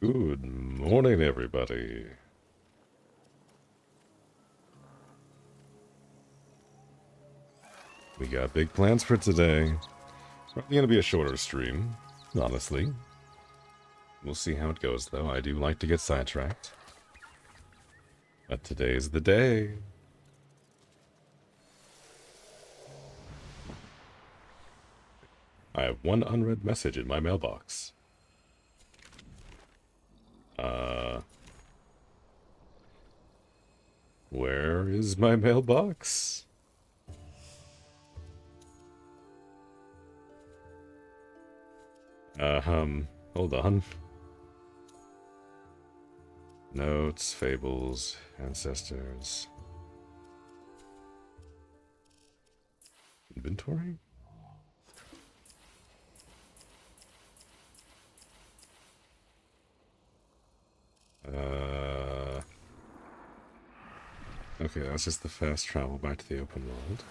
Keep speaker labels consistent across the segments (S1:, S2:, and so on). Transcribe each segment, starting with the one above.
S1: Good morning, everybody. We got big plans for today. Probably gonna be a shorter stream, honestly. We'll see how it goes, though. I do like to get sidetracked. But today's the day. I have one unread message in my mailbox. Where is my mailbox? Hold on. Notes, fables, ancestors. Inventory? Okay, that's just the fast travel back to the open world.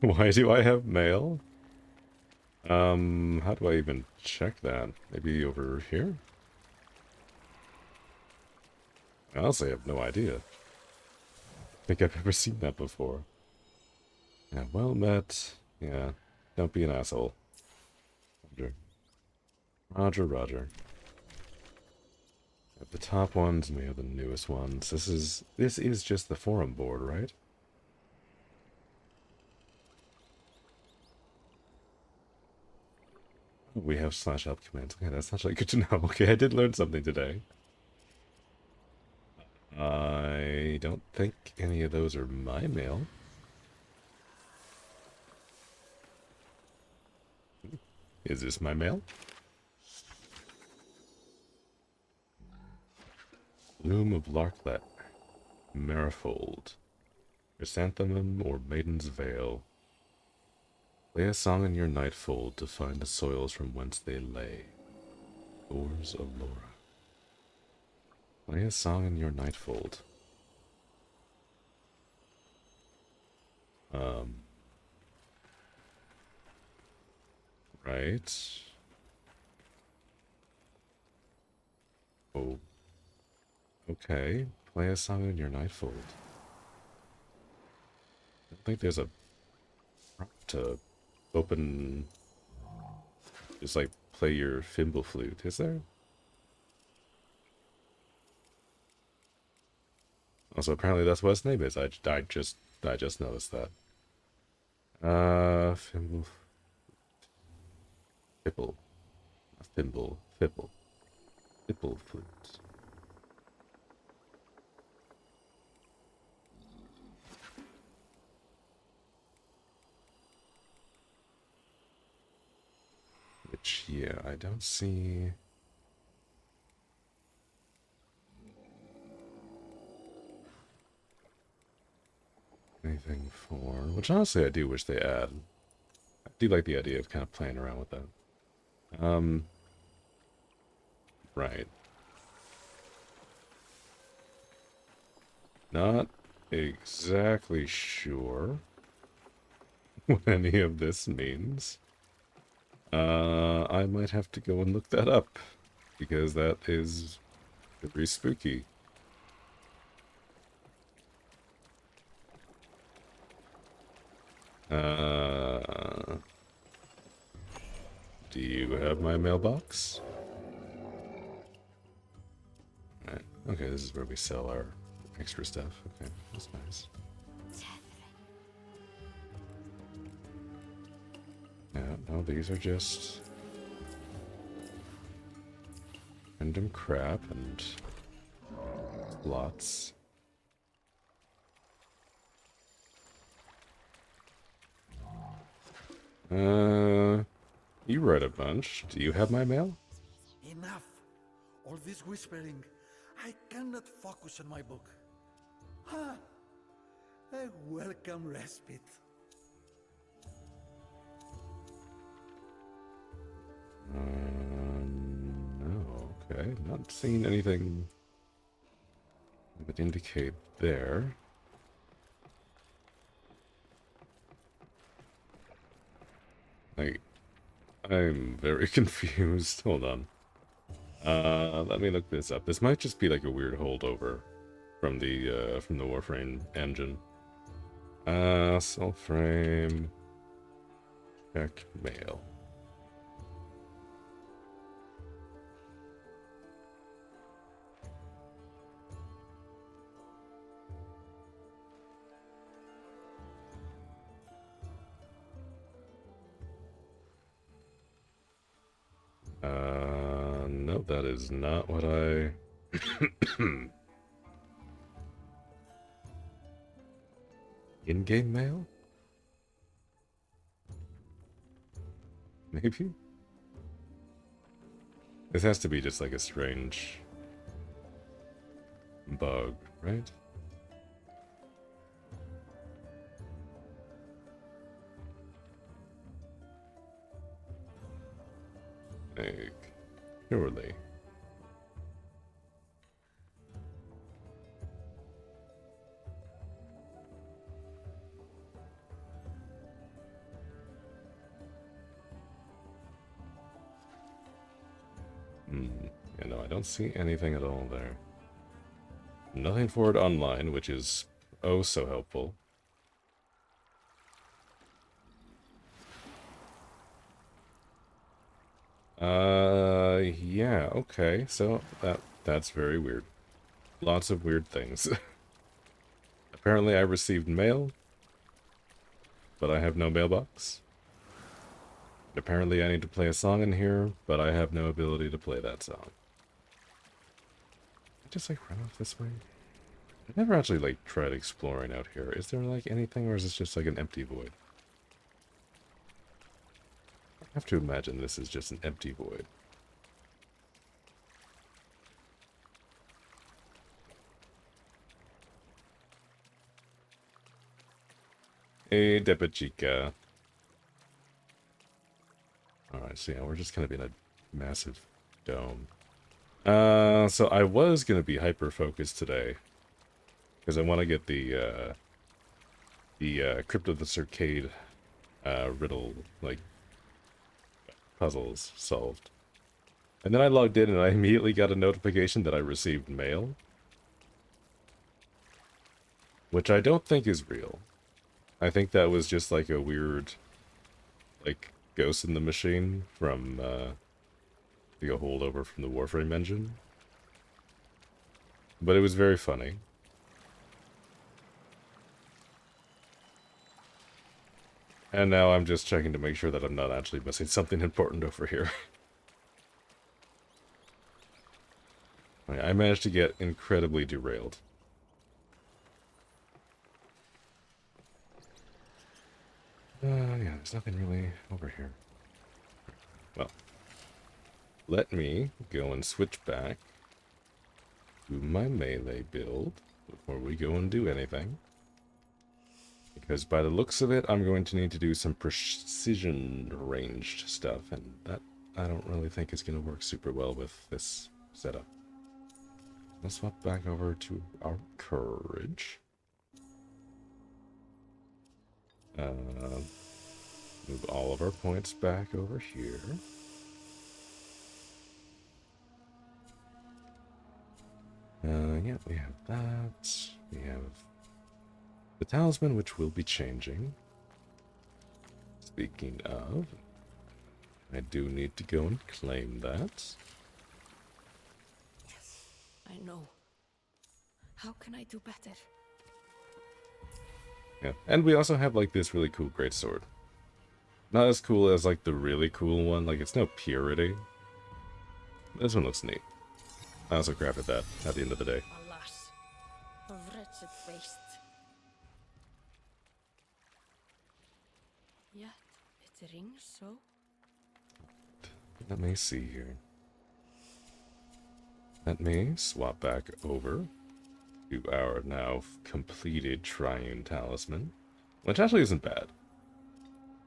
S1: Why do I have mail? How do I even check that? Maybe over here? I honestly have no idea. I think I've ever seen that before. Yeah, well met. Yeah, don't be an asshole. Roger. Roger, Roger. At the top ones, and we have the newest ones. This is just the forum board, right? We have /help commands. Okay, that's actually good to know. Okay, I did learn something today. I don't think any of those are my mail. Is this my mail? Bloom of Larklet, Marifold, Chrysanthemum or Maiden's Veil. Play a song in your nightfold to find the soils from whence they lay. Doors of Laura. Play a song in your nightfold. Right. Oh, okay. Play a song in your nightfold. I don't think there's a prompt to open, just like play your thimble flute, is there? Also, apparently that's what his name is. I just noticed that. Thimble, fipple, thimble, fipple, fipple flute. Which, yeah, I don't see anything for. Which honestly, I do wish they add. I do like the idea of kind of playing around with that. Right. Not exactly sure what any of this means. I might have to go and look that up because that is very spooky. Do you have my mailbox? Right. Okay, this is where we sell our extra stuff. Okay, that's nice. Yeah, no, these are just random crap and lots. You wrote a bunch. Do you have my mail?
S2: Enough! All this whispering. I cannot focus on my book. Ah, a welcome respite.
S1: No. Okay, not seeing anything It would indicate there. I'm very confused. Hold on. Let me look this up. This might just be like a weird holdover from the Warframe engine. Soulframe. Check mail. No, that is not what I... In-game mail? Maybe? This has to be just like a strange bug, right? Like, surely. Yeah, no, I don't see anything at all there. Nothing for it online, which is oh so helpful. Yeah, okay, so that's very weird. Lots of weird things. Apparently I received mail, but I have no mailbox. Apparently I need to play a song in here, but I have no ability to play that song. I just like run off this way. I've never actually like tried exploring out here. Is there like anything, or is this just like an empty void? I have to imagine this is just an empty void. Hey, Depa Chica. Alright, so yeah, we're just gonna be in a massive dome. So I was gonna be hyper-focused today. Because I want to get the Crypt of the CIRCADE riddle, like, puzzles solved. And then I logged in and I immediately got a notification that I received mail. Which I don't think is real. I think that was just like a weird, like, ghost in the machine from, like a holdover from the Warframe engine. But it was very funny. And now I'm just checking to make sure that I'm not actually missing something important over here. I managed to get incredibly derailed. Yeah, there's nothing really over here. Well, let me go and switch back to my melee build before we go and do anything. Because by the looks of it, I'm going to need to do some precision ranged stuff, and that I don't really think is going to work super well with this setup. Let's swap back over to our courage. Move all of our points back over here. Yeah, we have that. We have the talisman, which will be changing. Speaking of, I do need to go and claim that.
S3: Yes, I know. How can I do better?
S1: Yeah, and we also have like this really cool greatsword. Not as cool as like the really cool one, like it's no purity. This one looks neat. I also crafted that at the end of the day.
S3: Alas, a wretched waste. Yet it rings so.
S1: Let me see here. Let me swap back over to our now completed Triune Talisman, which actually isn't bad.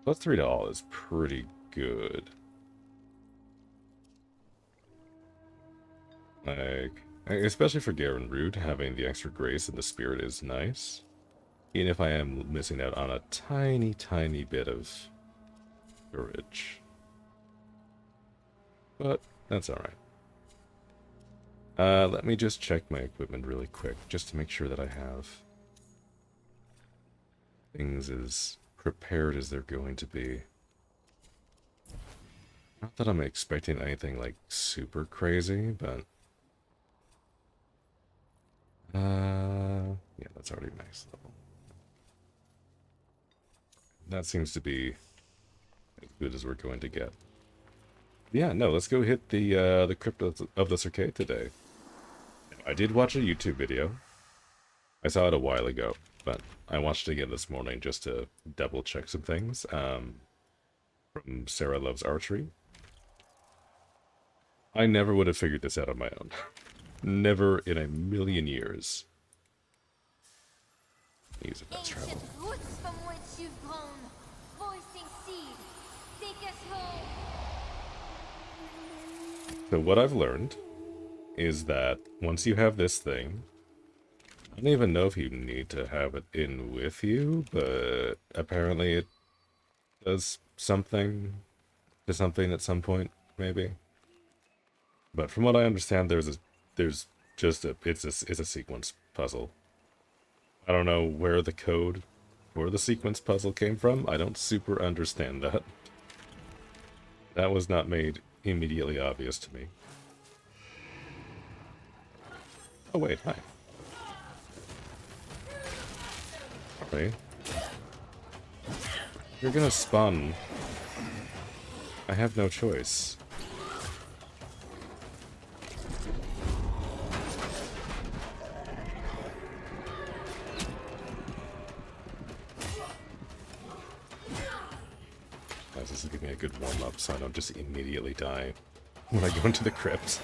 S1: Plus 3 to all is pretty good. Like, Especially for Garen Root, having the extra grace and the spirit is nice. Even if I am missing out on a tiny, tiny bit of courage. But that's alright. Let me just check my equipment really quick, just to make sure that I have things as prepared as they're going to be. Not that I'm expecting anything, like, super crazy, but... yeah, that's already max level. That seems to be as good as we're going to get. Yeah, no, let's go hit the Crypt of the CIRCADE today. I did watch a YouTube video. I saw it a while ago, but I watched it again this morning just to double check some things. From Sarah Loves Archery. I never would have figured this out on my own. Never in a million years. Use it fast travel.
S4: Roots from whence you've grown, voicing seed, take us home.
S1: So what I've learned is that once you have this thing, I don't even know if you need to have it in with you, but apparently it does something to something at some point, maybe. But from what I understand, it's a sequence puzzle. I don't know where the code for the sequence puzzle came from. I don't super understand that. That was not made immediately obvious to me. Oh wait, hi. Alright. You're gonna spawn. I have no choice. This is giving me a good warm-up so I don't just immediately die when I go into the crypt.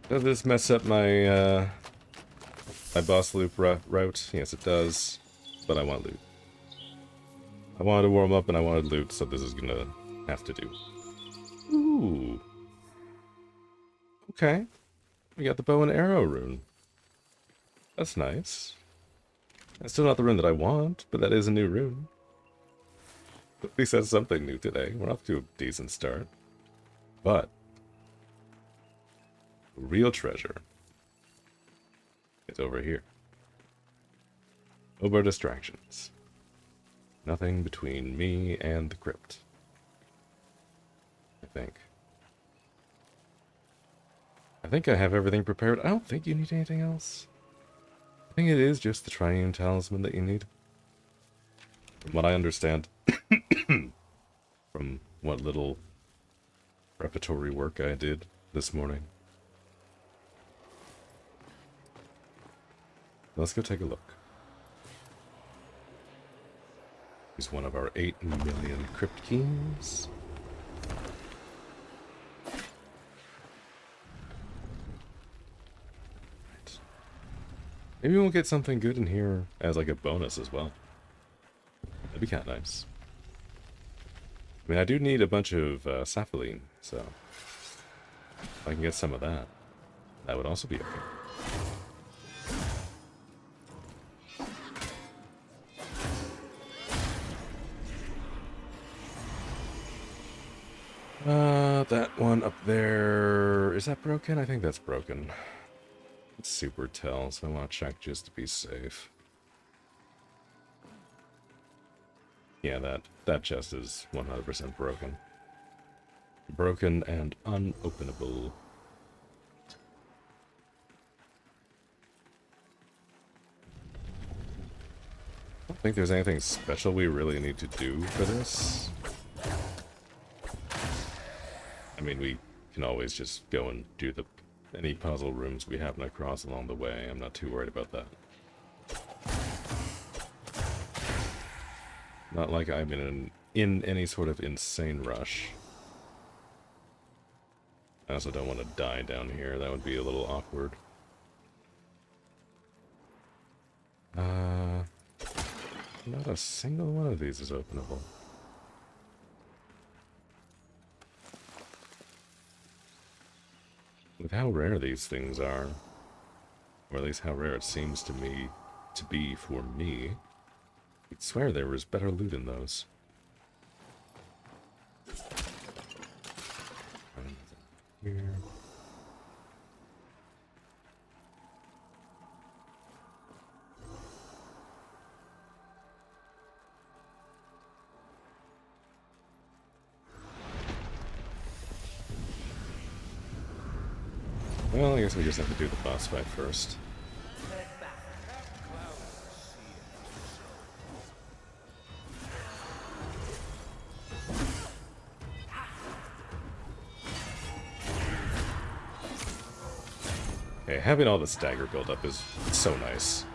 S1: Does this mess up my my boss loop route? Yes, it does. But I want loot. I wanted to warm up and I wanted loot, so this is gonna have to do. Ooh. Okay. We got the bow and arrow rune. That's nice. That's still not the rune that I want, but that is a new rune. At least that's something new today. We're off to a decent start. But real treasure is over here. Over distractions. Nothing between me and the crypt. I think I have everything prepared. I don't think you need anything else. I think it is just the triune talisman that you need. From what I understand, from what little preparatory work I did this morning. Let's go take a look. Here's one of our 8 million crypt keys. Right. Maybe we'll get something good in here as like a bonus as well. That'd be kind of nice. I mean, I do need a bunch of sapphire, so if I can get some of that, that would also be okay. That one up there, is that broken? I think that's broken. It's super tell, so I want to check just to be safe. Yeah, that chest is 100% broken. Broken and unopenable. I don't think there's anything special we really need to do for this. I mean, we can always just go and do the any puzzle rooms we happen across along the way. I'm not too worried about that. Not like I'm in any sort of insane rush. I also don't want to die down here. That would be a little awkward. Not a single one of these is openable. With how rare these things are, or at least how rare it seems to me to be for me, I'd swear there was better loot in those. Here. Well, I guess we just have to do the boss fight first. Okay, having all the stagger build up is so nice.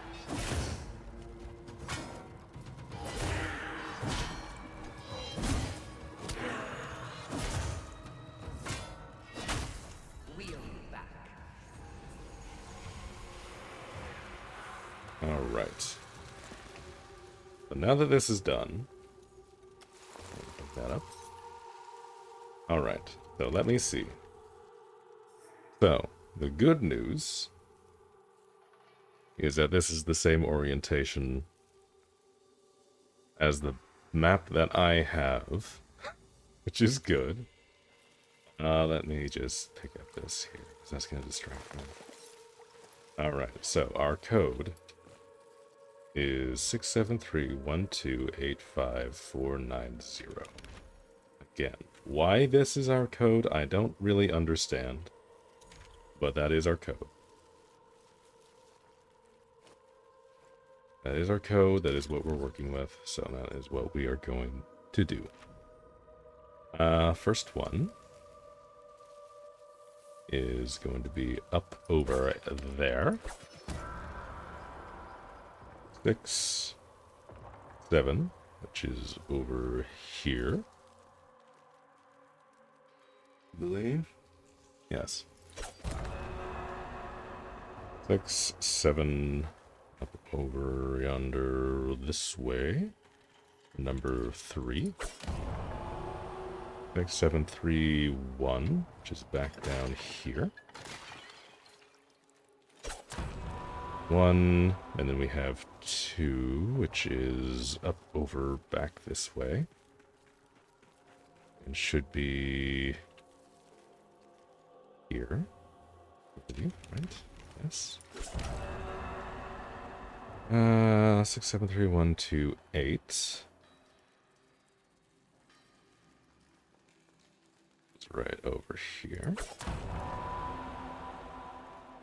S1: Alright. So now that this is done, pick that up. Alright, so let me see. So, the good news is that this is the same orientation as the map that I have, which is good. Let me just pick up this here, because that's going to distract me. Alright, so our code is 673128540. Again, why this is our code, I don't really understand, but that is our code. That is our code, that is what we're working with, so that is what we are going to do. First one is going to be up over there. 6, 7, which is over here. I believe. Yes. 6, 7, up over yonder this way. Number 3. 6, 7, 3, 1, which is back down here. 1, and then we have 2, which is up over back this way. And should be here. Right? Yes. 6, 7, 3, 1, 2, 8. It's right over here.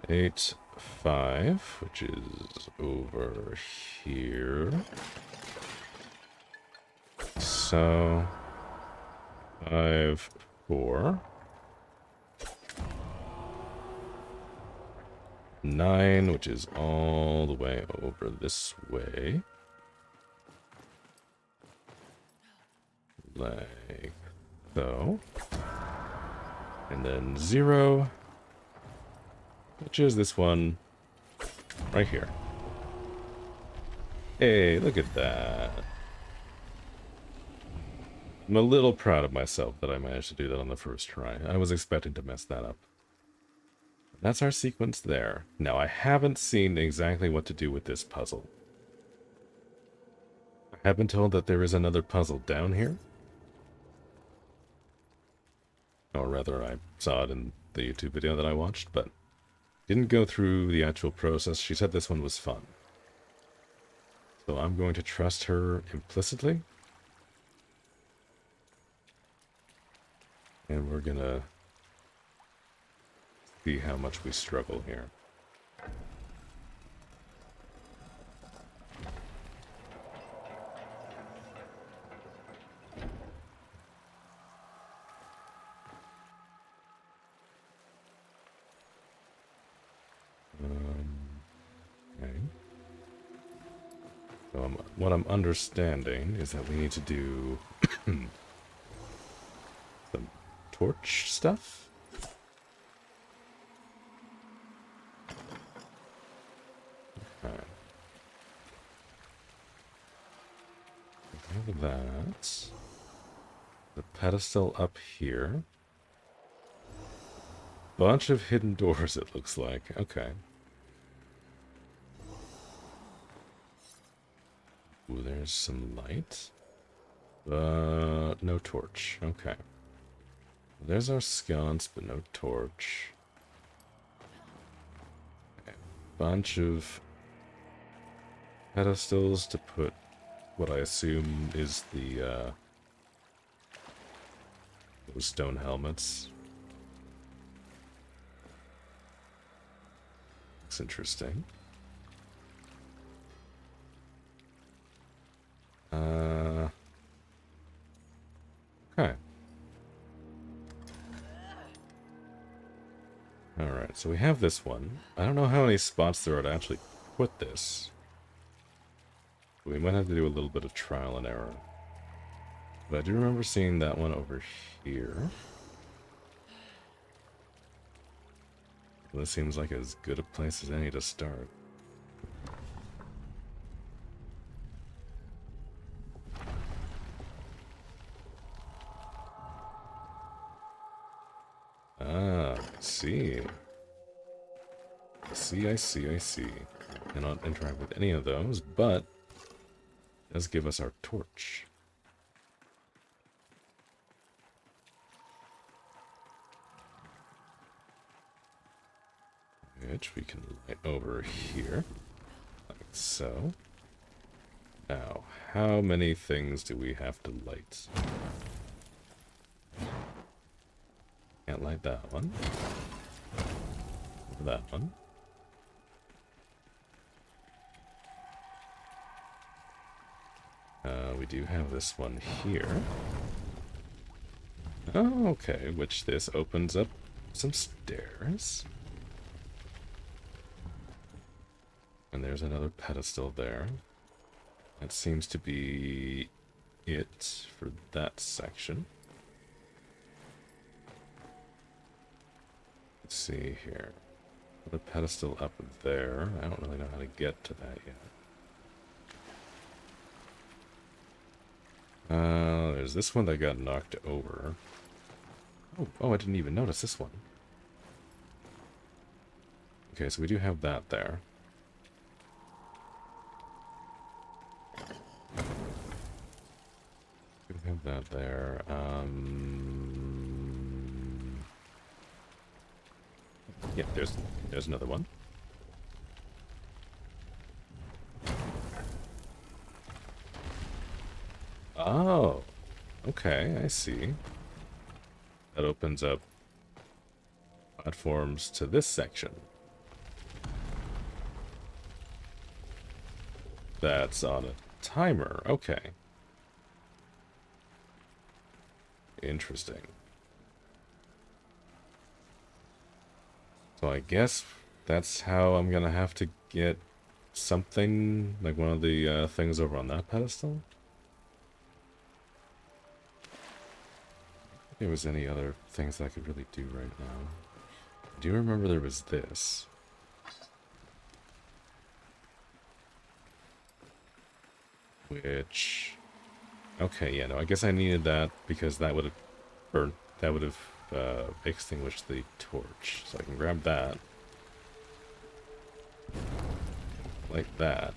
S1: 8, 5, which is over here. So 5, 4. 9, which is all the way over this way. Like so. And then 0, which is this one right here. Hey, look at that. I'm a little proud of myself that I managed to do that on the first try. I was expecting to mess that up. That's our sequence there. Now, I haven't seen exactly what to do with this puzzle. I have been told that there is another puzzle down here. Or rather, I saw it in the YouTube video that I watched, but didn't go through the actual process. She said this one was fun. So I'm going to trust her implicitly. And we're gonna see how much we struggle here. So what I'm understanding is that we need to do some torch stuff. Okay. Have that. The pedestal up here. Bunch of hidden doors, it looks like. Okay. Ooh, there's some light. No torch. Okay. There's our sconce, but no torch. Okay. Bunch of pedestals to put what I assume is the, those stone helmets. Looks interesting. Okay. Alright, so we have this one. I don't know how many spots there are to actually put this. We might have to do a little bit of trial and error. But I do remember seeing that one over here. This seems like as good a place as any to start. Ah, I see. I see. Cannot interact with any of those, but it does give us our torch. Which we can light over here, like so. Now, how many things do we have to light? Can't light that one. Or that one. We do have this one here. Oh, okay, which this opens up some stairs. And there's another pedestal there. That seems to be it for that section. Let's see here. The pedestal up there. I don't really know how to get to that yet. There's this one that got knocked over. Oh, I didn't even notice this one. Okay, so we do have that there. We have that there. Yeah, there's another one. Oh, okay, I see. That opens up platforms to this section. That's on a timer. Okay. Interesting. So I guess that's how I'm gonna have to get something, like one of the things over on that pedestal? If there was any other things that I could really do right now. I do remember there was this. Which... Okay, yeah, no, I guess I needed that because that would have burnt, that would have extinguished the torch. So I can grab that. Like that.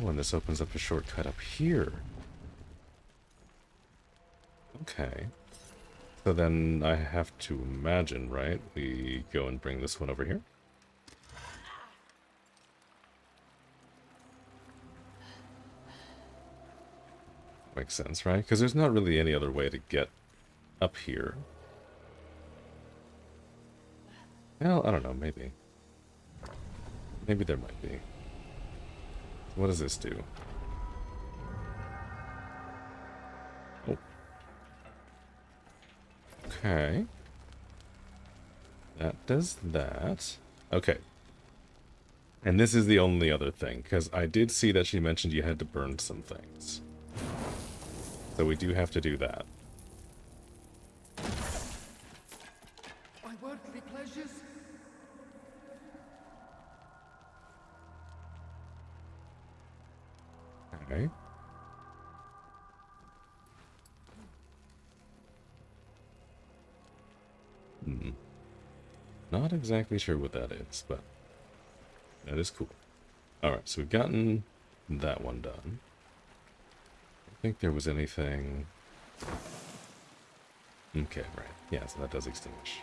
S1: Oh, and this opens up a shortcut up here. Okay. So then I have to imagine, right? We go and bring this one over here. Makes sense, right? Because there's not really any other way to get up here. Well, I don't know, maybe. Maybe there might be. What does this do? Oh. Okay. That does that. Okay. And this is the only other thing, because I did see that she mentioned you had to burn some things. So we do have to do that.
S2: My worldly pleasures.
S1: Okay. Not exactly sure what that is, but that is cool. Alright, so we've gotten that one done. I think there was anything... Okay, right. Yeah, so that does extinguish.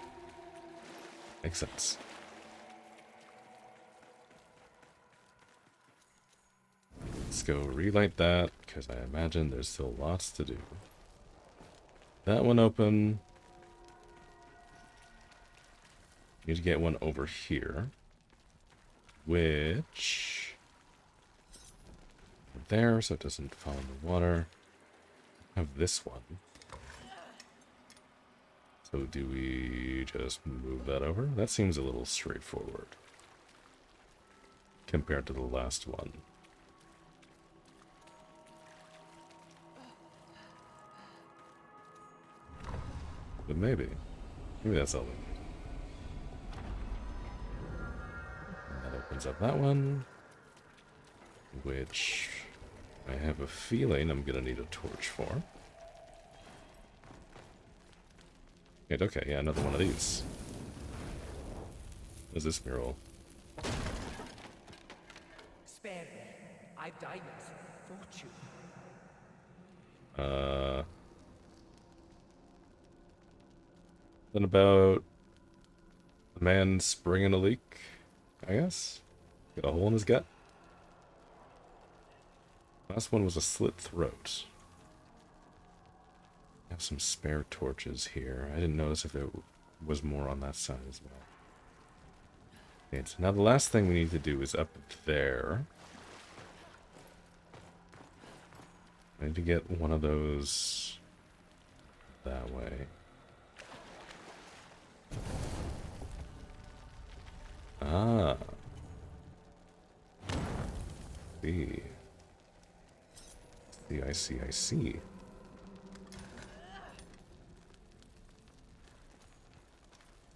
S1: Makes sense. Let's go relight that, because I imagine there's still lots to do. That one open. Need to get one over here. Which... there, so it doesn't fall in the water. Have this one. So do we just move that over? That seems a little straightforward. Compared to the last one. But maybe. Maybe that's all. That opens up that one. Which I have a feeling I'm gonna need a torch for. Okay, yeah, another one of these. What is this mural?
S5: Spare me. I've diamonds. Fortune.
S1: Then about a man springing a leak, I guess? Got a hole in his gut? Last one was a slit throat. I have some spare torches here. I didn't notice if there was more on that side as well. Okay, so now the last thing we need to do is up there. I need to get one of those that way. Ah. I see.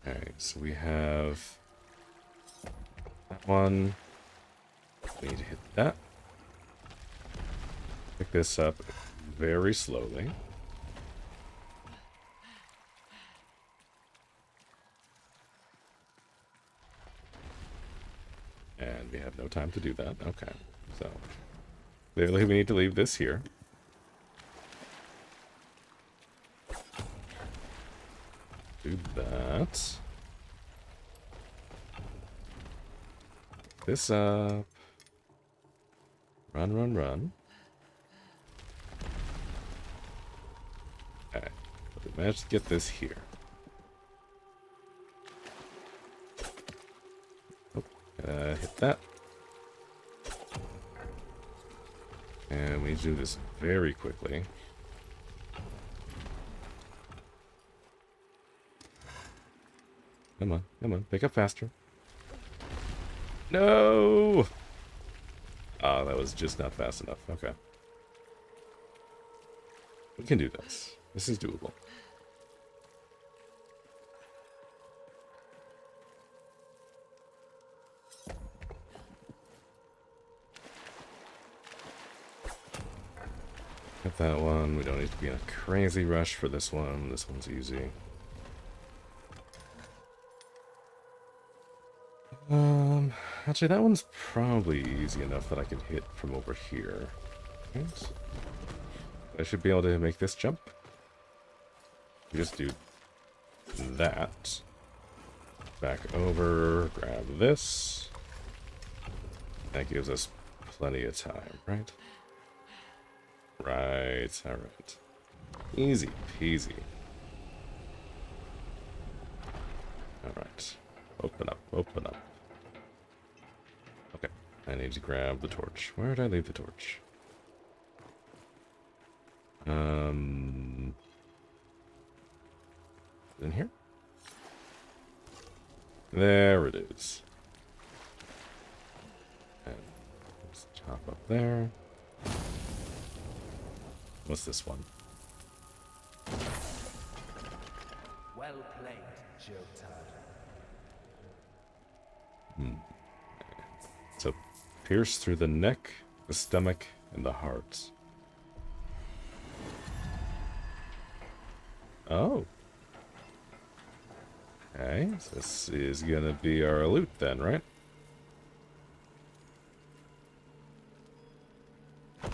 S1: Alright, so we have that one. We need to hit that. Pick this up very slowly. And we have no time to do that. Okay, so clearly we need to leave this here. Do that. This up. Run. Okay, we managed to get this here. Hit that. And we need to do this very quickly. Come on, pick up faster. No! Oh, that was just not fast enough. Okay. We can do this. This is doable. Got that one. We don't need to be in a crazy rush for this one. This one's easy. Actually, that one's probably easy enough that I can hit from over here. Right? I should be able to make this jump. We just do that. Back over, grab this. That gives us plenty of time, right? Right, alright. Easy peasy. Alright. Open up. Okay, I need to grab the torch. Where did I leave the torch? In here? There it is. Hop up there. What's this one?
S5: Well played, Jotard.
S1: So, pierce through the neck, the stomach, and the heart. Oh. Okay, so this is gonna be our loot then, right?
S5: As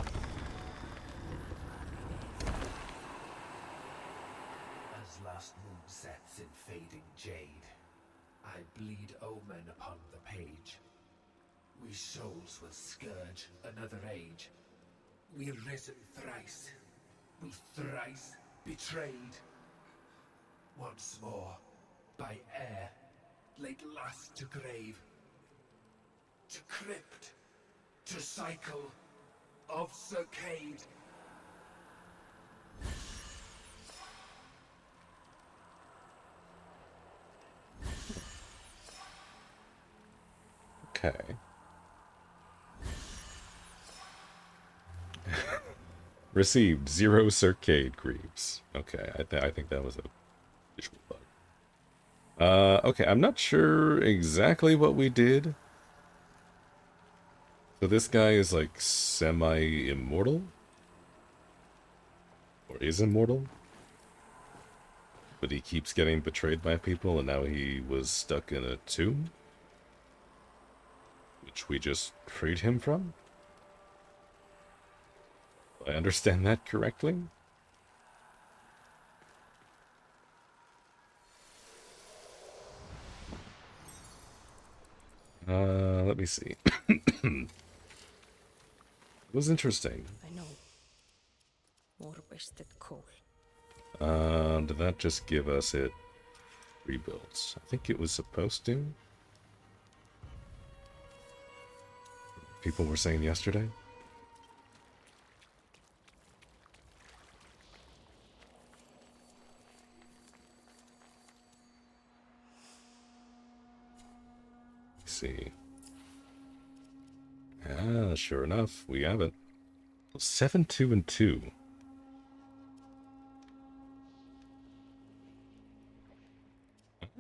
S5: last moon sets in fading jade, I bleed omen upon the page. We souls will scourge another age. We risen thrice, we thrice betrayed. Once more, by air, laid last to grave, to crypt, to cycle of CIRCADE.
S1: Okay. Received 0 CIRCADE creeps. Okay, I think that was a visual bug. Okay, I'm not sure exactly what we did. So this guy is like semi-immortal? Or is immortal? But he keeps getting betrayed by people and now he was stuck in a tomb? Which we just freed him from? Do I understand that correctly? Let me see. It was interesting.
S3: I know. More wasted coal.
S1: Did that just give us it rebuilds? I think it was supposed to. People were saying yesterday. Let's see. Ah, sure enough, we have it. 7, 2, and 2.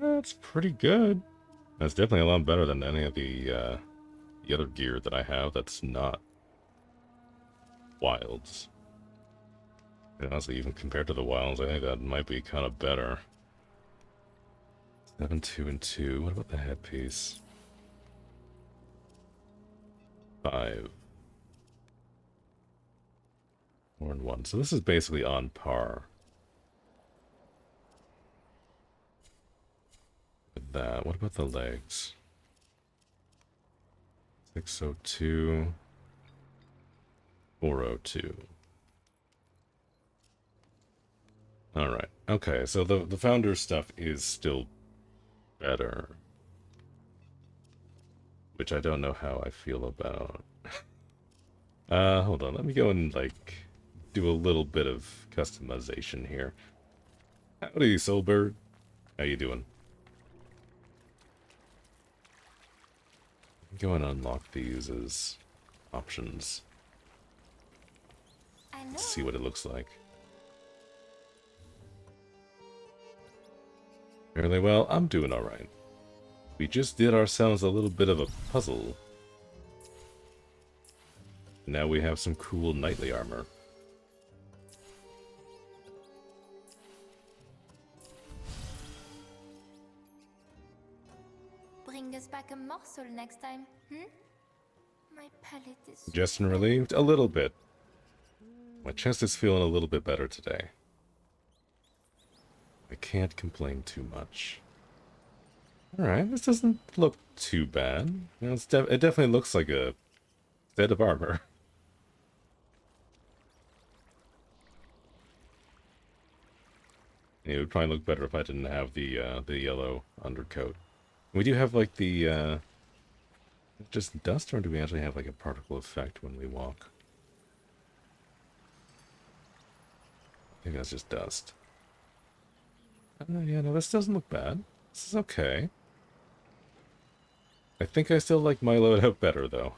S1: That's pretty good. That's definitely a lot better than any of the other gear that I have that's not wilds. And honestly, even compared to the wilds, I think that might be kind of better. 7, 2, and 2. What about the headpiece? 5. 4 and 1. So this is basically on par with that. What about the legs? 602. 402. Alright. Okay, so the founder stuff is still better. Which I don't know how I feel about. Hold on. Let me go and, like, do a little bit of customization here. Howdy, Soulbird. How you doing? Go and unlock these as options.
S4: I know.
S1: See what it looks like. Fairly well. I'm doing alright. We just did ourselves a little bit of a puzzle. Now we have some cool knightly armor.
S4: Bring us back a morsel next time, My palate is...
S1: Congestion relieved? A little bit. My chest is feeling a little bit better today. I can't complain too much. Alright, this doesn't look too bad. You know, it definitely looks like a set of armor. It would probably look better if I didn't have the yellow undercoat. We do have like the just dust, or do we actually have like a particle effect when we walk? I think that's just dust. Yeah, no, this doesn't look bad. This is okay. I think I still like my loadout better, though.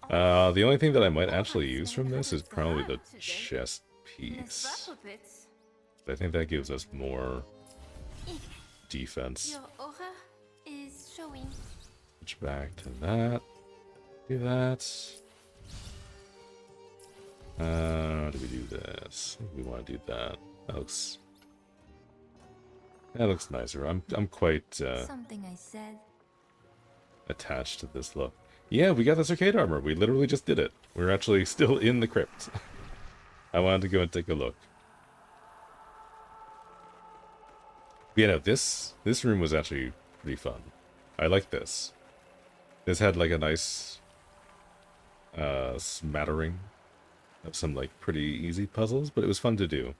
S1: The only thing that I might actually use from
S4: Never
S1: this is
S4: hurts to
S1: probably the
S4: learn, today.
S1: chest
S4: N'est-ce pas,
S1: piece.
S4: puppets?
S1: I think that gives us more defense.
S4: Your aura is showing.
S1: Switch back to that. Do that. Do we do this? I think we want to do that. That looks nicer. I'm quite
S4: Something I said.
S1: attached to this look. Yeah, we got the CIRCADE armor. We literally just did it. We're actually still in the crypt. I wanted to go and take a look. Yeah, no, this room was actually pretty fun. I like this. This had like a nice smattering of some like pretty easy puzzles, but it was fun to do.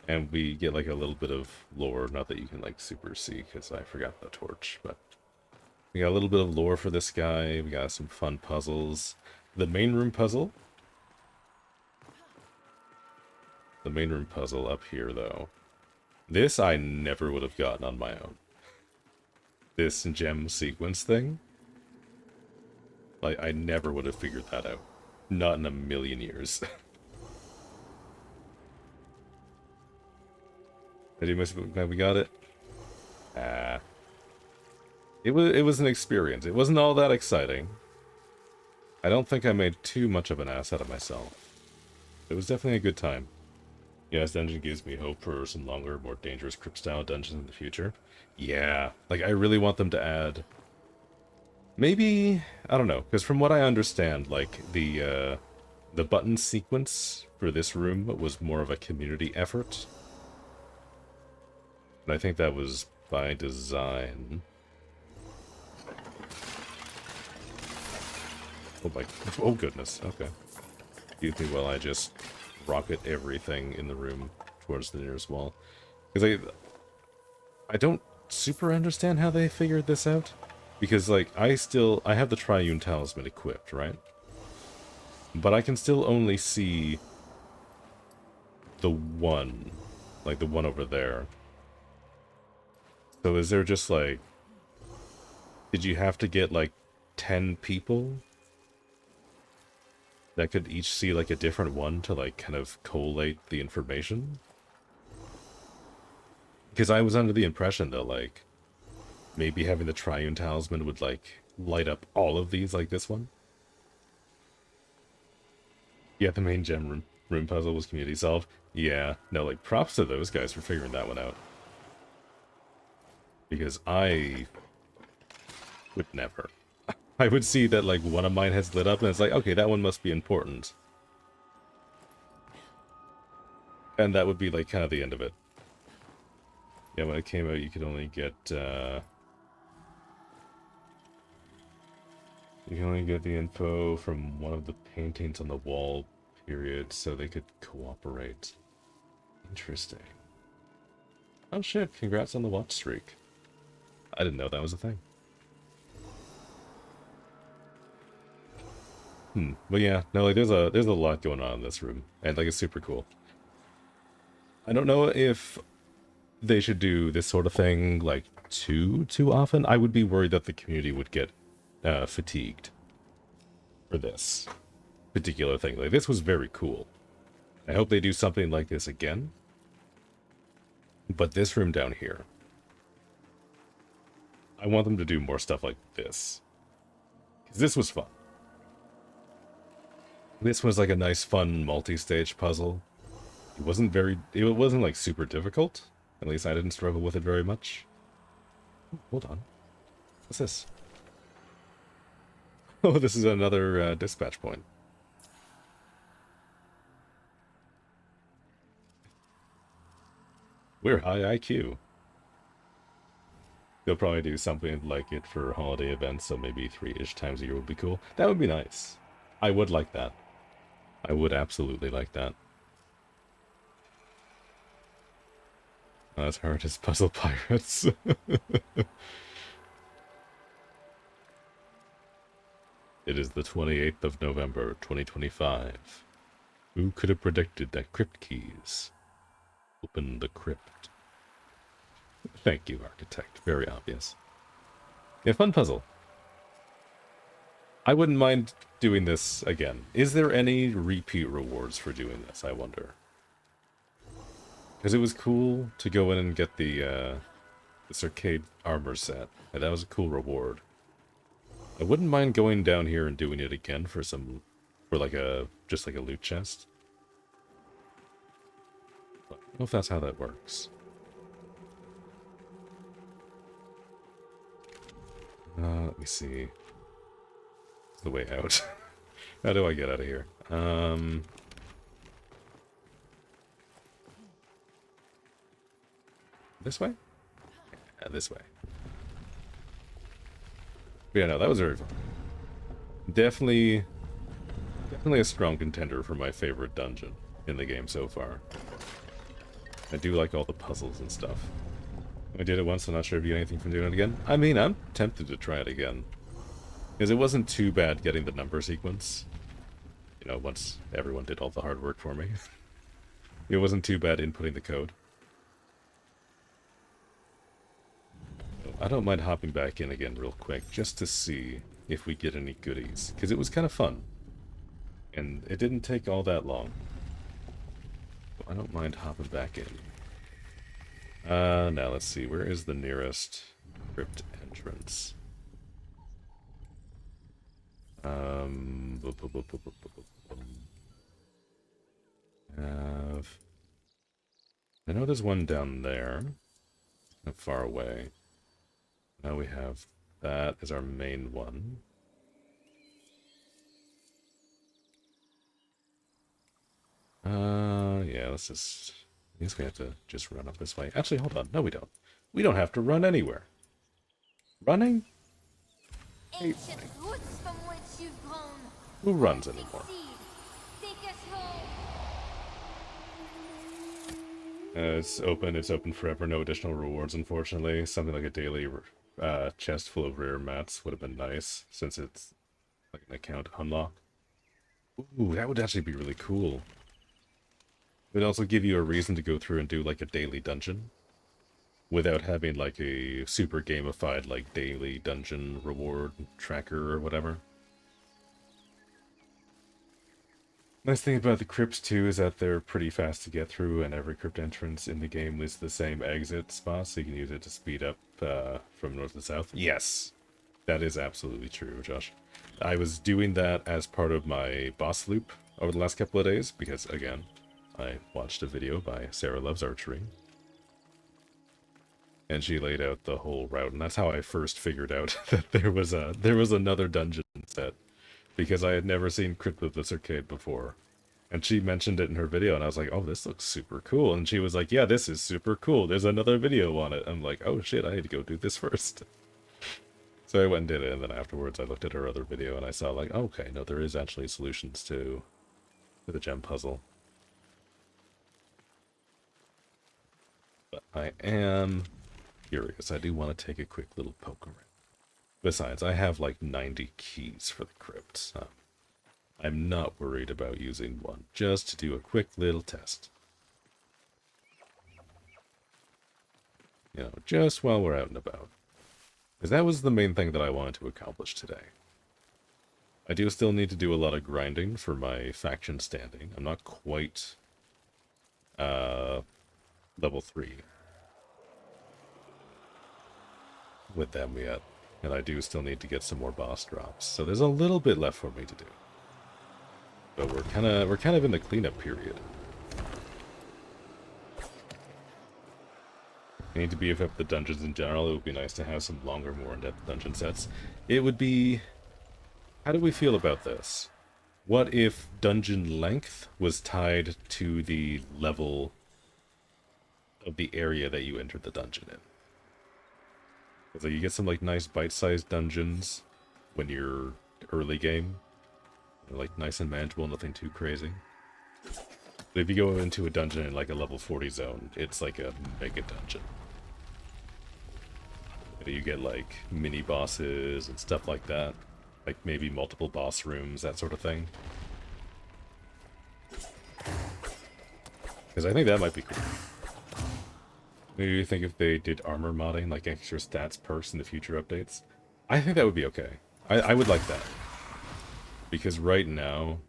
S1: And we get like a little bit of lore, not that you can like super see because I forgot the torch, but we got a little bit of lore for this guy. We got some fun puzzles. The main room puzzle up here though. This I never would have gotten on my own. This gem sequence thing, like I never would have figured that out. Not in a million years. Did you miss that we got it? It was an experience. It wasn't all that exciting. I don't think I made too much of an ass out of myself. It was definitely a good time. Yeah, this dungeon gives me hope for some longer, more dangerous crypt-style dungeons in the future. Yeah, like I really want them to add... Maybe, I don't know, because from what I understand, like the button sequence for this room was more of a community effort. And I think that was by design. Oh my, oh goodness, okay. Excuse me while I just rocket everything in the room towards the nearest wall. Because I don't super understand how they figured this out. Because, like, I have the Triune Talisman equipped, right? But I can still only see the one. Like, the one over there. So is there just, like... Did you have to get, like, 10 people that could each see, like, a different one to, like, kind of collate the information? Because I was under the impression that, like, maybe having the Triune Talisman would, like, light up all of these like this one. Yeah, the main gem room puzzle was community solved. Yeah, no, like, props to those guys for figuring that one out. Because I would never. I would see that, like, one of mine has lit up, and it's like, okay, that one must be important. And that would be, like, kind of the end of it. Yeah, when it came out, you could only get, you can only get the info from one of the paintings on the wall, period, so they could cooperate. Interesting. Oh shit, congrats on the watch streak. I didn't know that was a thing. But yeah, no, like there's a lot going on in this room, and like it's super cool. I don't know if they should do this sort of thing like too often. I would be worried that the community would get fatigued for this particular thing. Like this was very cool. I hope they do something like this again. But this room down here, I want them to do more stuff like this. Because this was fun. This was like a nice, fun, multi-stage puzzle. It wasn't like super difficult. At least I didn't struggle with it very much. Oh, hold on. What's this? Oh, this is another dispatch point. We're high IQ. They'll probably do something like it for holiday events, so maybe 3-ish times a year would be cool. That would be nice. I would like that. I would absolutely like that. Not as hard as Puzzle Pirates. It is the 28th of November, 2025. Who could have predicted that crypt keys open the crypt? Thank you, Architect. Very obvious. Yeah, fun puzzle. I wouldn't mind doing this again. Is there any repeat rewards for doing this, I wonder? Because it was cool to go in and get the CIRCADE armor set, and that was a cool reward. I wouldn't mind going down here and doing it again for some, for like a, just like a loot chest. But I don't know if that's how that works. Let me see. It's the way out. How do I get out of here? This way? Yeah, this way. But yeah, no, that was very fun. Definitely a strong contender for my favorite dungeon in the game so far. I do like all the puzzles and stuff. I did it once, I'm not sure if you get anything from doing it again. I mean, I'm tempted to try it again. Because it wasn't too bad getting the number sequence. You know, once everyone did all the hard work for me. It wasn't too bad inputting the code. I don't mind hopping back in again real quick, just to see if we get any goodies. Because it was kind of fun. And it didn't take all that long. So I don't mind hopping back in. Now let's see, where is the nearest crypt entrance? I know there's one down there, not far away. Now we have that as our main one. Yeah, let's just... I guess we have to just run up this way. Actually, hold on. No, we don't. We don't have to run anywhere. Running?
S4: Ancient roots from which you've grown.
S1: Who runs anymore?
S4: Take us home.
S1: It's open forever. No additional rewards, unfortunately. Something like a daily chest full of rare mats would have been nice, since it's like an account unlock. Ooh, that would actually be really cool. It would also give you a reason to go through and do like a daily dungeon without having like a super gamified like daily dungeon reward tracker or whatever. Nice thing about the crypts too is that they're pretty fast to get through, and every crypt entrance in the game lists the same exit spot, so you can use it to speed up from north to south. Yes, that is absolutely true, Josh. I was doing that as part of my boss loop over the last couple of days because, again, I watched a video by Sarah Loves Archery, and she laid out the whole route, and that's how I first figured out that there was another dungeon set, because I had never seen Crypt of the CIRCADE before. And she mentioned it in her video, and I was like, oh, this looks super cool. And she was like, yeah, this is super cool. There's another video on it. I'm like, oh shit, I need to go do this first. So I went and did it, and then afterwards I looked at her other video, and I saw like, oh, okay, no, there is actually solutions to the gem puzzle. But I am curious. I do want to take a quick little poke around. Besides, I have like 90 keys for the crypts. I'm not worried about using one, just to do a quick little test. You know, just while we're out and about. Because that was the main thing that I wanted to accomplish today. I do still need to do a lot of grinding for my faction standing. I'm not quite level 3 with them yet. And I do still need to get some more boss drops. So there's a little bit left for me to do. But we're kind of in the cleanup period. I need to beef up the dungeons in general. It would be nice to have some longer, more in-depth dungeon sets. It would be... How do we feel about this? What if dungeon length was tied to the level of the area that you entered the dungeon in? So you get some like nice bite-sized dungeons when you're early game. They're like nice and manageable, nothing too crazy. But if you go into a dungeon in like a level 40 zone, it's like a mega dungeon. You get like mini bosses and stuff like that. Like maybe multiple boss rooms, that sort of thing. Because I think that might be cool. Maybe you think if they did armor modding, like extra stats perks in the future updates? I think that would be okay. I would like that. Because right now,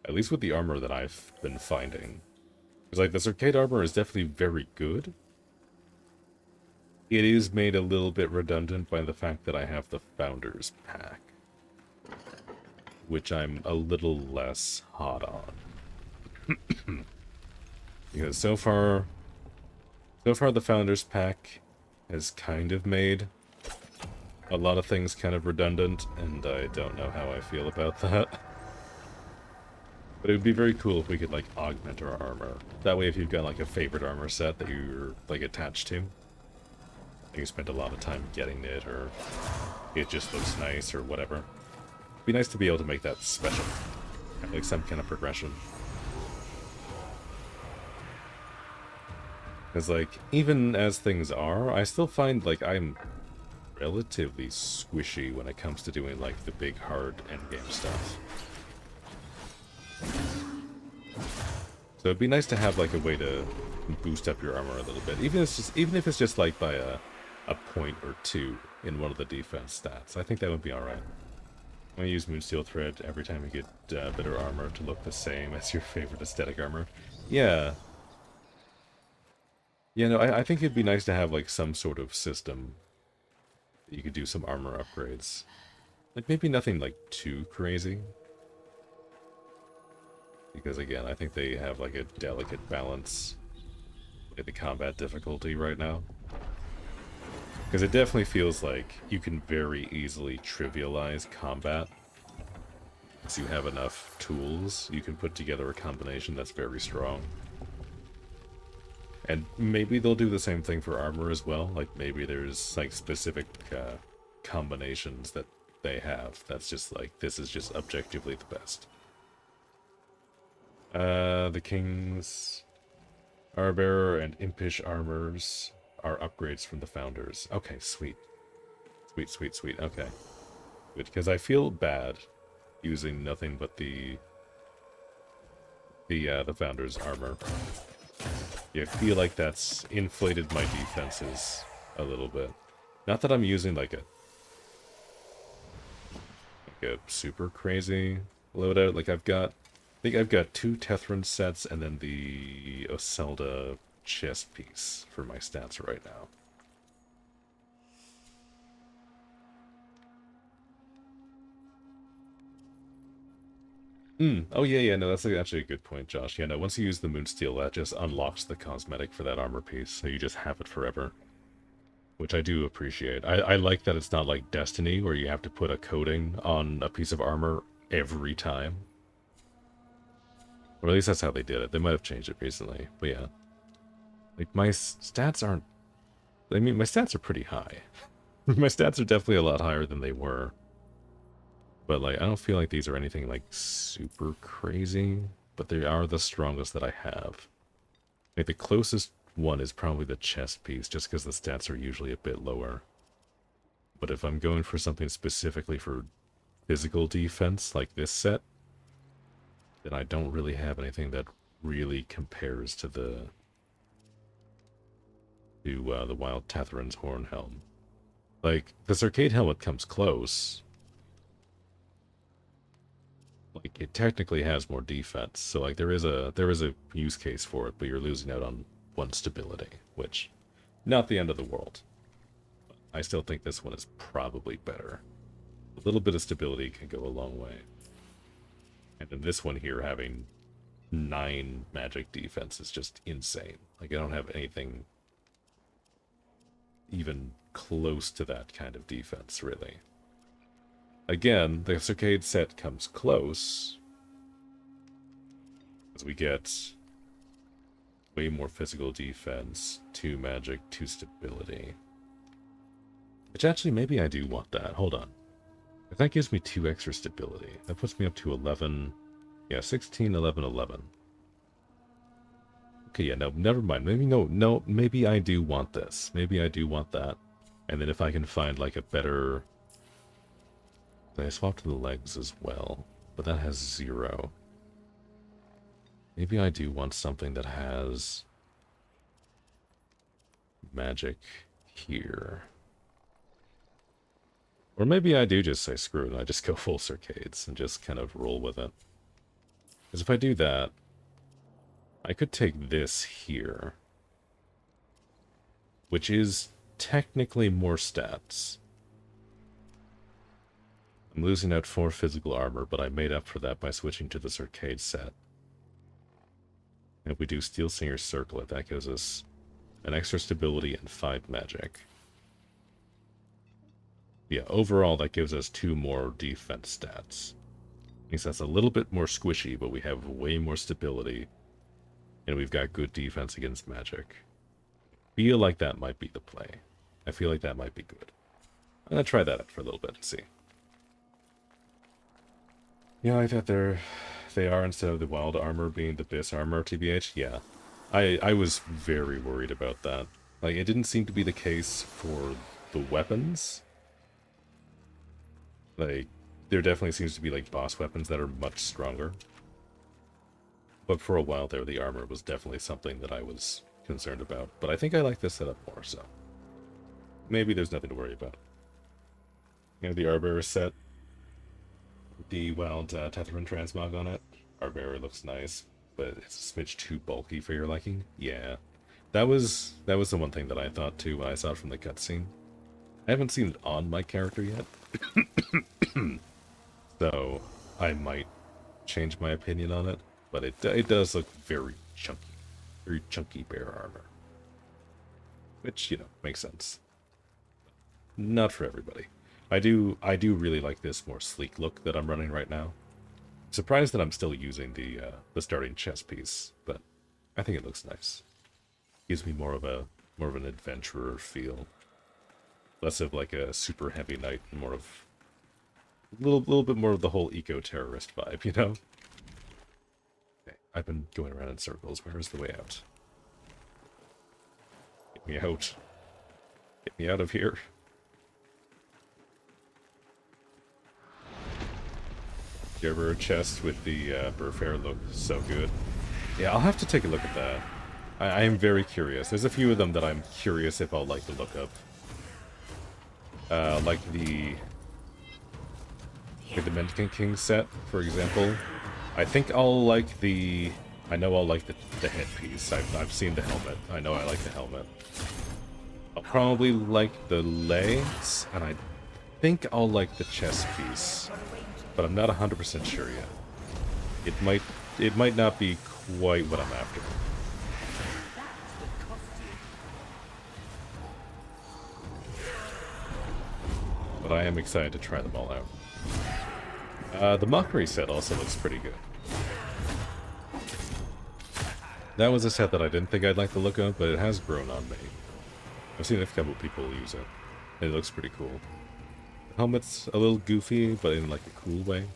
S1: at least with the armor that I've been finding, because like the Circade armor is definitely very good. It is made a little bit redundant by the fact that I have the Founders pack, which I'm a little less hot on. Because so far the Founders pack has kind of made a lot of things kind of redundant, and I don't know how I feel about that. But it would be very cool if we could, like, augment our armor. That way if you've got, like, a favorite armor set that you're, like, attached to, and you spent a lot of time getting it, or it just looks nice, or whatever. It'd be nice to be able to make that special. Have, like, some kind of progression. Because, like, even as things are, I still find, like, I'm relatively squishy when it comes to doing, like, the big, hard endgame stuff. So it'd be nice to have, like, a way to boost up your armor a little bit. Even if it's just, like, by a point or two in one of the defense stats. I think that would be alright. I'm going to use Moonsteel Thread every time you get better armor to look the same as your favorite aesthetic armor. Yeah. Yeah, no, I think it'd be nice to have, like, some sort of system that you could do some armor upgrades. Like, maybe nothing, like, too crazy. Because, again, I think they have, like, a delicate balance in the combat difficulty right now. Because it definitely feels like you can very easily trivialize combat. Because you have enough tools, you can put together a combination that's very strong. And maybe they'll do the same thing for armor as well. Like, maybe there's, like, specific combinations that they have. That's just, like, this is just objectively the best. The King's Armbearer and Impish Armors are upgrades from the Founders. Okay, sweet. Sweet, sweet, sweet. Okay. Good, because I feel bad using nothing but the Founders armor. Yeah, I feel like that's inflated my defenses a little bit. Not that I'm using like a super crazy loadout. Like I think I've got 2 Tethran sets and then the Oselda chest piece for my stats right now. Oh yeah, no, that's actually a good point, Josh. Yeah, no, once you use the Moonsteel, that just unlocks the cosmetic for that armor piece, so you just have it forever. Which I do appreciate. I like that it's not like Destiny, where you have to put a coating on a piece of armor every time. Or at least that's how they did it. They might have changed it recently, but yeah. Like, my stats aren't... I mean, my stats are pretty high. My stats are definitely a lot higher than they were. But, like, I don't feel like these are anything, like, super crazy. But they are the strongest that I have. Like, the closest one is probably the chest piece, just because the stats are usually a bit lower. But if I'm going for something specifically for physical defense, like this set, then I don't really have anything that really compares to the Wild Tetheran's Horn Helm. Like, the Circade Helmet comes close. Like, it technically has more defense, so like there is a use case for it, but you're losing out on 1 stability, which, not the end of the world. I still think this one is probably better. A little bit of stability can go a long way. And then this one here having 9 magic defense is just insane. Like, I don't have anything even close to that kind of defense, really. Again, the Circade set comes close, as we get way more physical defense, 2 magic, 2 stability. Which actually, maybe I do want that. Hold on. If that gives me 2 extra stability, that puts me up to 11. Yeah, 16, 11, 11. Okay, yeah, no, never mind. Maybe no, maybe I do want this. Maybe I do want that. And then if I can find, like, a better... I swapped to the legs as well, but that has 0. Maybe I do want something that has magic here. Or maybe I do just say screw it and I just go full Circades and just kind of roll with it. Because if I do that, I could take this here, which is technically more stats. I'm losing out 4 physical armor, but I made up for that by switching to the Circade set. And if we do Steel Singer's Circlet, that gives us an extra stability and 5 magic. Yeah, overall that gives us 2 more defense stats. Means that's a little bit more squishy, but we have way more stability. And we've got good defense against magic. Feel like that might be the play. I feel like that might be good. I'm gonna try that out for a little bit and see. Yeah, I like that they are, instead of the wild armor being the bis armor, TBH. Yeah. I was very worried about that. Like, it didn't seem to be the case for the weapons. Like, there definitely seems to be, like, boss weapons that are much stronger. But for a while there, the armor was definitely something that I was concerned about. But I think I like this setup more, so maybe there's nothing to worry about. You know, the Arbiter set, the wild Tetherin transmog on it. Arbiter looks nice, but it's a smidge too bulky for your liking. Yeah, that was the one thing that I thought too when I saw it from the cutscene. I haven't seen it on my character yet, so I might change my opinion on it. But it does look very chunky bear armor, which, you know, makes sense. Not for everybody. I do really like this more sleek look that I'm running right now. Surprised that I'm still using the starting chest piece, but I think it looks nice. Gives me more of an adventurer feel, less of like a super heavy knight, and more of a little bit more of the whole eco-terrorist vibe, you know. Okay, I've been going around in circles. Where is the way out? Get me out! Get me out of here! Gerber chest with the Burfair look so good. Yeah, I'll have to take a look at that. I am very curious. There's a few of them that I'm curious if I'll like the look of. Like the Mendicant King set, for example. I think I'll like the... I know I'll like the headpiece. I've seen the helmet. I know I like the helmet. I'll probably like the legs, and I think I'll like the chest piece. But I'm not 100% sure yet. It might not be quite what I'm after. But I am excited to try them all out. The Mockery set also looks pretty good. That was a set that I didn't think I'd like the look of, but it has grown on me. I've seen a couple people use it, and it looks pretty cool. Helmet's a little goofy, but in like a cool way.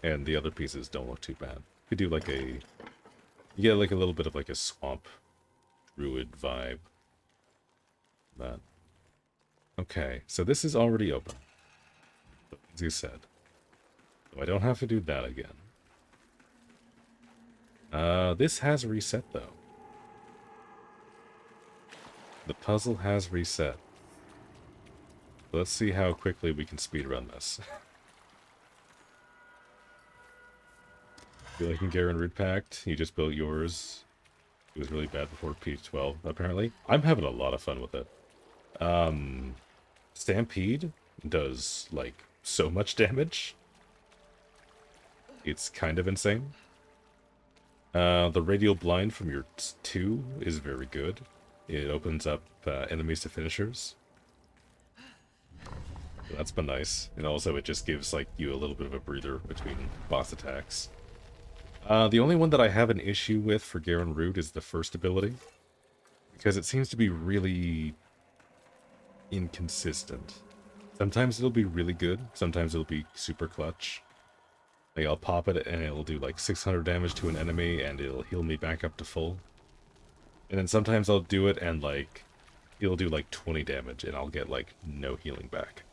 S1: And the other pieces don't look too bad. You could do like you get like a little bit of like a swamp druid vibe. That. Okay, so this is already open. As you said. So I don't have to do that again. This has reset though. The puzzle has reset. Let's see how quickly we can speedrun this. Feel like in Garen Root Pact, you just built yours. It was really bad before P12, apparently. I'm having a lot of fun with it. Stampede does, like, so much damage. It's kind of insane. The Radial Blind from your 2 is very good. It opens up enemies to finishers. That's been nice. And also it just gives like you a little bit of a breather between boss attacks. The only one that I have an issue with for Garen Root is the first ability. Because it seems to be really inconsistent. Sometimes it'll be really good, sometimes it'll be super clutch. Like I'll pop it and it'll do like 600 damage to an enemy and it'll heal me back up to full. And then sometimes I'll do it and like it'll do like 20 damage and I'll get like no healing back.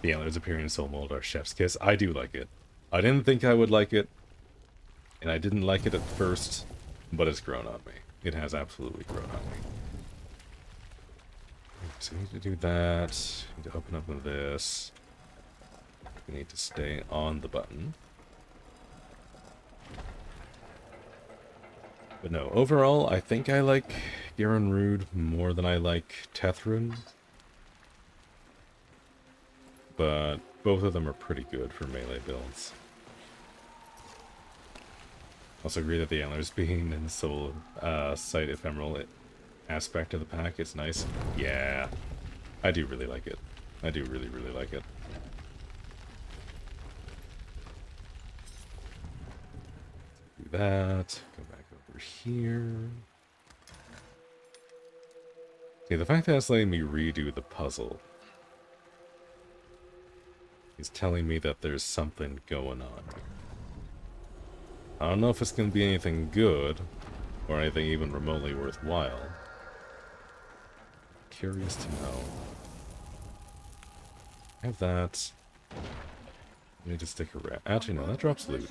S1: The antlers appearing in Soul Mold are Chef's Kiss. I do like it. I didn't think I would like it, and I didn't like it at first, but it's grown on me. It has absolutely grown on me. So we need to do that. We need to open up this. We need to stay on the button. But no, overall, I think I like Garen more than I like Tethrun. But both of them are pretty good for melee builds. Also agree that the antlers being in the soul sight ephemeral aspect of the pack is nice. Yeah, I do really like it. I do really, really like it. Do that. Go back over here. See, the fact that it's letting me redo the puzzle is telling me that there's something going on. I don't know if it's going to be anything good, or anything even remotely worthwhile. Curious to know. I have that. I need to stick around. Actually, no, that drops loot.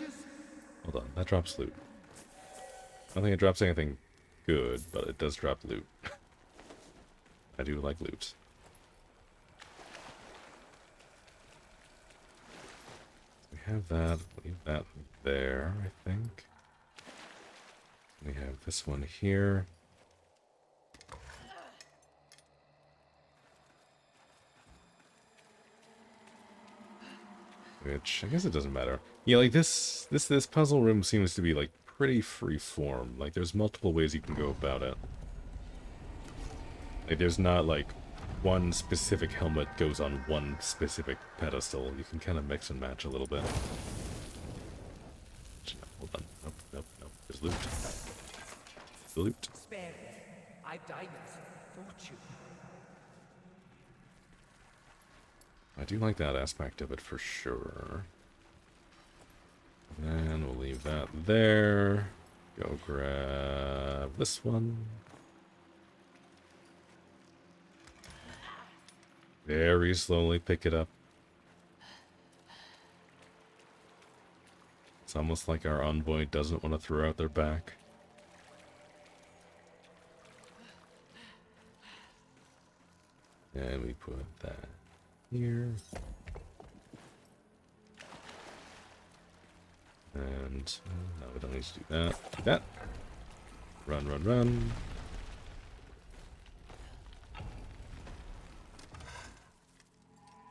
S1: Hold on, that drops loot. I don't think it drops anything good, but it does drop loot. I do like loot. We have that. Leave that there, I think. We have this one here. Which, I guess it doesn't matter. Yeah, like this puzzle room seems to be, like, pretty free form. Like, there's multiple ways you can go about it. Like, there's not, like, one specific helmet goes on one specific pedestal. You can kind of mix and match a little bit. Hold on. Nope, nope, nope. There's loot. Loot.
S5: Spare me. I've diamonds. Fortune.
S1: I do like that aspect of it for sure. And we'll leave that there. Go grab this one. Very slowly pick it up. It's almost like our envoy doesn't want to throw out their back. And we put that here. And no, we don't need to do that. Do that. Run, run, run.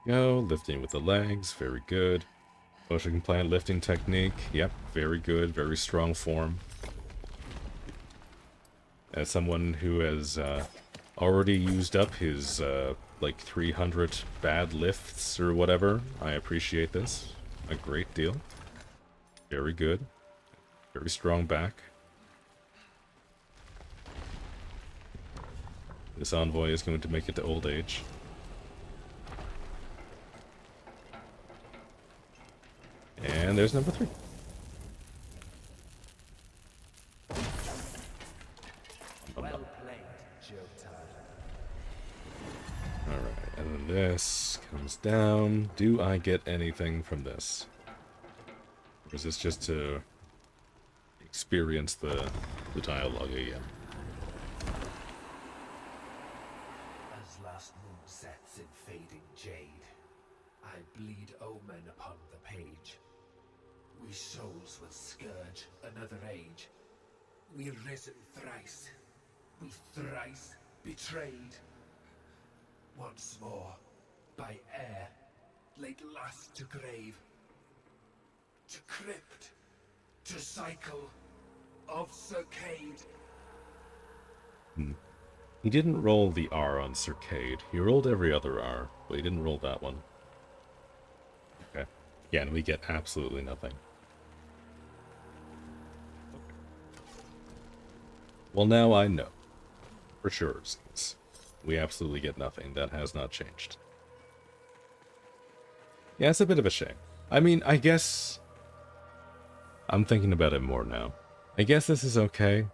S1: Go, lifting with the legs, very good. Motion compliant lifting technique, yep, very good, very strong form. As someone who has already used up his like 300 bad lifts or whatever, I appreciate this a great deal. Very good. Very strong back. This envoy is going to make it to old age. And there's number 3.
S5: Well played, Jotard.
S1: Alright, and then this comes down. Do I get anything from this? Or is this just to experience the dialogue again?
S5: As last moon sets in fading jade, I bleed omen upon the page. We souls will scourge another age. We risen thrice, we thrice betrayed. Once more, by air, laid last to grave, to crypt, to cycle of CIRCADE.
S1: He didn't roll the R on CIRCADE. He rolled every other R, but he didn't roll that one. Okay. Yeah, and we get absolutely nothing. Well, now I know. For sure, since we absolutely get nothing. That has not changed. Yeah, it's a bit of a shame. I mean, I guess I'm thinking about it more now. I guess this is okay.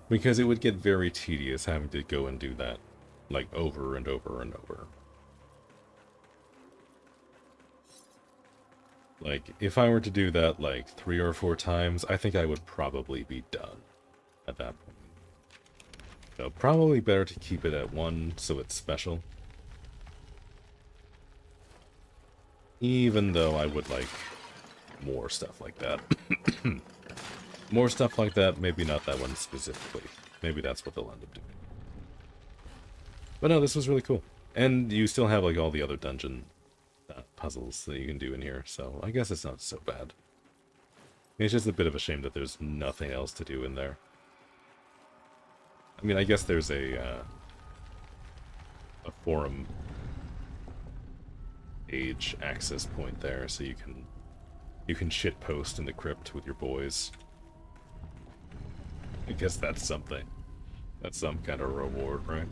S1: Because it would get very tedious having to go and do that, like, over and over and over. Like, if I were to do that, like, 3 or 4 times, I think I would probably be done at that point. So probably better to keep it at 1 so it's special. Even though I would like more stuff like that. More stuff like that, maybe not that one specifically. Maybe that's what they'll end up doing. But no, this was really cool. And you still have like all the other dungeon puzzles that you can do in here, so I guess it's not so bad. It's just a bit of a shame that there's nothing else to do in there. I mean, I guess there's a forum age access point there, so you can shit post in the crypt with your boys. I guess that's something. That's some kind of reward, right?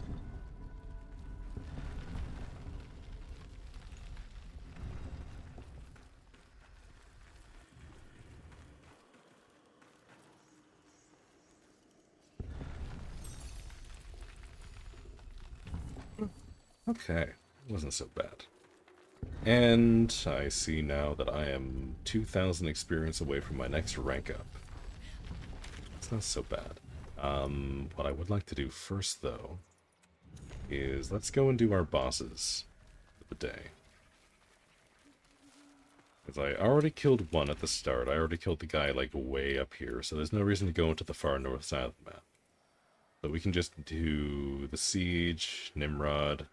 S1: Okay, wasn't so bad. And I see now that I am 2,000 experience away from my next rank up. It's not so bad. What I would like to do first, though, is let's go and do our bosses for the day. Because I already killed one at the start. I already killed the guy, like, way up here, so there's no reason to go into the far north side of the map. So we can just do the Siege, Nimrod,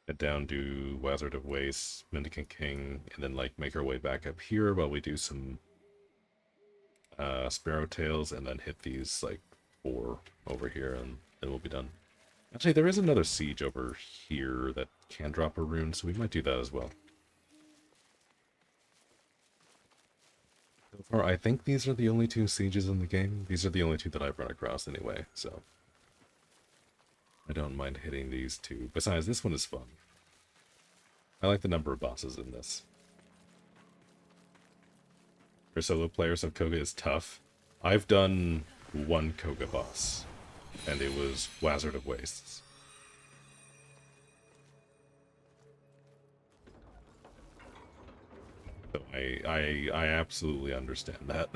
S1: head down to Wazard of Waste, Mendicant King, and then, like, make our way back up here while we do some Sparrow Tails, and then hit these, like, 4 over here, and then we'll be done. Actually, there is another Siege over here that can drop a rune, so we might do that as well. So far, I think these are the only 2 Sieges in the game. These are the only 2 that I've run across anyway, so I don't mind hitting these 2. Besides, this one is fun. I like the number of bosses in this. For solo players, so Koga is tough. I've done 1 Koga boss, and it was Wazard of Wastes. So I absolutely understand that.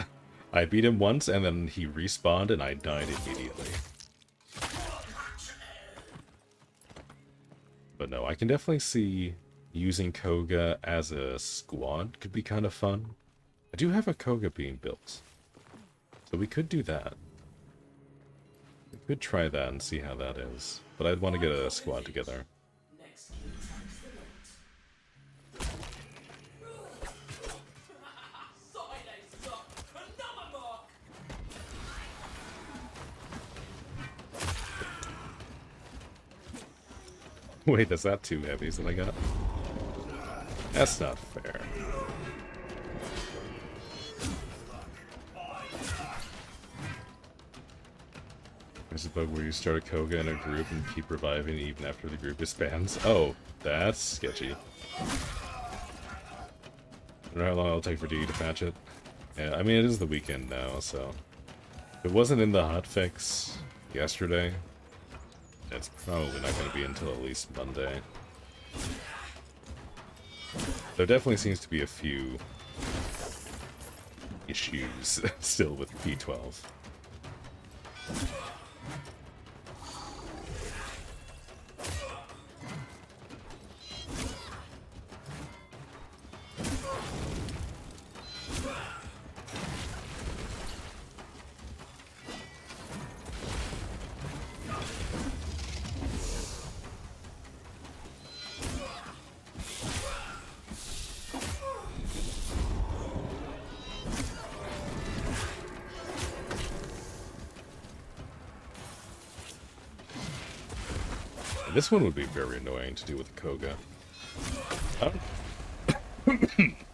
S1: I beat him once, and then he respawned, and I died immediately. But no, I can definitely see using Koga as a squad could be kind of fun. I do have a Koga being built, so we could do that. We could try that and see how that is. But I'd want to get a squad together. Wait, is that 2 heavies that I got? That's not fair. There's a bug where you start a Koga in a group and keep reviving even after the group disbands. Oh, that's sketchy. I don't know how long it'll take for D to patch it. Yeah, I mean, it is the weekend now, so... If it wasn't in the hotfix yesterday, it's probably not going to be until at least Monday. There definitely seems to be a few issues still with P12. This one would be very annoying to do with a Koga.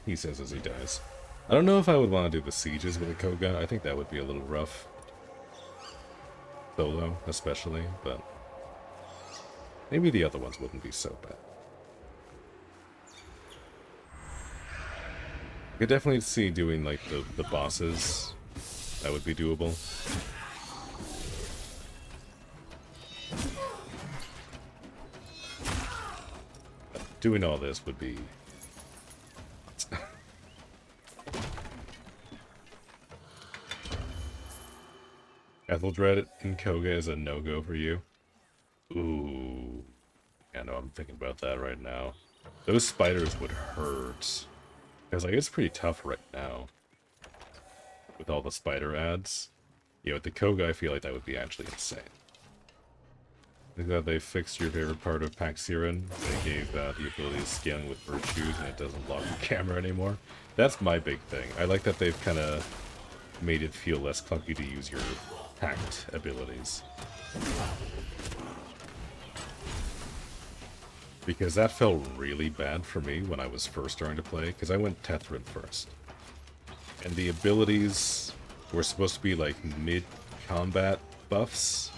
S1: He says as he dies. I don't know if I would want to do the sieges with a Koga. I think that would be a little rough. Solo, especially, but maybe the other ones wouldn't be so bad. I could definitely see doing like the bosses. That would be doable. Doing all this would be... Etheldred in Koga is a no-go for you. Ooh. Yeah, no, I'm thinking about that right now. Those spiders would hurt. Because, like, it's pretty tough right now. With all the spider ads. Yeah, with the Koga, I feel like that would be actually insane. I think that they fixed your favorite part of Paxiran. They gave the ability of scaling with virtues, and it doesn't lock the camera anymore. That's my big thing. I like that they've kind of made it feel less clunky to use your hacked abilities. Because that felt really bad for me when I was first starting to play, because I went Tethrin first. And the abilities were supposed to be like mid-combat buffs.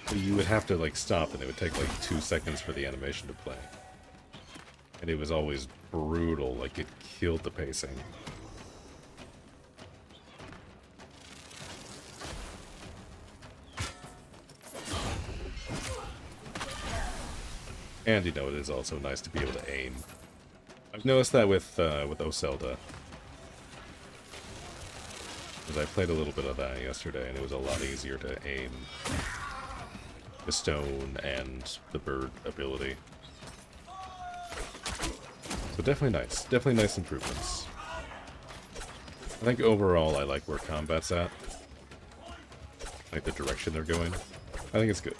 S1: So you would have to like stop and it would take like 2 seconds for the animation to play. And it was always brutal, like it killed the pacing. And you know, it is also nice to be able to aim. I've noticed that with Oselda. Because I played a little bit of that yesterday, and it was a lot easier to aim the stone and the bird ability. So definitely nice. Definitely nice improvements. I think overall I like where combat's at. I like the direction they're going. I think it's good.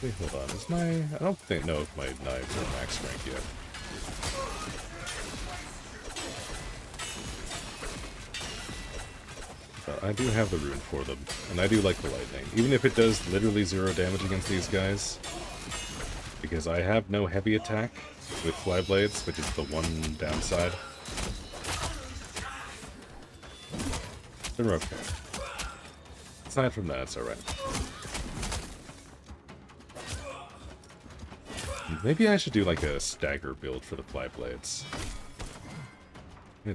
S1: Wait, hold on. Is my... I don't know if my knives are max rank yet. But I do have the rune for them, and I do like the lightning. Even if it does literally 0 damage against these guys. Because I have no heavy attack with fly blades, which is the one downside. They're okay. Aside from that, it's alright. Maybe I should do like a stagger build for the fly blades. Maybe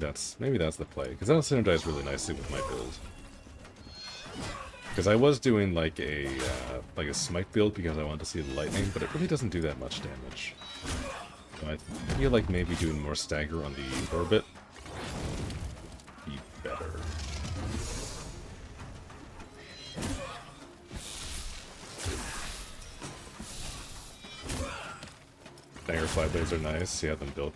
S1: that's the play, because that'll synergize really nicely with my build. Because I was doing like a smite build because I wanted to see the lightning, but it really doesn't do that much damage. So I feel like maybe doing more stagger on the orbit would be better. Stagger fly blades are nice. You have them built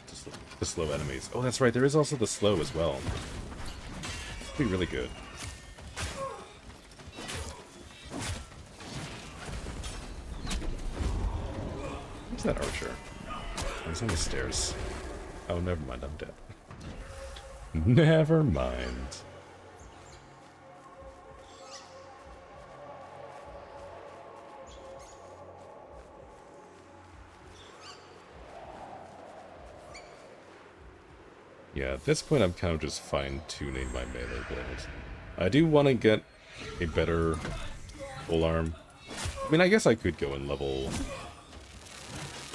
S1: to slow enemies. Oh, that's right. There is also the slow as well. It'd be really good. Who's that archer? Oh, he's on the stairs. Oh, never mind. I'm dead. Never mind. Yeah, at this point I'm kind of just fine-tuning my melee build. I do want to get a better full arm. I mean, I guess I could go and level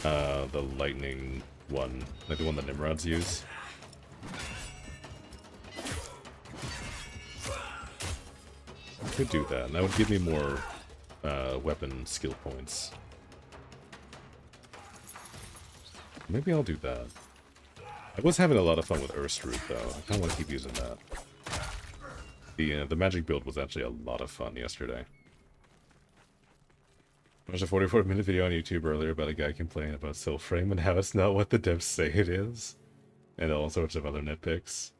S1: the lightning one, like the one that Nimrods use. I could do that, and that would give me more weapon skill points. Maybe I'll do that. I was having a lot of fun with Earthroot, though. I kind of want to keep using that. The magic build was actually a lot of fun yesterday. I watched a 44-minute video on YouTube earlier about a guy complaining about Soulframe and how it's not what the devs say it is. And all sorts of other nitpicks.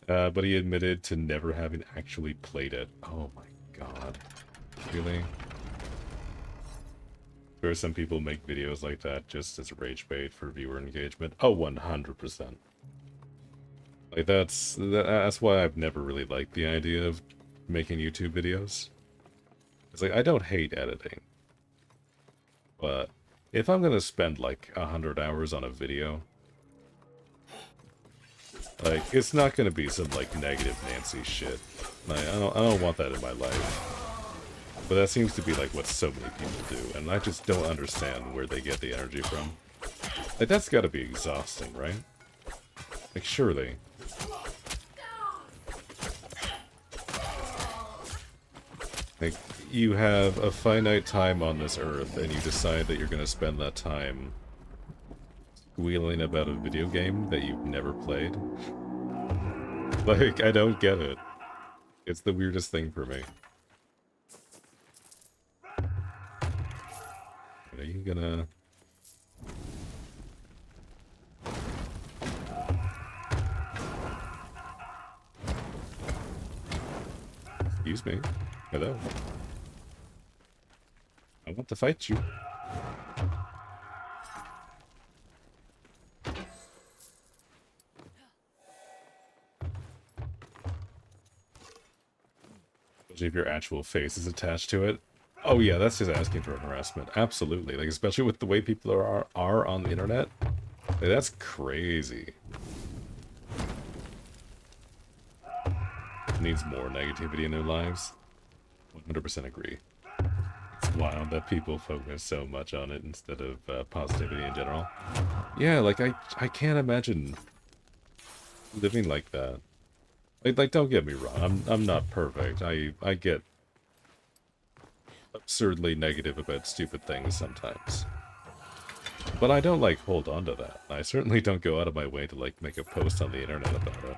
S1: But he admitted to never having actually played it. Oh my god. Really? Where some people make videos like that just as rage bait for viewer engagement. Oh, 100%. Like, that's why I've never really liked the idea of making YouTube videos. It's like, I don't hate editing. But if I'm gonna spend like 100 hours on a video, like, it's not gonna be some like negative Nancy shit. Like, I don't want that in my life. But that seems to be like what so many people do, and I just don't understand where they get the energy from. Like, that's gotta be exhausting, right? Like, surely. Like, you have a finite time on this earth, and you decide that you're gonna spend that time squealing about a video game that you've never played. Like, I don't get it. It's the weirdest thing for me. Are you gonna... Excuse me. Hello. I want to fight you. Especially if your actual face is attached to it. Oh yeah, that's just asking for harassment. Absolutely. Like, especially with the way people are on the internet. Like, that's crazy. Needs more negativity in their lives. 100% agree. It's wild that people focus so much on it instead of positivity in general. Yeah, like, I can't imagine living like that. Like, don't get me wrong, I'm not perfect. I get absurdly negative about stupid things sometimes. But I don't, like, hold on to that. I certainly don't go out of my way to, like, make a post on the internet about it.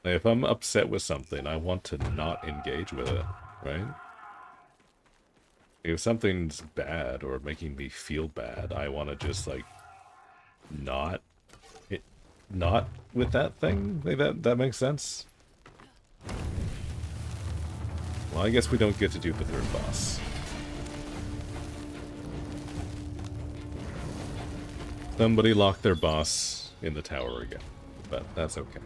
S1: Like, if I'm upset with something, I want to not engage with it, right? If something's bad or making me feel bad, I want to just, like, not with that thing. Like, that makes sense. Well, I guess we don't get to do the third boss. Somebody locked their boss in the tower again, but that's okay.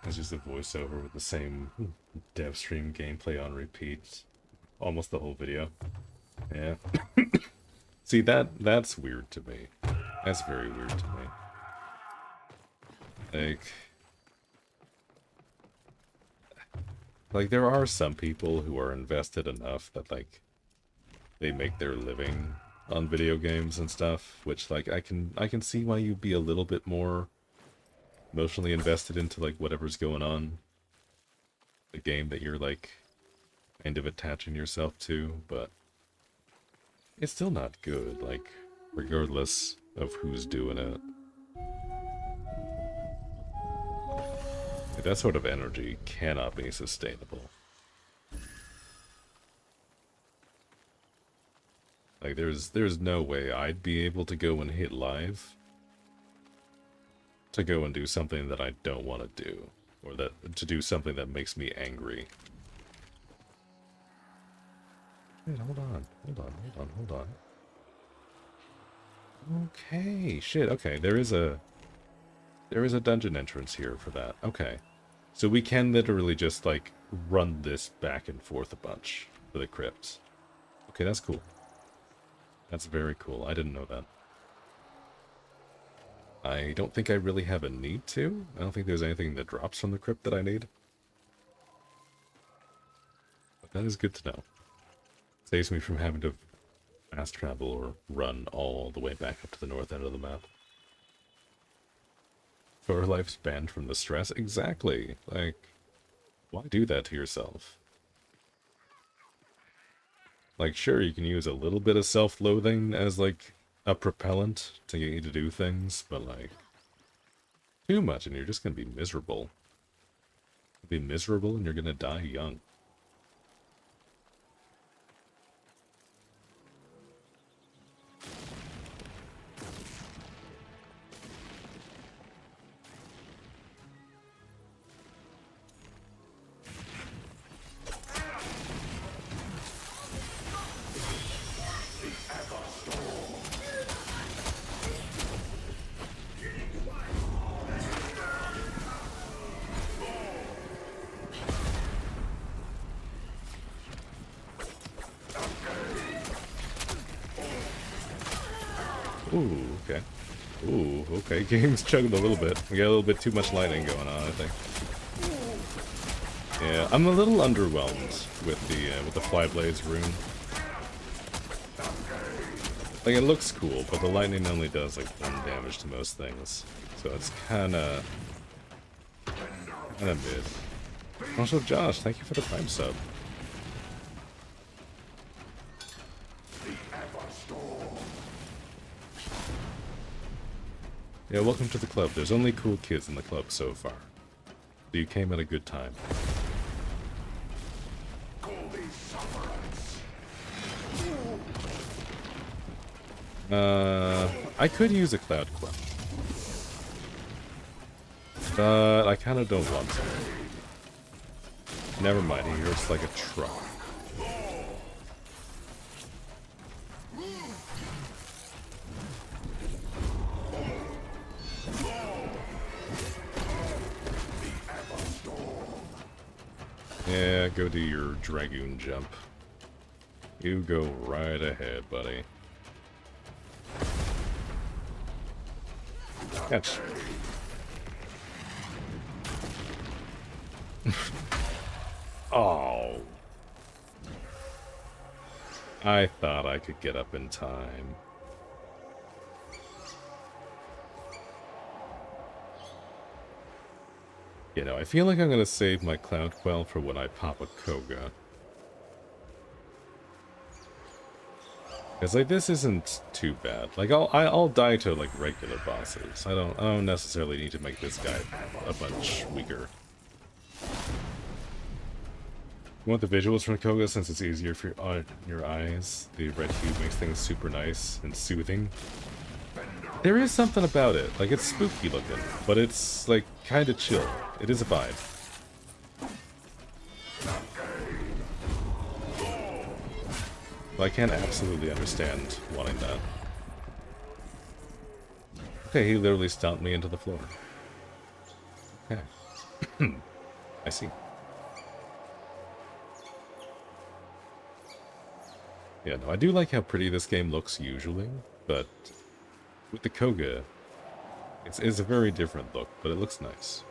S1: It's just a voiceover with the same dev stream gameplay on repeat. Almost the whole video. Yeah. See, that's weird to me. That's very weird to me. Like, there are some people who are invested enough that, like, they make their living on video games and stuff, which, like, I can see why you'd be a little bit more emotionally invested into, like, whatever's going on. The game that you're, like, kind of attaching yourself to, but it's still not good, like, regardless of who's doing it. Like, that sort of energy cannot be sustainable. Like, there's no way I'd be able to go and hit live to go and do something that I don't want to do, or to do something that makes me angry. Wait, hold on. Okay, shit, okay, there is a dungeon entrance here for that. Okay. So we can literally just, like, run this back and forth a bunch for the crypts. Okay, that's cool. That's very cool. I didn't know that. I don't think I really have a need to. I don't think there's anything that drops from the crypt that I need. But that is good to know. Saves me from having to fast travel or run all the way back up to the north end of the map. For her life's banned from the stress? Exactly. Like, why do that to yourself? Like, sure, you can use a little bit of self-loathing as, like, a propellant to get you to do things, but, like, too much and you're just gonna be miserable. You'll be miserable and you're gonna die young. Ooh, okay. Ooh, okay. Game's chugging a little bit. We got a little bit too much lightning going on, I think. Yeah, I'm a little underwhelmed with the Flyblades rune. Like, it looks cool, but the lightning only does, like, 1 damage to most things. So it's kinda mid. Also, Josh, thank you for the Prime sub. Yeah, welcome to the club. There's only cool kids in the club so far. So you came at a good time. I could use a Cloud Quell. But I kind of don't want to. Never mind, he hurts like a truck. Yeah, go do your Dragoon jump. You go right ahead, buddy. Catch. Oh. I thought I could get up in time. You know, I feel like I'm gonna save my Cloud Quell for when I pop a Koga. Because like this isn't too bad. Like I'll die to like regular bosses. I don't necessarily need to make this guy a bunch weaker. You want the visuals from Koga since it's easier for your eyes. The red hue makes things super nice and soothing. There is something about it. Like, it's spooky looking, but it's, like, kind of chill. It is a vibe. But I can absolutely understand wanting that. Okay, he literally stomped me into the floor. Okay. I see. Yeah, no, I do like how pretty this game looks usually, but with the Koga, it's a very different look, but it looks nice.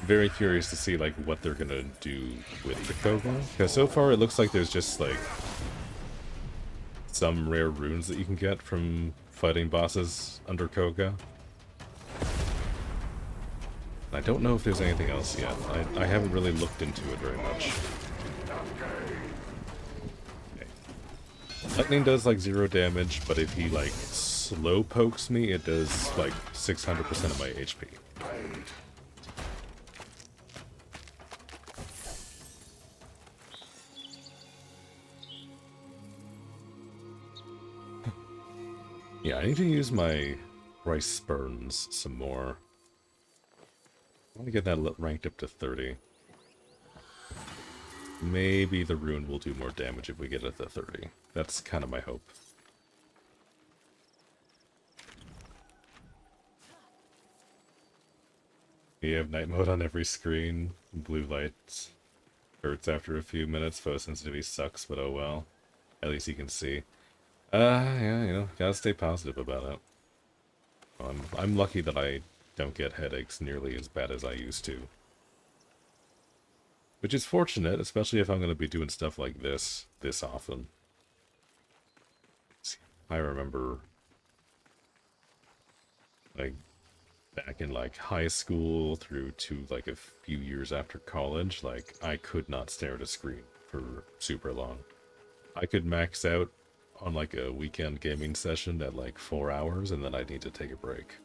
S1: I'm very curious to see like what they're gonna do with the Koga, because so far it looks like there's just like some rare runes that you can get from fighting bosses under Koga. I don't know if there's anything else yet. I haven't really looked into it very much. Lightning does like 0 damage, but if he like slow pokes me, it does like 600% of my HP. Yeah, I need to use my rice burns some more. I want to get that ranked up to 30. Maybe the rune will do more damage if we get it to 30. That's kind of my hope. You have night mode on every screen. Blue light hurts after a few minutes. Photosensitivity sucks, but oh well. At least you can see. Yeah, you know, gotta stay positive about it. I'm lucky that I don't get headaches nearly as bad as I used to. Which is fortunate, especially if I'm going to be doing stuff like this often. I remember, like, back in, like, high school through to, like, a few years after college, like, I could not stare at a screen for super long. I could max out on, like, a weekend gaming session at, like, 4 hours, and then I'd need to take a break.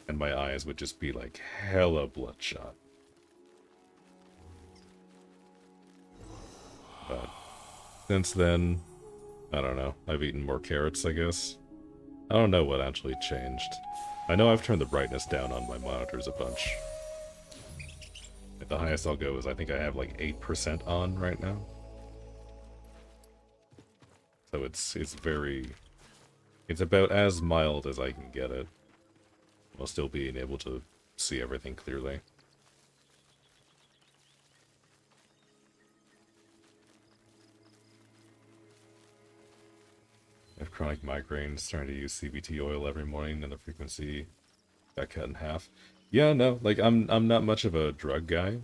S1: And my eyes would just be, like, hella bloodshot. But since then, I don't know. I've eaten more carrots, I guess. I don't know what actually changed. I know I've turned the brightness down on my monitors a bunch. Like the highest I'll go is I think I have like 8% on right now. So it's about as mild as I can get it, while still being able to see everything clearly. I have chronic migraines, trying to use CBT oil every morning, and the frequency got cut in half. Yeah, no, like I'm not much of a drug guy,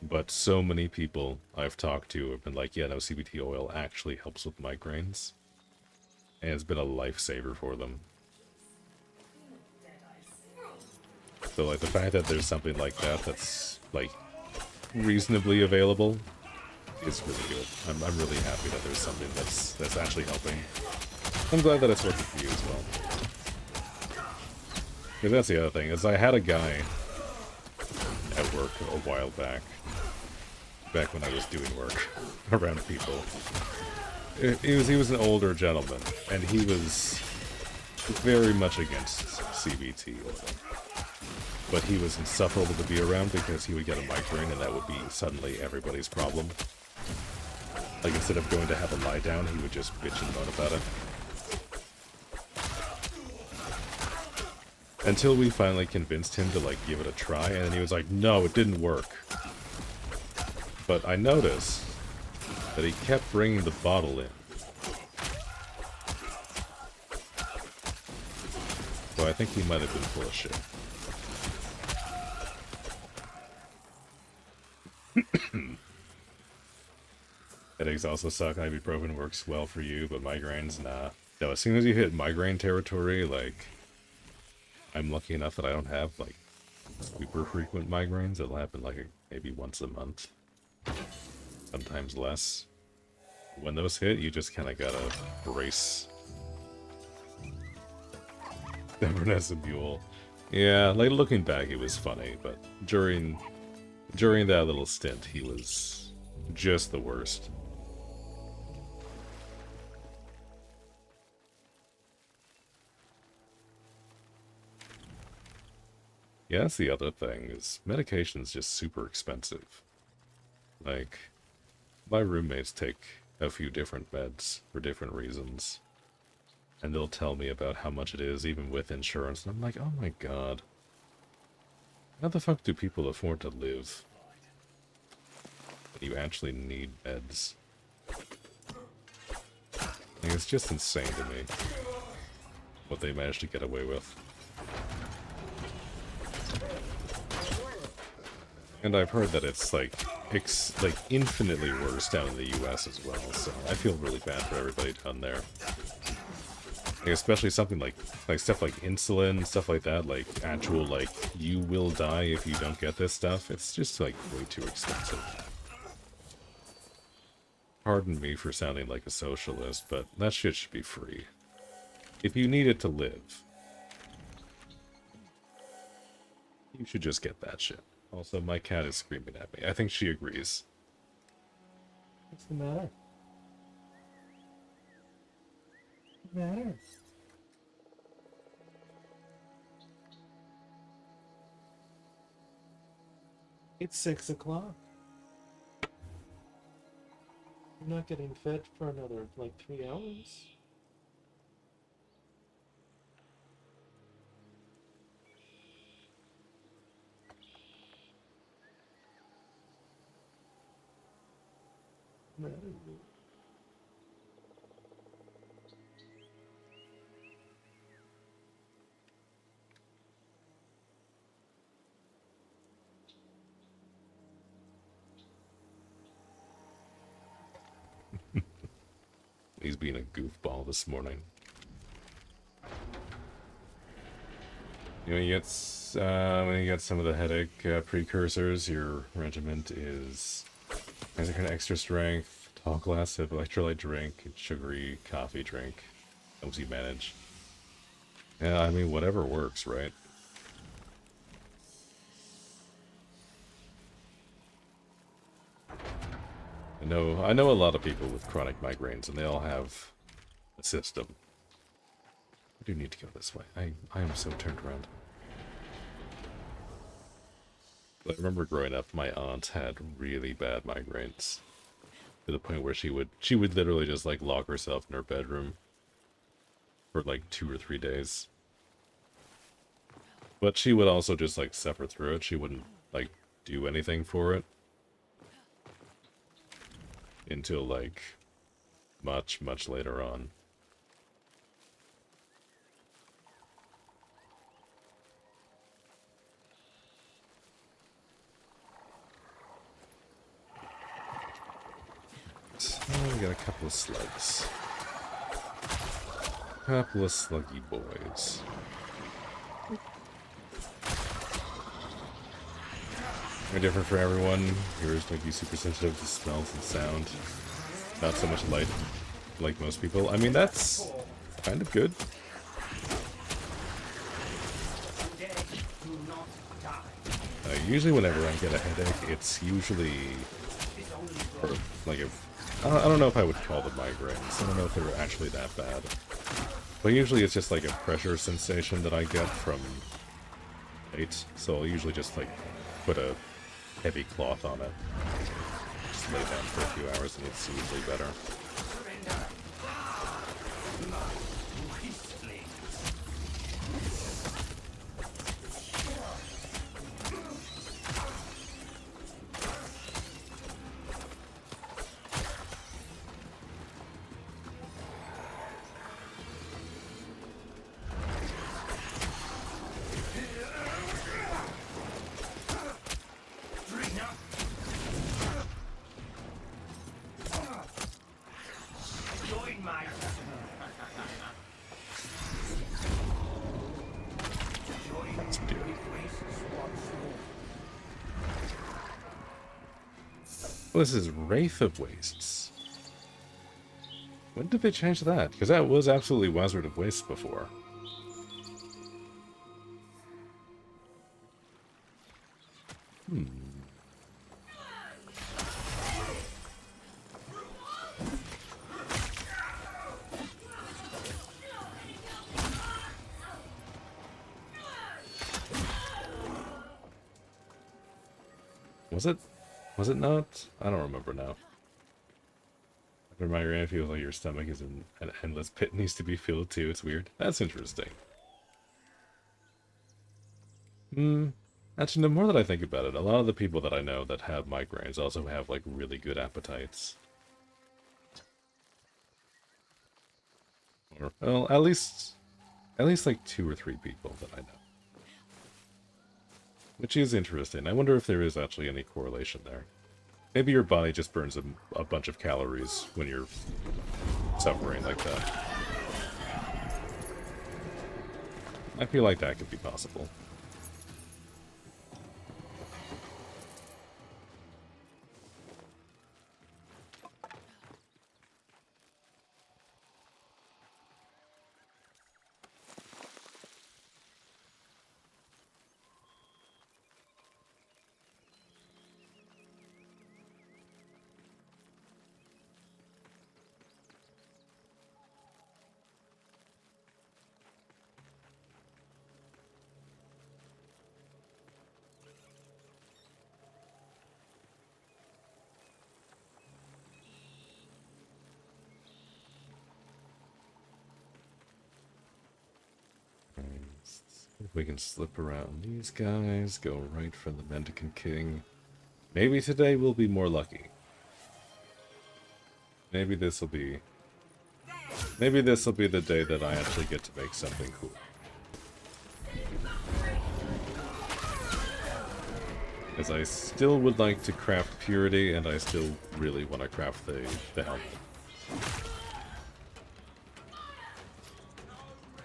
S1: but so many people I've talked to have been like, yeah, no, CBT oil actually helps with migraines, and it's been a lifesaver for them. but like the fact that there's something like that that's like reasonably available is really good. I'm really happy that there's something that's actually helping. I'm glad that it's working for you as well. Because that's the other thing, is I had a guy at work a while back when I was doing work around people. He was an older gentleman, and he was very much against CBT. But he was insufferable to be around because he would get a migraine, and that would be suddenly everybody's problem. Like, instead of going to have a lie down, he would just bitch and moan about it. Until we finally convinced him to, like, give it a try, and then he was like, no, it didn't work. But I noticed that he kept bringing the bottle in. So I think he might have been full of shit. Headaches also suck. Ibuprofen works well for you, but migraines, nah. No, as soon as you hit migraine territory, like, I'm lucky enough that I don't have, like, super frequent migraines. It'll happen, like, maybe once a month. Sometimes less. When those hit, you just kind of gotta brace. Stubbornness and Buell. Yeah, like, looking back, it was funny, but during that little stint, he was just the worst. Yeah, that's the other thing, is medication's just super expensive. Like, my roommates take a few different meds for different reasons. And they'll tell me about how much it is, even with insurance. And I'm like, oh my god. How the fuck do people afford to live? You actually need meds. Like, it's just insane to me what they managed to get away with. And I've heard that it's like infinitely worse down in the US as well, so I feel really bad for everybody down there. Like, especially something like stuff like insulin, stuff like that, like actual, like, you will die if you don't get this stuff. It's just like way too expensive. Pardon me for sounding like a socialist, but that shit should be free. If you need it to live, you should just get that shit. Also, my cat is screaming at me. I think she agrees. What's the matter? What's the matter? It's 6 o'clock. I'm not getting fed for another, like, 3 hours. He's being a goofball this morning. You know, when you get some of the headache precursors, your regiment is kind of extra strength, tall glass of electrolyte drink, sugary coffee drink. Helps you manage. Yeah, I mean, whatever works, right? I know a lot of people with chronic migraines, and they all have a system. I do need to go this way. I am so turned around. I remember growing up, my aunt had really bad migraines. To the point where she would literally just, like, lock herself in her bedroom for, like, 2 or 3 days. But she would also just, like, suffer through it. She wouldn't, like, do anything for it. Until, like, much, much later on. Oh, we got a couple of slugs. Couple of sluggy boys. They're different for everyone. Yours might be super sensitive to smells and sound. Not so much light, like most people. I mean, that's kind of good. Usually whenever I get a headache, it's usually or like I don't know if I would call them migraines. I don't know if they're actually that bad. But usually it's just like a pressure sensation that I get from light. So I'll usually just like put a heavy cloth on it. Just lay down for a few hours and it's usually better. Well, this is Wraith of Wastes. When did they change that? Because that was absolutely Wizard of Wastes before. Was it? Was it not? I don't remember now. After migraine feels like your stomach is in an endless pit, needs to be filled too. It's weird. That's interesting. Actually, the more that I think about it, a lot of the people that I know that have migraines also have, like, really good appetites. Or, well, at least like 2 or 3 people that I know. Which is interesting. I wonder if there is actually any correlation there. Maybe your body just burns a bunch of calories when you're suffering like that. I feel like that could be possible. We can slip around these guys, go right for the Mendicant King. Maybe today we'll be more lucky. Maybe this'll be the day that I actually get to make something cool. Because I still would like to craft Purity, and I still really want to craft the helmet.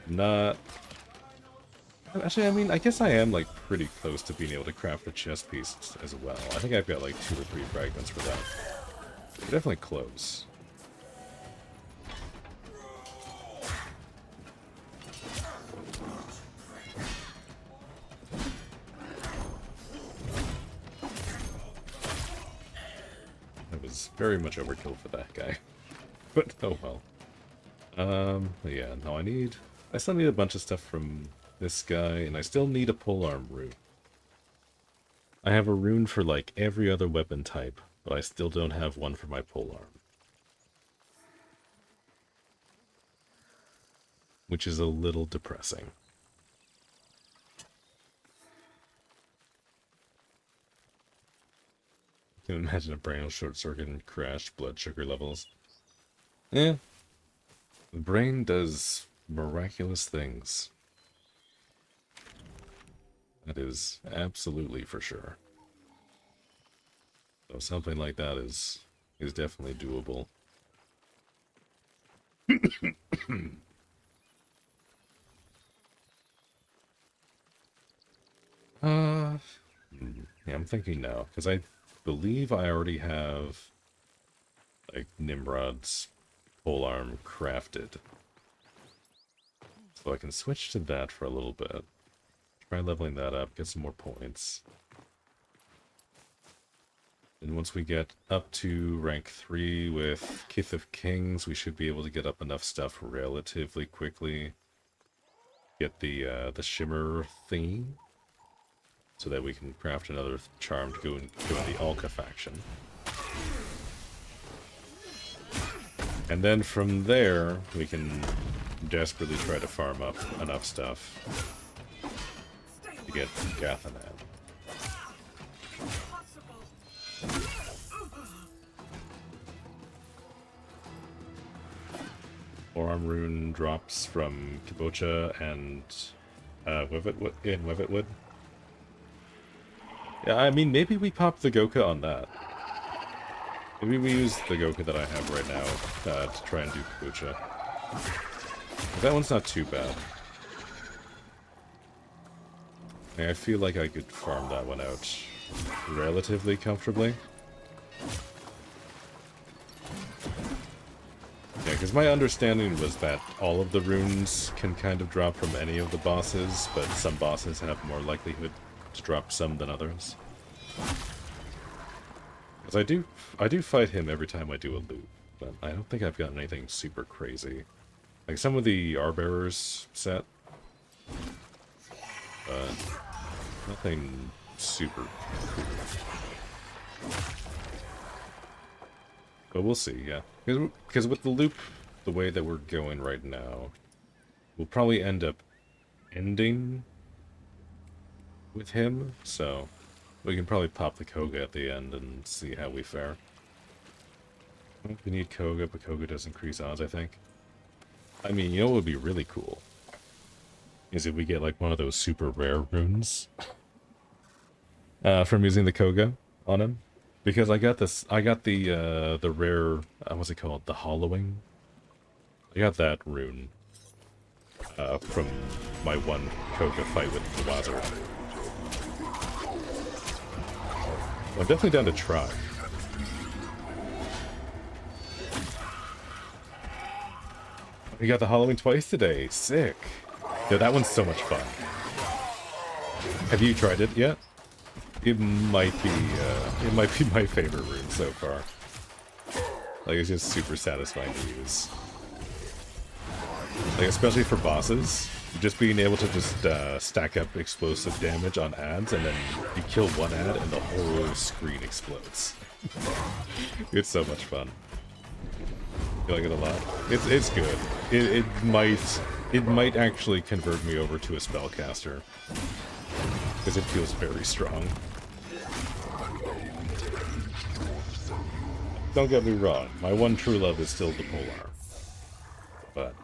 S1: Not... Actually, I mean, I guess I am, like, pretty close to being able to craft the chest piece as well. I think I've got, like, 2 or 3 fragments for that. We're definitely close. That was very much overkill for that guy. But, oh well. Yeah, no, I still need a bunch of stuff from this guy, and I still need a polearm rune. I have a rune for, like, every other weapon type, but I still don't have one for my polearm. Which is a little depressing. I can imagine a brain will short circuit and crash blood sugar levels. Yeah. The brain does miraculous things. That is absolutely for sure. So something like that is definitely doable. Yeah, I'm thinking no, because I believe I already have, like, Nimrod's polearm crafted. So I can switch to that for a little bit. Try leveling that up, get some more points. And once we get up to rank 3 with Kith of Kings, we should be able to get up enough stuff relatively quickly. Get the shimmer theme, so that we can craft another charm to go in the Alka faction. And then from there, we can desperately try to farm up enough stuff to get Gathanan. Forearm rune drops from Kibocha and Wevitwood. Yeah, I mean, maybe we pop the Goka on that. Maybe we use the Goka that I have right now to try and do Kibocha. That one's not too bad. I feel like I could farm that one out relatively comfortably. Yeah, because my understanding was that all of the runes can kind of drop from any of the bosses, but some bosses have more likelihood to drop some than others. Because I do fight him every time I do a loop, but I don't think I've gotten anything super crazy. Like some of the Arbearers set, but nothing super cool. But we'll see, yeah. Because with the loop, the way that we're going right now, we'll probably end up ending with him, so we can probably pop the Koga at the end and see how we fare. We need Koga, but Koga does increase odds, I think. I mean, you know what would be really cool? Is if we get like one of those super rare runes from using the Koga on him. Because I got the rare, what's it called? The Hollowing? I got that rune from my one Koga fight with the Wazir. I'm definitely down to try. We got the Hollowing twice today. Sick. Yo, that one's so much fun. Have you tried it yet? It might be my favorite rune so far. Like, it's just super satisfying to use. Like, especially for bosses, just being able to just stack up explosive damage on ads, and then you kill one ad and the whole screen explodes. It's so much fun. You like it a lot? It's good. It might actually convert me over to a spellcaster, because it feels very strong. Don't get me wrong, my one true love is still the polearm, but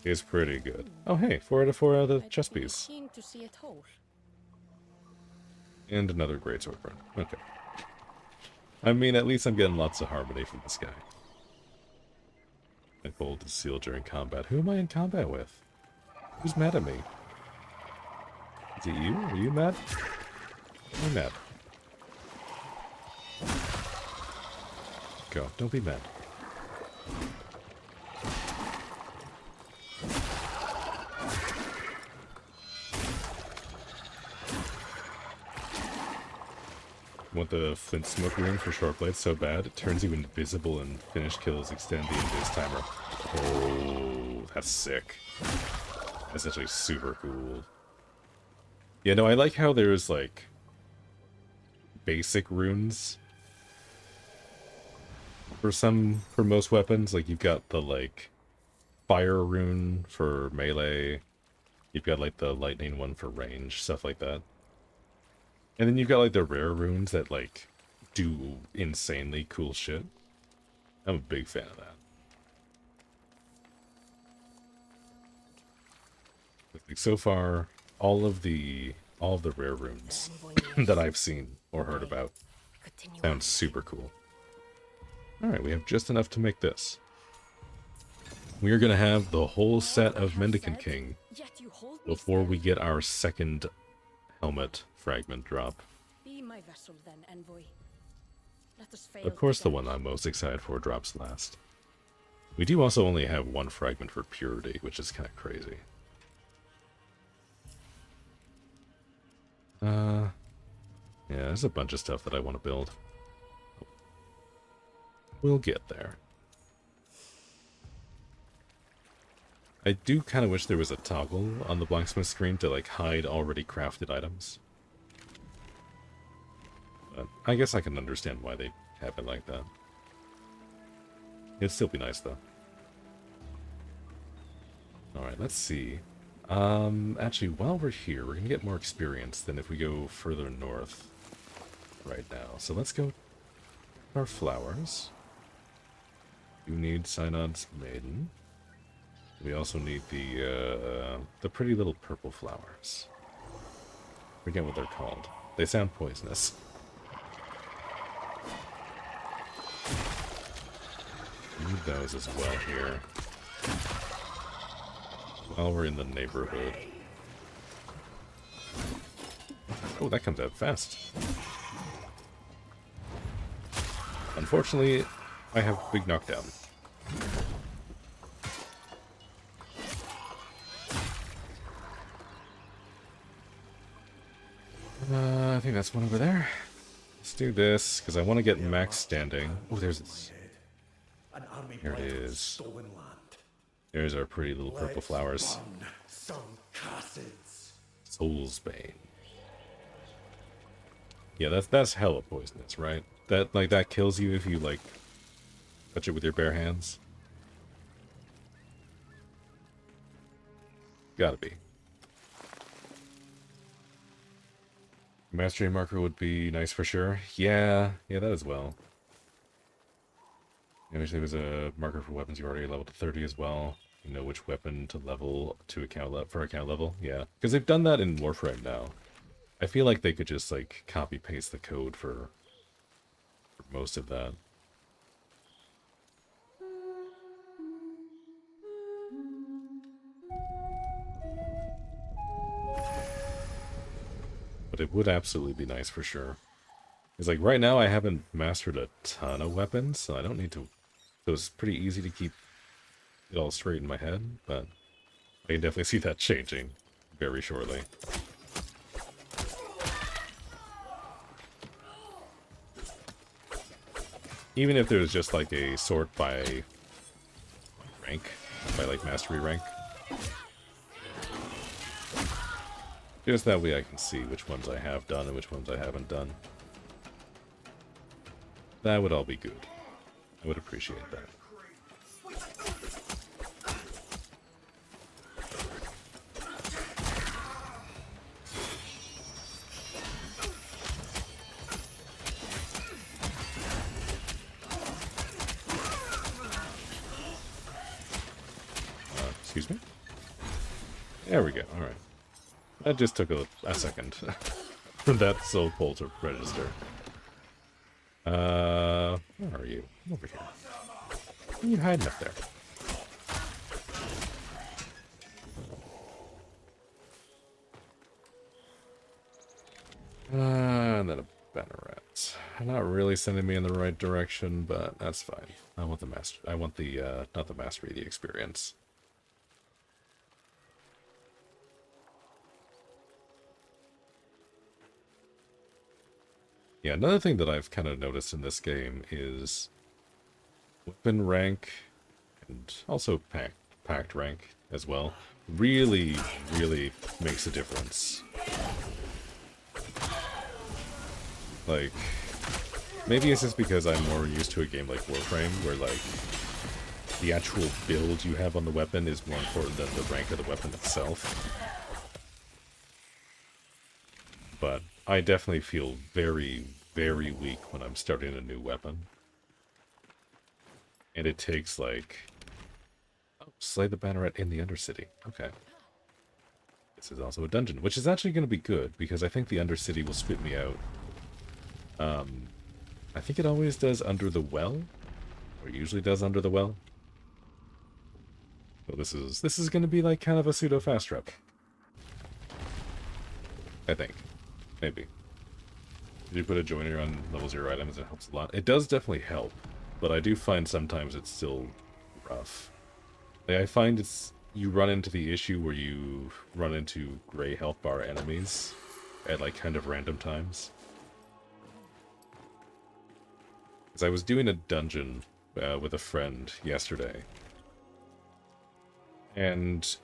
S1: it's pretty good. Oh hey, 4 out of 4 out of the chest piece. And another greatsword run. Okay. I mean, at least I'm getting lots of harmony from this guy. I hold the seal during combat. Who am I in combat with? Who's mad at me? Is it you? Are you mad? I'm mad. Go. Don't be mad. Want the flint smoke rune for short blades so bad it turns you invisible and finished kills extend the invis timer. Oh, that's sick. That's actually super cool. Yeah, no, I like how there's like basic runes for most weapons. Like you've got the like fire rune for melee, you've got like the lightning one for range, stuff like that. And then you've got like the rare runes that like do insanely cool shit. I'm a big fan of that. Like so far, all of the rare runes that I've seen or heard about sound super cool. Alright, we have just enough to make this. We are going to have the whole set of Mendicant King before we get our second helmet fragment drop.
S3: Be my vessel then, envoy. Let us fail
S1: Of course, the
S3: together.
S1: one I'm most excited for drops last. We do also only have one fragment for purity, which is kind of crazy. Yeah, there's a bunch of stuff that I want to build. We'll get there. I do kind of wish there was a toggle on the blacksmith screen to, like, hide already crafted items. But I guess I can understand why they have it like that. It'd still be nice, though. Alright, let's see. Actually, while we're here, we're gonna get more experience than if we go further north right now. So let's go our flowers. You need Synod's Maiden. We also need the pretty little purple flowers. Forget what they're called. They sound poisonous. Need those as well here. While we're in the neighborhood. Oh, that comes out fast. Unfortunately, I have big knockdown. I think that's one over there. Let's do this, because I want to get max standing. Oh, there's this.
S2: An army
S1: Here it
S2: might have
S1: is.
S2: stolen land.
S1: There's our pretty little purple
S2: Let's
S1: flowers.
S2: burn some castles.
S1: Soulsbane. Yeah, that's hella poisonous, right? That kills you if you, like, touch it with your bare hands. Gotta be. Mastery marker would be nice for sure. Yeah, that as well. I wish there was a marker for weapons you already leveled to 30 as well. You know which weapon to level to for account level. Yeah, because they've done that in Warframe now. I feel like they could just, like, copy paste the code for most of that. But it would absolutely be nice for sure. It's like right now I haven't mastered a ton of weapons, so I don't need to. So it's pretty easy to keep it all straight in my head, but I can definitely see that changing very shortly. Even if there's just like a sort by rank, by like mastery rank. Just that way I can see which ones I have done and which ones I haven't done. That would all be good. I would appreciate that. Excuse me? There we go, alright. That just took a second for that soul pull to register. Where are you? Over here. Why are you hiding up there? And then a banneret. Not really sending me in the right direction, but that's fine. I want the master. I want the not the mastery, the experience. Yeah, another thing that I've kind of noticed in this game is weapon rank and also pact rank as well really makes a difference. Like, maybe it's just because I'm more used to a game like Warframe, where like the actual build you have on the weapon is more important than the rank of the weapon itself. But I definitely feel very weak when I'm starting a new weapon. And it takes like... Oh, slay the banneret in the Undercity. Okay. This is also a dungeon, which is actually going to be good, because I think the Undercity will spit me out. I think it always does under the well, or usually does under the well. So this is going to be like kind of a pseudo fast trap, I think. Maybe. If you put a joiner on level 0 items, it helps a lot. It does definitely help, but I do find sometimes it's still rough. Like, I find you run into the issue where you run into gray health bar enemies at like kind of random times. Because I was doing a dungeon with a friend yesterday, and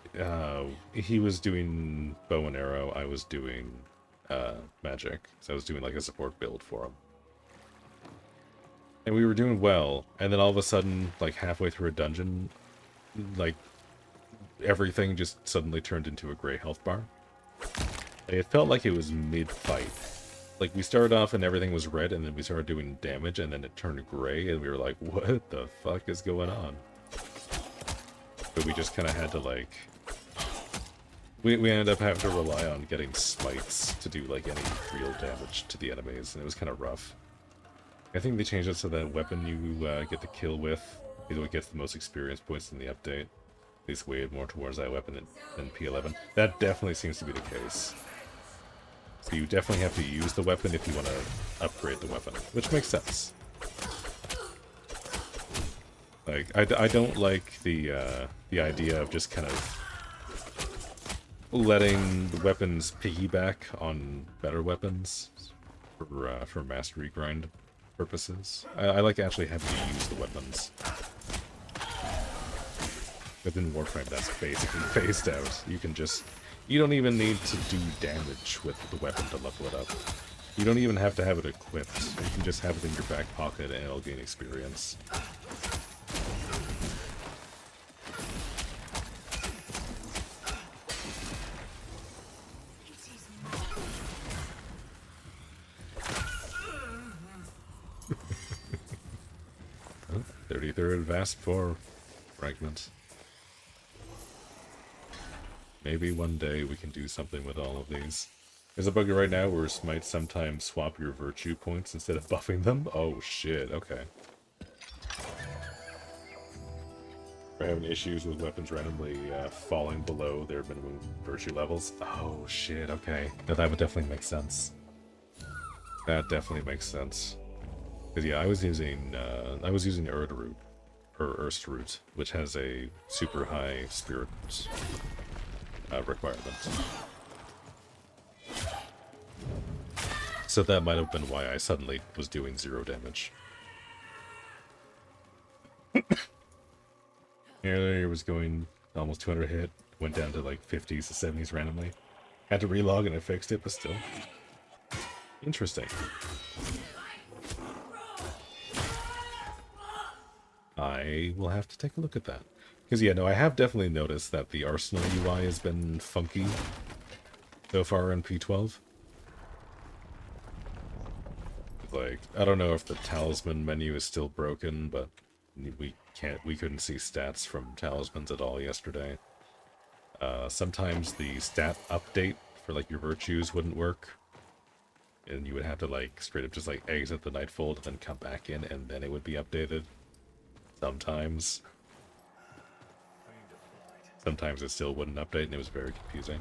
S1: he was doing bow and arrow, I was doing magic, so I was doing like a support build for him. And we were doing well, and then all of a sudden, like halfway through a dungeon, like everything just suddenly turned into a gray health bar. It felt like it was mid-fight. Like we started off and everything was red, and then we started doing damage, and then it turned gray, and we were like, what the fuck is going on? But we just kind of had to like... We ended up having to rely on getting smites to do like any real damage to the enemies, and it was kind of rough. I think they changed it so that weapon you get to kill with is what gets the most experience points in the update. At least weighted more towards that weapon than P11. That definitely seems to be the case. So you definitely have to use the weapon if you want to upgrade the weapon, which makes sense. Like, I don't like the idea of just kind of letting the weapons piggyback on better weapons for mastery grind purposes. I like actually having to use the weapons. Within Warframe, that's basically phased out. You don't even need to do damage with the weapon to level it up. You don't even have to have it equipped. You can just have it in your back pocket and it'll gain experience. Oh, 33rd Vast 4 fragment. Maybe one day we can do something with all of these. There's a bug right now where it might sometimes swap your virtue points instead of buffing them. Oh shit, okay. We're having issues with weapons randomly falling below their minimum virtue levels. Oh shit, okay. No, that would definitely make sense. That definitely makes sense. Because yeah, I was using Erdroot, or Erst-Root, which has a super high spirit requirement. So that might have been why I suddenly was doing 0 damage. Earlier was going almost 200 hit, went down to like 50s to 70s randomly. Had to relog and I fixed it, but still. Interesting. I will have to take a look at that. Because yeah, no, I have definitely noticed that the Arsenal UI has been funky so far in P12. Like, I don't know if the talisman menu is still broken, but we couldn't see stats from talismans at all yesterday. Sometimes the stat update for like your virtues wouldn't work, and you would have to like straight up just like exit the Nightfold and then come back in, and then it would be updated. Sometimes it still wouldn't update, and it was very confusing.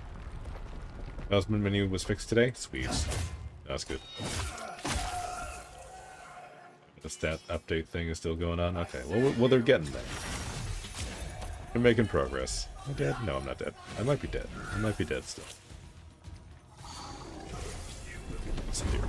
S1: Talisman menu was fixed today? Sweet. That's good. The stat update thing is still going on? Okay, well they're getting there. They're making progress. Am I dead? No, I'm not dead. I might be dead. I might be dead still. Listen here.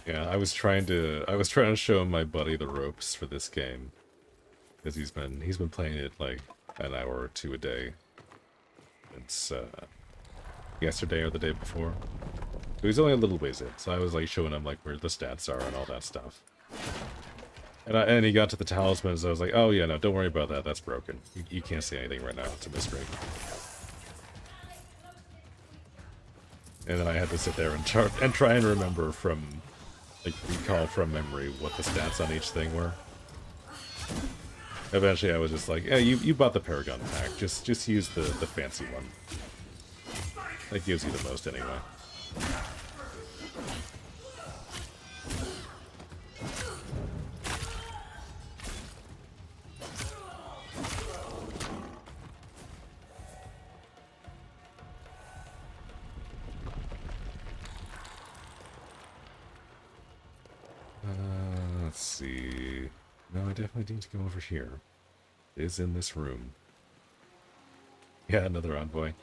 S1: Yeah, I was trying to show my buddy the ropes for this game, because he's been playing it like an hour or two a day. It's yesterday or the day before. So he's only a little ways in, so I was like showing him like where the stats are and all that stuff. And he got to the talismans. I was like, oh yeah, no, don't worry about that. That's broken. You can't see anything right now. It's a mystery. And then I had to sit there and try and remember from, like, recall from memory what the stats on each thing were. Eventually I was just like, yeah, you bought the Paragon pack. Just use the fancy one. That gives you the most anyway. Let's see. No, I definitely need to go over here. It is in this room. Yeah, another envoy.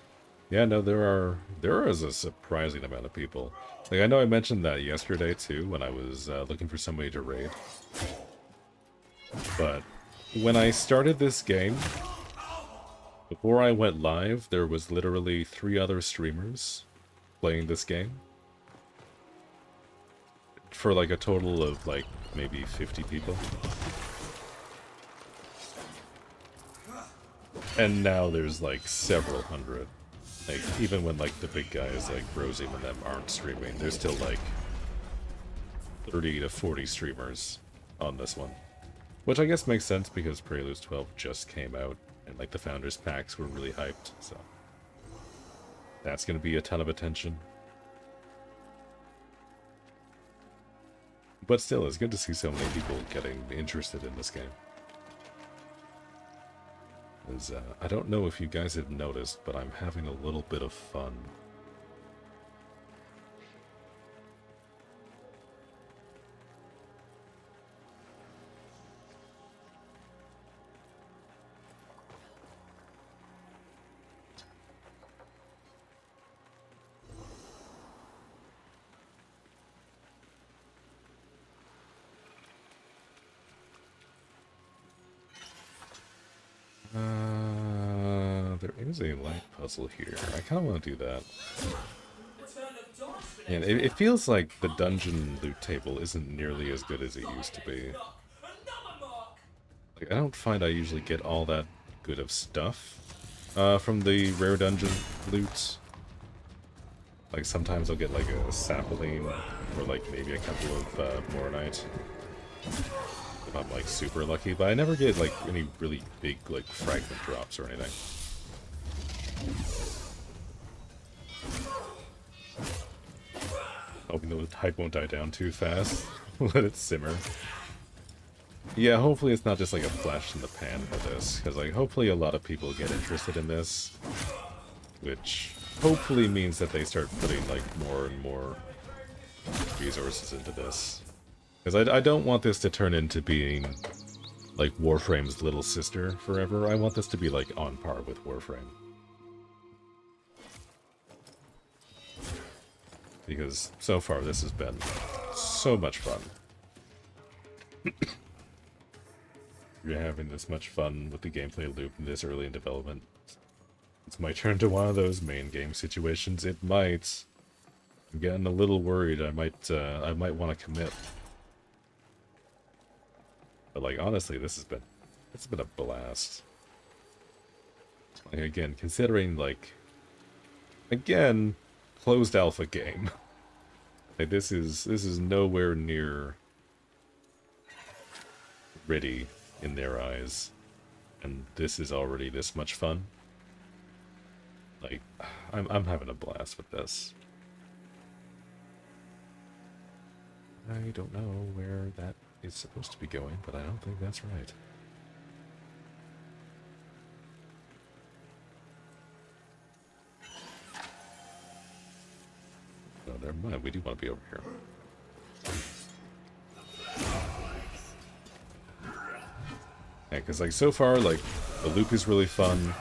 S1: Yeah, no, there is a surprising amount of people. Like, I know I mentioned that yesterday too when I was looking for somebody to raid. But when I started this game, before I went live, there was literally 3 other streamers playing this game. For like a total of like maybe 50 people. And now there's like several hundred. Like, even when like the big guys like Rosie and them aren't streaming, there's still like 30 to 40 streamers on this one. Which I guess makes sense because Preludes 12 just came out and like the Founders Packs were really hyped, so that's gonna be a ton of attention. But still, it's good to see so many people getting interested in this game. I don't know if you guys have noticed, but I'm having a little bit of fun. There is a light puzzle here. I kind of want to do that. And it feels like the dungeon loot table isn't nearly as good as it used to be. Like, I don't find I usually get all that good of stuff from the rare dungeon loot. Like, sometimes I'll get like a sapling or like maybe a couple of moronite. If I'm like super lucky, but I never get like any really big like fragment drops or anything. Hoping the hype won't die down too fast. Let it simmer. Yeah, hopefully it's not just like a flash in the pan for this, because like hopefully a lot of people get interested in this, which hopefully means that they start putting like more and more resources into this. Because I don't want this to turn into being like Warframe's little sister forever. I want this to be like on par with Warframe. Because so far this has been so much fun. You're having this much fun with the gameplay loop this early in development. It's my turn to one of those main game situations. It might. I'm getting a little worried. I might want to commit. But like honestly, it's been a blast. Like again, considering like again, closed alpha game. Like this is nowhere near ready in their eyes, and this is already this much fun. Like I'm having a blast with this. I don't know where that is supposed to be going, but I don't think that's right. No, never mind. We do want to be over here. Yeah, because like so far, like the loop is really fun.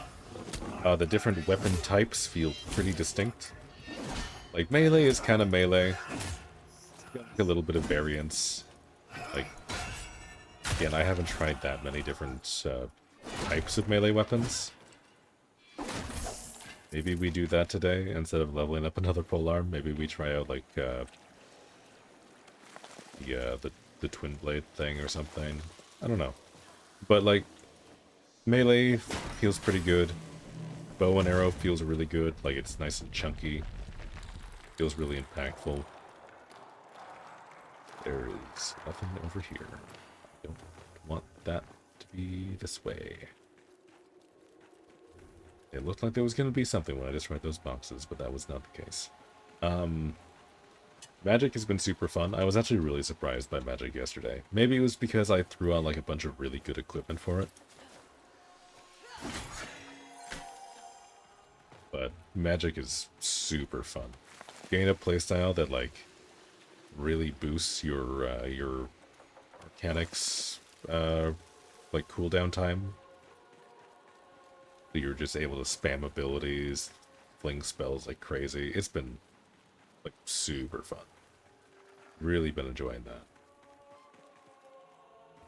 S1: The different weapon types feel pretty distinct. Like melee is kind of melee. Got like a little bit of variance. Like again, I haven't tried that many different types of melee weapons. Maybe we do that today instead of leveling up another polearm. Maybe we try out like the twin blade thing or something. I don't know, but like melee feels pretty good. Bow and arrow feels really good. Like it's nice and chunky. Feels really impactful. There is nothing over here. I don't want that to be this way. It looked like there was going to be something when I just read those boxes, but that was not the case. Magic has been super fun. I was actually really surprised by Magic yesterday. Maybe it was because I threw out like a bunch of really good equipment for it. But Magic is super fun. Gain a playstyle that like really boosts your mechanics like cooldown time. So you're just able to spam abilities, fling spells like crazy. It's been like super fun. Really been enjoying that.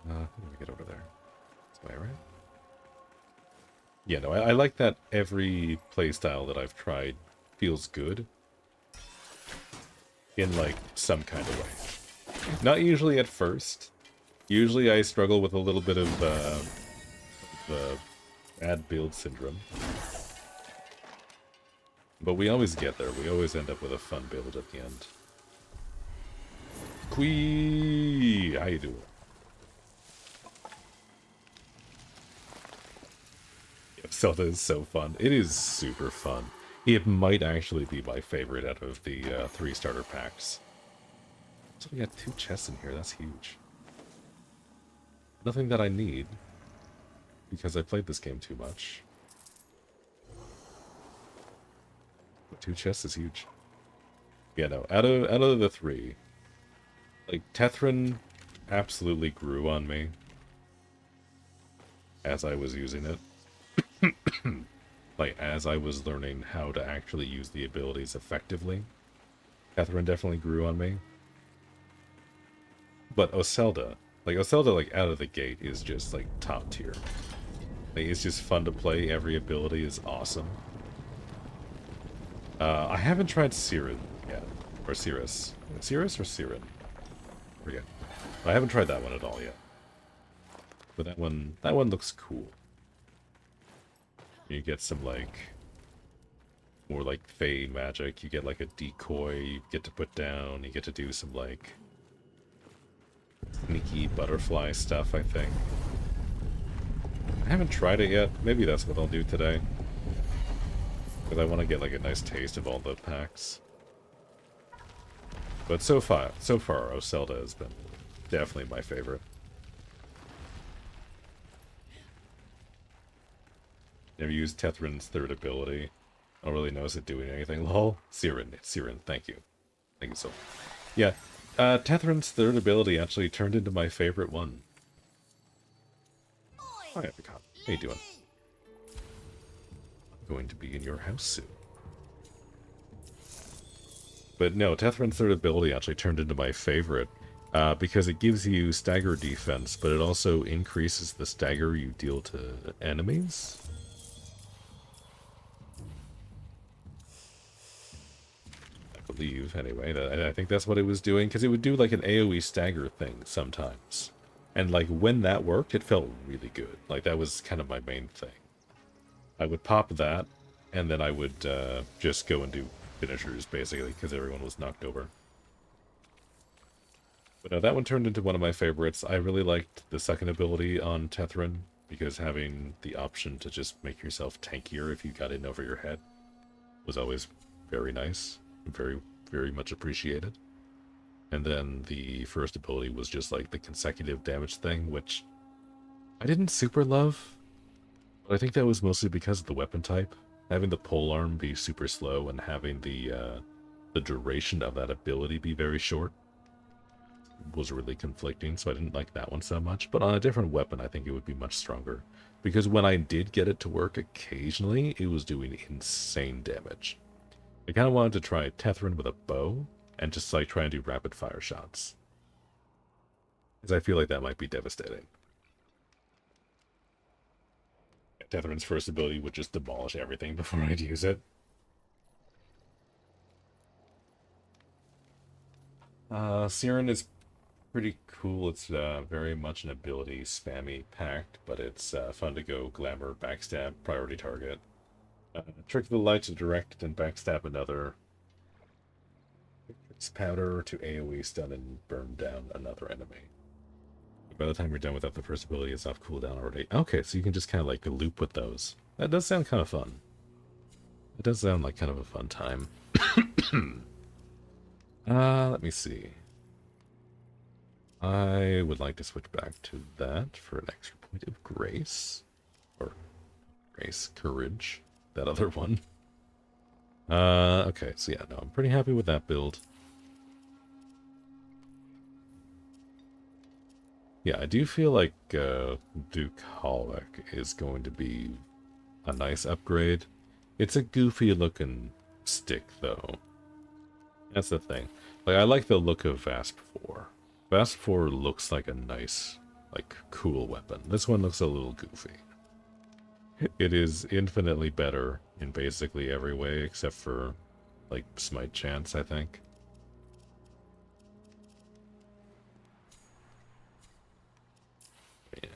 S1: How do we get over there? This way, right? Yeah, no, I like that every playstyle that I've tried feels good in like some kind of way. Not usually at first. Usually I struggle with a little bit of bad build syndrome. But we always get there. We always end up with a fun build at the end. Quee! How you doing? Yep, Zelda is so fun. It is super fun. It might actually be my favorite out of the 3 starter packs. So we got 2 chests in here. That's huge. Nothing that I need, because I played this game too much. But 2 chests is huge. Yeah, no, out of the 3, like, Tethrin absolutely grew on me as I was using it. Like, as I was learning how to actually use the abilities effectively, Tethrin definitely grew on me. But Oselda, like, out of the gate is just, like, top tier. Like, it's just fun to play. Every ability is awesome. I haven't tried Siren yet. Or Cirrus. Cirrus or Siren? Forget. I haven't tried that one at all yet. But that one looks cool. You get some, like, more, like, Fey magic. You get, like, a decoy you get to put down. You get to do some, like, sneaky butterfly stuff, I think. I haven't tried it yet. Maybe that's what I'll do today. Because I want to get, like, a nice taste of all the packs. But so far, Oselda has been definitely my favorite. Never used Tethrin's 3rd ability. I don't really notice it doing anything. Lol. Siren. It's Siren. Thank you. Thank you so much. Yeah. Tethrin's 3rd ability actually turned into my favorite one. Hi, Epicot. How you doing? I'm going to be in your house soon. But no, Tethrin's 3rd ability actually turned into my favorite. Because it gives you stagger defense, but it also increases the stagger you deal to enemies. I believe, anyway. I think that's what it was doing, because it would do like an AoE stagger thing sometimes. And like when that worked, it felt really good. Like that was kind of my main thing. I would pop that, and then I would just go and do finishers, basically, because everyone was knocked over. But no, that one turned into one of my favorites. I really liked the 2nd ability on Tethrin, because having the option to just make yourself tankier if you got in over your head was always very nice. Very, very much appreciated. And then the 1st ability was just like the consecutive damage thing, which I didn't super love. But I think that was mostly because of the weapon type. Having the polearm be super slow and having the duration of that ability be very short was really conflicting, so I didn't like that one so much. But on a different weapon, I think it would be much stronger. Because when I did get it to work occasionally, it was doing insane damage. I kind of wanted to try Tethrin with a bow, and just like try and do rapid fire shots. Because I feel like that might be devastating. Tetherin's 1st ability would just demolish everything before I'd use it. Siren is pretty cool. It's very much an ability spammy packed, but it's fun to go glamour, backstab, priority target. Trick of the light to direct and backstab another. It's powder to AoE stun and burn down another enemy. By the time you're done with that, the first ability is off cooldown already. Okay, so you can just kind of like loop with those. That does sound kind of fun. It does sound like kind of a fun time. Let me see. I would like to switch back to that for an extra point of grace. Or grace, courage. That other one. Okay, so yeah, no, I'm pretty happy with that build. Yeah, I do feel like Duke Hallweg is going to be a nice upgrade. It's a goofy looking stick, though. That's the thing. Like, I like the look of Vasp 4. Vasp 4 looks like a nice, like, cool weapon. This one looks a little goofy. It is infinitely better in basically every way, except for, like, smite chance, I think. Yeah.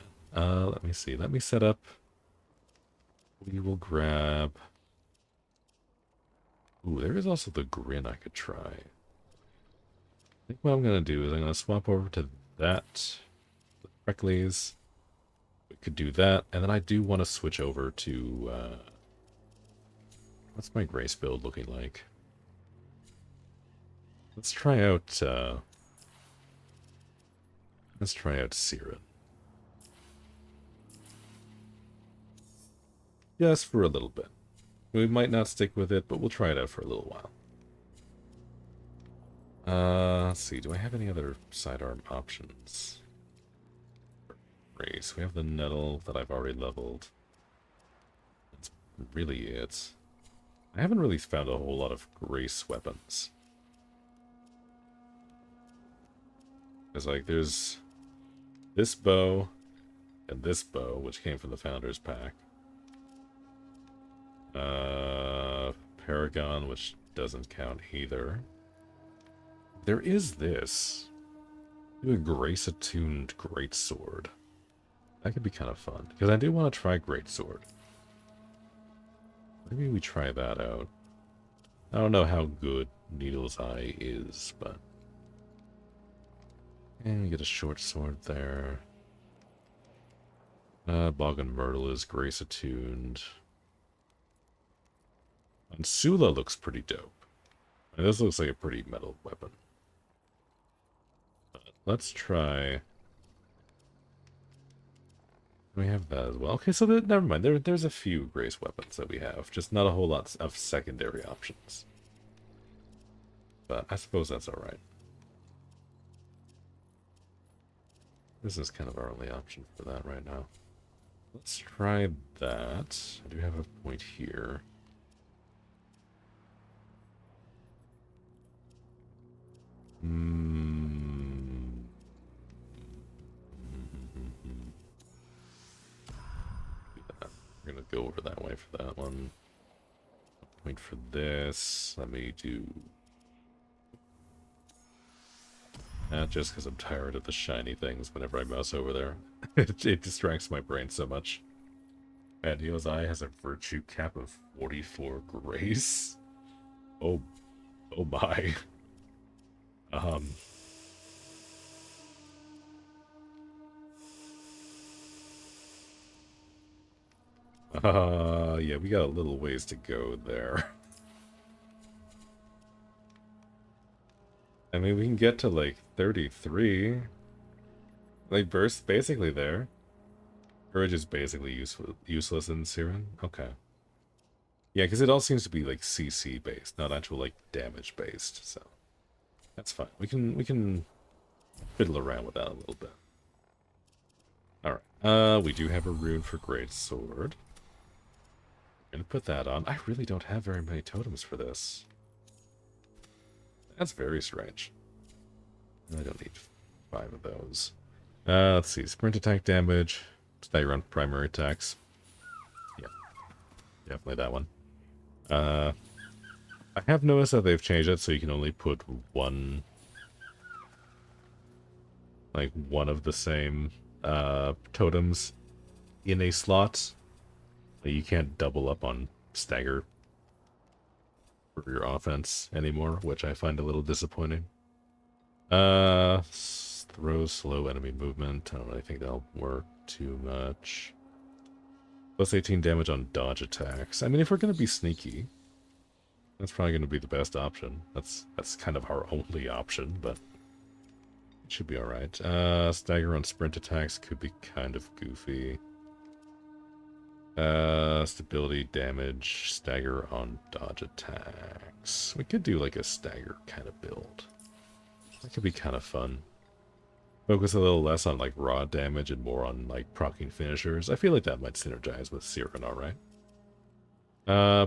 S1: Let me see. Let me set up. We will grab... Ooh, there is also the Grin I could try. I think what I'm going to do is I'm going to swap over to that. The Frecklies. We could do that. And then I do want to switch over to... what's my Grace build looking like? Let's try out... let's try out Siren. Just for a little bit. We might not stick with it, but we'll try it out for a little while. Let's see. Do I have any other sidearm options? Race. We have the Nettle that I've already leveled. That's really it. I haven't really found a whole lot of Grace weapons. There's like, there's this bow and this bow, which came from the Founders Pack. Paragon, which doesn't count either. There is this. Do a Grace-attuned Greatsword. That could be kind of fun, because I do want to try Greatsword. Maybe we try that out. I don't know how good Needle's Eye is, but... And we get a short sword there. Bog and Myrtle is Grace-attuned. And Sula looks pretty dope. And this looks like a pretty metal weapon. But let's try... We have that as well. Okay, so never mind. There's a few Grace weapons that we have. Just not a whole lot of secondary options. But I suppose that's alright. This is kind of our only option for that right now. Let's try that. I do have a point here. We're gonna go over that way for that one. Point for this. Let me do that just because I'm tired of the shiny things whenever I mouse over there. It distracts my brain so much. And Neil's Eye has a virtue cap of 44 grace. Oh my. Yeah, we got a little ways to go there. I mean, we can get to like 33. Like, burst basically there. Courage is basically useless in Siren. Okay. Yeah, because it all seems to be like CC based, not actual like damage based. So that's fine. We can fiddle around with that a little bit. All right. We do have a rune for Great Sword. I'm gonna put that on. I really don't have very many totems for this. That's very strange. I don't need 5 of those. Let's see. Sprint attack damage. Now you're on primary attacks. Yeah. Definitely that one. I have noticed that they've changed it so you can only put one... like, one of the same totems in a slot. You can't double up on stagger for your offense anymore, which I find a little disappointing. The Throws slow enemy movement. I don't really think that'll work too much. Plus 18 damage on dodge attacks. I mean, if we're going to be sneaky, that's probably going to be the best option. That's kind of our only option, but it should be alright. Stagger on sprint attacks could be kind of goofy. Stability damage, stagger on dodge attacks. We could do like a stagger kind of build. That could be kind of fun. Focus a little less on like raw damage and more on like proccing finishers. I feel like that might synergize with Siren, alright.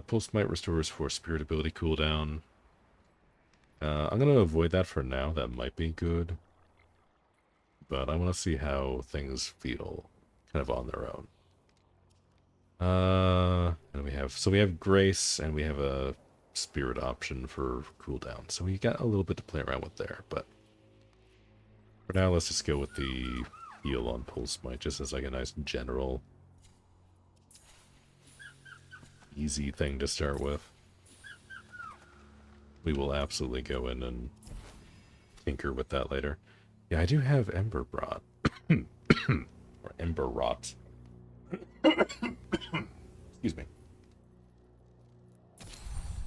S1: Pulse Might restores for spirit ability cooldown. I'm gonna avoid that for now. That might be good. But I want to see how things feel kind of on their own. And we have Grace and we have a Spirit option for cooldown. So we got a little bit to play around with there, but for now let's just go with the heal on Pulse Might, just as like a nice general easy thing to start with. We will absolutely go in and tinker with that later. Yeah, I do have Ember Brought. Or Ember Rot. Excuse me.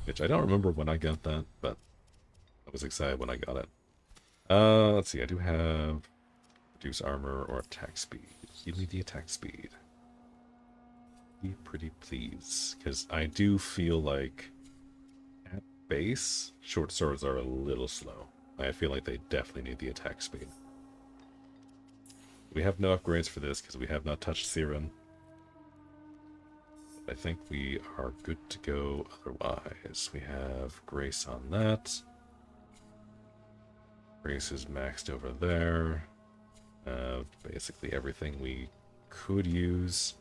S1: Which I don't remember when I got that, but I was excited when I got it. Let's see, I do have reduce armor or attack speed. Give me the attack speed. Be pretty please, because I do feel like at base, short swords are a little slow. I feel like they definitely need the attack speed. We have no upgrades for this because we have not touched Siren. I think we are good to go otherwise. We have Grace on that. Grace is maxed over there. Basically everything we could use.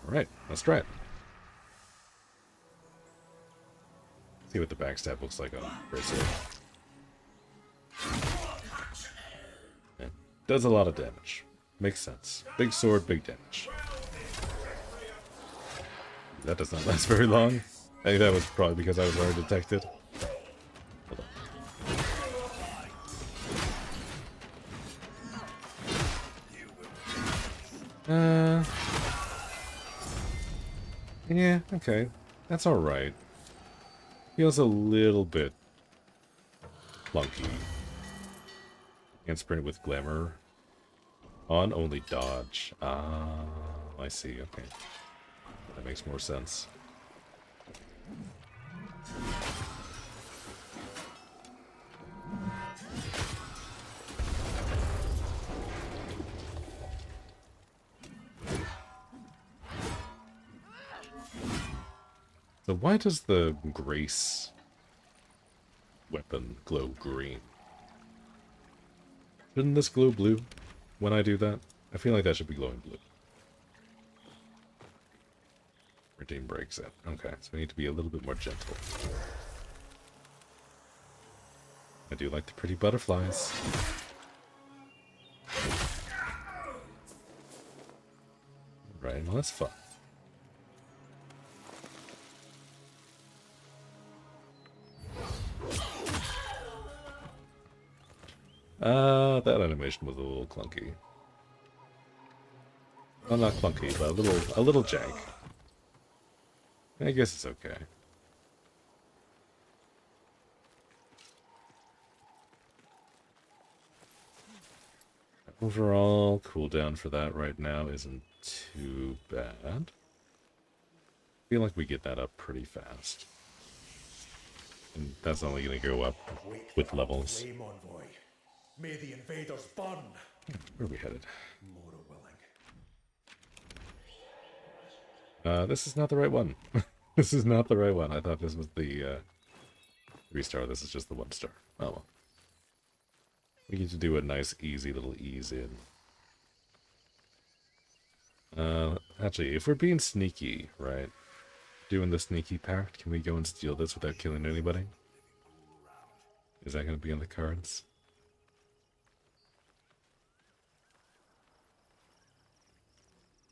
S1: Alright, let's try it. See what the backstab looks like on Grace. Yeah, does a lot of damage. Makes sense. Big sword, big damage. That does not last very long. I think that was probably because I was already detected. Hold on. Yeah, okay. That's alright. Feels a little bit clunky. Can't sprint with Glamour. On only dodge. Ah, I see, okay. That makes more sense. So why does the Grace weapon glow green? Shouldn't this glow blue when I do that? I feel like that should be glowing blue. Redeem breaks it. Okay, so we need to be a little bit more gentle. I do like the pretty butterflies. Right, well that's fun. That animation was a little clunky. Well, not clunky, but a little jank. I guess it's okay. Overall, cooldown for that right now isn't too bad. I feel like we get that up pretty fast. And that's only going to go up with levels.
S2: Flame envoy. May the invaders burn.
S1: Where are we headed?
S2: More willing.
S1: This is not the right one. This is not the right one. I thought this was the 3-star. This is just the 1-star. Oh well. We get to do a nice, easy little ease in. Actually, if we're being sneaky, right? Doing the sneaky pact, can we go and steal this without killing anybody? Is that going to be on the cards?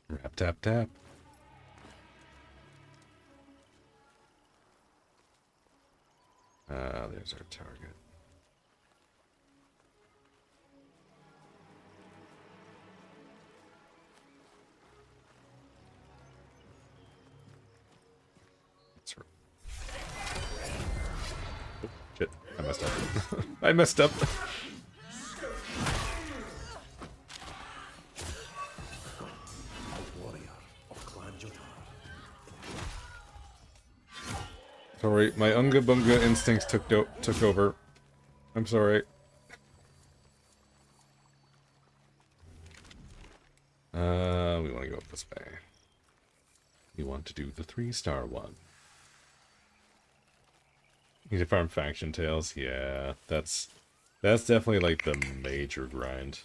S1: Rap, tap, tap. There's our target. I messed up. I messed up. Sorry, my Unga Bunga instincts took over. I'm sorry. We want to go up this way. We want to do the 3-star one. Need to farm faction tails. Yeah, that's definitely like the major grind.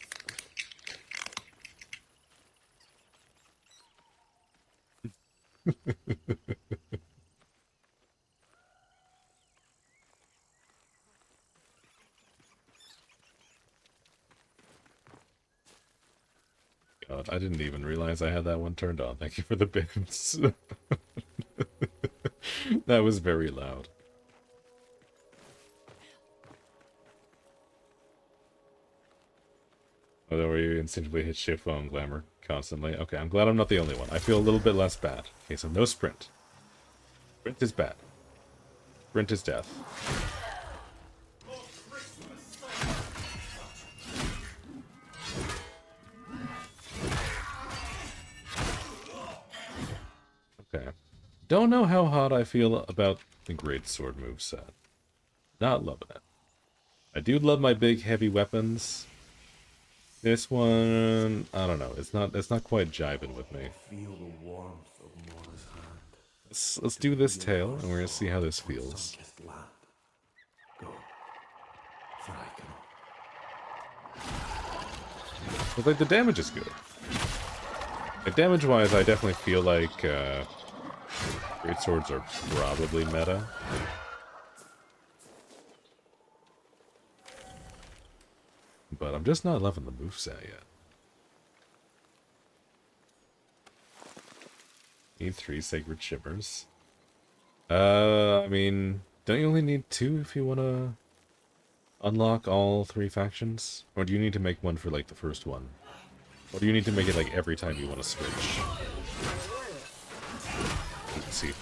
S1: God, I didn't even realize I had that one turned on. Thank you for the bits. That was very loud. Although you instinctively hit shift while in glamour constantly. Okay, I'm glad I'm not the only one. I feel a little bit less bad. Okay, so no sprint. Sprint is bad. Sprint is death. Okay. Don't know how hot I feel about the great sword moveset. Not loving it. I do love my big heavy weapons. This one, I don't know. It's not quite jiving with me.
S2: Feel the warmth of Mora's hand.
S1: Let's do this tail, and we're gonna see how this feels.
S2: Go, for I cannot.
S1: But like the damage is good. Like damage-wise, I definitely feel like great swords are probably meta. But I'm just not loving the moveset yet. Need 3 sacred shimmers. I mean, don't you only need 2 if you want to unlock all 3 factions? Or do you need to make one for like the first one? Or do you need to make it like every time you want to switch?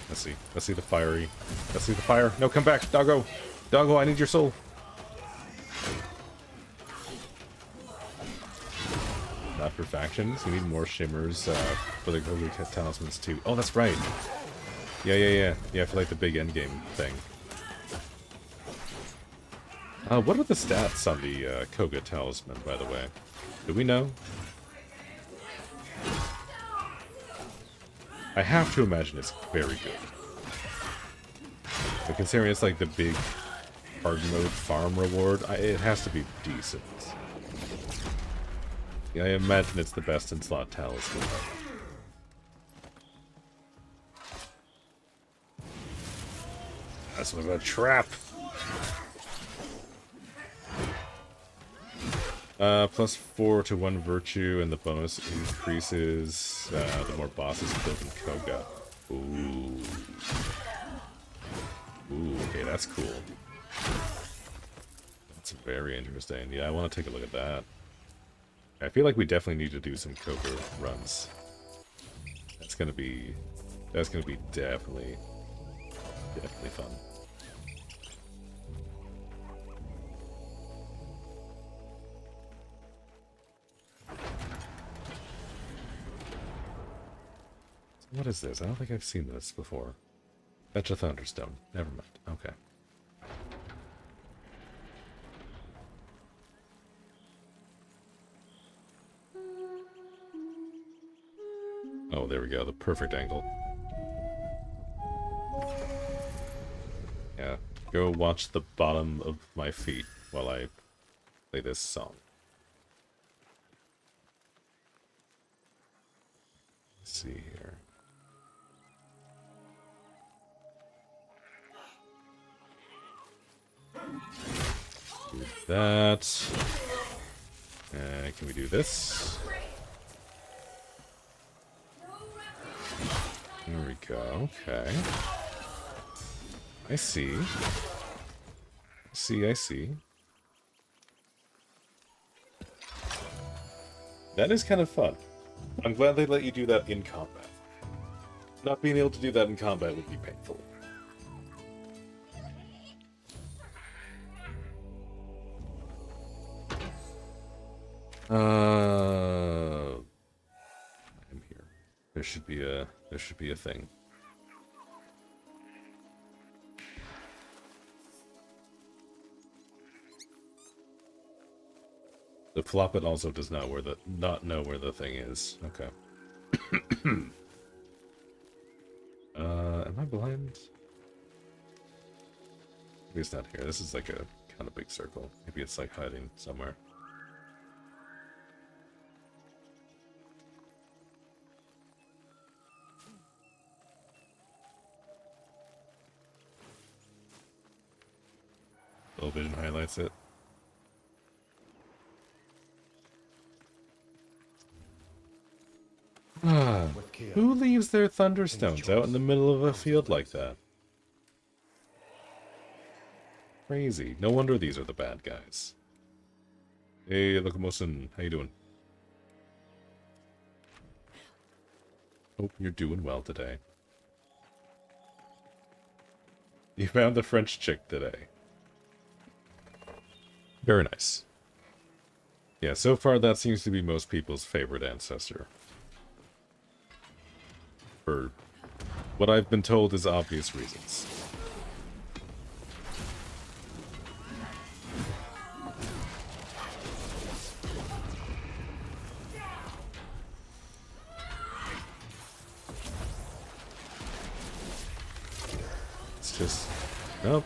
S1: Let's see the fiery. Let's see the fire. No, come back, doggo! Doggo, I need your soul! Not for factions. You need more shimmers for the Holy Talismans too. Oh, that's right. Yeah, for like the big endgame thing. What are the stats on the Koga Talisman, by the way? Do we know? I have to imagine it's very good. But considering it's like the big hard mode farm reward, it has to be decent. Yeah, I imagine it's the best in slot talisman. This was a trap! +4 to 1 virtue, and the bonus increases the more bosses killed in Koga. Ooh. Ooh, okay, that's cool. That's very interesting. Yeah, I want to take a look at that. I feel like we definitely need to do some Koga runs. That's gonna be definitely fun. What is this? I don't think I've seen this before. Fetch a Thunderstone. Never mind. Okay. Oh, there we go. The perfect angle. Yeah. Go watch the bottom of my feet while I play this song. Let's see here. Do that. Can we do this? There we go. Okay. I see. I see. That is kind of fun. I'm glad they let you do that in combat. Not being able to do that in combat would be painful. I'm here. There should be a thing. The Floppet also does not know where the thing is. Okay. Am I blind? Maybe it's not here. This is like a kind of big circle. Maybe it's like hiding somewhere. Low vision highlights it. Who leaves their thunderstones out in the middle of a field like that? Crazy. No wonder these are the bad guys. Hey, Locomotion, how you doing? Hope you're doing well today. You found the French chick today. Very nice. Yeah, so far that seems to be most people's favorite ancestor. For what I've been told is obvious reasons. It's just... Nope.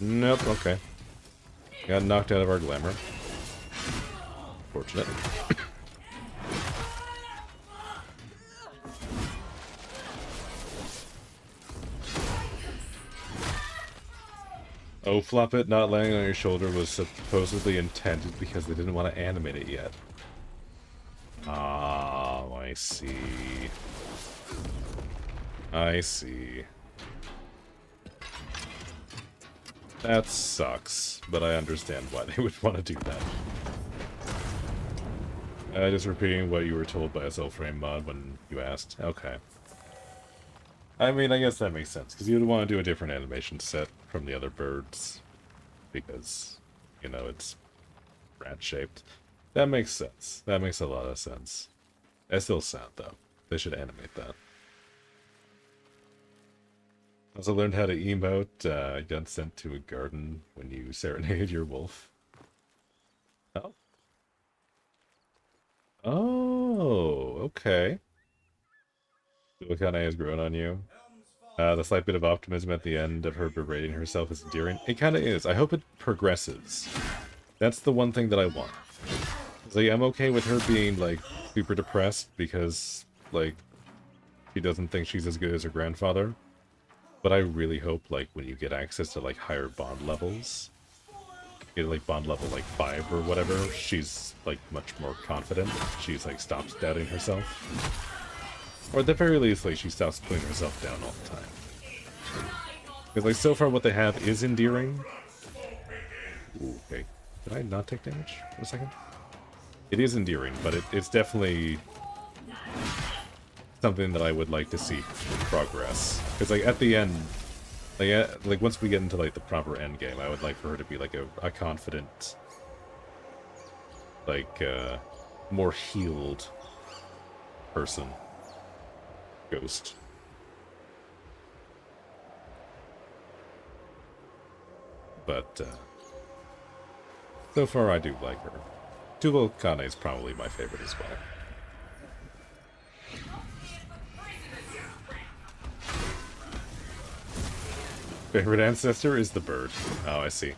S1: Nope, okay. Got knocked out of our glamour. Fortunate. Oh, Flop It not landing on your shoulder was supposedly intended because they didn't want to animate it yet. Oh, I see. I see. That sucks, but I understand why they would want to do that. Just repeating what you were told by a Soulframe mod when you asked. Okay. I mean, I guess that makes sense, because you would want to do a different animation set from the other birds, because, you know, it's rat-shaped. That makes sense. That makes a lot of sense. That's still sad, though. They should animate that. Also learned how to emote, got sent to a garden when you serenaded your wolf. Oh. Oh, okay. Lukane has grown on you. The slight bit of optimism at the end of her berating herself is endearing. It kind of is. I hope it progresses. That's the one thing that I want. Like, I'm okay with her being, like, super depressed because, like, she doesn't think she's as good as her grandfather. But I really hope, like, when you get access to, like, higher bond levels, get, like, bond level, like, 5 or whatever, she's, like, much more confident. She's, like, stops doubting herself. Or at the very least, like, she stops putting herself down all the time. Because, like, so far what they have is endearing. Ooh, okay. Did I not take damage for a second? It is endearing, but it's definitely something that I would like to see progress. Because, like, at the end, like once we get into, like, the proper end game, I would like for her to be, like, a confident, like, more healed person. Ghost. But, so far I do like her. Tubal Kane is probably my favorite as well. Favorite ancestor is the bird. Oh, I see.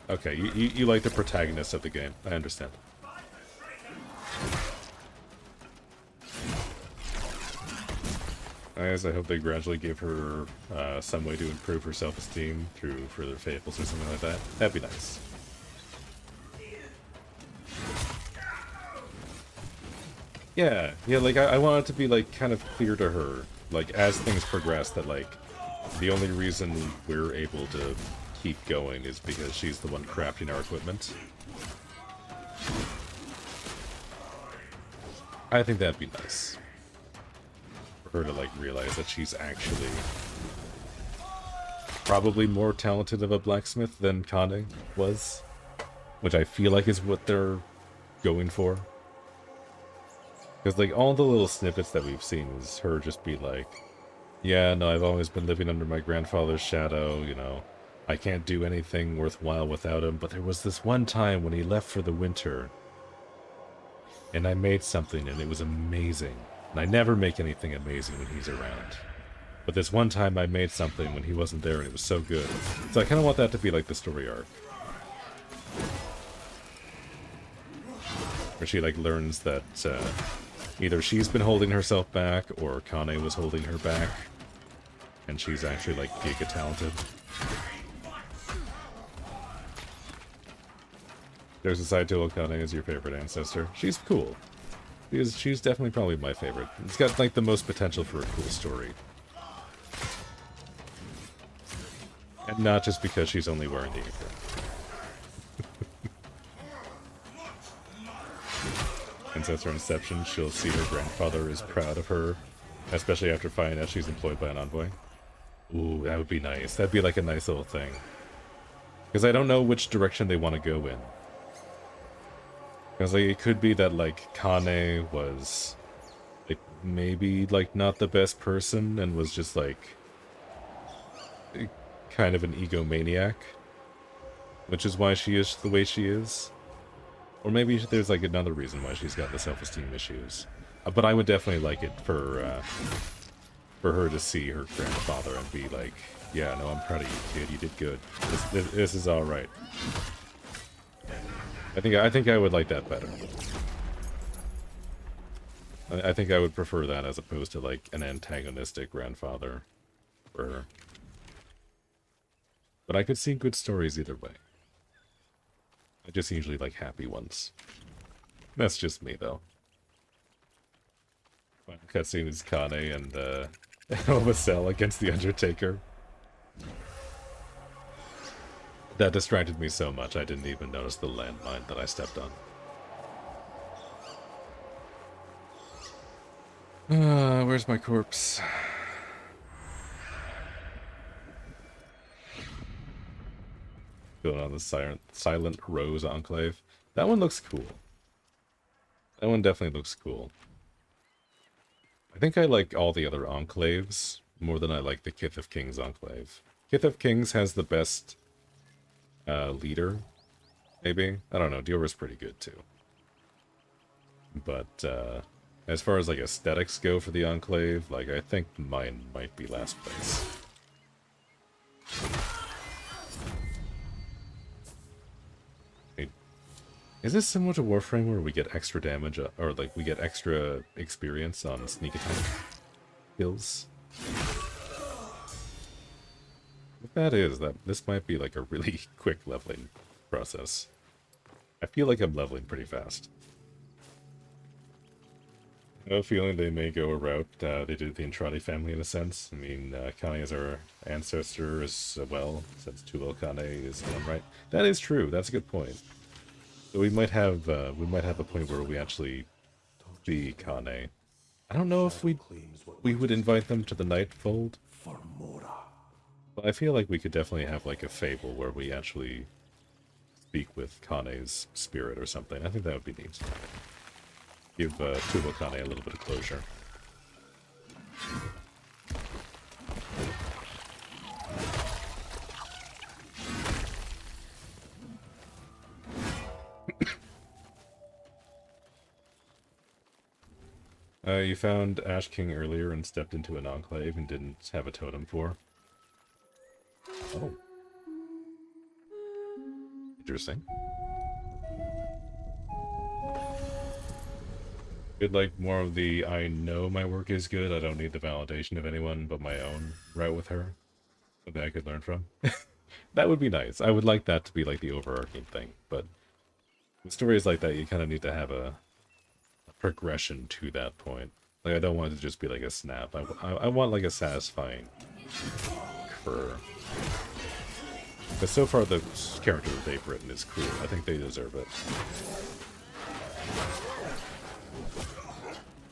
S1: Okay, you like the protagonist of the game. I understand. As I hope they gradually give her some way to improve her self-esteem through further fables or something like that. That'd be nice. Yeah, like, I want it to be, like, kind of clear to her, like, as things progress, that, like, the only reason we're able to keep going is because she's the one crafting our equipment. I think that'd be nice. For her to, like, realize that she's actually probably more talented of a blacksmith than Kane was. Which I feel like is what they're going for. Because, like, all the little snippets that we've seen is her just be like, yeah, no, I've always been living under my grandfather's shadow, you know. I can't do anything worthwhile without him, but there was this one time when he left for the winter, and I made something, and it was amazing. And I never make anything amazing when he's around. But this one time I made something when he wasn't there, and it was so good. So I kind of want that to be like the story arc. Where she, like, learns that either she's been holding herself back, or Kane was holding her back. And she's actually, like, giga talented. There's a side to Okane as your favorite ancestor. She's cool. She's definitely probably my favorite. It's got, like, the most potential for a cool story. And not just because she's only wearing the apron. Ancestor Inception, she'll see her grandfather is proud of her, especially after finding out she's employed by an envoy. Ooh, that would be nice. That'd be like a nice little thing. Because I don't know which direction they want to go in. Because, like, it could be that, like, Kane was, like, maybe, like, not the best person and was just, like, kind of an egomaniac. Which is why she is the way she is. Or maybe there's, like, another reason why she's got the self-esteem issues. But I would definitely like it for her to see her grandfather and be like, yeah, no, I'm proud of you, kid. You did good. This is all right. I think I would like that better. I think I would prefer that as opposed to, like, an antagonistic grandfather for her. But I could see good stories either way. I just usually like happy ones. That's just me, though. Final cutscene is Kane and Omacell against the Undertaker. That distracted me so much I didn't even notice the landmine that I stepped on. Where's my corpse? Going on the Silent Rose Enclave. That one looks cool. That one definitely looks cool. I think I like all the other enclaves more than I like the Kith of Kings enclave. Kith of Kings has the best leader, maybe? I don't know, Diora's pretty good too. But as far as like aesthetics go for the enclave, like I think mine might be last place. Is this similar to Warframe where we get extra damage, or like we get extra experience on sneak attack kills? If that is, this might be like a really quick leveling process. I feel like I'm leveling pretty fast. I have a feeling they may go a route they did the Entrati family in a sense. I mean, Kane is our ancestor as well, since Tulil Kane is done right. That is true. That's a good point. So we might have a point where we actually see Kane. I don't know if we would invite them to the Nightfold. But I feel like we could definitely have like a fable where we actually speak with Kane's spirit or something. I think that would be neat. Give Tulil Kane a little bit of closure. You found Ash King earlier and stepped into an enclave and didn't have a totem for. Oh. Interesting. Good, like, more of the I know my work is good, I don't need the validation of anyone but my own route with her. Something I could learn from. That would be nice. I would like that to be, like, the overarching thing, but with stories like that, you kind of need to have a progression to that point. Like, I don't want it to just be like a snap. I want, like, a satisfying curve. But so far, the character that they've written is cool. I think they deserve it.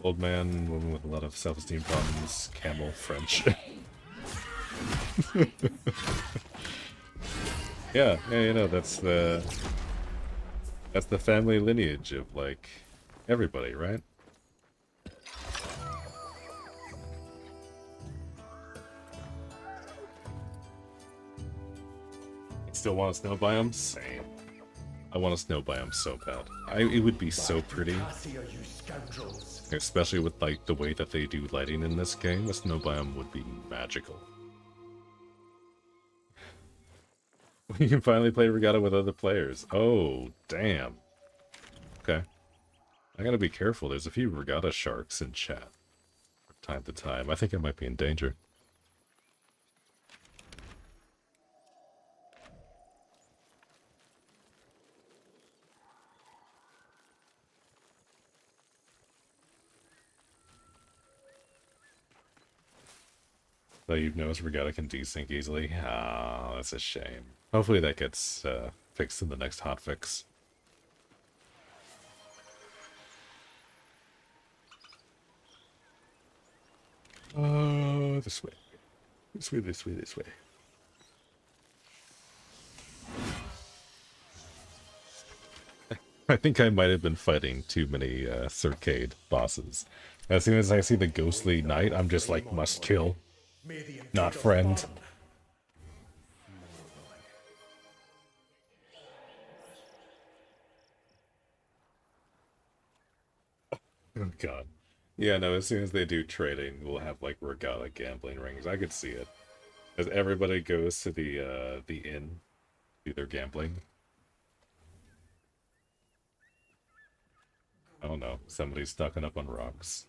S1: Old man, woman with a lot of self-esteem problems, camel, French. Yeah, you know, that's the family lineage of, like, everybody, right? Still want a snow biome? Same. I want a snow biome so bad. It would be so pretty.
S2: You scoundrels.
S1: Especially with like the way that they do lighting in this game, a snow biome would be magical. You can finally play Regatta with other players. Oh, damn. Okay. I gotta be careful. There's a few Regatta sharks in chat from time to time. I think I might be in danger. Though you've noticed Regatta can desync easily. Ah, that's a shame. Hopefully that gets fixed in the next hotfix. This way. This way, this way, this way. I think I might have been fighting too many CIRCADE bosses. As soon as I see the ghostly knight, I'm just like, must kill. Not friend. Oh god. Yeah, no, as soon as they do trading, we'll have like Regatta gambling rings. I could see it. As everybody goes to the inn, do their gambling. Oh no, somebody's stocking up on rocks.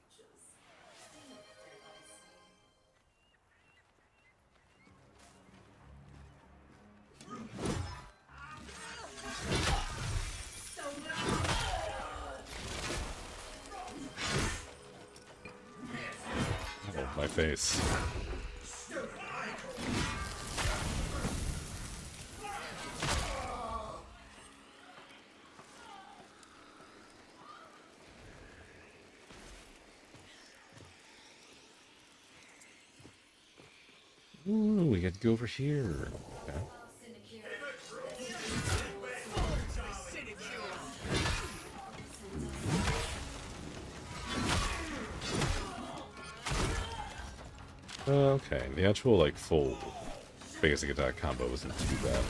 S1: Oh, my face. Ooh, we got to go over here. Okay. Okay, the actual, like, full basic attack combo isn't too bad.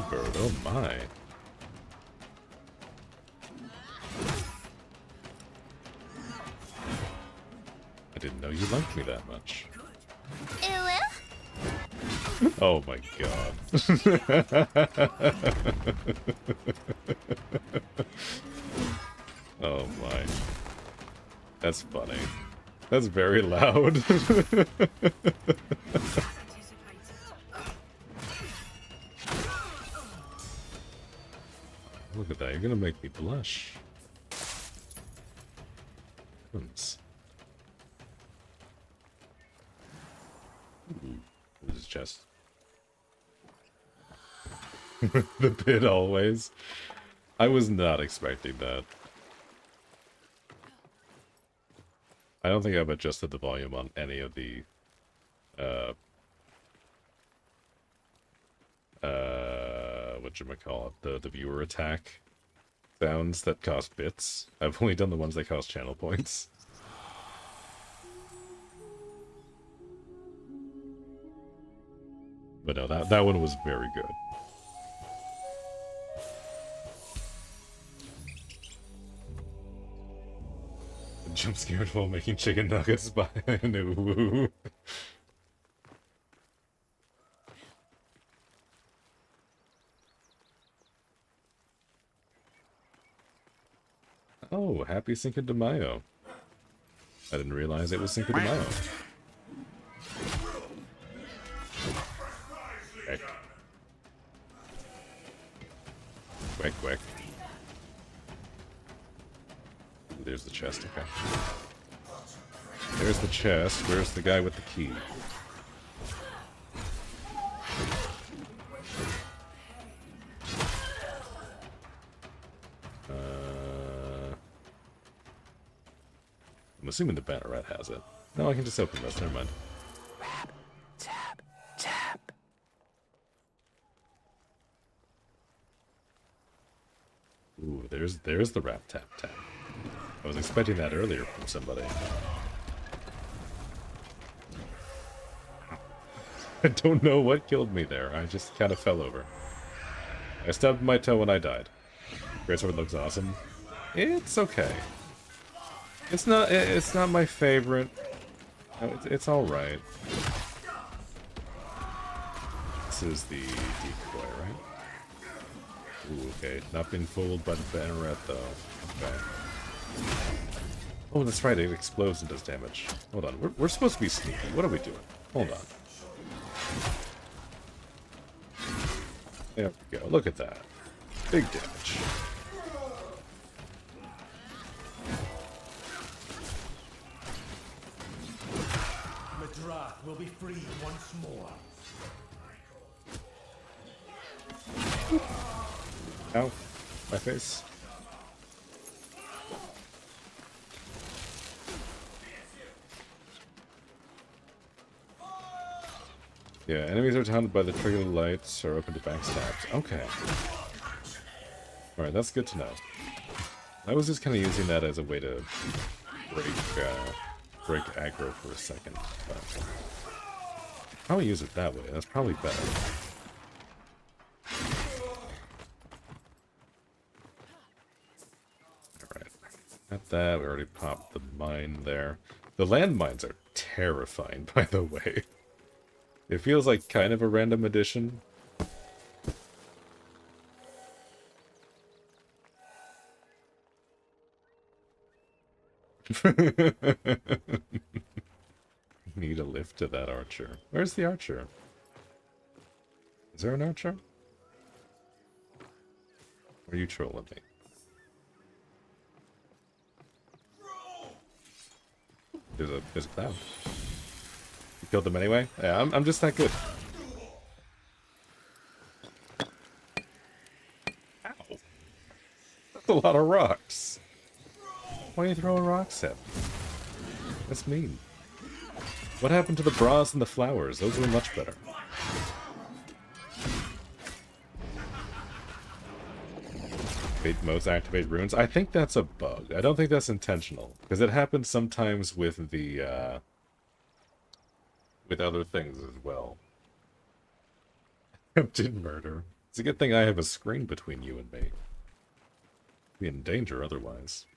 S1: Bird, oh my. I didn't know you liked me that much. Oh my god. Oh my. That's funny. That's very loud. Look at that, you're gonna make me blush. Oops. Ooh, this is chest. The pit always. I was not expecting that. I don't think I've adjusted the volume on any of the whatchamacallit, the viewer attack sounds that cost bits. I've only done the ones that cost channel points. But no, that one was very good. Jump scared while making chicken nuggets by no. Oh, happy Cinco de Mayo. I didn't realize it was Cinco de Mayo. Quick. Quick, quick. There's the chest, okay. There's the chest. Where's the guy with the key? I'm assuming the Banneret has it. No, I can just open this, never mind. there's the rap tap tap. I was expecting that earlier from somebody. I don't know what killed me there. I just kind of fell over. I stubbed my toe when I died. Greatsword looks awesome. It's okay. It's not my favorite. It's all right. This is the decoy, right? Ooh, okay. Not being fooled by the banneret though. Okay. Oh, that's right. It explodes and does damage. Hold on. We're supposed to be sneaky. What are we doing? Hold on. There we go. Look at that. Big damage.
S5: Madra will be free once more.
S1: Ow. My face. Yeah, enemies are taunted by the trigger lights or open to backstabs. Okay. Alright, that's good to know. I was just kind of using that as a way to break aggro for a second. But I'll use it that way. That's probably better. Alright. Got that. We already popped the mine there. The landmines are terrifying, by the way. It feels like kind of a random addition. Need a lift to that archer. Where's the archer? Is there an archer? Or are you trolling me? There's a cloud. You killed them anyway? Yeah, I'm just that good. Ow. That's a lot of rocks. Why are you throwing rocks at me? That's mean. What happened to the bras and the flowers? Those were much better. Activate modes, activate runes. I think that's a bug. I don't think that's intentional. Because it happens sometimes with the, with other things as well. Attempted murder. It's a good thing I have a screen between you and me. Be in danger otherwise.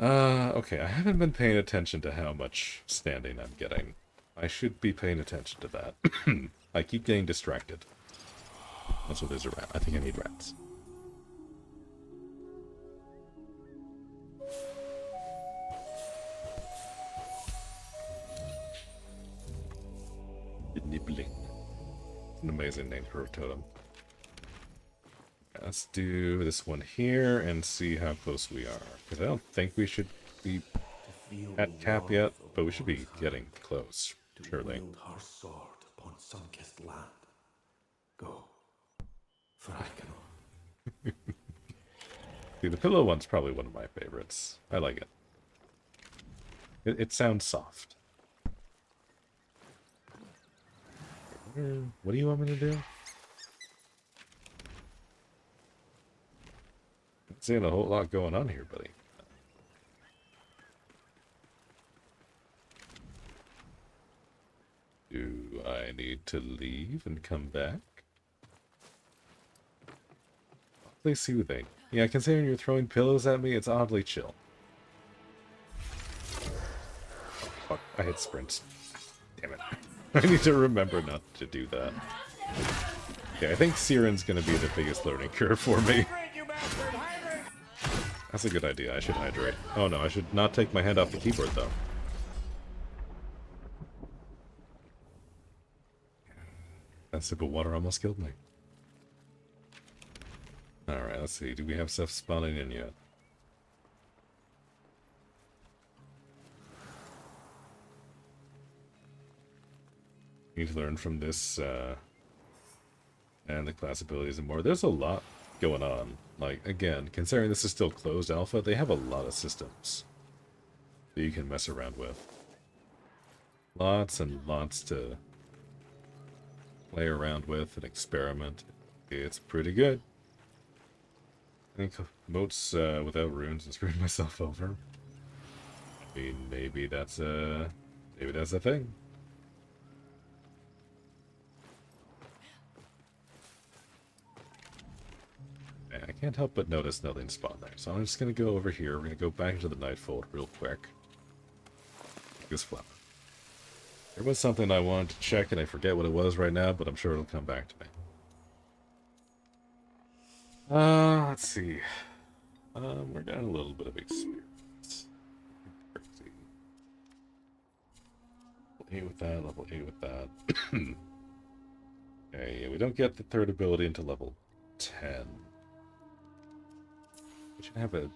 S1: Okay, I haven't been paying attention to how much standing I'm getting. I should be paying attention to that. I keep getting distracted. Also, there's a rat. I think I need rats. Nibbling. It's an amazing name for a totem. Let's do this one here and see how close we are. Because I don't think we should be at cap yet, but we should be getting close, surely.
S2: Wield her sword upon sun-kissed land. Go, for I cannot.
S1: See, the pillow one's probably one of my favorites. I like it. It sounds soft. What do you want me to do? I'm seeing a whole lot going on here, buddy. Do I need to leave and come back? Oddly soothing. Yeah, considering you're throwing pillows at me, it's oddly chill. Oh, fuck, I hit sprints. Damn it. I need to remember not to do that. Okay, I think Siren's gonna be the biggest learning curve for me. That's a good idea. I should hydrate. Oh no, I should not take my hand off the keyboard though. That sip of water almost killed me. Alright, let's see. Do we have stuff spawning in yet? Need to learn from this, and the class abilities and more. There's a lot going on. Like, again, considering this is still closed alpha, they have a lot of systems that you can mess around with. Lots and lots to play around with and experiment. It's pretty good. I think moats without runes and screwing myself over. I mean, maybe that's a thing. And I can't help but notice nothing spawned there, so I'm just gonna go over here. We're gonna go back into the Nightfold real quick. This flower. There was something I wanted to check, and I forget what it was right now, but I'm sure it'll come back to me. Let's see. We're down a little bit of experience. Crazy. Level 8 with that, level 8 with that. Okay, we don't get the third ability until level 10. We should have a...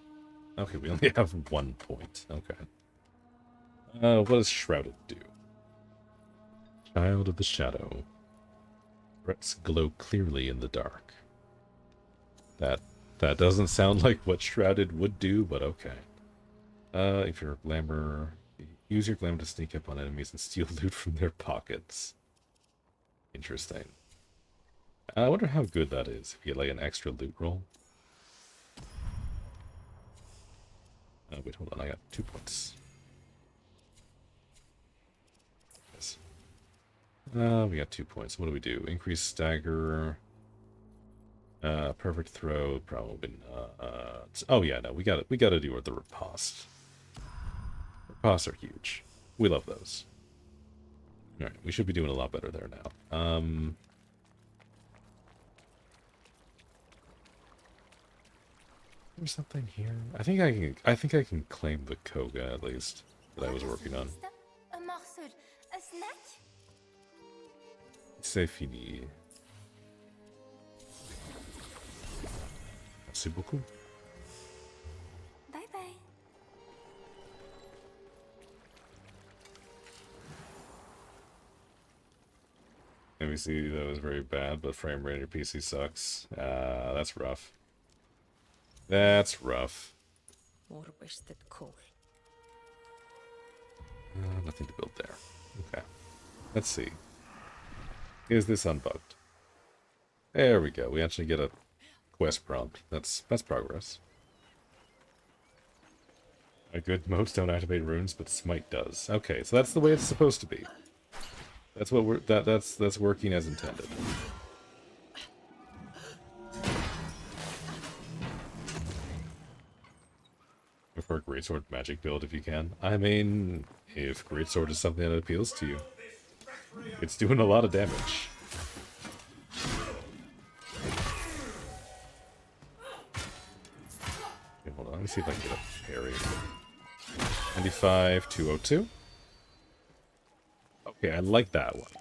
S1: Okay, we only have 1 point. Okay. What does Shrouded do? Child of the Shadow. Threats glow clearly in the dark. That doesn't sound like what Shrouded would do, but okay. If you're a glamour, use your glamour to sneak up on enemies and steal loot from their pockets. Interesting. I wonder how good that is, if you get like an extra loot roll. Wait, hold on, I got 2 points. Yes. We got 2 points. What do we do? Increase stagger. Perfect throw, probably not. Oh yeah, no, we gotta do the riposte. Ripostes are huge. We love those. Alright, we should be doing a lot better there now. There's something here. I think I can claim the Koga at least that I was working on.
S4: A morceau, a snack?
S1: C'est fini. Merci beaucoup.
S4: Bye bye.
S1: NBC, that was very bad, but frame rate on your PC sucks. That's rough. That's rough.
S3: More wasted coal.
S1: Nothing to build there. Okay. Let's see. Is this unbugged? There we go. We actually get a quest prompt. That's progress. Good modes don't activate runes, but Smite does. Okay, so that's the way it's supposed to be. That's what that's working as intended. Go for a greatsword magic build if you can. I mean, if greatsword is something that appeals to you, it's doing a lot of damage. Okay, hold on, let me see if I can get a parry. 95, 202. Okay, I like that one.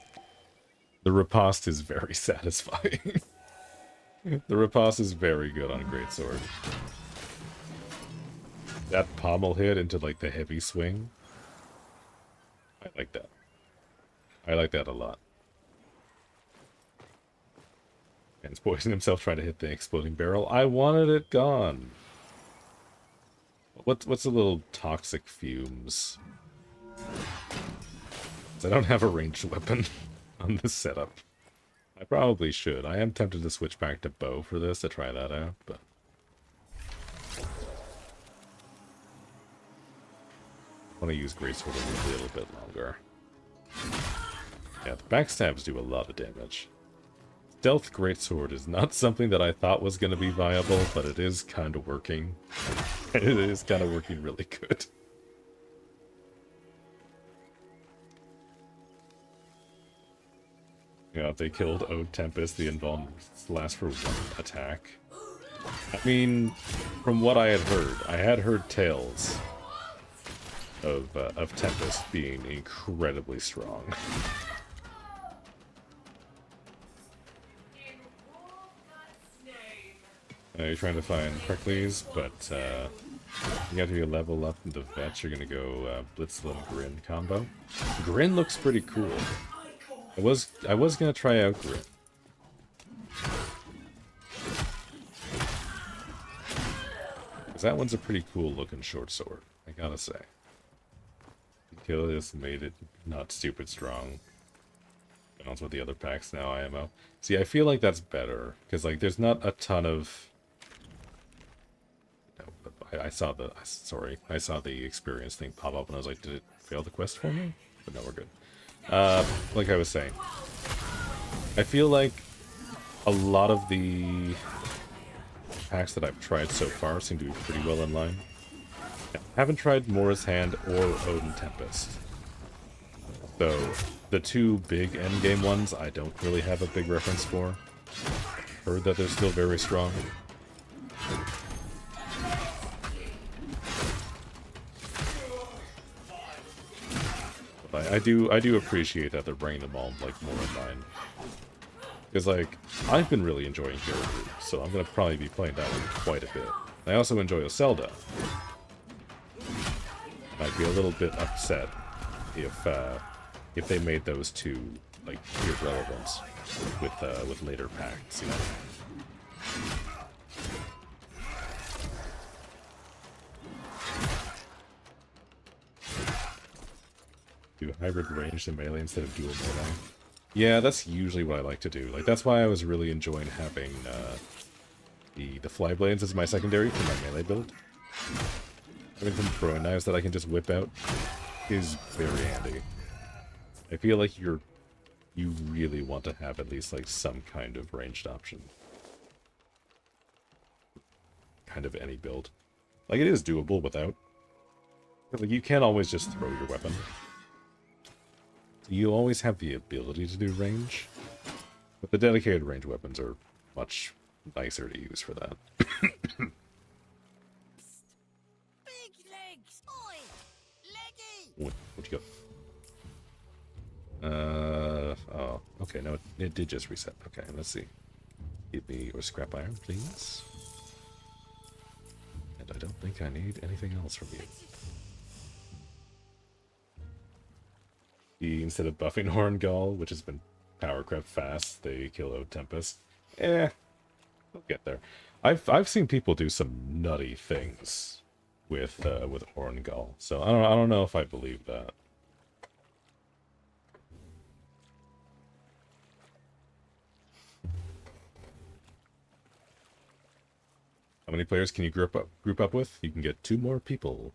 S1: The riposte is very satisfying. The riposte is very good on greatsword. That pommel hit into like the heavy swing. I like that. I like that a lot. And he's poisoning himself trying to hit the exploding barrel. I wanted it gone. What's the little toxic fumes? I don't have a ranged weapon on this setup. I probably should. I am tempted to switch back to bow for this to try that out, but I want to use greatsword a little bit longer. Yeah, the backstabs do a lot of damage. Stealth greatsword is not something that I thought was going to be viable, but it is kind of working. It is kind of working really good. Yeah, if they killed Ode Tempest, the invuln lasts for 1 attack. I mean, from what I had heard tales of Tempest being incredibly strong. You're trying to find Precles, but you got to be a level up in the vets. You're gonna go Blitzlum Grin combo. Grin looks pretty cool. I was gonna try out Grin. Cause that one's a pretty cool looking short sword, I gotta say. The kill just made it not stupid strong. Balance with the other packs now, IMO. See, I feel like that's better, because, like, there's not a ton of... No, I saw the... Sorry, I saw the experience thing pop up, and I was like, did it fail the quest for me? But no, we're good. Like I was saying, I feel like a lot of the packs that I've tried so far seem to be pretty well in line. I haven't tried Mora's Hand or Odin Tempest. So, the two big endgame ones I don't really have a big reference for. Heard that they're still very strong. But I do appreciate that they're bringing them all, like, more in line. Because, like, I've been really enjoying Hero Group, so I'm going to probably be playing that one quite a bit. I also enjoy Zelda. I'd be a little bit upset if they made those two, like, irrelevant with later packs, you know? Do hybrid range and melee instead of dual melee. Yeah, that's usually what I like to do. Like, that's why I was really enjoying having the fly blades as my secondary for my melee build. Having some throwing knives that I can just whip out is very handy. I feel like you really want to have at least like some kind of ranged option. Kind of any build. Like, it is doable without. But, like, you can't always just throw your weapon. You always have the ability to do range, but the dedicated range weapons are much nicer to use for that.
S6: Big legs! Oi! Leggy!
S1: What'd you go? Oh, okay, no, it did just reset. Okay, let's see. Give me your scrap iron, please. And I don't think I need anything else from you. Instead of buffing Horngall, which has been power crept fast, they kill out Tempest. We'll get there. I've seen people do some nutty things with Horngall, so I don't know if I believe that. How many players can you group up with? You can get 2 more people.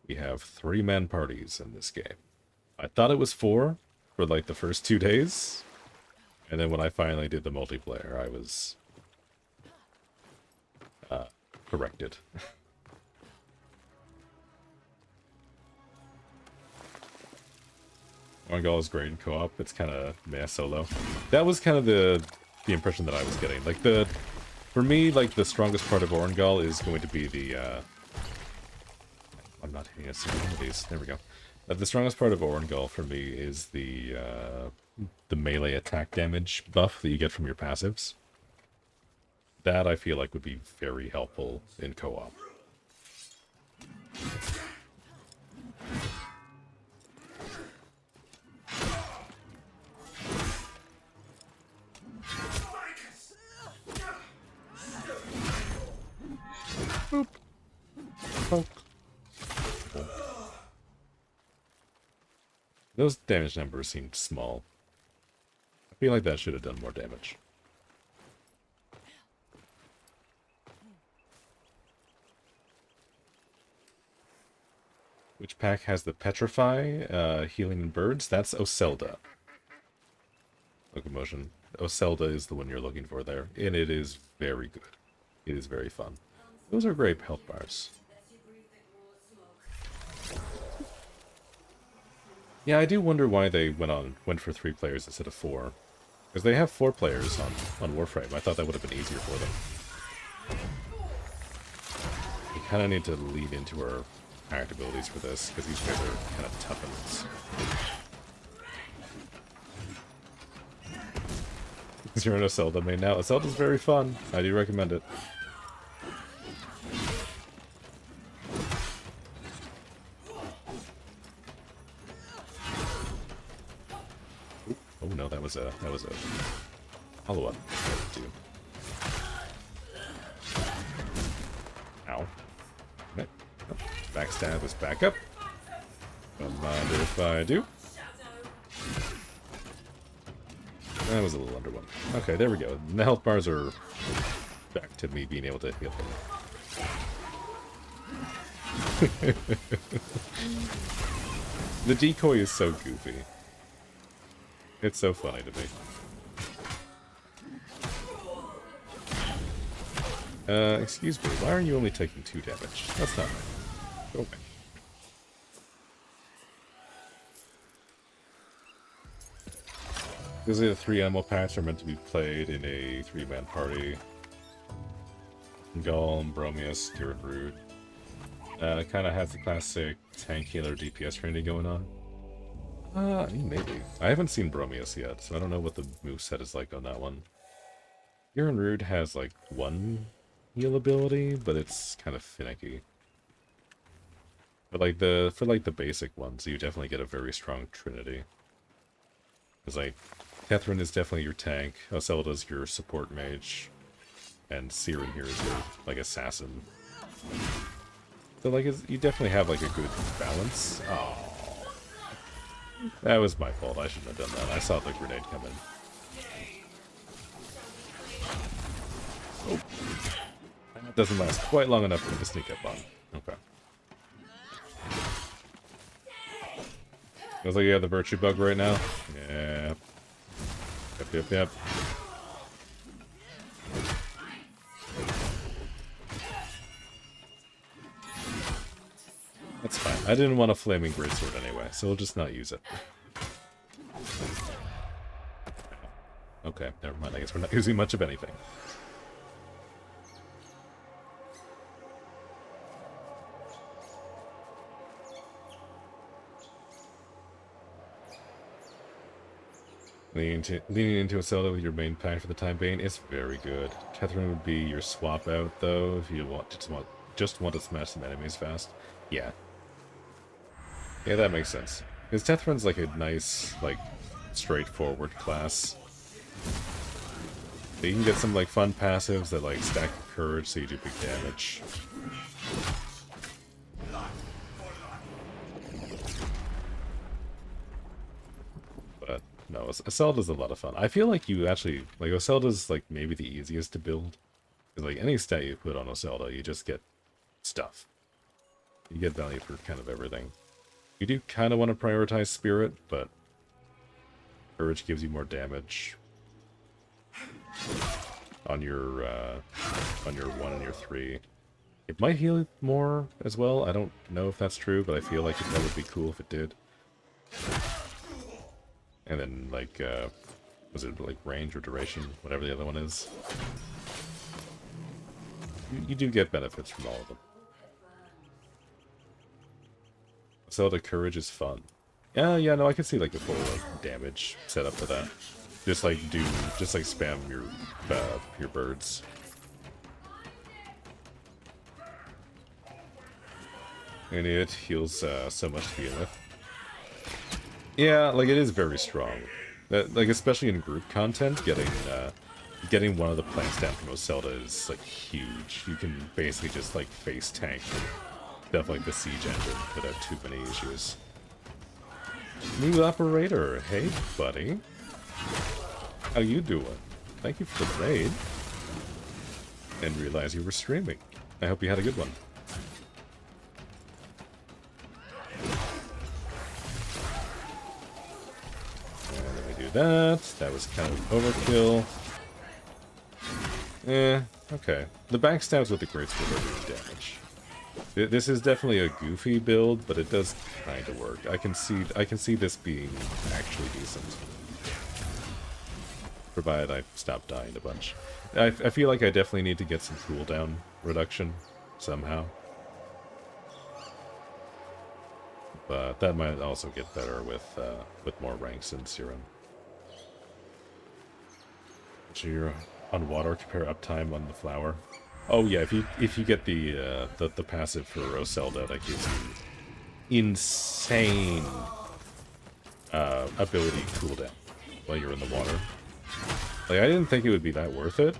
S1: We have 3-man parties in this game. I thought it was 4 for like the first 2 days, and then when I finally did the multiplayer, I was corrected. Horngall is great in co-op. It's kind of meh solo. That was kind of the impression that I was getting. Like, for me, like, the strongest part of Horngall is going to be the I'm not hitting a single one of these. There we go. The strongest part of Horngall for me is the melee attack damage buff that you get from your passives. That I feel like would be very helpful in co-op. Boop. Poke. Those damage numbers seemed small. I feel like that should have done more damage. Which pack has the Petrify, Healing and Birds? That's Oselda. Locomotion. Oselda is the one you're looking for there, and it is very good. It is very fun. Those are great health bars. Yeah, I do wonder why they went for 3 players instead of 4. Because they have 4 players on Warframe. I thought that would have been easier for them. We kind of need to lean into our act abilities for this, because these guys are kind of tough ones. Because you're in a Zelda main now. Zelda's very fun. I do recommend it. Oh no, that was a follow-up. Ow. Okay. Backstab is back up. Don't mind if I do. That was a little underwhelming. Okay, there we go. The health bars are back to me being able to heal them. The decoy is so goofy. It's so funny to me. Excuse me, why are you only taking 2 damage? That's not right. Go away. These are the 3 animal packs are meant to be played in a 3-man party. Golem, Bromius, Tyrant Rude. It kind of has the classic tank healer DPS training going on. I mean, maybe. I haven't seen Bromius yet, so I don't know what the moveset is like on that one. Tyrant Rude has like 1 heal ability, but it's kind of finicky. But like for the basic ones, you definitely get a very strong trinity. Because like Catherine is definitely your tank, Oselda's your support mage, and Siren here is your like assassin. So like you definitely have like a good balance. Oh, that was my fault. I shouldn't have done that. I saw the grenade come in. Oh. That doesn't last quite long enough for me to sneak up on. Okay. Looks like you have the virtue bug right now. Yeah. Yep. That's fine. I didn't want a flaming greatsword anyway, so we'll just not use it. Okay, never mind. I guess we're not using much of anything. Leaning into a Zelda with your main pack for the time being is very good. Catherine would be your swap out though if you just want to smash some enemies fast. Yeah. Yeah, that makes sense. Because Tethran's like a nice, like, straightforward class. You can get some like fun passives that like stack your courage so you do big damage. But no, Oselda's a lot of fun. I feel like you actually like Oselda's like maybe the easiest to build. Because like any stat you put on Oselda, you just get stuff. You get value for kind of everything. You do kind of want to prioritize Spirit, but Courage gives you more damage on your 1 and your 3. It might heal more as well. I don't know if that's true, but I feel like that would be cool if it did. And then like was it like range or duration, whatever the other one is. You do get benefits from all of them. Zelda Courage is fun. Yeah, no, I can see like the full like damage set up for that. Just like spam your birds. And it heals so much to begin with. Yeah, like it is very strong. Like especially in group content, getting one of the plants down from Oselda is like huge. You can basically just like face tank stuff like the siege engine without too many issues. New operator, hey buddy. How you doing? Thank you for the raid. Didn't realize you were streaming. I hope you had a good one. And let me do that. That was kind of overkill. Okay. The backstabs with the greatsword are doing damage. This is definitely a goofy build, but it does kind of work. I can see this being actually decent. Provided I stop dying a bunch. I feel like I definitely need to get some cooldown reduction somehow. But that might also get better with more ranks in Serum. So you're on water, compare uptime on the flower. Oh yeah, if you get the passive for Oselda, that gives you insane ability cooldown while you're in the water. Like I didn't think it would be that worth it,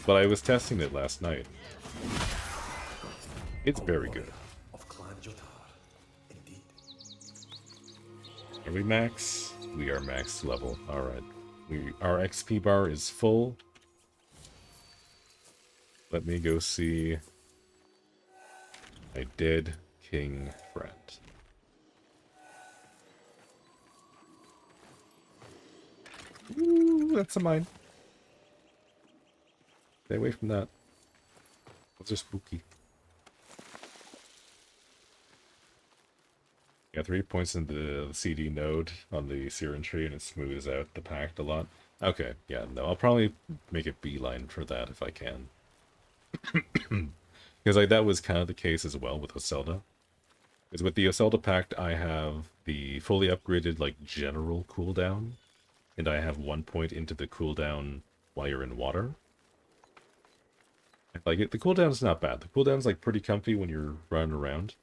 S1: but I was testing it last night. It's very good. Are we max? We are max level. All right. Our XP bar is full. Let me go see my dead king friend. Ooh, that's a mine. Stay away from that. Those are spooky. Yeah, 3 points in the CD node on the Siren tree, and it smooths out the pact a lot. Okay, yeah, no, I'll probably make a beeline for that if I can. Because like that was kind of the case as well with Oselda. Because with the Oselda pact, I have the fully upgraded like general cooldown, and I have 1 point into the cooldown while you're in water. Like the cooldown's not bad. The cooldown's like pretty comfy when you're running around.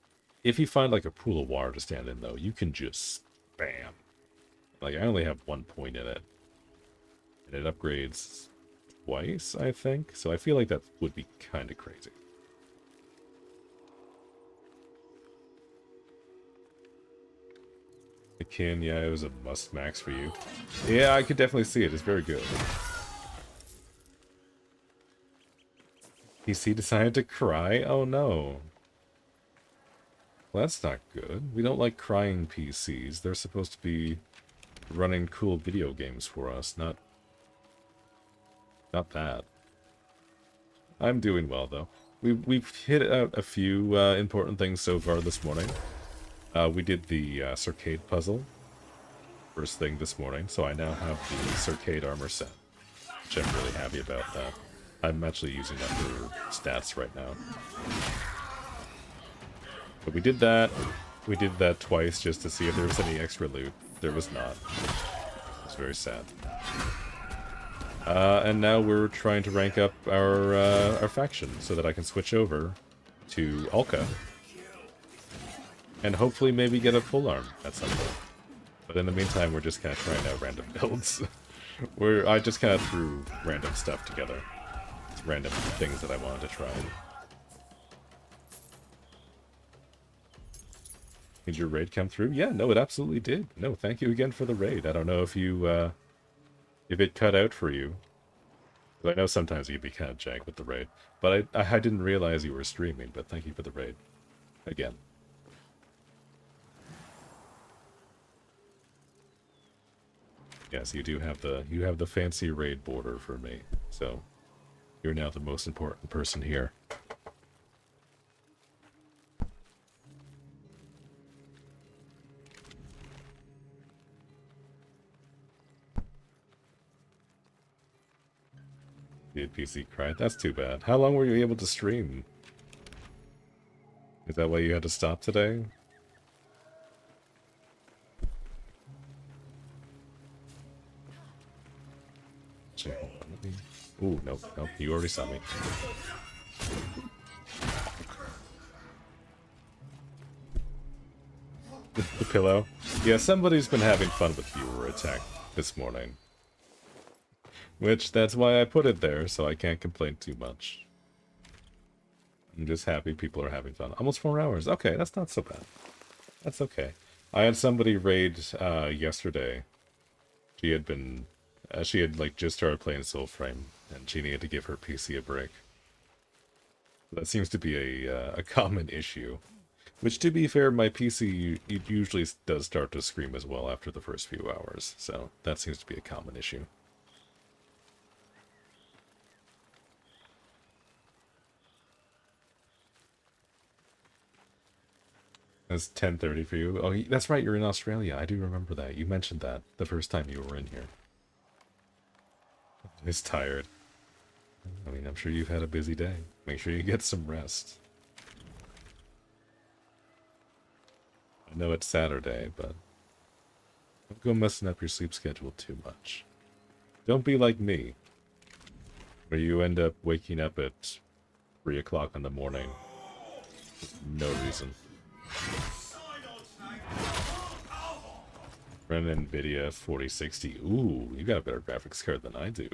S1: If you find like a pool of water to stand in though, you can just spam. Like I only have 1 point in it. And it upgrades twice, I think. So I feel like that would be kind of crazy. Akin, yeah, it was a must max for you. Yeah, I could definitely see it. It's very good. PC decided to cry? Oh no. Well, that's not good. We don't like crying PCs. They're supposed to be running cool video games for us, not that. I'm doing well though. We've hit a few important things so far this morning. We did the CIRCADE puzzle first thing this morning, so I now have the CIRCADE armor set, which I'm really happy about that. I'm actually using that for stats right now. But we did that. We did that twice just to see if there was any extra loot. There was not. It was very sad. And now we're trying to rank up our faction so that I can switch over to Alka. And hopefully maybe get a full arm at some point. But in the meantime, we're just kind of trying out random builds. I just kind of threw random stuff together. It's random things that I wanted to try. Did your raid come through? Yeah, no, it absolutely did. No, thank you again for the raid. I don't know if you, if it cut out for you. I know sometimes you'd be kind of jank with the raid. But I didn't realize you were streaming, but thank you for the raid. Again. Yes, you do have the fancy raid border for me. So you're now the most important person here. Did PC cry? That's too bad. How long were you able to stream? Is that why you had to stop today? Ooh, nope, you already saw me. The pillow. Yeah, somebody's been having fun with viewer attack this morning. Which, that's why I put it there, so I can't complain too much. I'm just happy people are having fun. Almost 4 hours. Okay, that's not so bad. That's okay. I had somebody raid yesterday. She had like just started playing Soulframe, and she needed to give her PC a break. That seems to be a common issue. Which, to be fair, my PC usually does start to scream as well after the first few hours, so that seems to be a common issue. It's 10:30 for you. Oh, that's right, you're in Australia. I do remember that. You mentioned that the first time you were in here. It's tired. I mean, I'm sure you've had a busy day. Make sure you get some rest. I know it's Saturday, but don't go messing up your sleep schedule too much. Don't be like me, where you end up waking up at 3 o'clock in the morning. No reason. Run NVIDIA 4060. Ooh, you got a better graphics card than I do.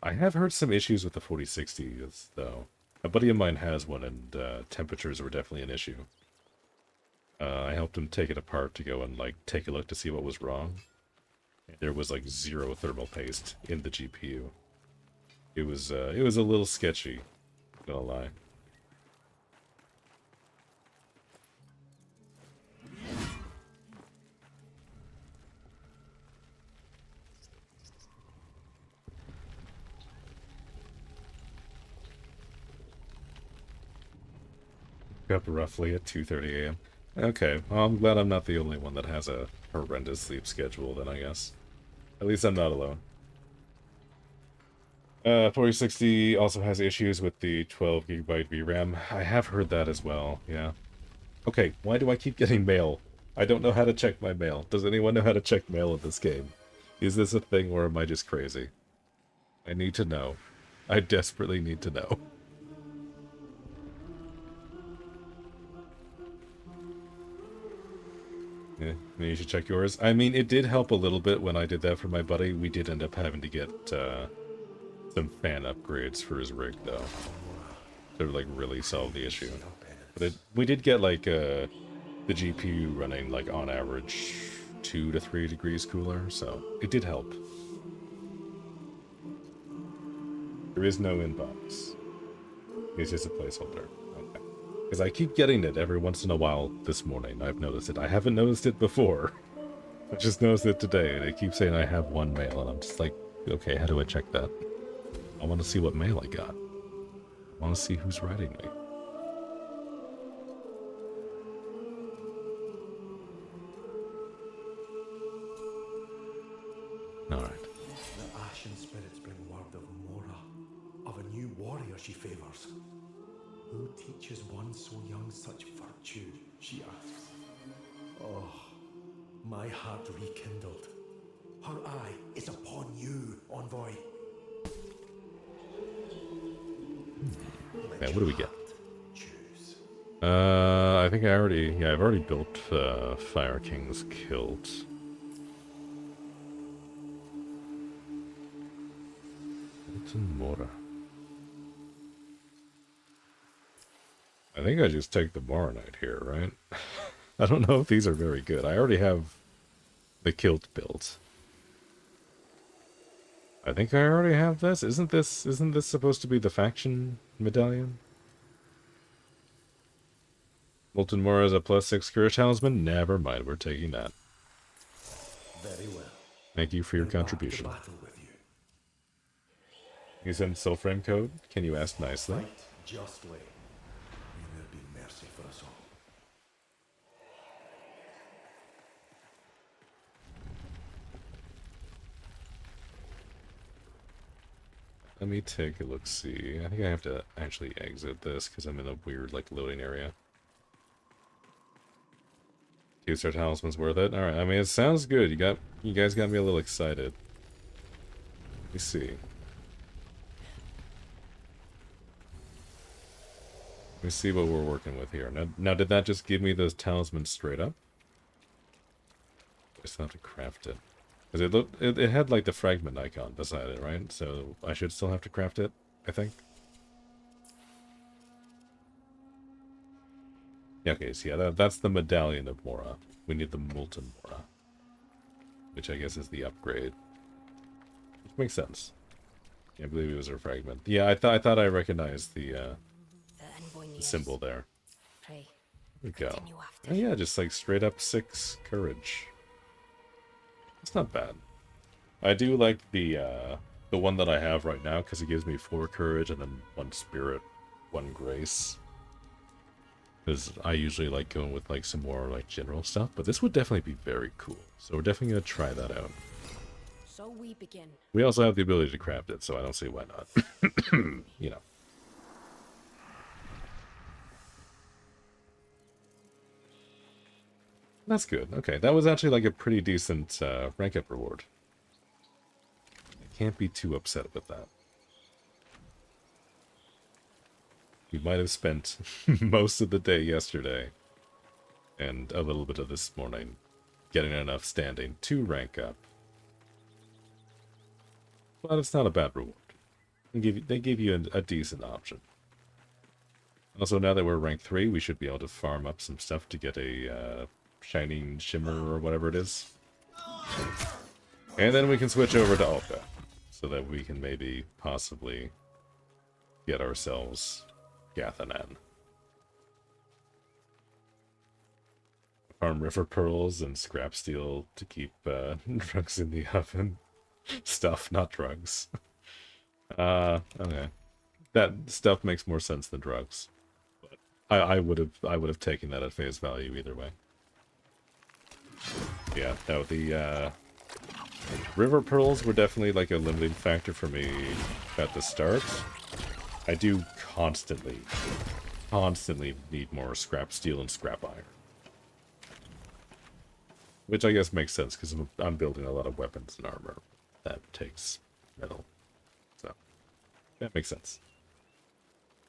S1: I have heard some issues with the 4060s, though. A buddy of mine has one, and temperatures were definitely an issue. I helped him take it apart to go and, like, take a look to see what was wrong. There was like zero thermal paste in the GPU. It was a little sketchy, not gonna lie. Up roughly at 2:30 a.m. Okay, well, I'm glad I'm not the only one that has a horrendous sleep schedule then, I guess. At least I'm not alone. 4060 also has issues with the 12 gigabyte VRAM. I have heard that as well, yeah. Okay, why do I keep getting mail? I don't know how to check my mail. Does anyone know how to check mail in this game? Is this a thing or am I just crazy? I need to know. I desperately need to know. Yeah, maybe you should check yours. I mean, it did help a little bit when I did that for my buddy. We did end up having to get some fan upgrades for his rig, though, to like really solve the issue. But we did get like the GPU running like on average 2 to 3 degrees cooler, so it did help. There is no inbox. It's just a placeholder. Okay. Because I keep getting it every once in a while this morning. I've noticed it. I haven't noticed it before. I just noticed it today, and it keeps saying I have one mail, and I'm just like, okay, how do I check that? I want to see what mail I got. I want to see who's writing me. Alright.
S5: The ashen spirits bring word of Mora, of a new warrior she favors. Who teaches one so young such virtue, she asks. Oh, my heart rekindled. Her eye is upon you, envoy.
S1: Okay, what do we get?
S5: Choose.
S1: I think I've already built Fire King's Kilt. Mora. I think I just take the Moronite here, right? I don't know if these are very good. I already have the kilt built. I think I already have this. Isn't this supposed to be the faction medallion? Molten Mora is a +6 courage talisman. Never mind, we're taking that.
S5: Very well.
S1: Thank you for your
S5: Embark
S1: contribution.
S5: to battle with you.
S1: You send Soulframe code? Can you ask nicely?
S5: Fight justly. May there be mercy for us all.
S1: Let me take a look-see. I think I have to actually exit this because I'm in a weird, like, loading area. Two-star talisman's worth it? Alright, I mean, it sounds good. You guys got me a little excited. Let me see. Let me see what we're working with here. Now did that just give me those talismans straight up? I still have to craft it. Because it had like the fragment icon beside it, right? So I should still have to craft it, I think. Yeah, okay, so yeah, that's the medallion of Mora. We need the Molten Mora. Which I guess is the upgrade. Which makes sense. Can't believe it was a fragment. Yeah, I thought I recognized the symbol there.
S3: Pray.
S1: There we go.
S3: Continue after.
S1: Oh yeah, just like straight up 6 courage. It's not bad. I do like the one that I have right now because it gives me 4 courage and then 1 spirit, 1 grace. Because I usually like going with like some more like general stuff, but this would definitely be very cool. So we're definitely gonna try that out.
S3: So we begin.
S1: We also have the ability to craft it, so I don't see why not. You know. That's good. Okay, that was actually like a pretty decent rank up reward. I can't be too upset with that. We might have spent most of the day yesterday and a little bit of this morning getting enough standing to rank up. But it's not a bad reward. They give you a decent option. Also, now that we're rank 3, we should be able to farm up some stuff to get a Shining Shimmer or whatever it is. And then we can switch over to Alka, so that we can maybe, possibly, get ourselves Gathanan. Farm river pearls and scrap steel to keep drugs in the oven. Stuff, not drugs. Okay. That stuff makes more sense than drugs. But I would have taken that at face value either way. Yeah, no, the river pearls were definitely like a limiting factor for me at the start. I do constantly need more scrap steel and scrap iron. Which I guess makes sense, because I'm building a lot of weapons and armor that takes metal. So, that makes sense.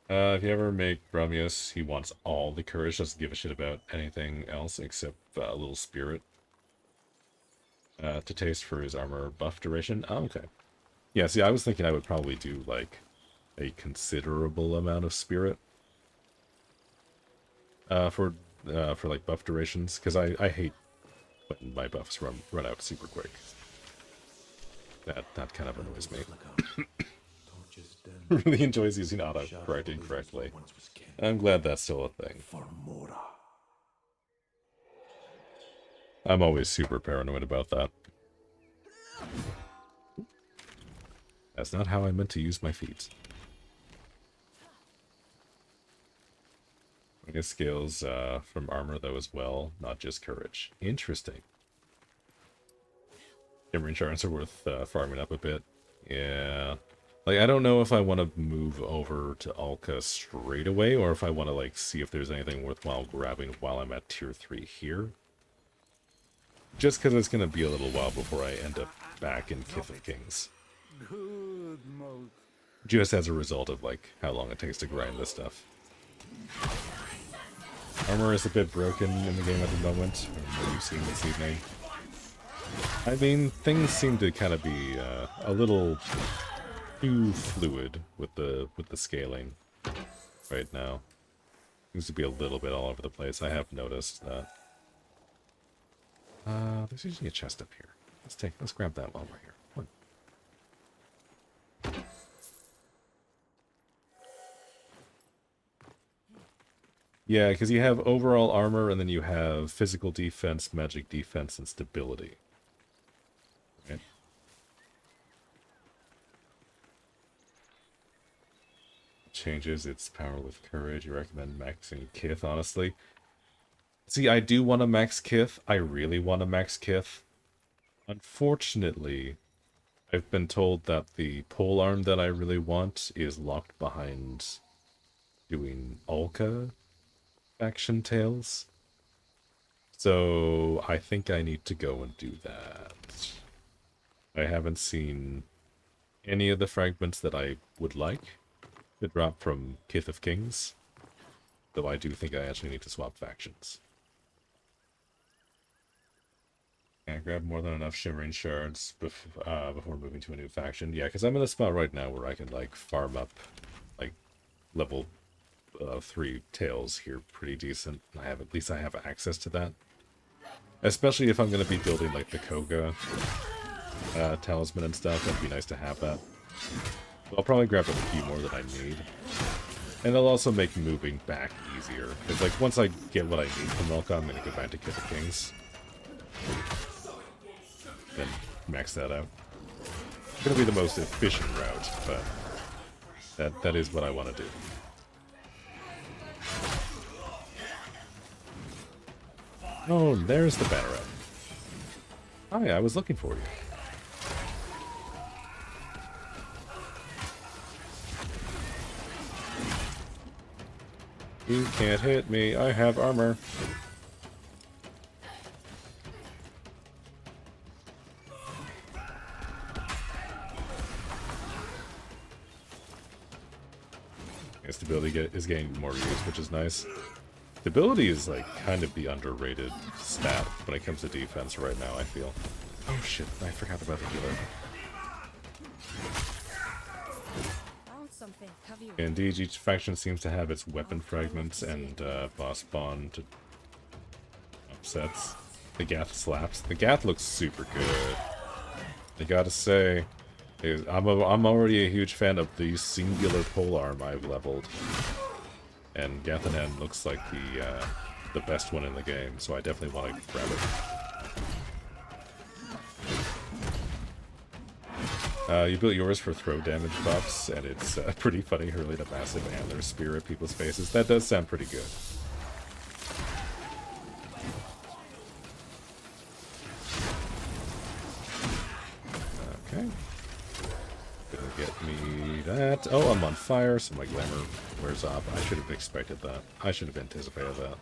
S1: If you ever make Bramios, he wants all the courage, doesn't give a shit about anything else except a little spirit. To taste for his armor buff duration. Oh, okay. Yeah, see, I was thinking I would probably do, like, a considerable amount of spirit. For like, buff durations, because I hate when my buffs run out super quick. That kind of annoys me. Really enjoys using auto-correcting correctly. I'm glad that's still a thing. I'm always super paranoid about that. That's not how I meant to use my feet. I guess scales from armor, though, as well, not just courage. Interesting. Shimmering shards are worth farming up a bit. Yeah. Like, I don't know if I want to move over to Alka straight away, or if I want to, like, see if there's anything worthwhile grabbing while I'm at tier 3 here. Just because it's going to be a little while before I end up back in Kith of Kings.
S2: Good mode.
S1: Just as a result of, like, how long it takes to grind this stuff. Armor is a bit broken in the game at the moment, from what you've seen this evening. I mean, things seem to kind of be a little too fluid with the scaling right now. Seems to be a little bit all over the place. I have noticed that. There's usually a chest up here. Let's grab that while we're here. Come on. Yeah, because you have overall armor, and then you have physical defense, magic defense, and stability. Right? Changes its power with courage. You recommend maxing Kith, honestly. See, I do want to max Kith. I really want to max Kith. Unfortunately, I've been told that the polearm that I really want is locked behind doing Alka faction tales. So I think I need to go and do that. I haven't seen any of the fragments that I would like to drop from Kith of Kings, though I do think I actually need to swap factions. Can't grab more than enough shimmering shards before moving to a new faction. Yeah, because I'm in a spot right now where I can, like, farm up, like, level 3 tails here pretty decent. At least I have access to that. Especially if I'm going to be building, like, the Koga talisman and stuff. That'd be nice to have that. I'll probably grab a few more than I need. And they'll also make moving back easier. Because, like, once I get what I need from Melka, I'm going to go back to Kith of Kings. Then max that out. It's going to be the most efficient route, but that is what I want to do. Oh, there's the Batarang. Hi, I was looking for you. You can't hit me, I have armor. Stability is getting more use, which is nice. Stability is, like, kind of the underrated stat when it comes to defense right now, I feel. Oh shit, I forgot about the healer.
S3: Found something. Have you?
S1: Indeed, each faction seems to have its weapon fragments and boss spawn to upsets. The Gath slaps. The Gath looks super good. I gotta say, I'm already a huge fan of the singular polearm I've leveled, and Gathanan looks like the best one in the game, so I definitely want to grab it. You built yours for throw damage buffs, and it's pretty funny hurling a massive antler spear at people's faces. That does sound pretty good. Okay. Gonna get me that. Oh, I'm on fire, so my glamour wears off. I should have expected that. I should have anticipated that.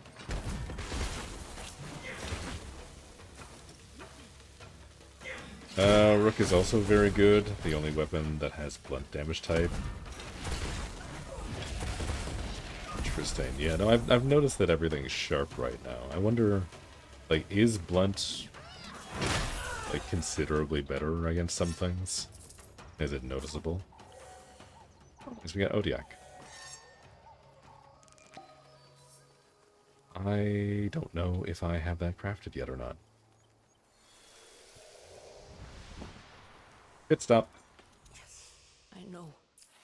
S1: Rook is also very good. The only weapon that has blunt damage type. Interesting. Yeah, no, I've noticed that everything's sharp right now. I wonder, like, is blunt like considerably better against some things? Is it noticeable? Because we got Odiak. I don't know if I have that crafted yet or not. Pit stop.
S3: I know.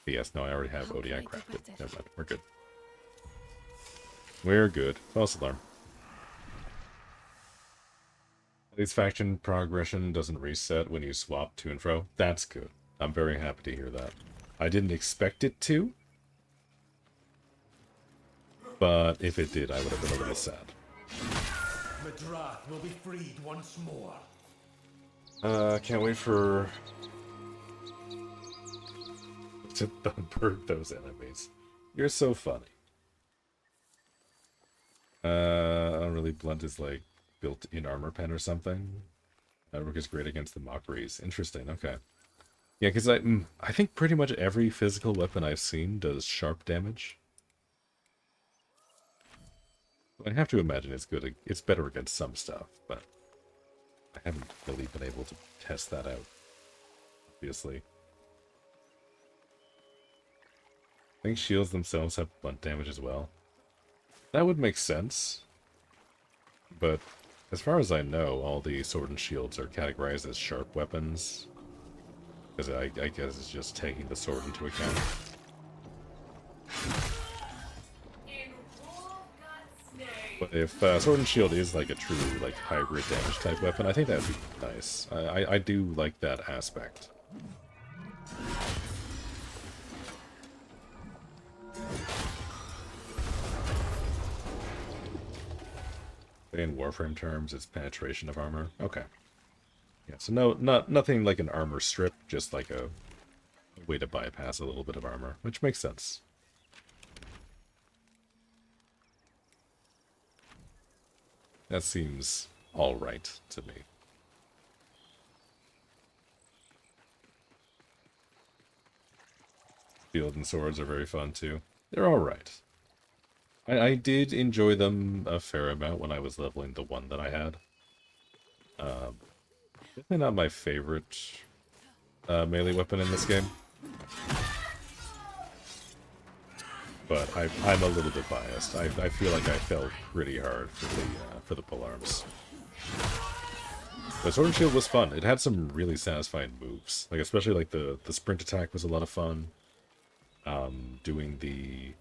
S1: Yes, no, I already have
S3: How can I
S1: Odiak
S3: do
S1: crafted.
S3: better?
S1: Never mind, we're good. We're good. False alarm. At least faction progression doesn't reset when you swap to and fro. That's good. I'm very happy to hear that. I didn't expect it to, but if it did, I would have been a little sad.
S5: Madrath will be freed once more.
S1: Can't wait for to thunberg those enemies. You're so funny. Unreally Blunt is like built in armor pen or something. Rook is great against the mockeries. Interesting. Okay. Yeah, because I think pretty much every physical weapon I've seen does sharp damage. I have to imagine it's good. It's better against some stuff, but I haven't really been able to test that out. Obviously. I think shields themselves have blunt damage as well. That would make sense. But as far as I know, all the sword and shields are categorized as sharp weapons. Because I guess it's just taking the sword into account. But if sword and shield is like a true like hybrid damage type weapon, I think that would be nice. I do like that aspect. In Warframe terms, it's penetration of armor. Okay. Yeah, so nothing like an armor strip, just like a way to bypass a little bit of armor, which makes sense. That seems alright to me. Shield and swords are very fun too. They're alright. I did enjoy them a fair amount when I was leveling the one that I had. Definitely not my favorite melee weapon in this game. But I'm a little bit biased. I feel like I fell pretty hard for the polearms. The sword and shield was fun. It had some really satisfying moves, like especially like the sprint attack was a lot of fun. Doing the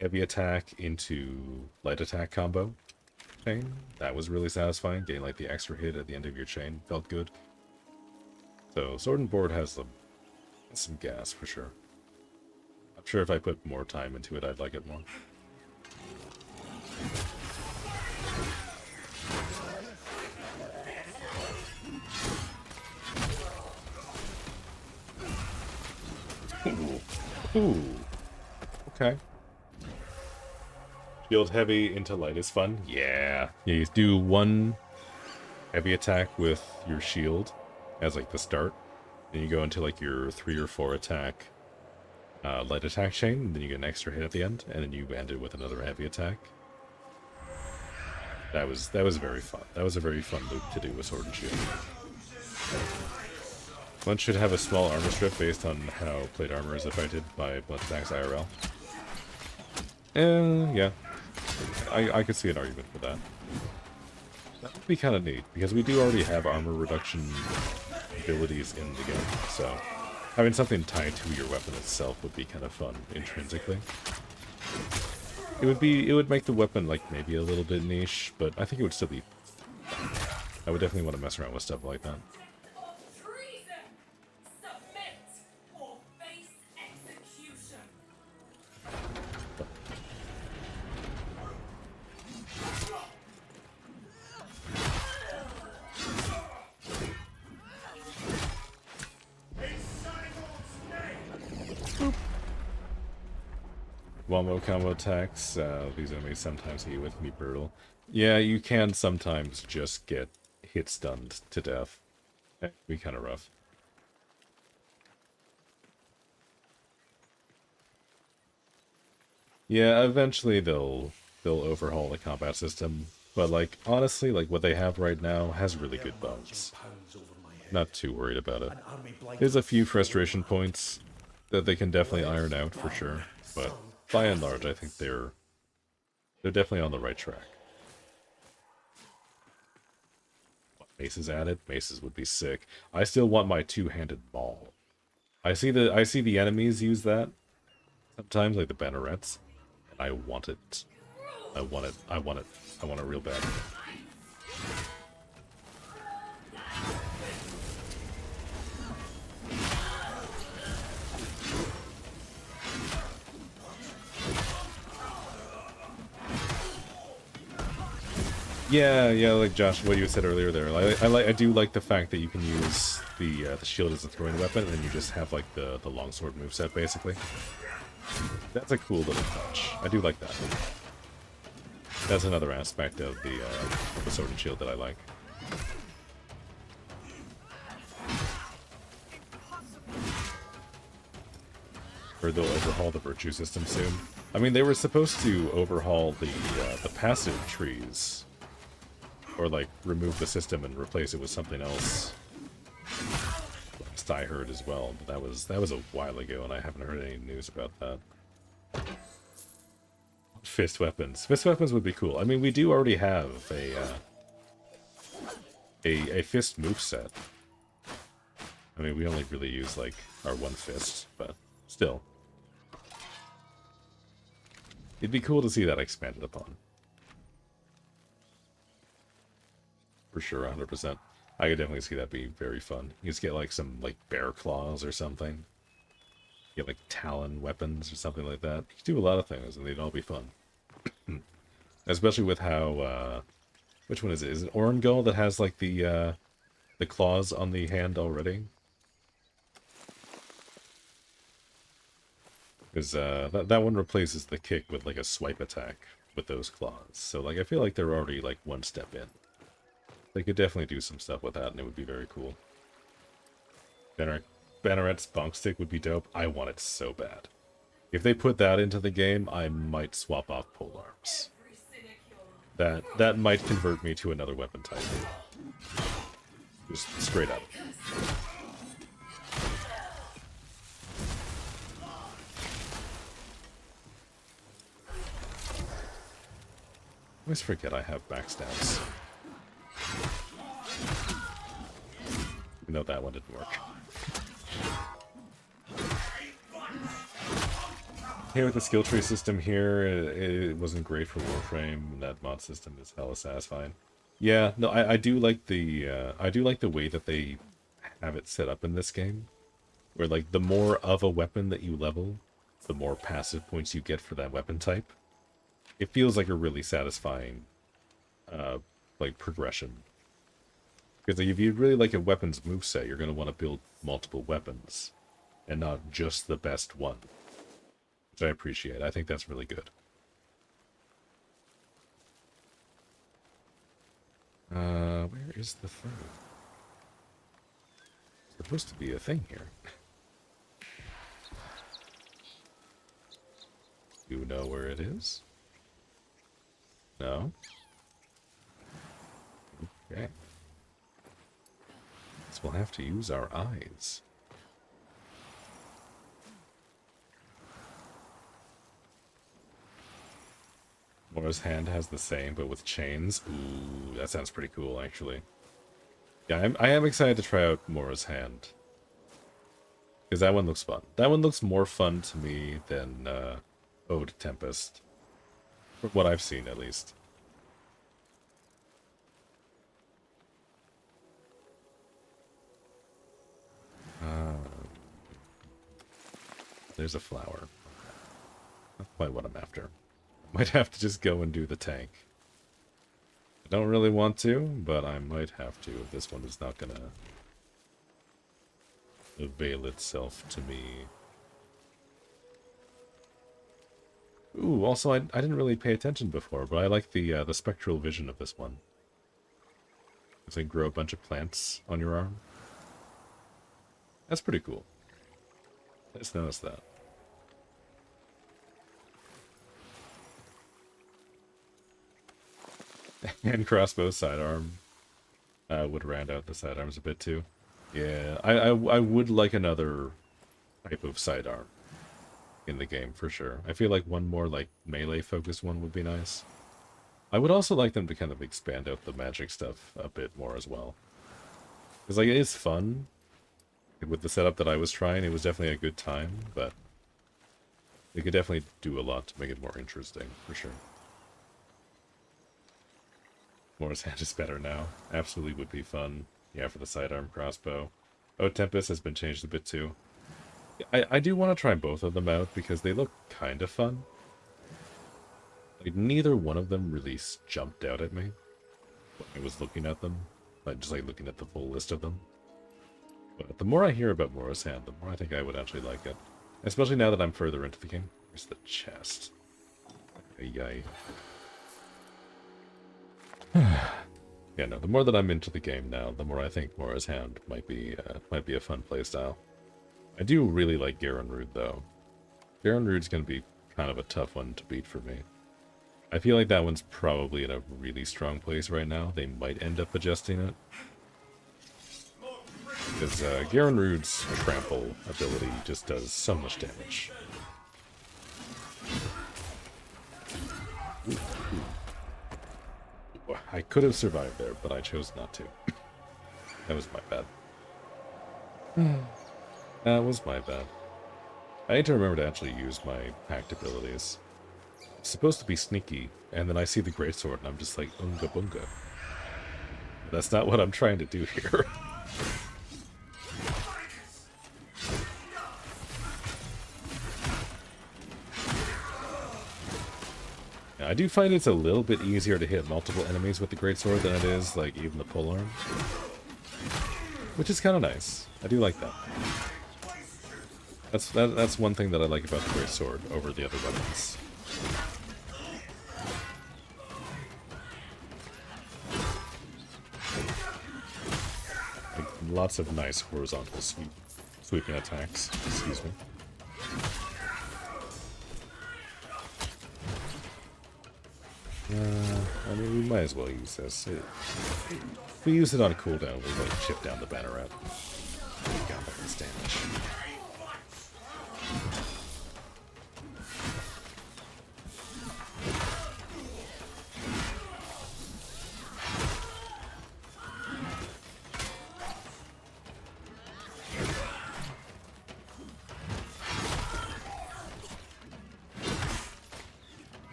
S1: heavy attack into light attack combo thing, that was really satisfying. Getting like the extra hit at the end of your chain felt good. So sword and board has some gas for sure. I'm sure if I put more time into it, I'd like it more. Ooh. Okay. Shield heavy into light is fun. Yeah. Yeah, you do one heavy attack with your shield as like the start. Then you go into like your 3 or 4 attack light attack chain, and then you get an extra hit at the end, and then you end it with another heavy attack. That was very fun. That was a very fun loop to do with sword and shield. One should have a small armor strip based on how plate armor is affected by blunt attacks IRL. Yeah. I could see an argument for that. That would be kind of neat, because we do already have armor reduction abilities in the game, so having something tied to your weapon itself would be kind of fun intrinsically. It would make the weapon like maybe a little bit niche, but I think it would still be fun. I would definitely want to mess around with stuff like that. Wombo combo attacks, these enemies sometimes hit you with me brutal. Yeah, you can sometimes just get hit stunned to death. It can be kind of rough. Yeah, eventually they'll overhaul the combat system, but like honestly, like what they have right now has really good bones. Not too worried about it. There's a few frustration points that they can definitely iron out for sure, but by and large, I think they're definitely on the right track. Maces added? Maces would be sick. I still want my two-handed maul. I see the enemies use that sometimes, like the bannerets, and I want it. I want it. I want it. I want it real bad. Yeah, like Josh, what you said earlier there. I do like the fact that you can use the shield as a throwing weapon, and then you just have like the longsword moveset basically. That's a cool little touch. I do like that. That's another aspect of the sword and shield that I like. Or they'll overhaul the virtue system soon. I mean, they were supposed to overhaul the passive trees. Or, like, remove the system and replace it with something else. Last I heard as well, but that was a while ago, and I haven't heard any news about that. Fist weapons. Fist weapons would be cool. I mean, we do already have a fist moveset. I mean, we only really use, like, our one fist, but still. It'd be cool to see that expanded upon. For sure, 100%. I could definitely see that being very fun. You just get like some like bear claws or something. Get like talon weapons or something like that. You could do a lot of things and they'd all be fun. Especially with how which one is it? Is it Orengull that has like the claws on the hand already? Because that one replaces the kick with like a swipe attack with those claws. So like I feel like they're already like one step in. They could definitely do some stuff with that, and it would be very cool. Banneret's bonk stick would be dope. I want it so bad. If they put that into the game, I might swap off polearms. That might convert me to another weapon type. Just straight up. I always forget I have backstabs. No, that one didn't work. Hey, with the skill tree system here, it wasn't great for Warframe. That mod system is hella satisfying. Yeah, no, I do like the way that they have it set up in this game, where like the more of a weapon that you level, the more passive points you get for that weapon type. It feels like a really satisfying, like progression. Because like, if you really like a weapons moveset, you're going to want to build multiple weapons, and not just the best one. Which I appreciate. I think that's really good. Where is the thing? There's supposed to be a thing here. You know where it is? No? Okay. So we'll have to use our eyes. Mora's Hand has the same, but with chains. Ooh, that sounds pretty cool, actually. Yeah, I am excited to try out Mora's Hand. Because that one looks fun. That one looks more fun to me than Ode Tempest. From what I've seen, at least. There's a flower. Not quite what I'm after. Might have to just go and do the tank. I don't really want to, but I might have to if this one is not gonna avail itself to me. Ooh, also I didn't really pay attention before, but I like the spectral vision of this one. It's like grow a bunch of plants on your arm. That's pretty cool. I just noticed that. And crossbow sidearm would round out the sidearms a bit too. Yeah, I would like another type of sidearm in the game for sure. I feel like one more like melee focused one would be nice. I would also like them to kind of expand out the magic stuff a bit more as well. Because like it is fun. With the setup that I was trying, it was definitely a good time, but they could definitely do a lot to make it more interesting, for sure. Mora's Hand is better now. Absolutely would be fun. Yeah, for the sidearm crossbow. Oh, Tempest has been changed a bit too. I do want to try both of them out because they look kind of fun. Like, neither one of them really jumped out at me when I was looking at them. Like, just like looking at the full list of them. But the more I hear about Mora's Hand, the more I think I would actually like it. Especially now that I'm further into the game. Where's the chest? Yay. Yeah, no, the more that I'm into the game now, the more I think Mora's Hand might be a fun playstyle. I do really like Garenrud, though. Garenrud's going to be kind of a tough one to beat for me. I feel like that one's probably in a really strong place right now. They might end up adjusting it. Because Garenrud's trample ability just does so much damage. I could have survived there, but I chose not to. That was my bad. That was my bad. I need to remember to actually use my packed abilities. It's supposed to be sneaky, and then I see the greatsword, and I'm just like, unga bunga. But that's not what I'm trying to do here. I do find it's a little bit easier to hit multiple enemies with the greatsword than it is, like, even the polearm. Which is kind of nice. I do like that. That's one thing that I like about the greatsword over the other weapons. Like, lots of nice horizontal sweeping attacks. Excuse me. I mean, we might as well use this. If we use it on cooldown, we'll like chip down the banner out. Take out this damage.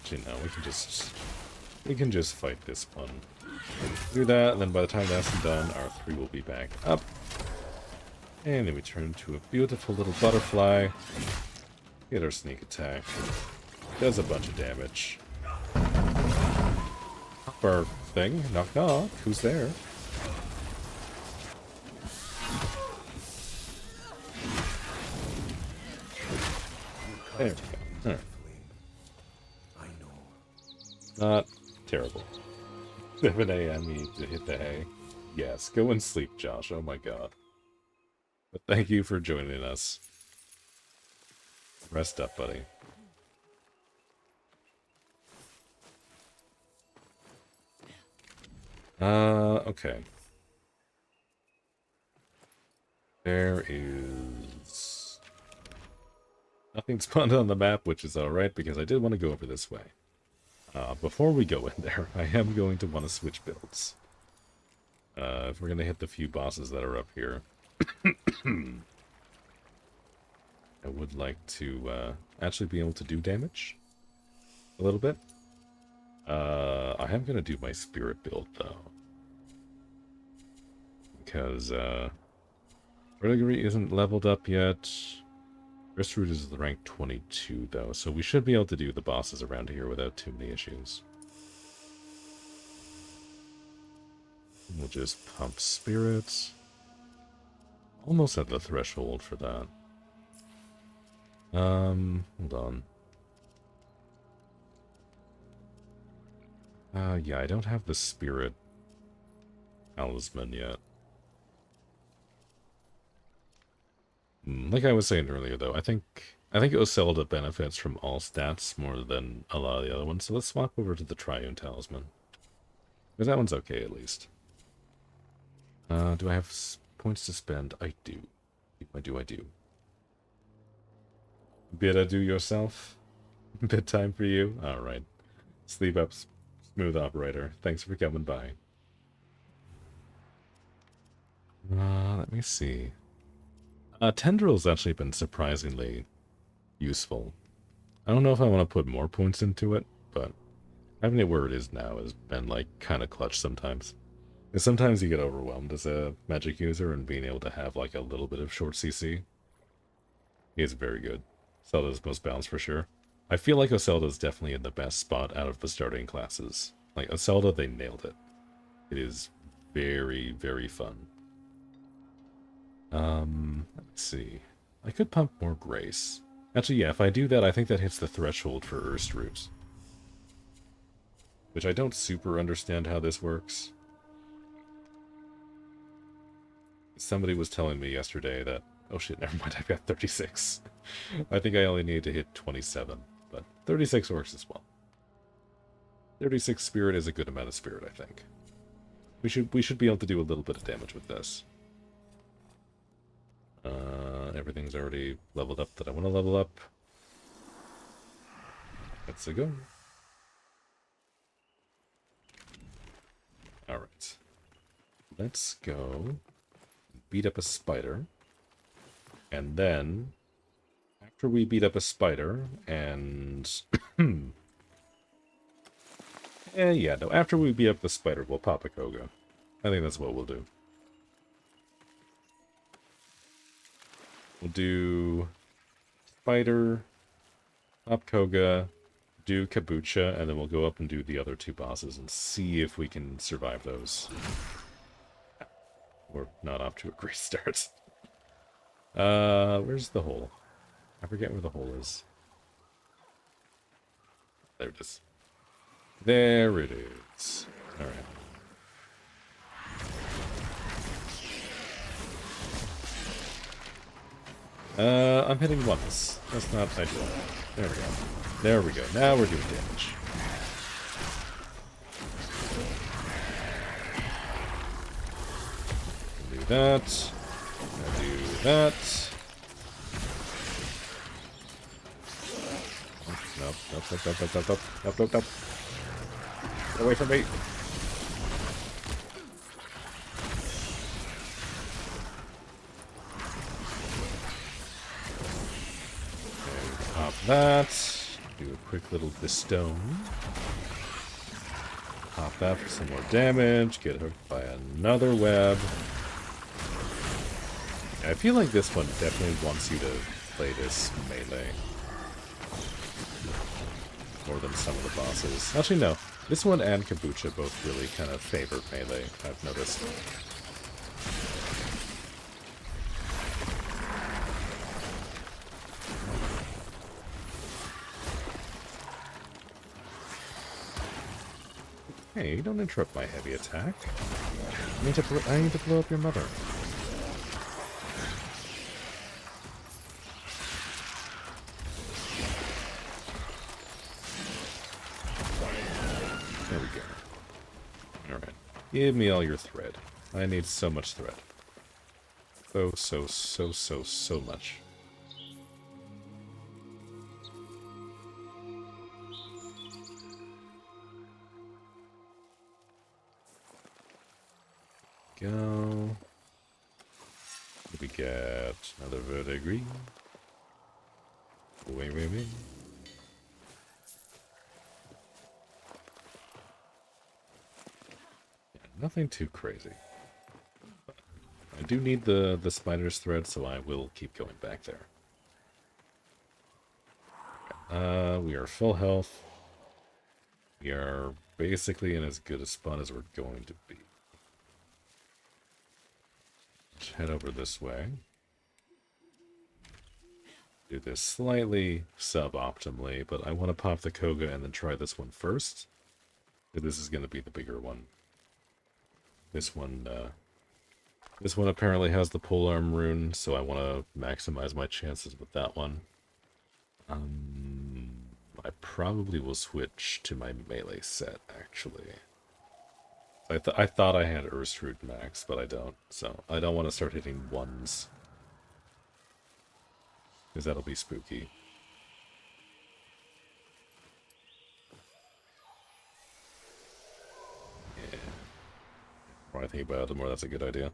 S1: Actually, no, we can just fight this one. Do that, and then by the time that's done, our 3 will be back up. And then we turn into a beautiful little butterfly. Get our sneak attack. Does a bunch of damage. Up our thing. Knock knock. Who's there? There we go. Alright. Not terrible. 7 a.m. you need to hit the hay. Yes, go and sleep, Josh. Oh my god. But thank you for joining us. Rest up, buddy. Okay. There is nothing spawned on the map, which is alright, because I did want to go over this way. Before we go in there, I am going to want to switch builds. If we're going to hit the few bosses that are up here, I would like to actually be able to do damage a little bit. I am going to do my spirit build, though. Because Verdigris isn't leveled up yet. Ristrude is rank 22, though, so we should be able to do the bosses around here without too many issues. We'll just pump spirits. Almost at the threshold for that. Hold on. Yeah, I don't have the spirit talisman yet. Like I was saying earlier, though, I think Oselda benefits from all stats more than a lot of the other ones, so let's swap over to the Triune Talisman. Because that one's okay, at least. Do I have points to spend? I do. I do. Bid do yourself? Bedtime for you? Alright. Sleep up, smooth operator. Thanks for coming by. Let me see. Tendril's actually been surprisingly useful. I don't know if I want to put more points into it, but having it where it is now has been, like, kind of clutch sometimes. And sometimes you get overwhelmed as a magic user, and being able to have, like, a little bit of short CC is very good. Zelda's most balanced for sure. I feel like Oselda's definitely in the best spot out of the starting classes. Like, Oselda, they nailed it. It is very, very fun. Let's see. I could pump more Grace. Actually, yeah, if I do that, I think that hits the threshold for Erstru's. Which I don't super understand how this works. Somebody was telling me yesterday that... Oh shit, never mind, I've got 36. I think I only need to hit 27, but 36 works as well. 36 spirit is a good amount of spirit, I think. We should be able to do a little bit of damage with this. Everything's already leveled up that I want to level up. Let's go. Alright. Let's go beat up a spider. And then, after we beat up a spider, and... yeah, no, after we beat up the spider, we'll pop a Koga. I think that's what we'll do. We'll do spider, pop Koga, do Kabucha, and then we'll go up and do the other two bosses and see if we can survive those. We're not off to a great start. Where's the hole? I forget where the hole is. There it is. There it is. Alright. I'm hitting once. That's not ideal. There we go. There we go. Now we're doing damage. Do that. Do that. Nope, nope, nope, nope, nope, nope, nope, nope, nope. Get away from me. Okay, pop that. Do a quick little bestone. Pop that for some more damage. Get hooked by another web. I feel like this one definitely wants you to play this melee more than some of the bosses. Actually, no. This one and Kabucha both really kind of favor melee, I've noticed. Hey, don't interrupt my heavy attack. I need to blow up your mother. There we go. Alright. Give me all your thread. I need so much thread. So much. Go. We get another verdigris. Wait. Yeah, nothing too crazy. I do need the spider's thread, so I will keep going back there. We are full health. We are basically in as good a spot as we're going to be. Let's head over this way. Do this slightly suboptimally, but I want to pop the Koga and then try this one first. This is going to be the bigger one. This one apparently has the polearm rune, so I want to maximize my chances with that one. I probably will switch to my melee set, actually. I thought I had Urstrud max, but I don't, so I don't want to start hitting ones. Because that'll be spooky. Yeah. The more I think about it, the more that's a good idea.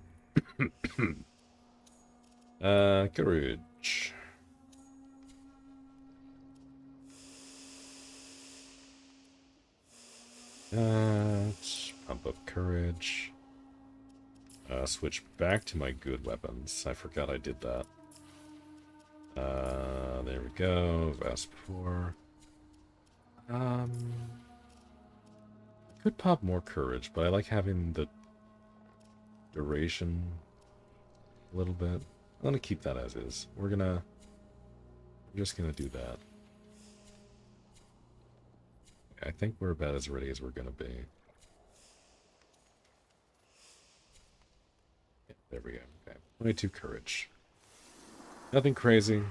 S1: Courage. Pump up courage. Switch back to my good weapons. I forgot I did that. There we go. Vast before. I could pop more courage, but I like having the duration a little bit. I'm gonna keep that as is. We're just gonna do that. I think we're about as ready as we're gonna be. Yeah, there we go. Okay. 22 courage. Nothing crazy.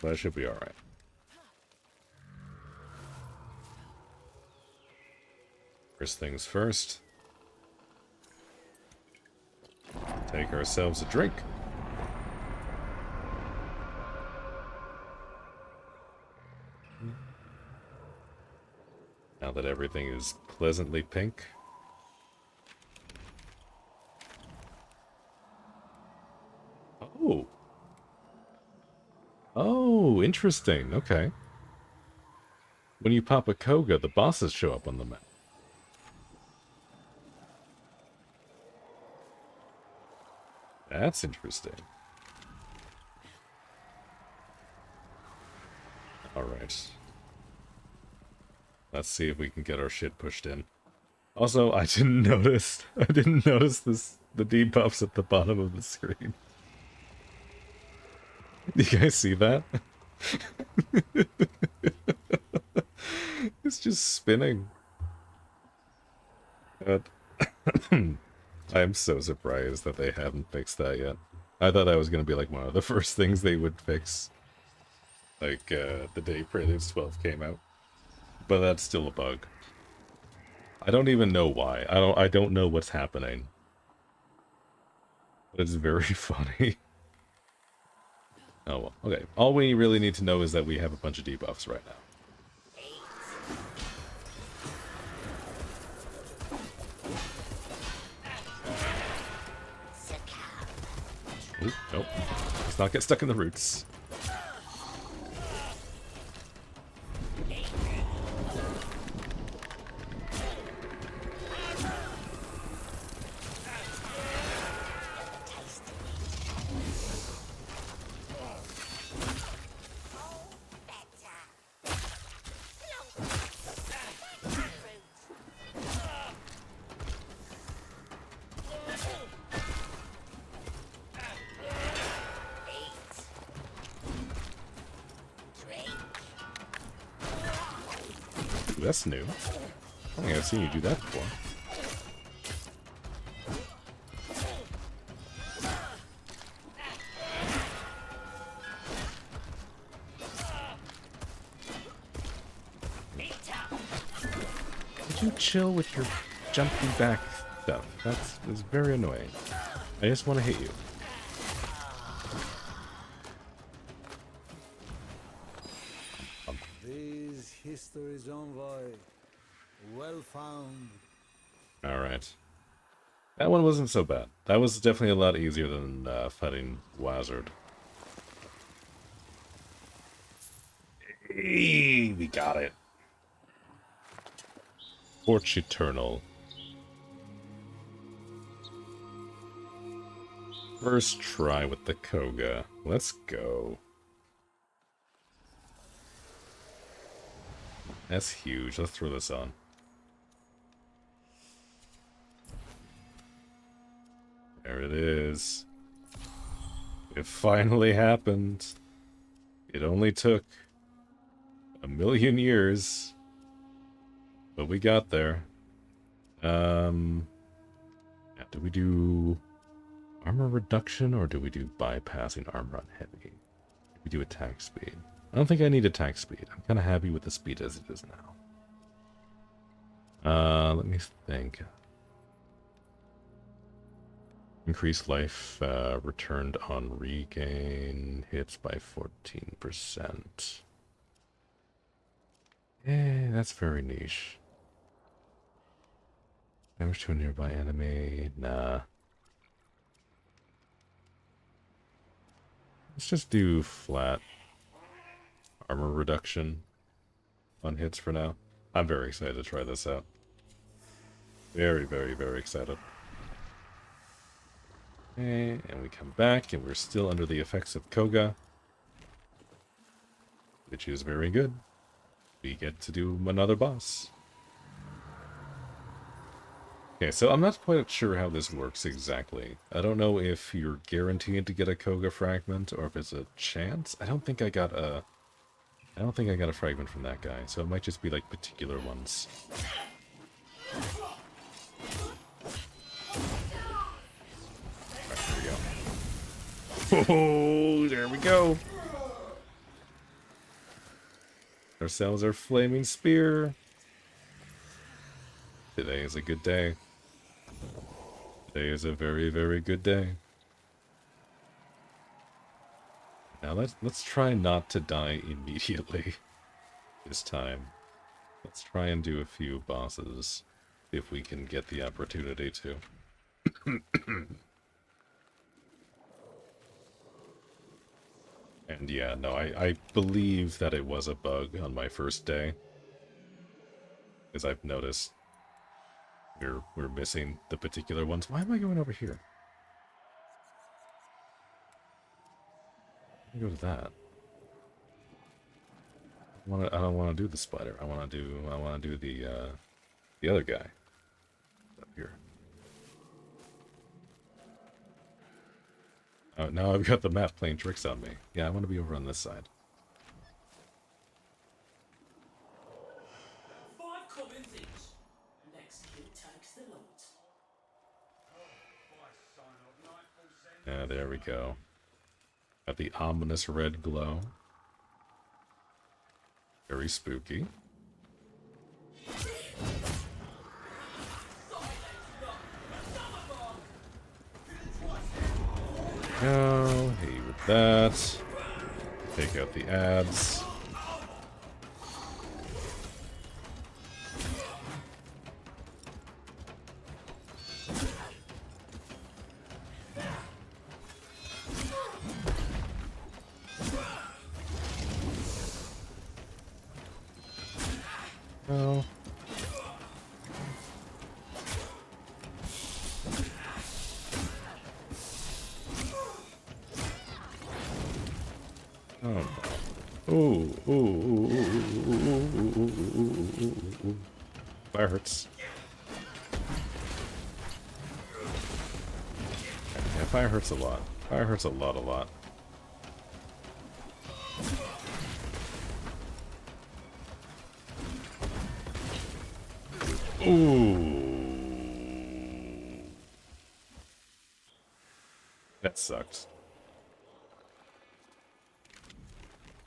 S1: But I should be alright. First things first. Take ourselves a drink. Now that everything is pleasantly pink. Oh. Oh, interesting. Okay. When you pop a Koga, the bosses show up on the map. That's interesting. Alright. Let's see if we can get our shit pushed in. Also, I didn't notice the debuffs at the bottom of the screen. Do you guys see that? It's just spinning. God. I am so surprised that they haven't fixed that yet. I thought that was going to be like one of the first things they would fix. Like, the day Preludes 12 came out. But that's still a bug. I don't even know why. I don't know what's happening. But it's very funny. Oh well, okay. All we really need to know is that we have a bunch of debuffs right now. Ooh, nope. Let's not get stuck in the roots. That's new. I think I've seen you do that before. Would you chill with your jumping back stuff? That's very annoying. I just want to hit you.
S2: These history's envoy, well found.
S1: Alright. That one wasn't so bad. That was definitely a lot easier than fighting Wazard. Hey, we got it. Torch Eternal. First try with the Koga. Let's go. That's huge. Let's throw this on. There it is. It finally happened. It only took a million years, but we got there. Yeah, do we do armor reduction or do we do bypassing armor on heavy? Do we do attack speed? I don't think I need attack speed. I'm kind of happy with the speed as it is now. Let me think. Increased life returned on regain hits by 14%. That's very niche. Damage to a nearby enemy. Nah. Let's just do flat armor reduction on hits for now. I'm very excited to try this out. Very, very, very excited. Okay, and we come back, and we're still under the effects of Koga, which is very good. We get to do another boss. Okay, so I'm not quite sure how this works exactly. I don't know if you're guaranteed to get a Koga fragment, or if it's a chance. I don't think I got a fragment from that guy, so it might just be like particular ones. Oh, there we go. Ourselves our flaming spear. Today is a good day. Today is a very, very good day. Now let's try not to die immediately this time. Let's try and do a few bosses if we can get the opportunity to. And yeah, no, I believe that it was a bug on my first day. As I've noticed, we're missing the particular ones. Why am I going over here? Let me go to that. I don't want to do the spider. I want to do the other guy up here. Oh, now I've got the map playing tricks on me. Yeah, I want to be over on this side.
S7: 5 commons each. Next kid takes the lot.
S1: Yeah, there we go. Got the ominous red glow. Very spooky. Go, hey with that. Take out the ads. Oh. Oh. Ooh, ooh, ooh, ooh, ooh, ooh, ooh, ooh. Fire hurts. Yeah, fire hurts a lot. Fire hurts a lot. Ooh. That sucked.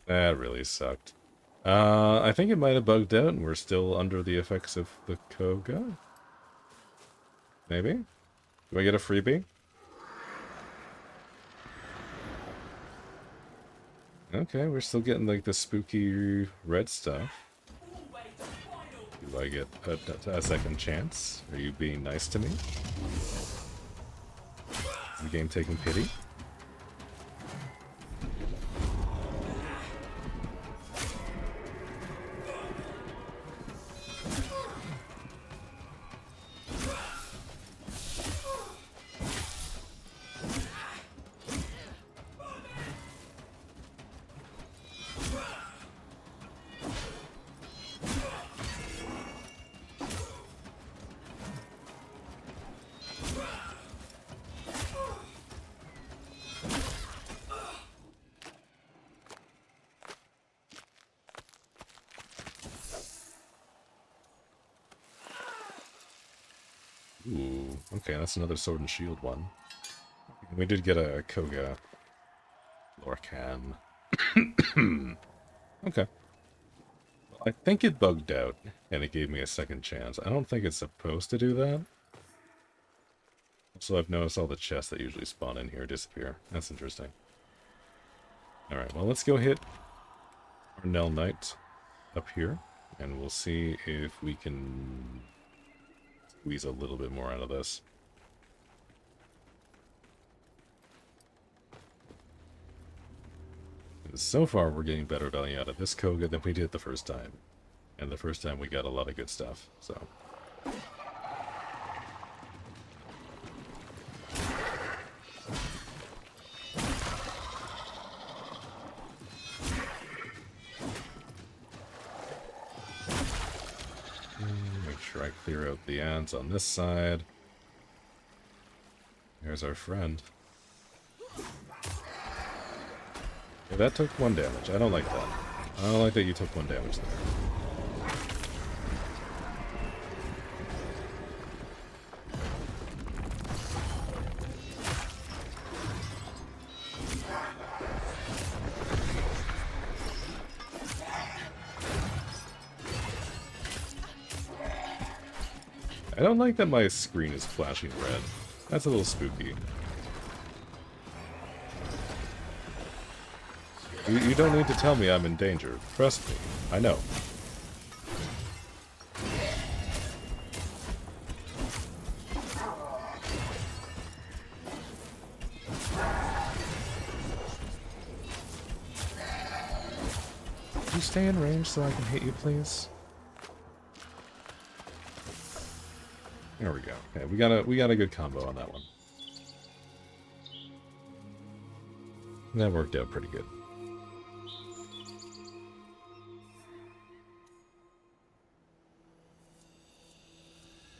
S1: That really sucked. I think it might have bugged out and we're still under the effects of the Koga? Maybe? Do I get a freebie? Okay, we're still getting like the spooky red stuff. Do I get a second chance? Are you being nice to me? Is the game taking pity? Ooh, okay, that's another sword and shield one. We did get a Koga Lorcan. Okay. Well, I think it bugged out, and it gave me a second chance. I don't think it's supposed to do that. Also, I've noticed all the chests that usually spawn in here disappear. That's interesting. Alright, well, let's go hit our Nell Knight up here, and we'll see if we can squeeze a little bit more out of this. So far, we're getting better value out of this Koga than we did the first time. And the first time we got a lot of good stuff, so... Make sure I clear out the ants on this side. There's our friend. Yeah, that took 1 damage. I don't like that. I don't like that you took 1 damage there. I don't like that my screen is flashing red. That's a little spooky. You don't need to tell me I'm in danger. Trust me. I know. Can you stay in range so I can hit you, please? There we go. Okay, we got a good combo on that one. That worked out pretty good.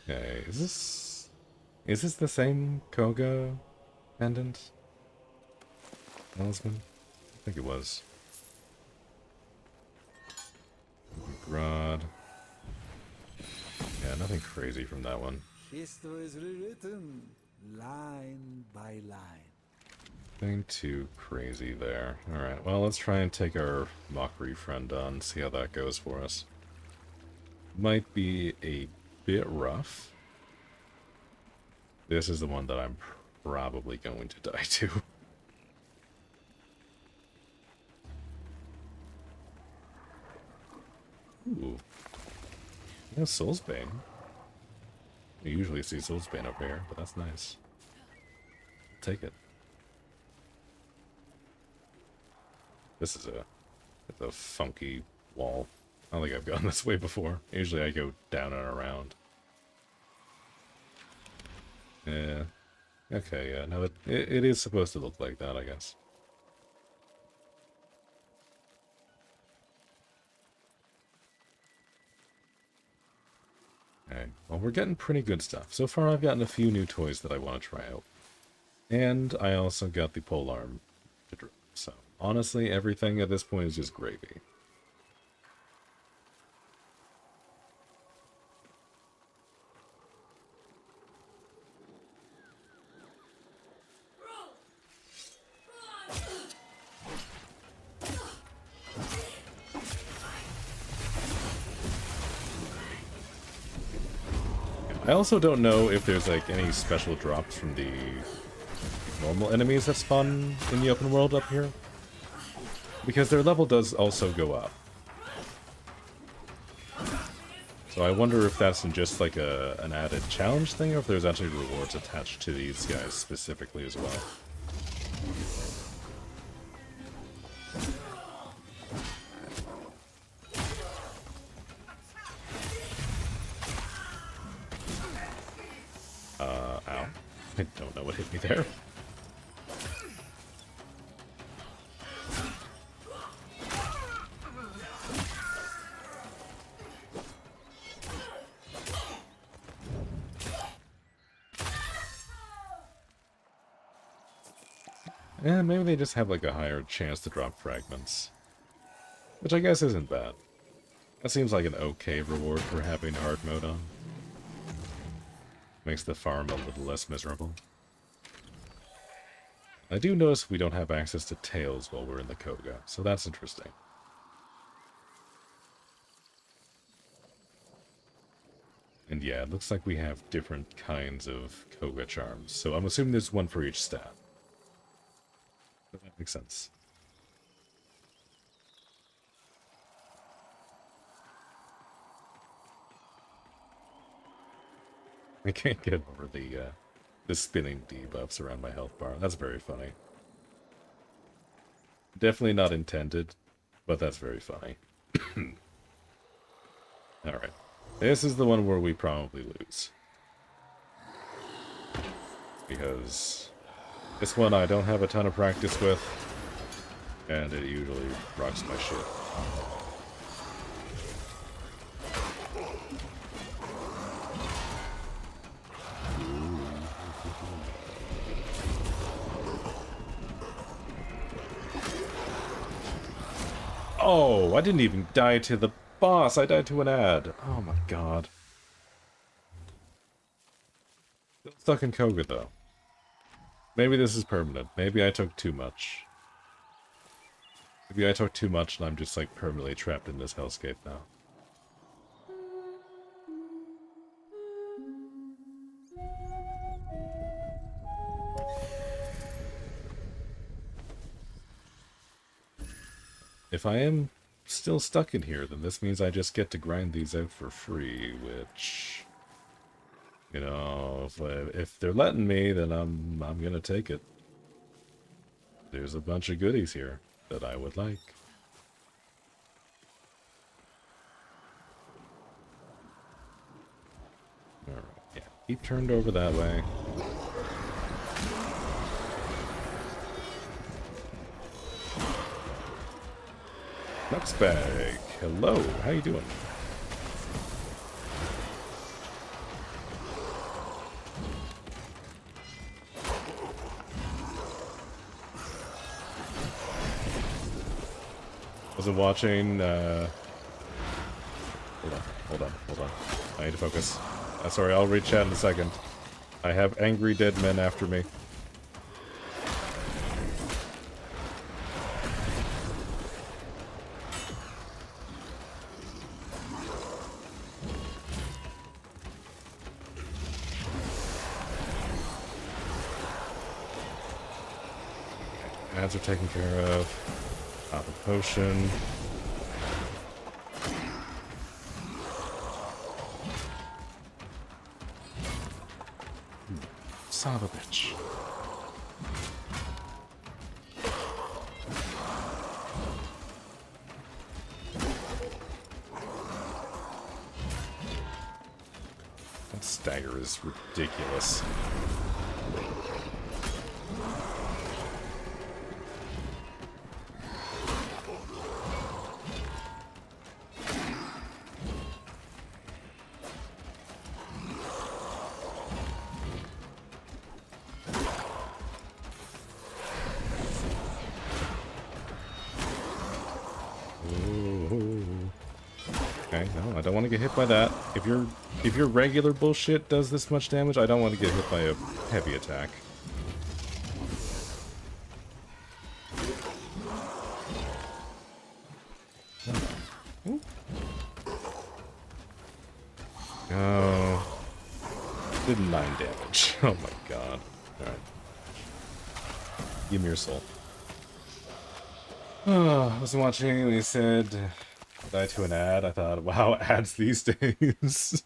S1: Okay, is this the same Koga pendant? Talisman? I think it was. Rod. Yeah, nothing crazy from that one.
S2: History is rewritten line by line.
S1: Nothing too crazy there. Alright, well, let's try and take our Mockery friend on, see how that goes for us. Might be a bit rough. This is the one that I'm probably going to die to. Ooh. Yeah, Soulsbane. We usually see Soulsbane up here, but that's nice. Take it. This is a funky wall. I don't think I've gone this way before. Usually I go down and around. Yeah. Okay, yeah. No, it is supposed to look like that, I guess. Okay. Well, we're getting pretty good stuff. So far, I've gotten a few new toys that I want to try out. And I also got the polearm to drop. So, honestly, everything at this point is just gravy. I also don't know if there's like any special drops from the normal enemies that spawn in the open world up here. Because their level does also go up. So I wonder if that's just like an added challenge thing, or if there's actually rewards attached to these guys specifically as well. Ow. I don't know what hit me there. Yeah, maybe they just have like a higher chance to drop fragments. Which I guess isn't bad. That seems like an okay reward for having hard mode on. Makes the farm a little less miserable. I do notice we don't have access to tails while we're in the Koga, so that's interesting. And yeah, it looks like we have different kinds of Koga charms, so I'm assuming there's one for each stat. But that makes sense. I can't get over the spinning debuffs around my health bar. That's very funny. Definitely not intended, but that's very funny. Alright. This is the one where we probably lose. Because this one I don't have a ton of practice with, and it usually rocks my shit. Oh, I didn't even die to the boss. I died to an ad. Oh my god. Still stuck in Koga though. Maybe this is permanent. Maybe I took too much. Maybe I took too much and I'm just like permanently trapped in this hellscape now. If I am still stuck in here, then this means I just get to grind these out for free, which, you know, if they're letting me, then I'm gonna take it. There's a bunch of goodies here that I would like. Alright, yeah, keep turned over that way. Nux bag. Hello, how you doing? Wasn't watching, hold on. I need to focus. Sorry, I'll read chat in a second. I have angry dead men after me. Ads are taken care of. Pop a potion. Son of a bitch. That stagger is ridiculous. I don't want to get hit by that. If your regular bullshit does this much damage, I don't want to get hit by a heavy attack. Oh. Did 9 damage. Oh my god. Alright. Give me your soul. I was watching and he said, die to an ad. I thought, wow, ads these days.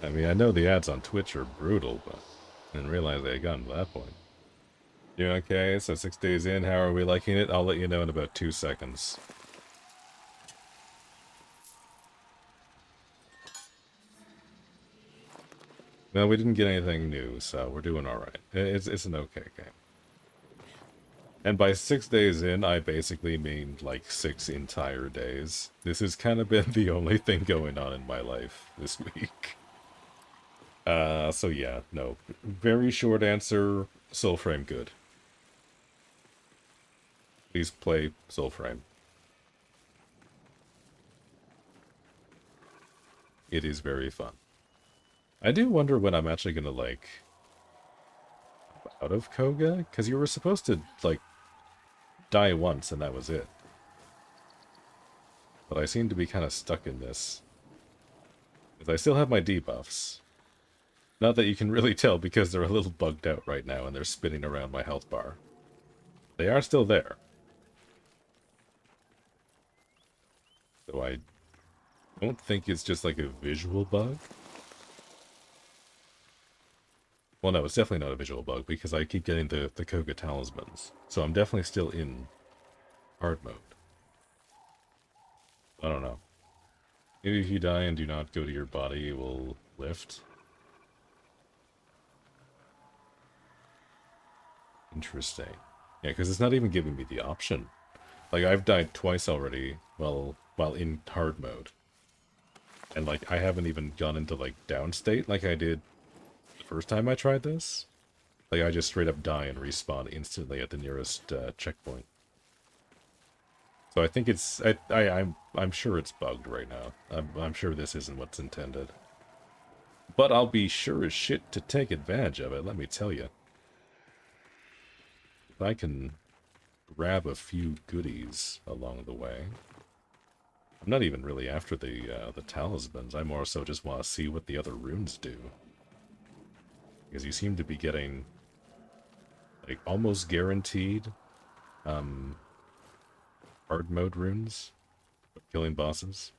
S1: I mean, I know the ads on Twitch are brutal, but I didn't realize they had gotten to that point. You okay? So 6 days in, how are we liking it? I'll let you know in about 2 seconds. No, we didn't get anything new, so we're doing alright. It's an okay game. And by 6 days in, I basically mean like 6 entire days. This has kind of been the only thing going on in my life this week. So yeah, no. Very short answer, Soulframe good. Please play Soulframe. It is very fun. I do wonder when I'm actually gonna, like, out of Koga? Because you were supposed to, like, die once and that was it. But I seem to be kind of stuck in this. Because I still have my debuffs. Not that you can really tell because they're a little bugged out right now and they're spinning around my health bar. They are still there. So I don't think it's just like a visual bug. Well, no, it's definitely not a visual bug because I keep getting the Koga talismans. So I'm definitely still in hard mode. I don't know. Maybe if you die and do not go to your body, it will lift. Interesting. Yeah, because it's not even giving me the option. Like, I've died twice already while in hard mode. And, like, I haven't even gone into, like, down state like I did the first time I tried this. Like, I just straight up die and respawn instantly at the nearest checkpoint. So I think it's... I'm sure it's bugged right now. I'm sure this isn't what's intended. But I'll be sure as shit to take advantage of it, let me tell you. If I can grab a few goodies along the way. I'm not even really after the talismans. I more so just want to see what the other runes do. Because you seem to be getting, like, almost guaranteed hard mode runes for killing bosses.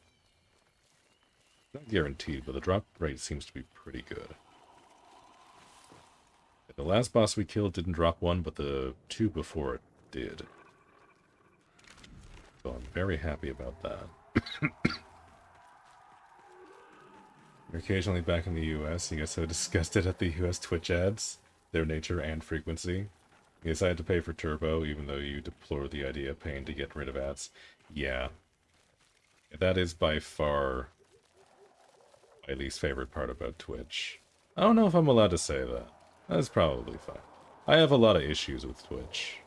S1: Not guaranteed, but the drop rate seems to be pretty good. The last boss we killed didn't drop one, but the 2 before it did. So I'm very happy about that. You're occasionally back in the US. You get so disgusted at the US Twitch ads, their nature and frequency. You decided to pay for Turbo, even though you deplore the idea of paying to get rid of ads. Yeah. That is by far my least favorite part about Twitch. I don't know if I'm allowed to say that. That's probably fine. I have a lot of issues with Twitch.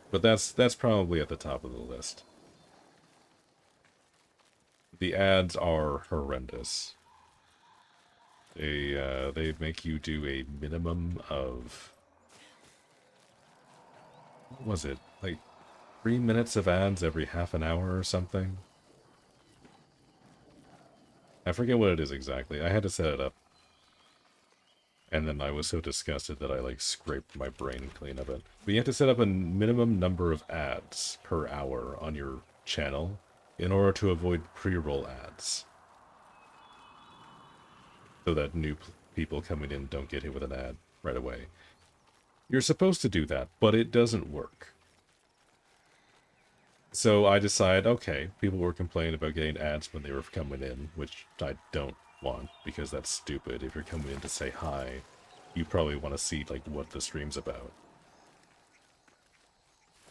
S1: But that's probably at the top of the list. The ads are horrendous. They make you do a minimum of... What was it? Like 3 minutes of ads every half an hour or something? I forget what it is exactly. I had to set it up. And then I was so disgusted that I, like, scraped my brain clean of it. But you have to set up a minimum number of ads per hour on your channel in order to avoid pre-roll ads. So that new people coming in don't get hit with an ad right away. You're supposed to do that, but it doesn't work. So I decided, okay, people were complaining about getting ads when they were coming in, which I don't want, because that's stupid. If you're coming in to say hi, you probably want to see, like, what the stream's about.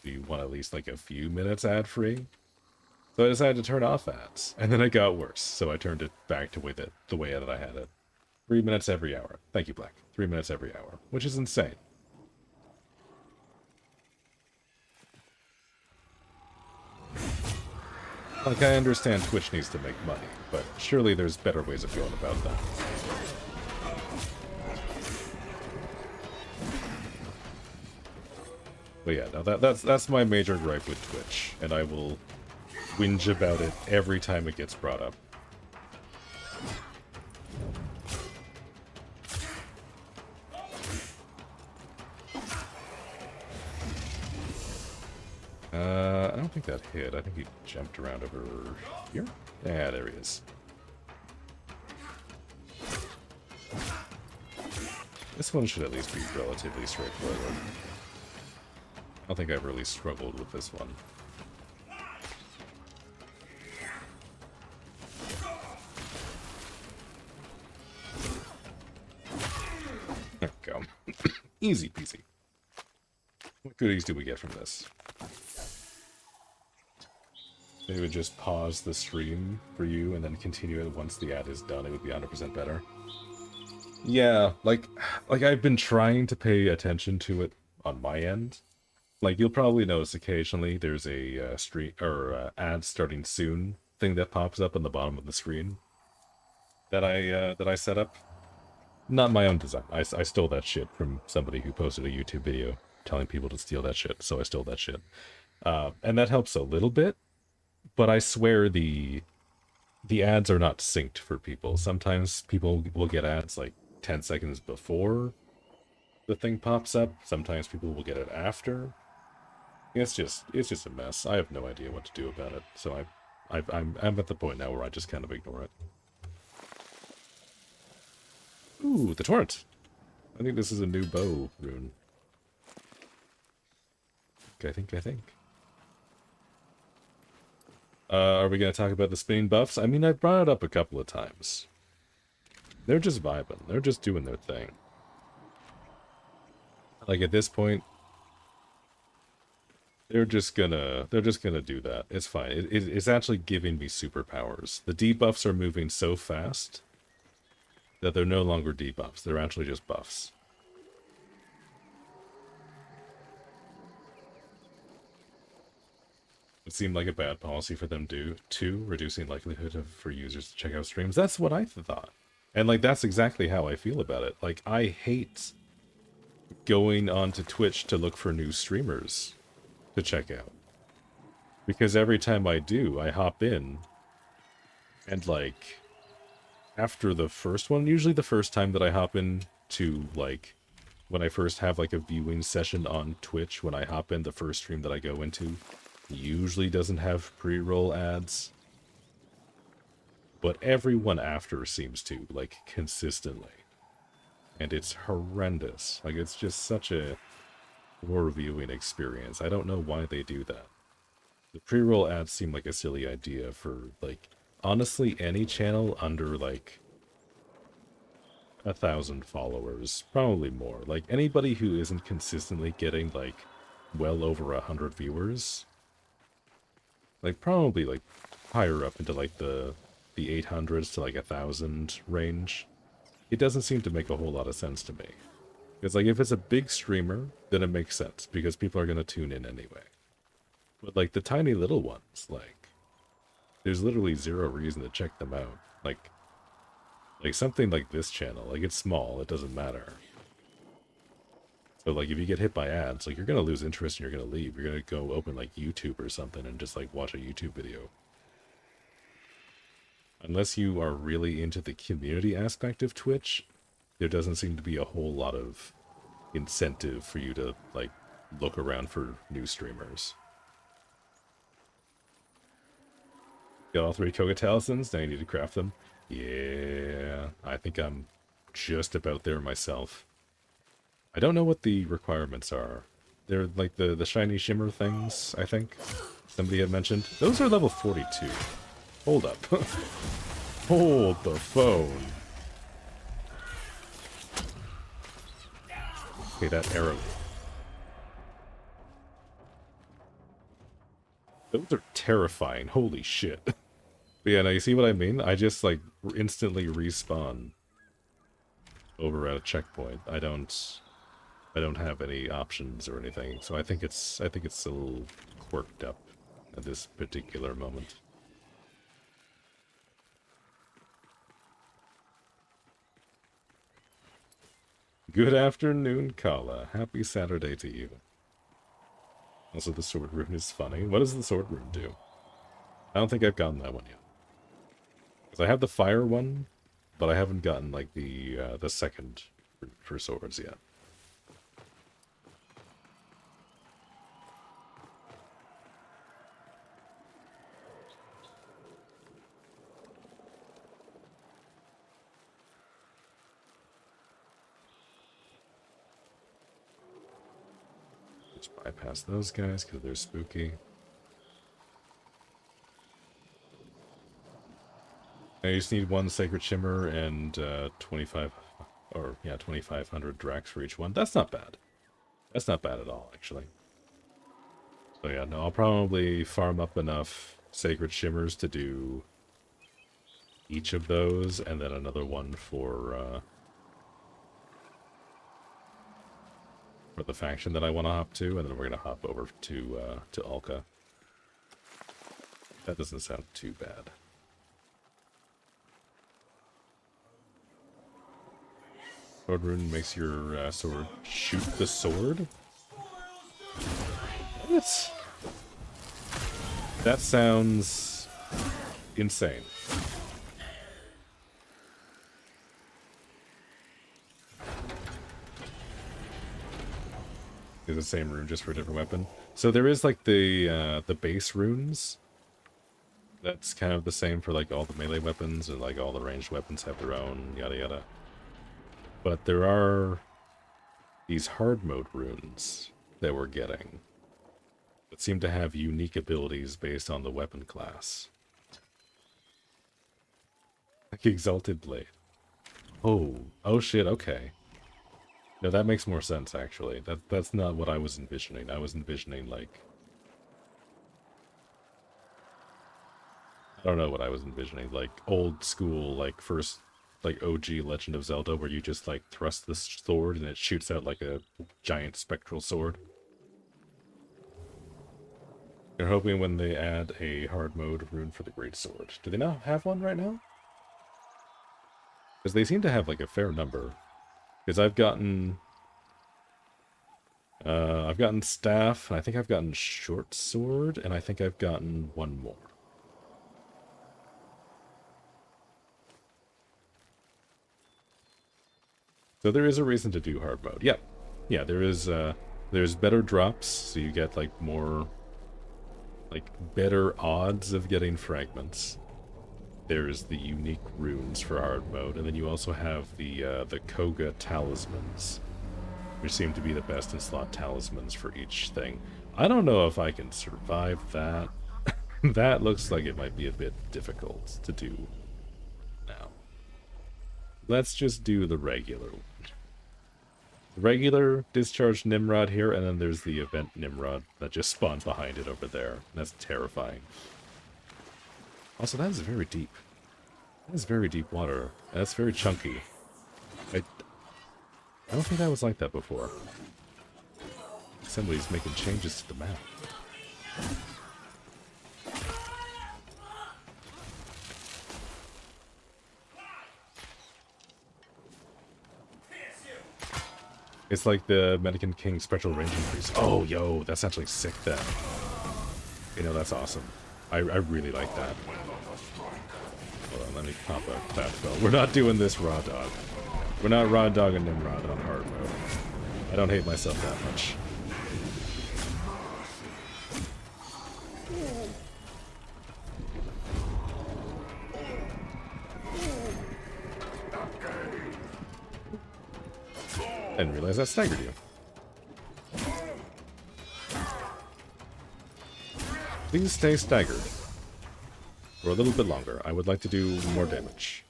S1: Do you want at least, like, a few minutes ad-free? So I decided to turn off ads, and then it got worse, so I turned it back to the way that I had it. 3 minutes every hour. Thank you, Black. 3 minutes every hour, which is insane. Like, I understand Twitch needs to make money, but surely there's better ways of going about that. But yeah, no, that's my major gripe with Twitch, and I will whinge about it every time it gets brought up. I don't think that hit. I think he jumped around over here. Yeah, there he is. This one should at least be relatively straightforward. I don't think I've really struggled with this one. There we go. Easy peasy. What goodies do we get from this? They would just pause the stream for you and then continue it once the ad is done. It would be 100% better. Yeah, like I've been trying to pay attention to it on my end. Like, you'll probably notice occasionally there's a stream or ad starting soon thing that pops up on the bottom of the screen that I set up. Not my own design. I stole that shit from somebody who posted a YouTube video telling people to steal that shit, so I stole that shit. And that helps a little bit, but I swear the ads are not synced for people. Sometimes people will get ads like 10 seconds before the thing pops up. Sometimes people will get it after. It's just a mess. I have no idea what to do about it. So I'm at the point now where I just kind of ignore it. Ooh, the torrent. I think this is a new bow rune. I think. Are we going to talk about the spinning buffs? I mean, I brought it up a couple of times. They're just vibing. They're just doing their thing. Like, at this point, they're just gonna do that. It's fine. It's actually giving me superpowers. The debuffs are moving so fast that they're no longer debuffs. They're actually just buffs. It seemed like a bad policy for them too, reducing likelihood for users to check out streams. That's what I thought. And like, that's exactly how I feel about it. Like, I hate going onto Twitch to look for new streamers to check out. Because every time I do, I hop in and like, after the first one, usually the first time that I hop in to like, when I first have like a viewing session on Twitch, when I hop in, the first stream that I go into usually doesn't have pre-roll ads. But everyone after seems to, like, consistently. And it's horrendous. Like, it's just such a poor viewing experience. I don't know why they do that. The pre-roll ads seem like a silly idea for, like, honestly, any channel under, like, 1,000 followers. Probably more. Like, anybody who isn't consistently getting, like, well over 100 viewers. Like, probably, like, higher up into, like, the 800s to, like, 1,000 range. It doesn't seem to make a whole lot of sense to me. Because, like, if it's a big streamer, then it makes sense, because people are going to tune in anyway. But, like, the tiny little ones, like, there's literally zero reason to check them out. Like something like this channel, like, it's small, it doesn't matter. So, like, if you get hit by ads, like, you're going to lose interest and you're going to leave. You're going to go open, like, YouTube or something and just, like, watch a YouTube video. Unless you are really into the community aspect of Twitch, there doesn't seem to be a whole lot of incentive for you to, like, look around for new streamers. Got all 3 Koga talismans, now you need to craft them. Yeah, I think I'm just about there myself. I don't know what the requirements are. They're like the shiny shimmer things, I think. Somebody had mentioned. Those are level 42. Hold up. Hold the phone. Okay, that arrow. Those are terrifying. Holy shit. But yeah, now you see what I mean? I just, like, instantly respawn over at a checkpoint. I don't have any options or anything, so I think it's a little quirked up at this particular moment. Good afternoon, Kala. Happy Saturday to you. Also, the sword rune is funny. What does the sword rune do? I don't think I've gotten that one yet. Because I have the fire one, but I haven't gotten, like, the second rune for swords yet. Bypass those guys because they're spooky. I just need one Sacred Shimmer and 2,500 Drax for each one. That's not bad. That's not bad at all, actually. So yeah, no, I'll probably farm up enough Sacred Shimmers to do each of those, and then another one for the faction that I want to hop to, and then we're gonna hop over to Ulka. That doesn't sound too bad. Sword rune makes your sword shoot the sword? What? That sounds insane. It's the same rune just for a different weapon. So there is like the base runes. That's kind of the same for like all the melee weapons, and like all the ranged weapons have their own yada yada. But there are these hard mode runes that we're getting that seem to have unique abilities based on the weapon class. Like Exalted Blade. Oh shit, okay. No, that makes more sense actually. That's not what I was envisioning. I was envisioning like, I don't know what I was envisioning, like old school, like first, like OG Legend of Zelda, where you just like thrust the sword and it shoots out like a giant spectral sword. They're hoping when they add a hard mode rune for the great sword. Do they not have one right now? Because they seem to have like a fair number. Because I've gotten staff, and I think I've gotten short sword, and I think I've gotten one more. So there is a reason to do hard mode. Yep. Yeah, there is, there's better drops, so you get, like, more, like, better odds of getting fragments. There's the unique runes for hard mode, and then you also have the Koga talismans, which seem to be the best in slot talismans for each thing. I don't know if I can survive that. That looks like it might be a bit difficult to do now. Let's just do the regular one. Regular discharge Nimrod here, and then there's the event Nimrod that just spawned behind it over there. That's terrifying. Also, that is very deep. That is very deep water. That's very chunky. I don't think that was like that before. Somebody's making changes to the map. It's like the Medican King special range increase. Oh, yo, that's actually sick then. You know, that's awesome. I really like that. Hold on, let me pop a fat spell. We're not doing this raw dog. We're not raw dogging Nimrod on hard mode. I don't hate myself that much. I didn't realize that staggered you. Please stay staggered. For a little bit longer. I would like to do more damage.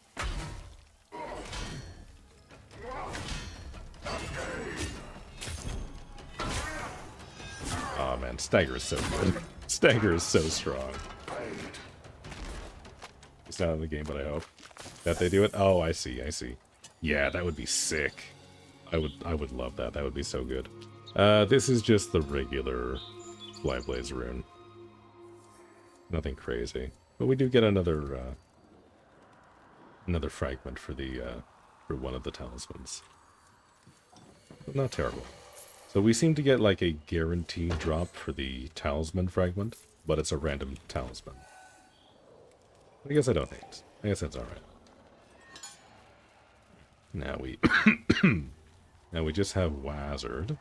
S1: Oh man, stagger is so good. Stagger is so strong. It's not in the game, but I hope that they do it. Oh, I see, I see. Yeah, that would be sick. I would love that. That would be so good. This is just the regular Flyblaze rune. Nothing crazy, but we do get another fragment for the for one of the talismans. But not terrible. So we seem to get like a guaranteed drop for the talisman fragment, but it's a random talisman. I guess I don't hate. I guess that's all right. Now we now we just have Wazard,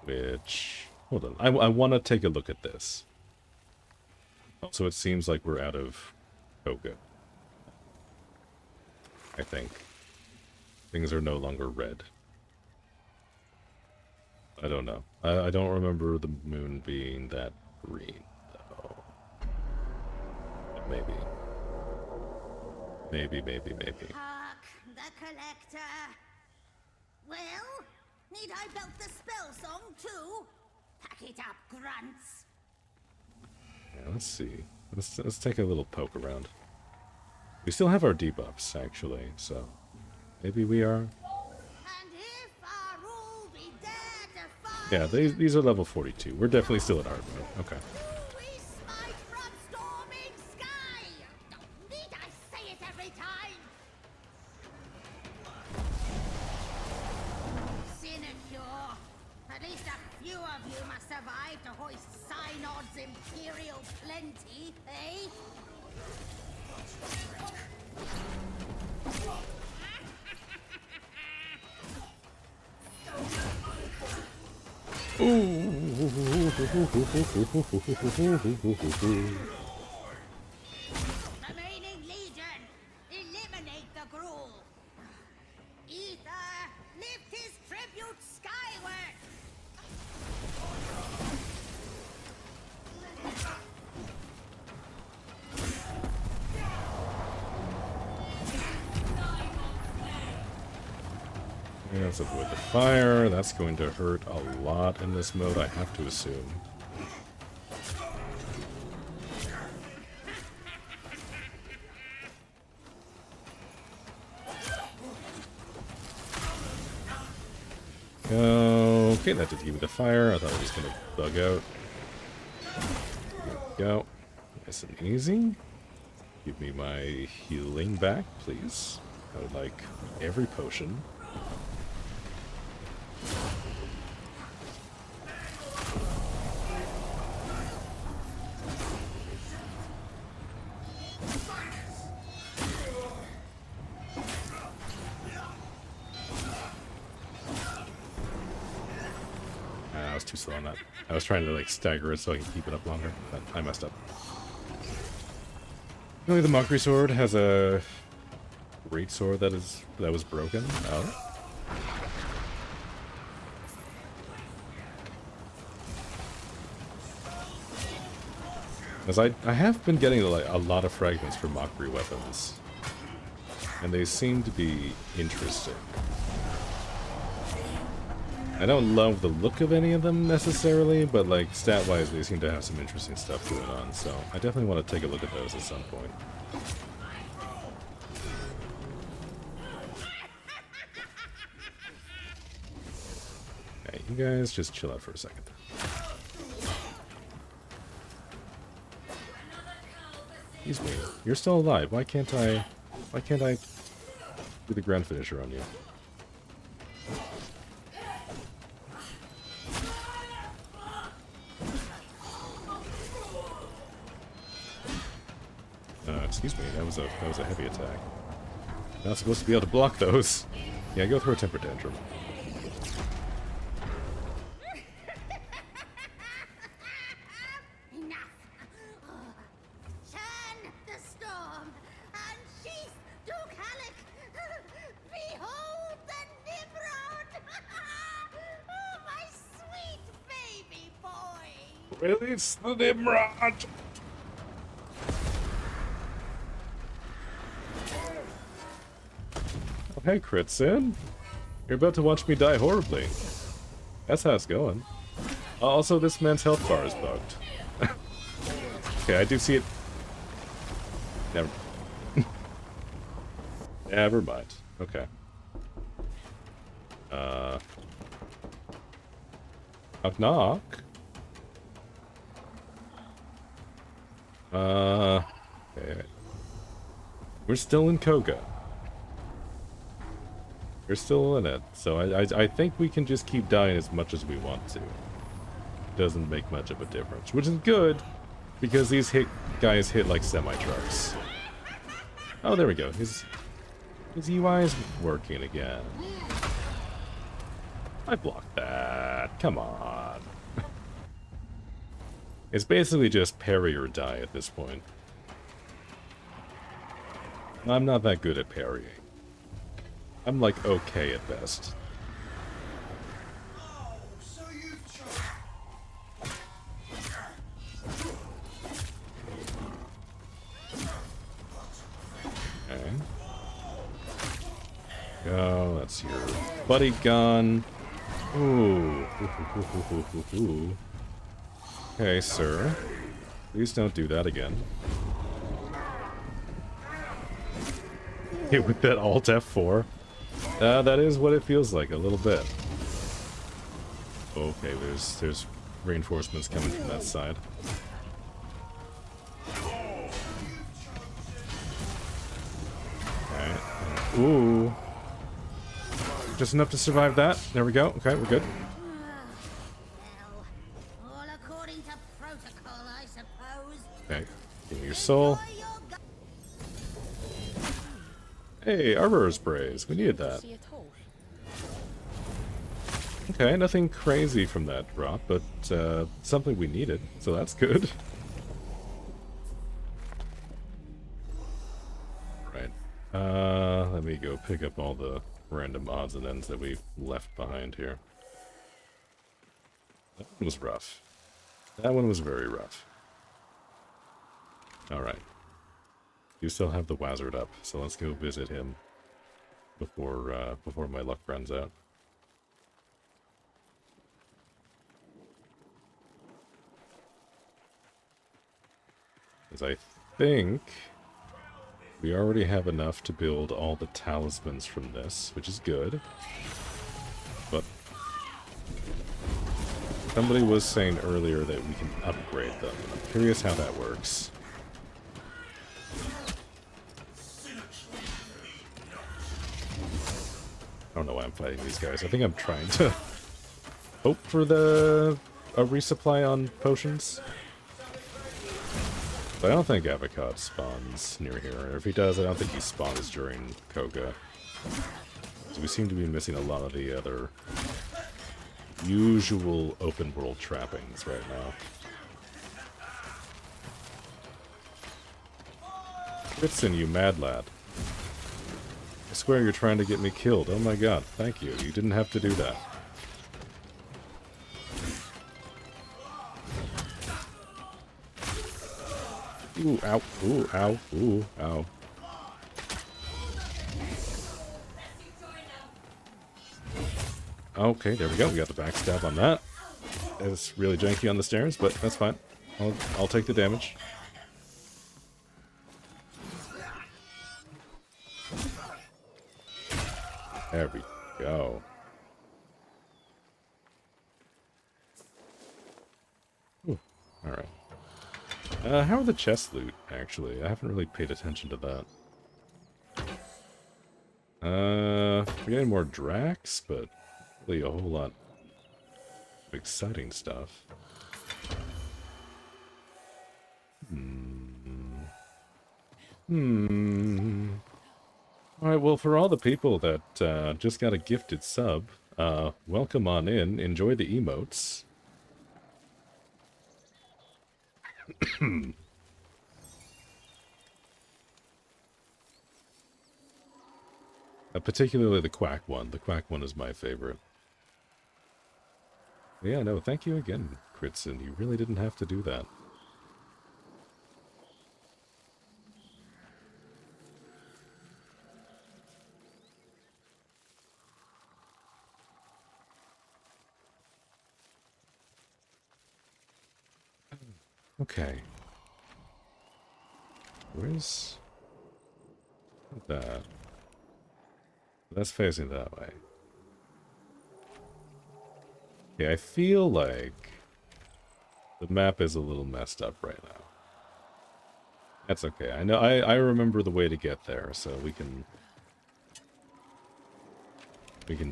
S1: which, hold on, I want to take a look at this. Also, it seems like we're out of Koga. I think. Things are no longer red. I don't know. I don't remember the moon being that green, though. Maybe. Maybe.
S6: Hark, the collector. Well, need I belt the spell song too? Pack it up, grunts.
S1: Yeah, let's see. Let's take a little poke around. We still have our debuffs, actually, so maybe we are.
S6: And if our rule be dare to find,
S1: Yeah, these are level 42. We're definitely still at hard mode. Okay.
S6: we smite from storming sky. Need I say it every time? Sinecure. At least a few of you must survive to hoist Synod's imperial plenty, eh? Remaining legion, eliminate the gruel. Ether, lift his tribute skyward.
S1: Yeah, let's avoid the fire. That's going to hurt a lot in this mode, I have to assume. Okay, that did give me the fire. I thought it was going to bug out. There we go. Nice and easy. Give me my healing back, please. I would like every potion. I was too slow on that. I was trying to like stagger it so I can keep it up longer, but I messed up. Only the Mockery Sword has a great sword that was broken. Oh. As I have been getting like a lot of fragments for Mockery weapons, and they seem to be interesting. I don't love the look of any of them necessarily, but like stat-wise they seem to have some interesting stuff going on, so I definitely want to take a look at those at some point. Okay, you guys just chill out for a second. Excuse me, you're still alive. Why can't I do the grand finisher on you? Excuse me, that was a heavy attack. Not supposed to be able to block those. Yeah, go through a temper tantrum.
S6: Enough. Turn the storm and sheath Duke-Halleck. Behold the Nimrod. Oh, my sweet baby boy.
S1: Release the Nimrod! Oh, hey, Crit Sin. You're about to watch me die horribly. That's how it's going. Also, this man's health bar is bugged. Okay, I do see it. Never. Never mind. Okay. Knock knock. Okay. We're still in Koga. We're still in it, so I think we can just keep dying as much as we want to. Doesn't make much of a difference, which is good, because these guys hit like semi-trucks. Oh, there we go. His UI is working again. I blocked that. Come on. It's basically just parry or die at this point. I'm not that good at parrying. I'm like okay at best.
S2: Oh, so
S1: go. That's your buddy gun. Ooh. Ooh. Okay, sir. Please don't do that again. Hit with that Alt F4. That is what it feels like, a little bit. Okay, there's reinforcements coming from that side. Alright. Ooh. Just enough to survive that. There we go. Okay, we're good.
S6: Well, all according to protocol, I suppose.
S1: Okay. Give me your soul.
S6: Enjoy your
S1: Hey, Armorer's Praise. We needed that.
S3: See at all.
S1: Okay, nothing crazy from that drop, but something we needed, so that's good. Right. Let me go pick up all the random odds and ends that we left behind here. That one was rough. That one was very rough. Alright. You still have the wizard up, so let's go visit him before my luck runs out. Because I think we already have enough to build all the talismans from this, which is good. But somebody was saying earlier that we can upgrade them. I'm curious how that works. I don't know why I'm fighting these guys. I think I'm trying to hope for a resupply on potions. But I don't think Avocad spawns near here. If he does, I don't think he spawns during Koga. So we seem to be missing a lot of the other usual open world trappings right now. Ritson, you mad lad. I swear you're trying to get me killed. Oh my god, thank you. You didn't have to do that. Ooh, ow, ooh, ow, ooh, ow. Okay, there we go. We got the backstab on that. It's really janky on the stairs, but that's fine. I'll take the damage. There we go. Alright. How are the chest loot, actually? I haven't really paid attention to that. We're getting more Drax, but really a whole lot of exciting stuff. Alright, well, for all the people that just got a gifted sub, welcome on in. Enjoy the emotes. Particularly the quack one. The quack one is my favorite. Yeah, no, thank you again, Critson. You really didn't have to do that. Okay. Where's that? That's facing that way. Okay, I feel like the map is a little messed up right now. That's okay. I know I remember the way to get there, so we can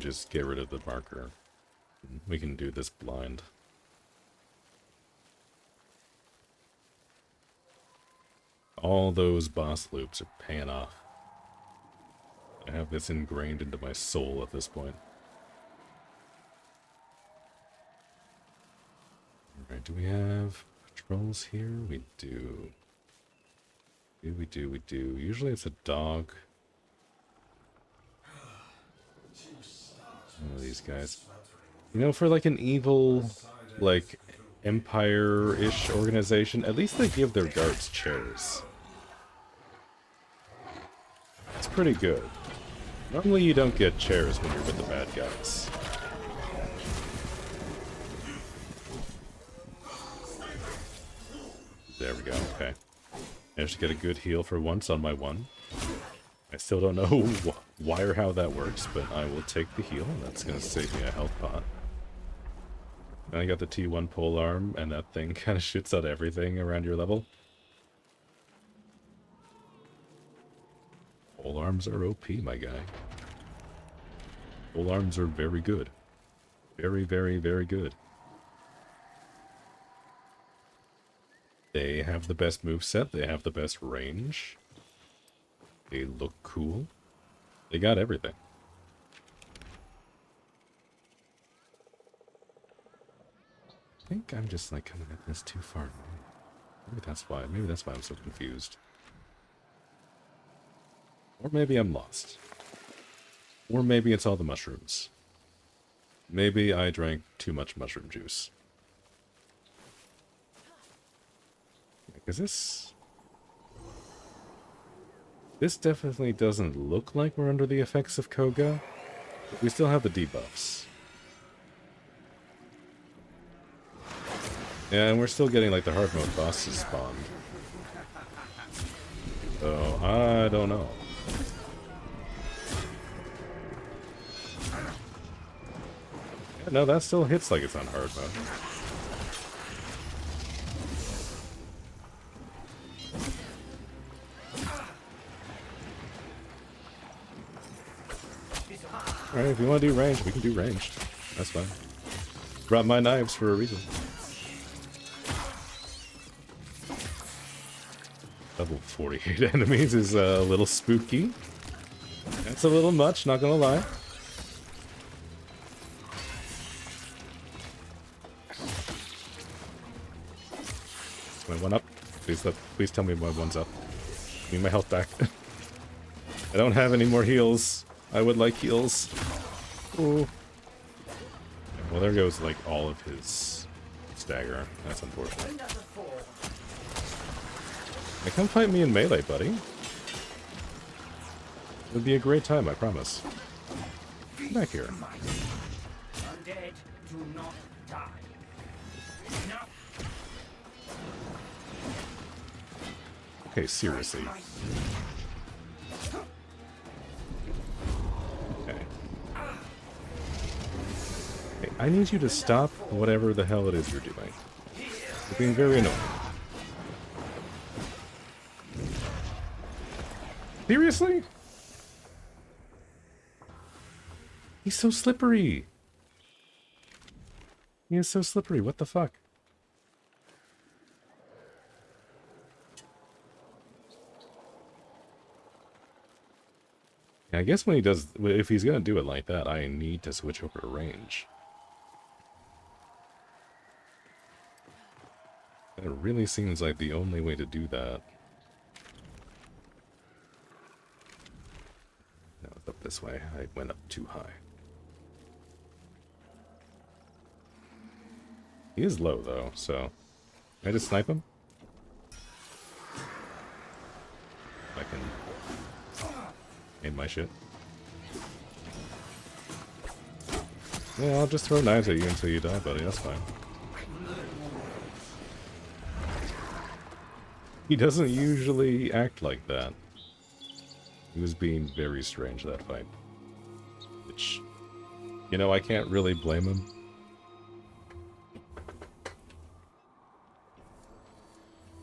S1: just get rid of the marker. We can do this blind. All those boss loops are paying off. I have this ingrained into my soul at this point. Alright, do we have patrols here? We do. We do. Usually it's a dog. One of these guys. You know, for like an evil, like, empire-ish organization, at least they give their guards chairs. It's pretty good. Normally you don't get chairs when you're with the bad guys. There we go, okay. Managed to get a good heal for once on my one. I still don't know why or how that works, but I will take the heal. That's going to save me a health pot. And I got the T1 polearm, and that thing kind of shoots out everything around your level. Polearms are OP, my guy. Polearms are very good. Very, very, very good. They have the best moveset, they have the best range. They look cool. They got everything. I think I'm just like coming at this too far. Maybe that's why. Maybe that's why I'm so confused. Or maybe I'm lost. Or maybe it's all the mushrooms. Maybe I drank too much mushroom juice. Because this definitely doesn't look like we're under the effects of Koga. But we still have the debuffs. Yeah, and we're still getting like the hard mode bosses spawned. So, I don't know. Yeah, no, that still hits like it's on hard mode. Alright, if you want to do ranged, we can do ranged. That's fine. Brought my knives for a reason. Level 48 enemies is a little spooky. That's a little much, not gonna lie. Is my one up? Please tell me my one's up. Give me my health back. I don't have any more heals. I would like heals. Ooh. Well, there goes like all of his stagger. That's unfortunate. Hey, come fight me in melee, buddy. It would be a great time, I promise. Come back here.
S7: Undead do not die. No.
S1: Okay, seriously. Okay. Hey, I need you to stop whatever the hell it is you're doing. You're being very annoying. Seriously? He's so slippery. He is so slippery. What the fuck? I guess when he does, if he's gonna do it like that, I need to switch over to range. That really seems like the only way to do that. No, it's up this way. I went up too high. He is low though, so can I just snipe him? I can aim my shit. Yeah, I'll just throw knives at you until you die, buddy. That's fine. He doesn't usually act like that. He was being very strange that fight. Which, you know, I can't really blame him.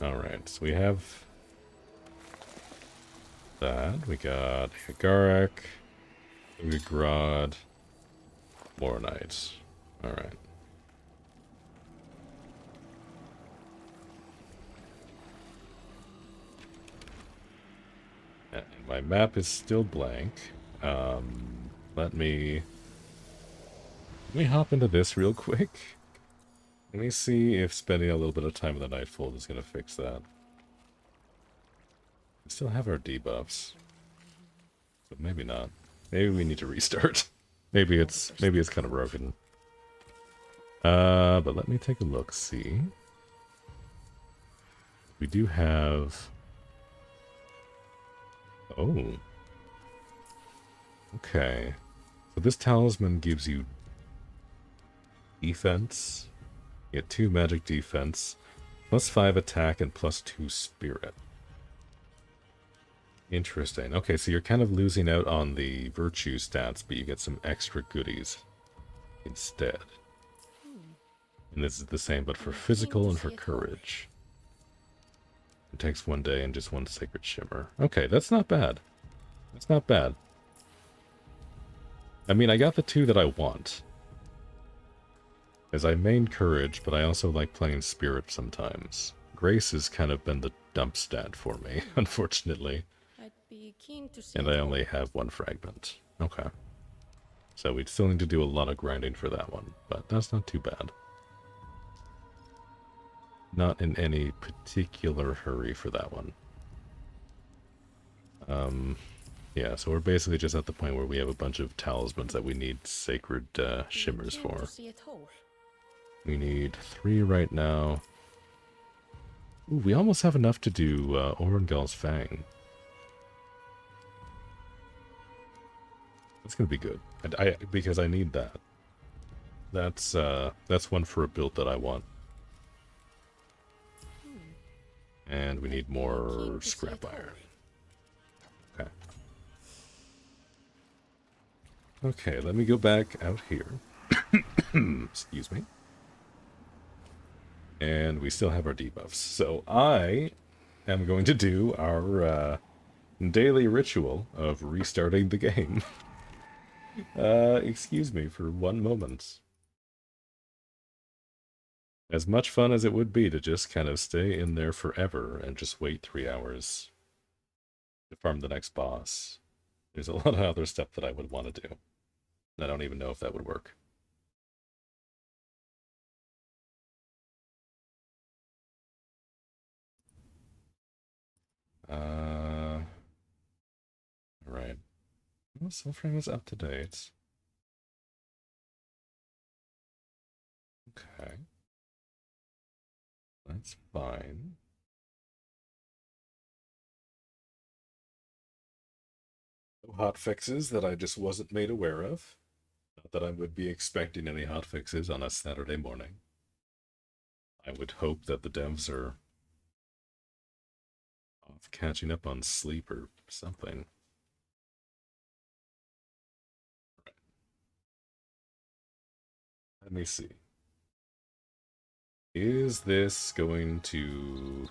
S1: Alright, so we have that. We got Hagarak, Ugrod, more knights. Alright. And my map is still blank. Let me hop into this real quick. Let me see if spending a little bit of time in the Nightfold is going to fix that. We still have our debuffs. But maybe not. Maybe we need to restart. maybe it's kind of broken. But let me take a look, see. We do have... Oh. Okay. So this talisman gives you defense. You get 2 magic defense, +5 attack, and +2 spirit. Interesting. Okay, so you're kind of losing out on the virtue stats, but you get some extra goodies instead. And this is the same, but for physical and for courage. It takes 1 day and just 1 sacred shimmer. Okay, that's not bad. That's not bad. I mean, I got the 2 that I want. As I main courage, but I also like playing spirit sometimes. Grace has kind of been the dump stat for me, unfortunately.
S3: I'd be keen to see
S1: And I only have 1 fragment. Okay. So we'd still need to do a lot of grinding for that one, but that's not too bad. Not in any particular hurry for that one. Yeah, so we're basically just at the point where we have a bunch of talismans that we need sacred shimmers for. We need 3 right now. Ooh, we almost have enough to do Orengal's Fang. That's gonna be good. Because I need that. That's one for a build that I want. And we need more scrap iron. Okay. Okay, let me go back out here. Excuse me. And we still have our debuffs. So I am going to do our daily ritual of restarting the game. Excuse me for 1 moment. As much fun as it would be to just kind of stay in there forever and just wait 3 hours to farm the next boss, there's a lot of other stuff that I would want to do. And I don't even know if that would work. Right. Well, Soulframe is up to date. Okay. That's fine. No hotfixes that I just wasn't made aware of. Not that I would be expecting any hotfixes on a Saturday morning. I would hope that the devs are off catching up on sleep or something. Right. Let me see. Is this going to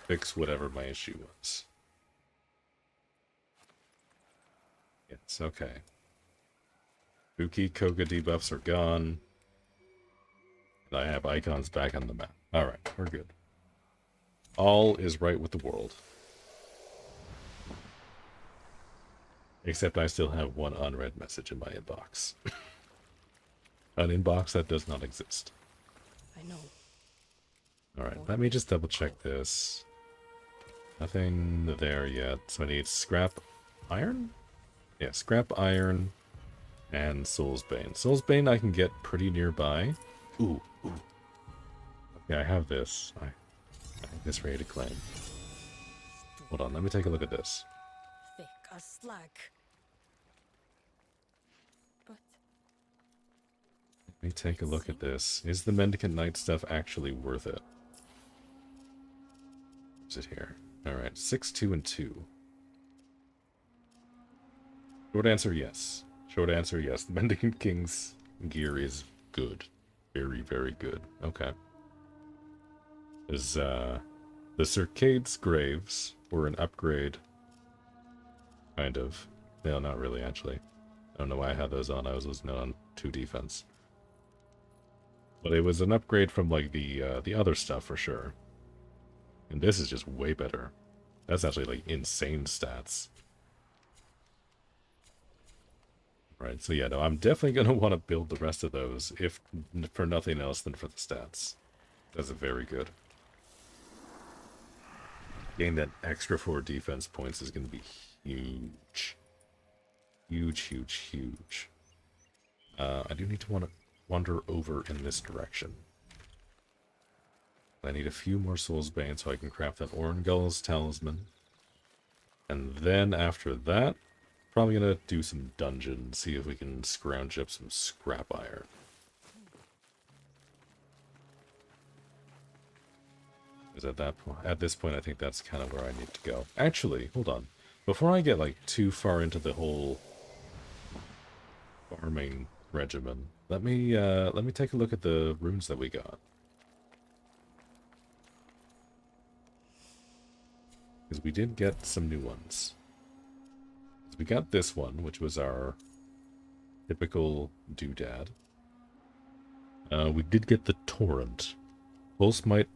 S1: fix whatever my issue was? Yes, okay. Buki Koga debuffs are gone. And I have icons back on the map. Alright, we're good. All is right with the world. Except I still have 1 unread message in my inbox. An inbox that does not exist.
S3: I know.
S1: Alright, let me just double check this. Nothing there yet. So I need scrap iron? Yeah, scrap iron and Soul's Bane. Soul's Bane I can get pretty nearby. Ooh. Okay, I have this. I have this ready to claim. Hold on, let me take a look at this.
S3: Thick as slag. But
S1: Let me take a look at this. Is the Mendicant Knight stuff actually worth it? Is it here? Alright, 6, 2, and 2. Short answer, yes. Short answer, yes. The Mendicant King's gear is good. Very, very good. Okay. Is, the CIRCADE's Graves were an upgrade. Kind of. No, not really, actually. I don't know why I had those on. I was listening on 2 defense. But it was an upgrade from, like, the other stuff, for sure. And this is just way better. That's actually, like, insane stats. Right, so yeah, no, I'm definitely going to want to build the rest of those, if for nothing else than for the stats. That's very good. Getting that extra 4 defense points is going to be huge. Huge. I do need to wander over in this direction. I need a few more Soul's Bane so I can craft that Orengal's Talisman. And then after that, Probably gonna do some dungeons, see if we can scrounge up some scrap iron. Because at this point, I think that's kind of where I need to go. Actually, hold on. Before I get like too far into the whole farming regimen, let me take a look at the runes that we got. Because we did get some new ones. We got this one, which was our typical doodad. We did get the torrent. Pulse Might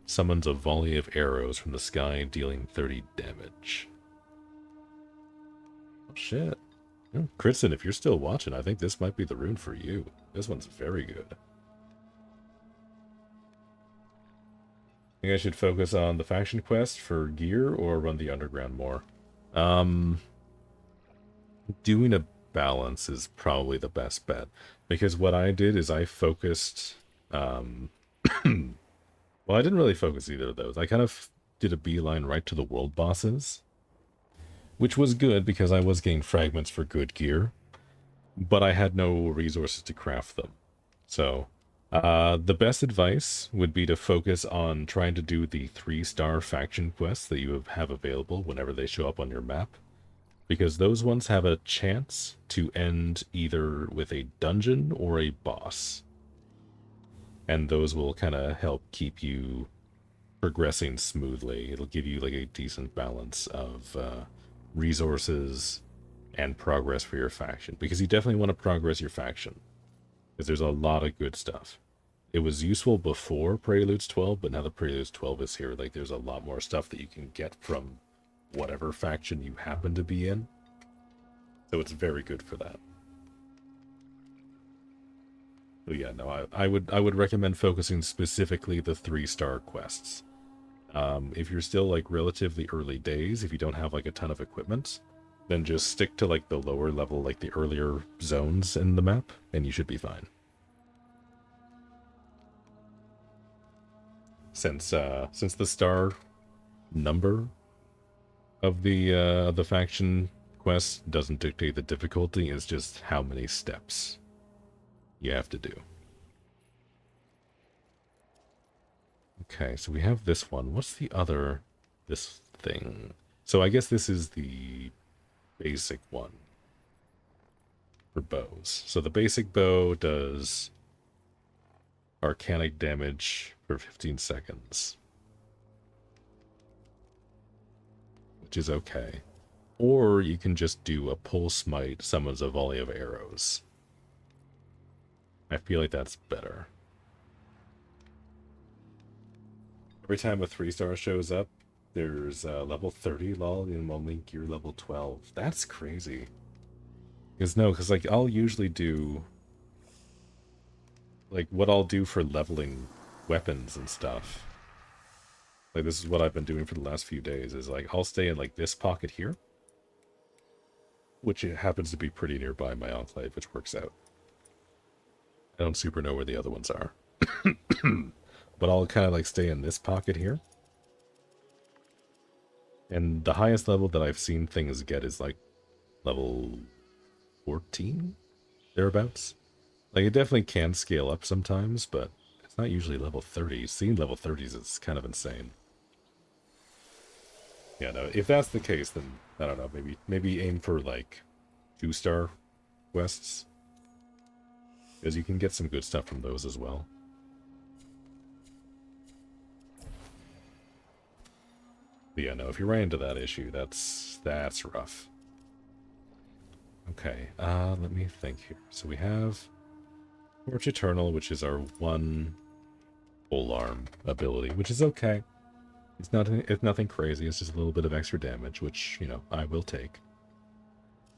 S1: summons a volley of arrows from the sky, dealing 30 damage. Oh shit. Oh, Critson, if you're still watching, I think this might be the rune for you. This one's very good. Think I should focus on the faction quest for gear or run the underground more? Doing a balance is probably the best bet. Because what I did is I focused... well, I didn't really focus either of those. I kind of did a beeline right to the world bosses. Which was good because I was getting fragments for good gear. But I had no resources to craft them. So... the best advice would be to focus on trying to do the 3-star faction quests that you have available whenever they show up on your map. Because those ones have a chance to end either with a dungeon or a boss. And those will kind of help keep you progressing smoothly. It'll give you like a decent balance of resources and progress for your faction. Because you definitely want to progress your faction. Because there's a lot of good stuff. It was useful before Preludes 12, but now that Preludes 12 is here, like there's a lot more stuff that you can get from whatever faction you happen to be in. So it's very good for that. So yeah, no, I would recommend focusing specifically the 3-star quests. If you're still like relatively early days, if you don't have like a ton of equipment, then just stick to like the lower level, like the earlier zones in the map, and you should be fine. Since the star number of the faction quest doesn't dictate the difficulty, it's just how many steps you have to do. Okay, so we have this one. What's the other this thing? So I guess this is the basic one for bows. So the basic bow does arcanic damage for 15 seconds. Which is okay. Or you can just do a pulse might summons a volley of arrows. I feel like that's better. Every time a 3-star shows up, there's level 30 lol and only gear level 12. That's crazy. Because like I'll usually do like what I'll do for leveling weapons and stuff. Like this is what I've been doing for the last few days, is like I'll stay in like this pocket here, which happens to be pretty nearby my enclave, which works out. I don't super know where the other ones are. But I'll kind of like stay in this pocket here. And the highest level that I've seen things get is like level 14, thereabouts. Like it definitely can scale up sometimes, but it's not usually level 30. Seeing level 30s is kind of insane. Yeah, no, if that's the case, then I don't know, maybe aim for like 2-star quests. Because you can get some good stuff from those as well. But yeah, no, if you ran into that issue, that's rough. Okay, let me think here. So we have Torch Eternal, which is our one full arm ability, which is okay. It's nothing crazy. It's just a little bit of extra damage, which, you know, I will take.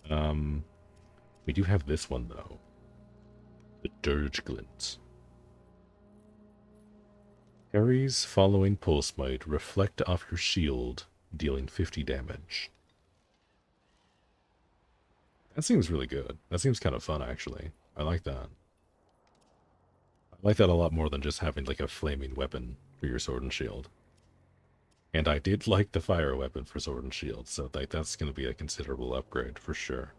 S1: We do have this one though, the Dirge Glint. Parries following Pulse Might reflect off your shield, dealing 50 damage. That seems really good. That seems kind of fun, actually. I like that. I like that a lot more than just having like a flaming weapon for your sword and shield. And I did like the fire weapon for Sword and Shield, so that's going to be a considerable upgrade for sure.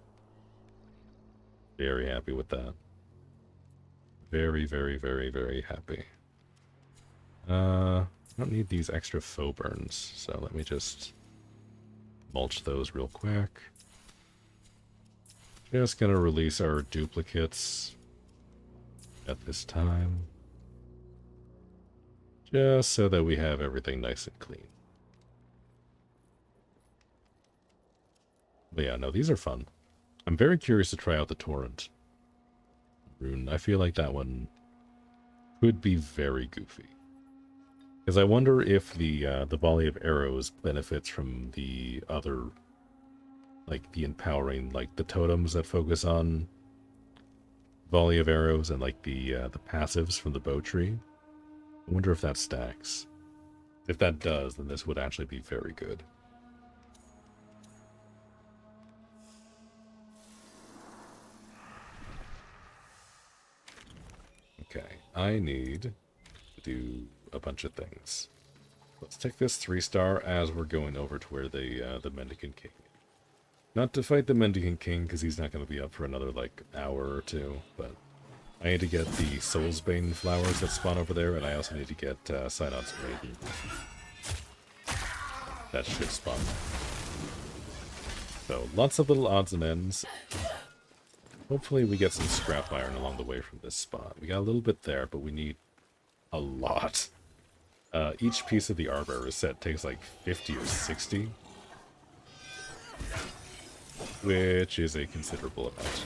S1: Very happy with that. Very, very, very, very happy. I don't need these extra faux burns, so let me just mulch those real quick. Just gonna release our duplicates at this time. Just so that we have everything nice and clean. But yeah, no, these are fun. I'm very curious to try out the Torrent rune. I feel like that one could be very goofy. Because I wonder if the volley of arrows benefits from the other, like the empowering, like the totems that focus on volley of arrows and like the passives from the bow tree. I wonder if that stacks. If that does, then this would actually be very good. Okay, I need to do a bunch of things. Let's take this 3-star as we're going over to where the Mendicant King. Not to fight the Mendicant King, because he's not going to be up for another, like, hour or two, but I need to get the Soulsbane flowers that spawn over there, and I also need to get Synod's Maiden. That should spawn. So, lots of little odds and ends. Hopefully we get some scrap iron along the way from this spot. We got a little bit there, but we need a lot. Each piece of the Arbor set takes like 50 or 60. Which is a considerable amount.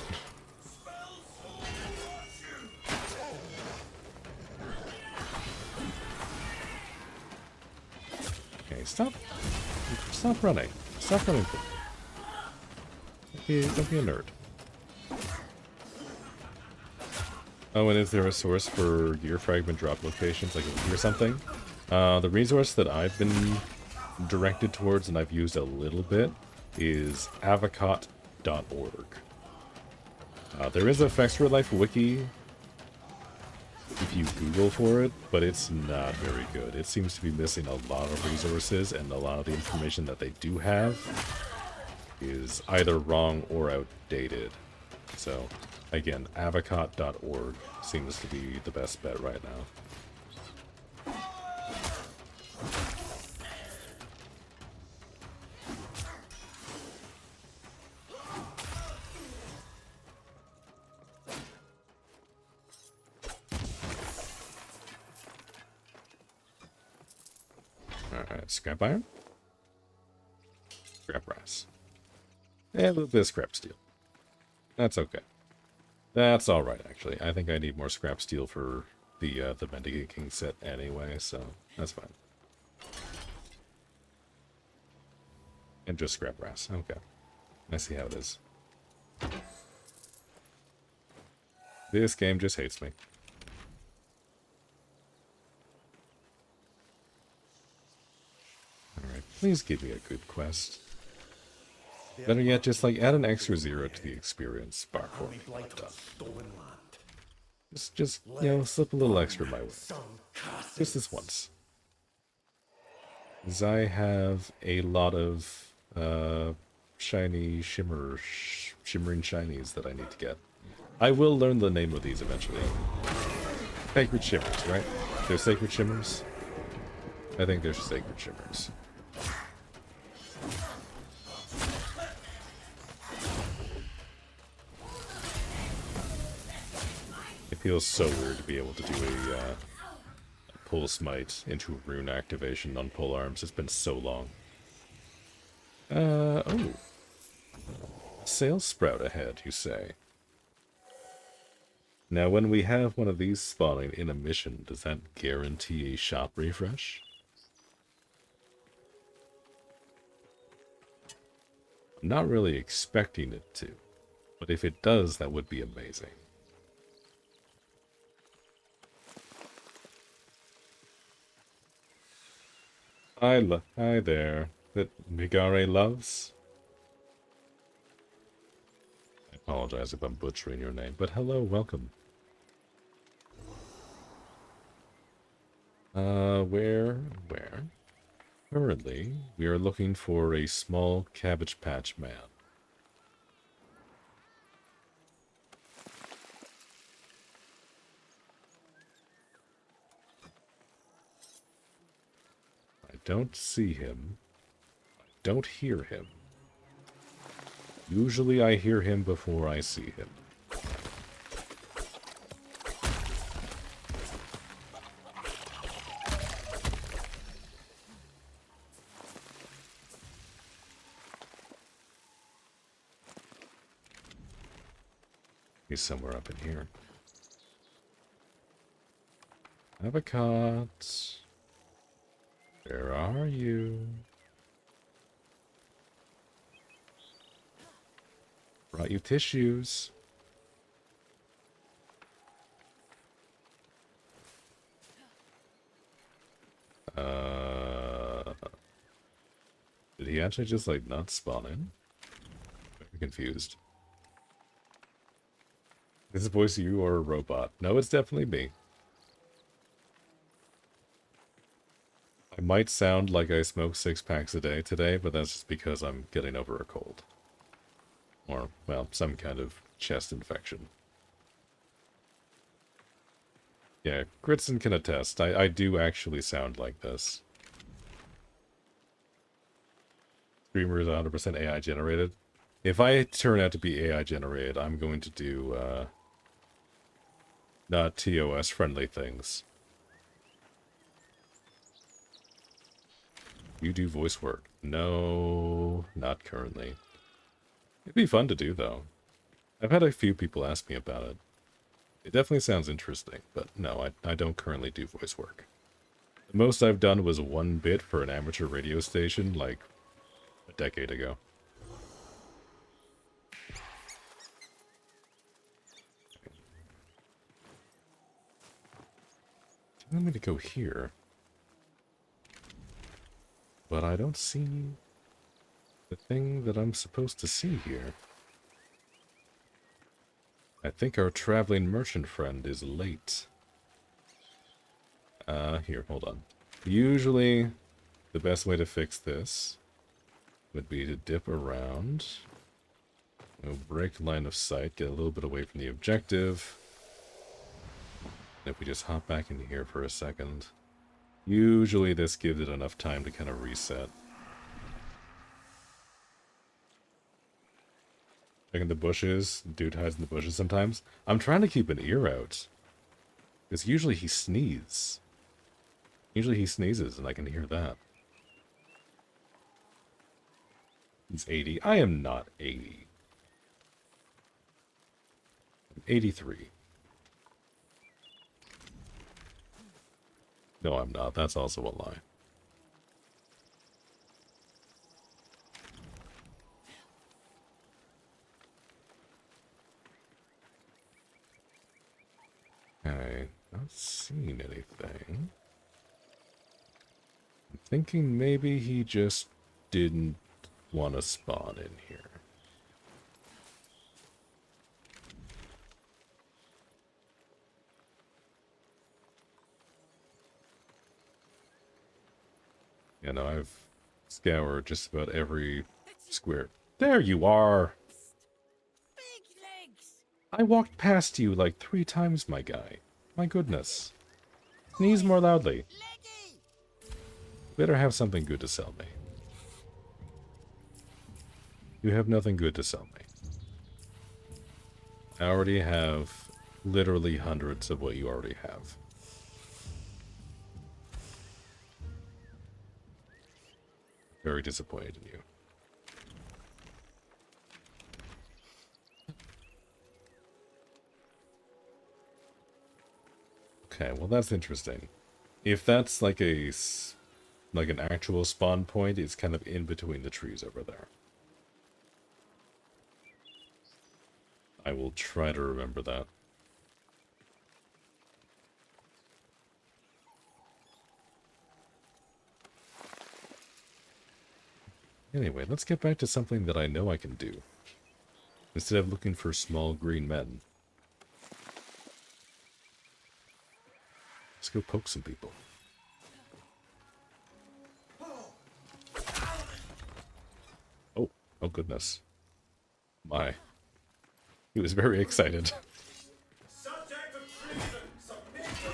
S1: Okay, stop running. Stop running. Don't be a nerd. Oh, and is there a source for gear fragment drop locations, like a key or something? The resource that I've been directed towards, and I've used a little bit, is avocot.org. There is a Fextra Life wiki if you Google for it, but it's not very good. It seems to be missing a lot of resources, and a lot of the information that they do have is either wrong or outdated. So, again, avocot.org seems to be the best bet right now. Alright, scrap iron. Scrap brass. And a little bit of scrap steel. That's okay. That's alright, actually. I think I need more scrap steel for the Mendicant King set anyway, so that's fine. And just scrap brass. Okay. I see how it is. This game just hates me. Alright, please give me a good quest. Better yet, just like add an extra 0 to the experience bar for me. Just you know, slip a little extra my way. Just this once. Because I have a lot of shiny shimmering shinies that I need to get. I will learn the name of these eventually. Sacred Shimmers, right? They're Sacred Shimmers? I think they're Sacred Shimmers. It feels so weird to be able to do a pull smite into a rune activation on pole arms. It's been so long. Oh. Sail sprout ahead, you say? Now, when we have one of these spawning in a mission, does that guarantee a shop refresh? I'm not really expecting it to, but if it does, that would be amazing. Hi there. That Migare loves? I apologize if I'm butchering your name, but hello, welcome. Where? Currently, we are looking for a small Cabbage Patch Man. I don't see him. I don't hear him. Usually I hear him before I see him. He's somewhere up in here. Avocados. Where are you? Brought you tissues. Did he actually just, like, not spawn in? I'm confused. Is this voice you or a robot? No, it's definitely me. I might sound like I smoke 6 packs a day today, but that's just because I'm getting over a cold. Or, well, some kind of chest infection. Yeah, Gritson can attest. I do actually sound like this. Streamer is 100% AI generated. If I turn out to be AI generated, I'm going to do, not TOS friendly things. You do voice work? No, not currently. It'd be fun to do, though. I've had a few people ask me about it. It definitely sounds interesting, but no, I don't currently do voice work. The most I've done was 1 bit for an amateur radio station, like, a decade ago. I'm going to go here. But I don't see the thing that I'm supposed to see here. I think our traveling merchant friend is late. Here, hold on. Usually, the best way to fix this would be to dip around. We'll break line of sight, get a little bit away from the objective. And if we just hop back into here for a second, usually this gives it enough time to kind of reset. Checking the bushes. Dude hides in the bushes sometimes. I'm trying to keep an ear out. Because usually he sneezes. Usually he sneezes and I can hear that. He's 80. I am not 80. I'm 83. No, I'm not. That's also a lie. Okay, not seeing anything. I'm thinking maybe he just didn't want to spawn in here. You know, I've scoured just about every square. There you are!
S6: Big legs!
S1: I walked past you like 3 times, my guy. My goodness. Sneeze more loudly.
S6: Leggy!
S1: Better have something good to sell me. You have nothing good to sell me. I already have literally hundreds of what you already have. Very disappointed in you. Okay, well that's interesting. If that's like like an actual spawn point, it's kind of in between the trees over there. I will try to remember that. Anyway, let's get back to something that I know I can do. Instead of looking for small green men. Let's go poke some people. Oh goodness. My. He was very excited.
S8: Subject of treason, submission!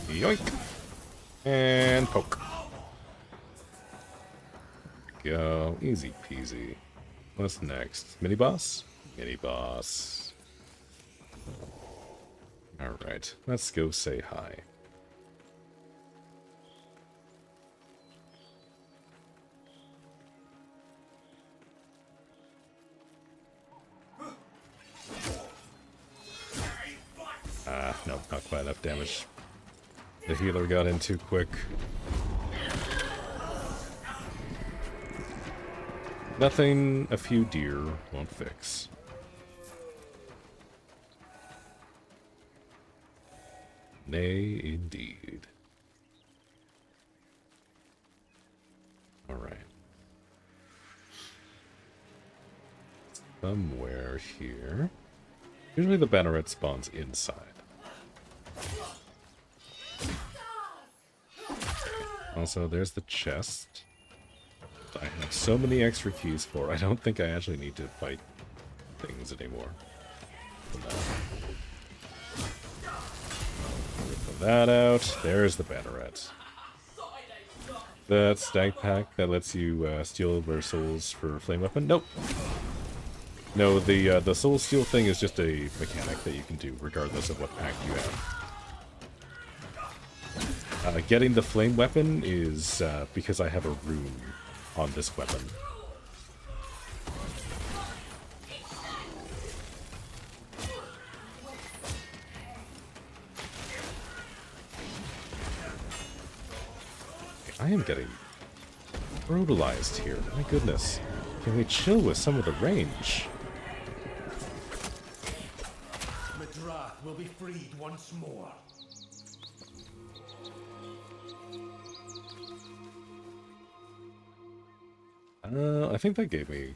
S1: Yoink! And poke. Go. Easy peasy. What's next? Mini boss? Mini boss. Alright, let's go say hi. Ah, no, not quite enough damage. The healer got in too quick. Nothing a few deer won't fix. Nay, indeed. Alright. Somewhere here. Usually the banneret spawns inside. Also, there's the chest. I have so many extra keys for. I don't think I actually need to fight things anymore. Rip that out. There's the banneret. That stag pack that lets you steal their souls for flame weapon. Nope. No, the soul steal thing is just a mechanic that you can do regardless of what pack you have. Getting the flame weapon is because I have a rune on this weapon. I am getting brutalized here. My goodness. Can we chill with some of the range?
S5: Midrath will be freed once more.
S1: I think that gave me...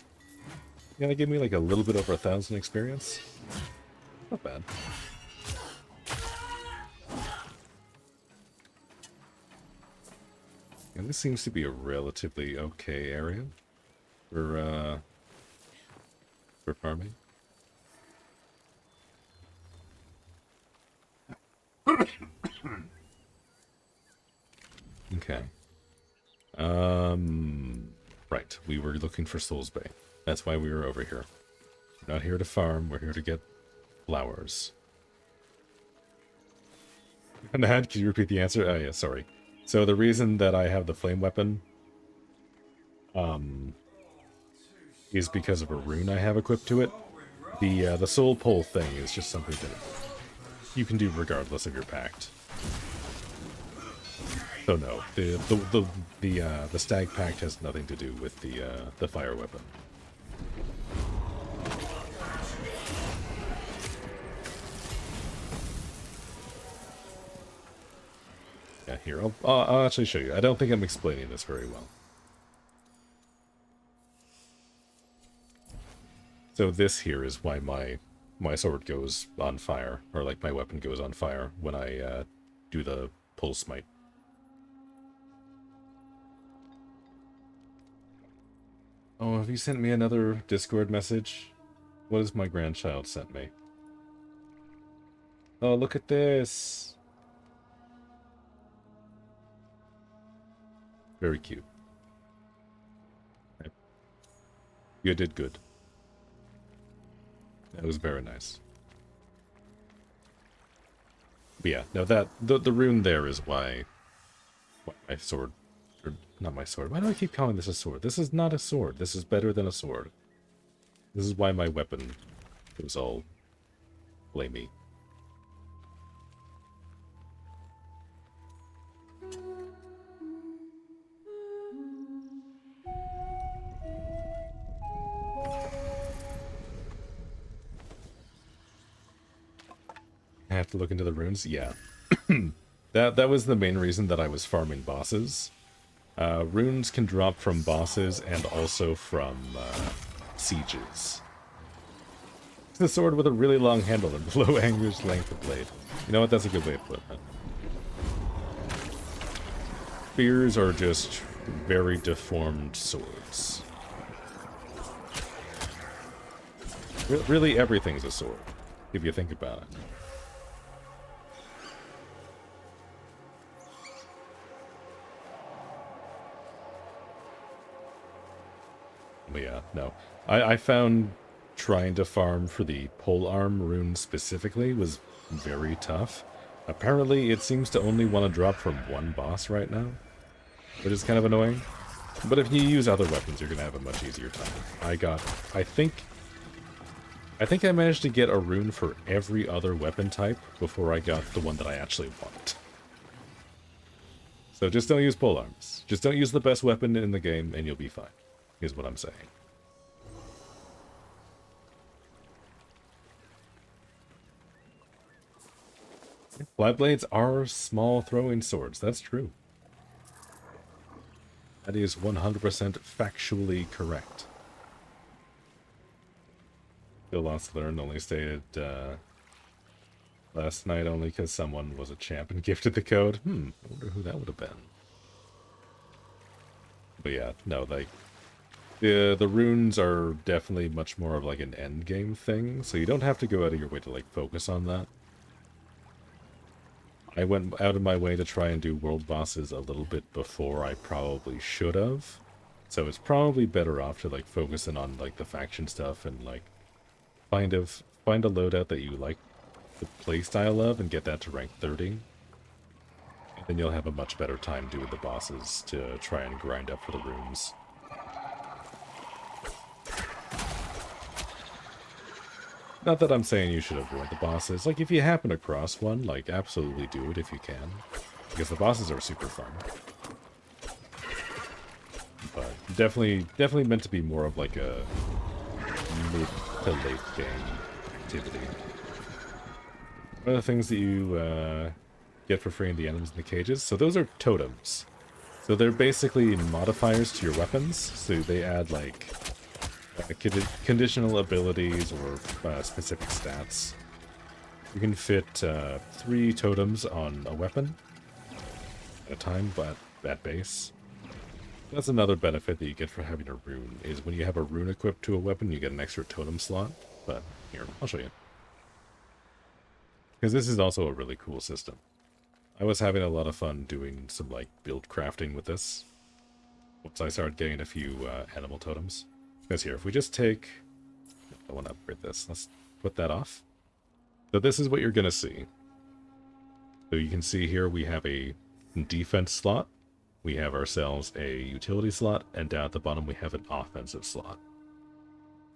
S1: Yeah, that gave me like a little bit over 1,000 experience. Not bad. And this seems to be a relatively okay area for farming. Okay. Right. We were looking for Souls Bay. That's why we were over here. We're not here to farm. We're here to get flowers. Nahad, could you repeat the answer? Oh, yeah, sorry. So the reason that I have the flame weapon is because of a rune I have equipped to it. The soul pull thing is just something that you can do regardless of your pact. So no, the stag pact has nothing to do with the fire weapon. Yeah, here I'll actually show you. I don't think I'm explaining this very well. So this here is why my sword goes on fire, or like my weapon goes on fire when I do the pull smite. Oh, have you sent me another Discord message? What has my grandchild sent me? Oh, look at this! Very cute. You did good. That was very nice. But yeah, no, that the rune there is why my sword, or not my sword. Why do I keep calling this a sword? This is not a sword. This is better than a sword. This is why my weapon was all blamey. I have to look into the runes? Yeah. That was the main reason that I was farming bosses. Runes can drop from bosses and also from sieges. It's a sword with a really long handle and low average length of blade. You know what? That's a good way of putting it. Spears are just very deformed swords. Really, everything's a sword, if you think about it. But yeah, no. I found trying to farm for the polearm rune specifically was very tough. Apparently, it seems to only want to drop from one boss right now, which is kind of annoying. But if you use other weapons, you're going to have a much easier time. I think I managed to get a rune for every other weapon type before I got the one that I actually want. So just don't use polearms. Just don't use the best weapon in the game, and you'll be fine, is what I'm saying. Flat blades are small throwing swords, that's true. That is 100% factually correct. Still lost learned, only stated last night only because someone was a champ and gifted the code. I wonder who that would have been. But yeah, no, like, the runes are definitely much more of like an end game thing, so you don't have to go out of your way to like focus on that. I went out of my way to try and do world bosses a little bit before I probably should have. So it's probably better off to like focus in on like the faction stuff and like find a loadout that you like the playstyle of and get that to rank 30. And then you'll have a much better time doing the bosses to try and grind up for the runes. Not that I'm saying you should avoid the bosses. Like, if you happen across one, like, absolutely do it if you can. Because the bosses are super fun. But definitely meant to be more of, like, a mid to late game activity. One of the things that you get for freeing the enemies in the cages, so those are totems. So they're basically modifiers to your weapons. So they add, like, conditional abilities or specific stats. You can fit 3 totems on a weapon at a time, but at base. That's another benefit that you get for having a rune, is when you have a rune equipped to a weapon, you get an extra totem slot. But here, I'll show you. Because this is also a really cool system. I was having a lot of fun doing some like build crafting with this once I started getting a few animal totems. Because here, if we just take... I want to upgrade this. Let's put that off. So this is what you're going to see. So you can see here we have a defense slot. We have ourselves a utility slot. And down at the bottom we have an offensive slot.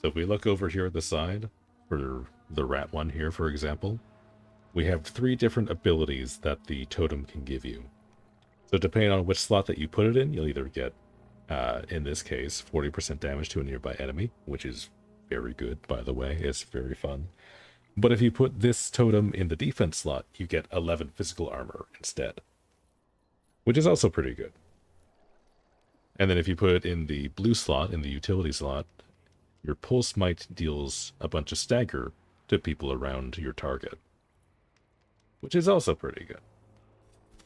S1: So if we look over here at the side, for the rat one here, for example, we have 3 different abilities that the totem can give you. So depending on which slot that you put it in, you'll either get in this case, 40% damage to a nearby enemy, which is very good, by the way. It's very fun. But if you put this totem in the defense slot, you get 11 physical armor instead, which is also pretty good. And then if you put it in the blue slot, in the utility slot, your pulse might deals a bunch of stagger to people around your target, which is also pretty good.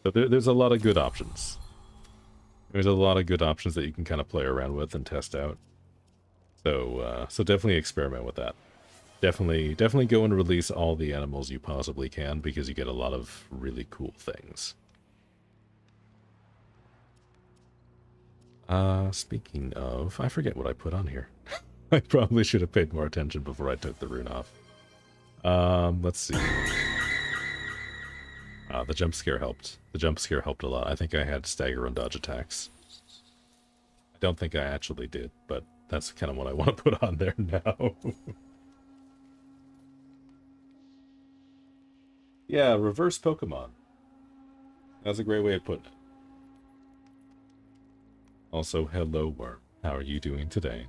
S1: So there's a lot of good options. There's a lot of good options that you can kind of play around with and test out. So so definitely experiment with that. Definitely go and release all the animals you possibly can, because you get a lot of really cool things. Speaking of, I forget what I put on here. I probably should have paid more attention before I took the rune off. Let's see. The jump scare helped. The jump scare helped a lot. I think I had stagger and dodge attacks. I don't think I actually did, but that's kind of what I want to put on there now. Yeah, reverse Pokemon. That's a great way of putting it. Also, hello, Worm. How are you doing today?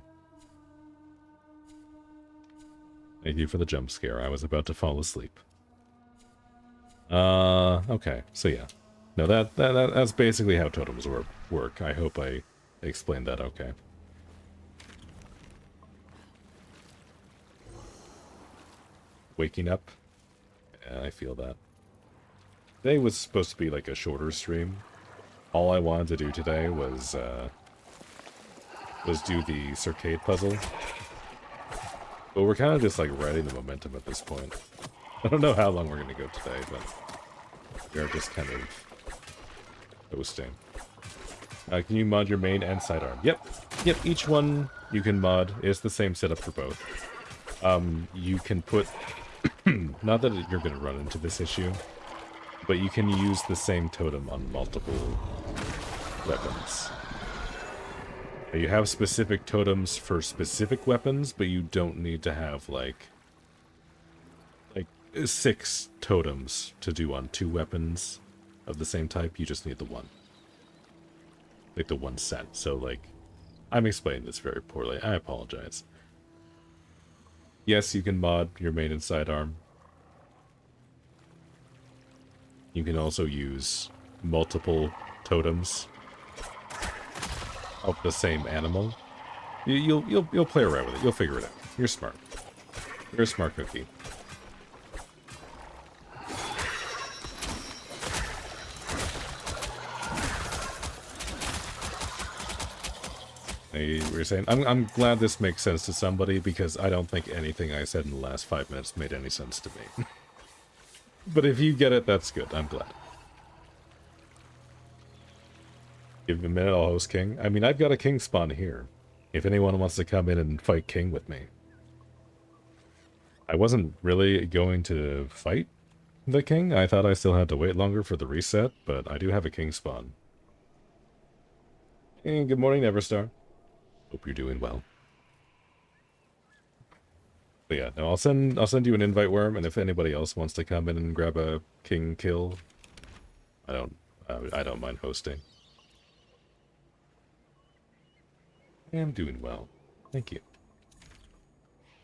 S1: Thank you for the jump scare. I was about to fall asleep. Okay, so yeah. No, that's basically how totems work. I hope I explained that okay. waking up. Yeah, I feel that. Today was supposed to be like a shorter stream. All I wanted to do today was do the CIRCADE puzzle. But we're kind of just like riding the momentum at this point. I don't know how long we're going to go today, but we are just kind of hosting. Can you mod your main and sidearm? Yep. Yep, each one you can mod. It's the same setup for both. You can put... not that you're going to run into this issue, but you can use the same totem on multiple weapons. You have specific totems for specific weapons, but you don't need to have, like 6 totems to do on 2 weapons of the same type. You just need the one. Like, the one set. So, like, I'm explaining this very poorly. I apologize. Yes, you can mod your main and sidearm. You can also use multiple totems of the same animal. You'll play around with it. You'll figure it out. You're smart. You're a smart cookie. We were saying, I'm glad this makes sense to somebody, because I don't think anything I said in the last 5 minutes made any sense to me. But if you get it, that's good. I'm glad. Give me a minute, I'll host King. I mean, I've got a King spawn here. If anyone wants to come in and fight King with me. I wasn't really going to fight the King. I thought I still had to wait longer for the reset, but I do have a King spawn. Hey, good morning, Everstar. Hope you're doing well. But yeah, no, I'll send you an invite, Worm, and if anybody else wants to come in and grab a King kill, I don't mind hosting. I am doing well. Thank you.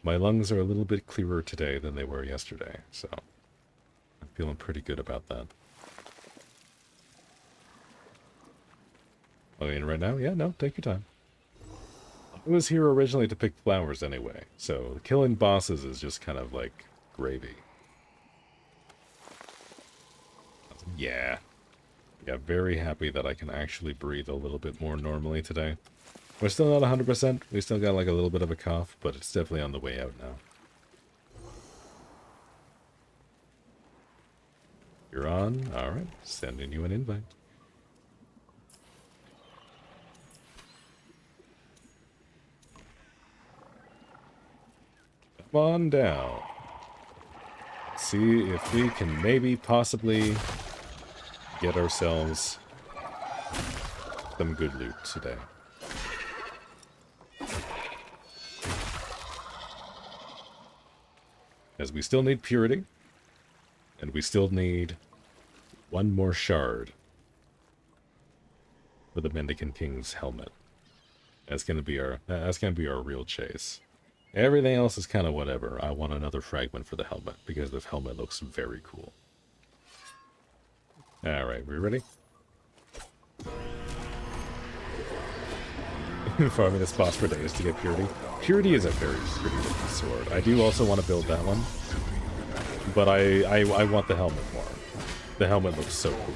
S1: My lungs are a little bit clearer today than they were yesterday, so I'm feeling pretty good about that. I mean, right now? Yeah, no, take your time. I was here originally to pick flowers anyway, so killing bosses is just kind of like gravy. Yeah. Yeah, very happy that I can actually breathe a little bit more normally today. We're still not 100%. We still got like a little bit of a cough, but it's definitely on the way out now. You're on? Alright, sending you an invite. Come on down. See if we can maybe possibly get ourselves some good loot today. As we still need purity, and we still need one more shard for the Mendicant King's helmet. That's gonna be our real chase. Everything else is kind of whatever. I want another fragment for the helmet, because the helmet looks very cool. Alright, we ready? Farming this boss for days to get purity. Purity is a very pretty looking sword. I do also want to build that one, but I want the helmet more. The helmet looks so cool.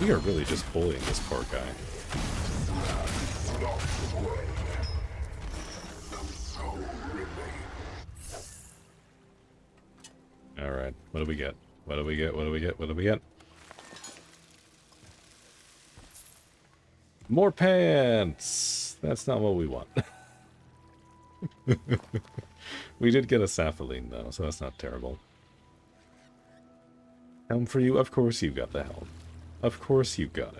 S1: We are really just bullying this poor guy. Alright, what do we get? What do we get? What do we get? What do we get? More pants! That's not what we want. We did get a sapphire though, so that's not terrible. Helm for you? Of course you got the helm. Of course you got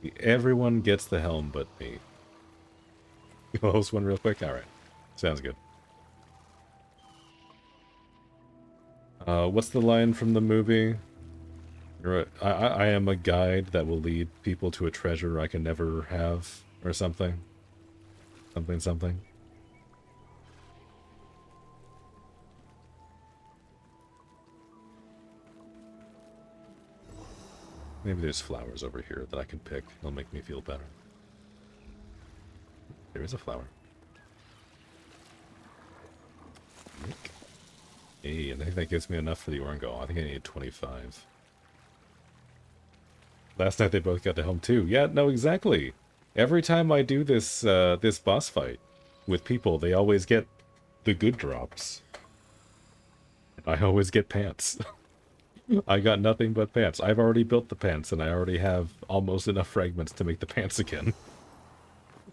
S1: it. Everyone gets the helm but me. You'll host one real quick? Alright. Sounds good. What's the line from the movie? I am a guide that will lead people to a treasure I can never have, or something. Something. Maybe there's flowers over here that I can pick. They'll make me feel better. There is a flower. Hey, I think that gives me enough for the Orango. I think I need 25. Last night they both got to home too. Yeah, no, exactly. Every time I do this this boss fight with people, they always get the good drops. I always get pants. I got nothing but pants. I've already built the pants, and I already have almost enough fragments to make the pants again.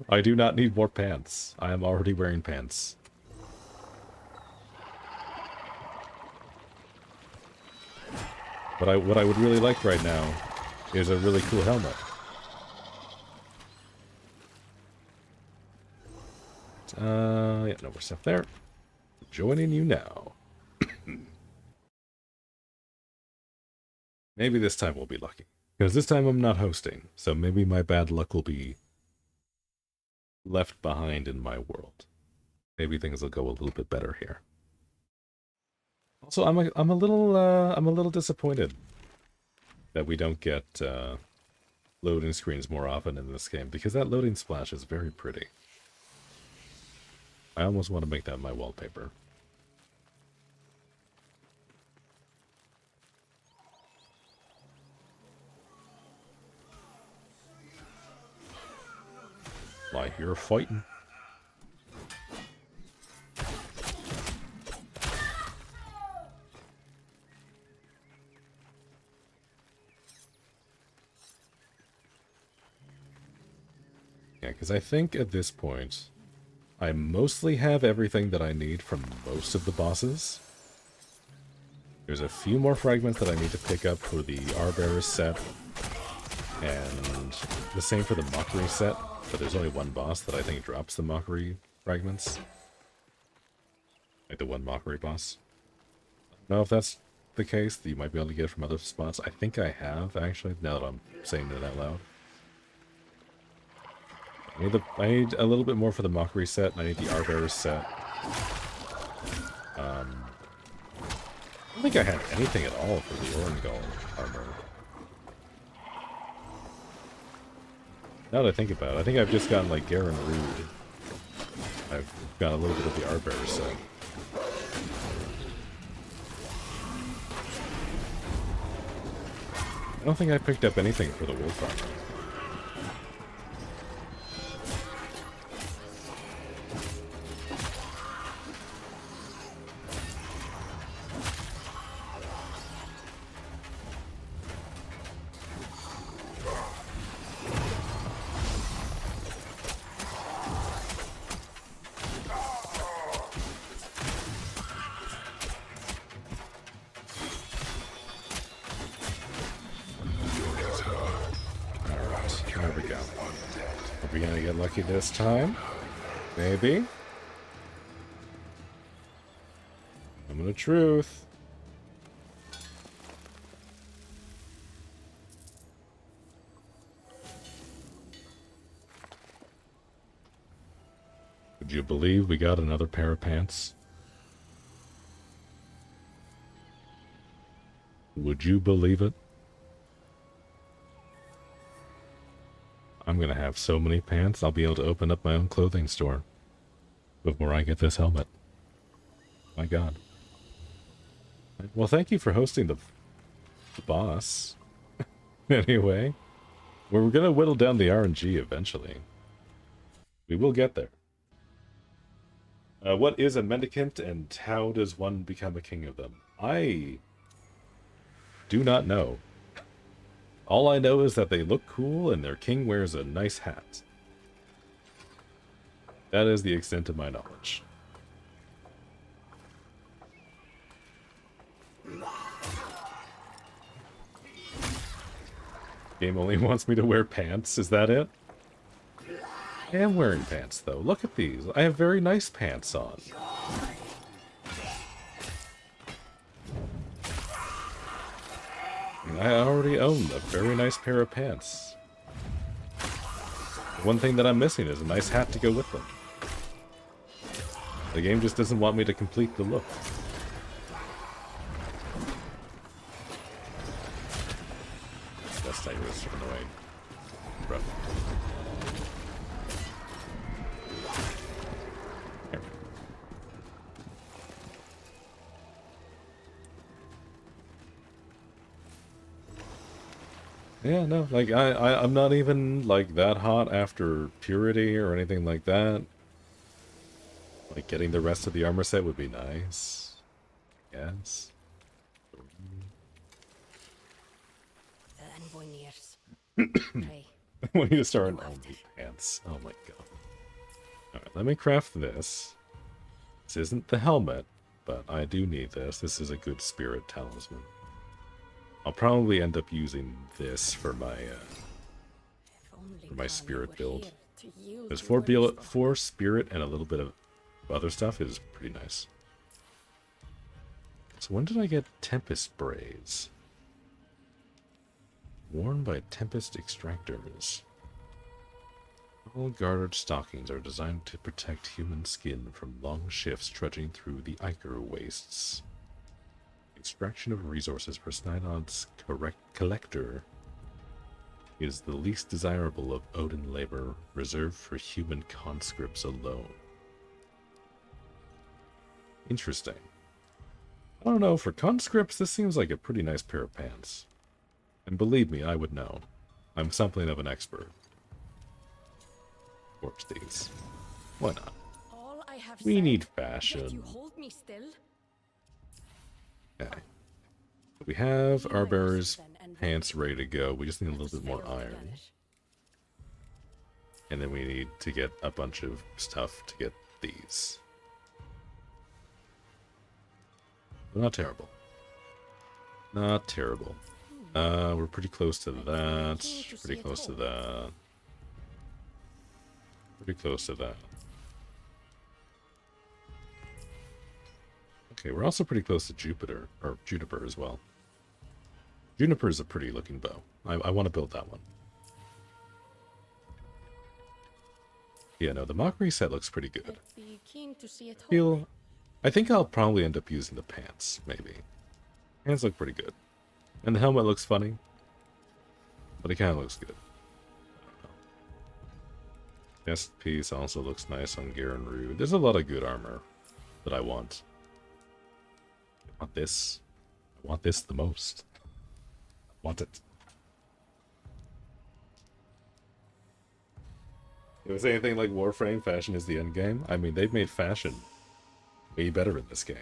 S1: I do not need more pants. I am already wearing pants. What I would really like right now is a really cool helmet. Yeah, no more stuff there. Joining you now. Maybe this time we'll be lucky. Because this time I'm not hosting, so maybe my bad luck will be left behind in my world. Maybe things will go a little bit better here. Also, I'm a little disappointed that we don't get loading screens more often in this game, because that loading splash is very pretty. I almost want to make that my wallpaper. Like you're fighting. Yeah, because I think at this point, I mostly have everything that I need from most of the bosses. There's a few more fragments that I need to pick up for the Arbearers set, and the same for the Mockery set, but there's only one boss that I think drops the Mockery fragments. Like the one Mockery boss. I don't know if that's the case, that you might be able to get it from other spots. I think I have, actually, now that I'm saying that out loud. I need a little bit more for the Mockery set, and I need the Arbearers set. I don't think I have anything at all for the Orangol armor. Now that I think about it, I think I've just gotten, like, Garen Rude. I've got a little bit of the Arbearers set. I don't think I picked up anything for the Wolf armor. This time, maybe. Moment of truth. Would you believe we got another pair of pants? Would you believe it? I'm gonna have so many pants, I'll be able to open up my own clothing store before I get this helmet. My god. Well, thank you for hosting the boss. Anyway, we're gonna whittle down the RNG eventually. We will get there. What is a mendicant, and how does one become a king of them? I do not know. All I know is that they look cool and their king wears a nice hat. That is the extent of my knowledge. Game only wants me to wear pants, is that it? I am wearing pants though, look at these. I have very nice pants on. I already own a very nice pair of pants. One thing that I'm missing is a nice hat to go with them. The game just doesn't want me to complete the look. Best Cyrus annoying. Rough. There. Yeah, no, like I'm not even like that hot after purity or anything like that. Like getting the rest of the armor set would be nice. Yes.
S3: The envoy nears. Pray.
S1: We need to start
S3: You
S1: on
S3: have
S1: new
S3: to.
S1: pants. Oh my god. Alright, let me craft this. This isn't the helmet, but I do need this. This is a good spirit talisman. I'll probably end up using this for my
S3: If only
S1: spirit
S3: Kanye
S1: build.
S3: were here to yield
S1: There's
S3: the
S1: four,
S3: orders for
S1: four spirit and a little bit of other stuff is pretty nice. So when did I get Tempest Braids? Worn by Tempest Extractors. All gartered stockings are designed to protect human skin from long shifts trudging through the Ichor wastes. Extraction of resources for Snydod's collector is the least desirable of Odin labor, reserved for human conscripts alone. Interesting. I don't know, for conscripts, this seems like a pretty nice pair of pants. And believe me, I would know. I'm something of an expert. Of course, these. Why not?
S3: all I have
S1: We
S3: said,
S1: need
S3: yet
S1: fashion.
S3: you hold me still.
S1: Okay. We have our
S3: Be
S1: bearer's
S3: then, envoy.
S1: pants ready to go. We just need a
S3: Let
S1: little
S3: us
S1: bit more
S3: fail
S1: iron.
S3: together.
S1: And then we need to get a bunch of stuff to get these. They're not terrible. Not terrible. We're pretty close to that. Pretty close to that. Pretty close to that. Okay, we're also pretty close to Jupiter, or Juniper as well. Juniper is a pretty looking bow. I want to build that one. Yeah, no, the Mockery set looks pretty good.
S3: I'd be keen to see it whole.
S1: I think I'll probably end up using the pants, maybe. Pants look pretty good. And the helmet looks funny. But it kind of looks good. Chest piece also looks nice on Garen Rude. There's a lot of good armor that I want. I want this. I want this the most. I want it. If it's anything like Warframe, fashion is the end game. I mean, they've made fashion way better in this game.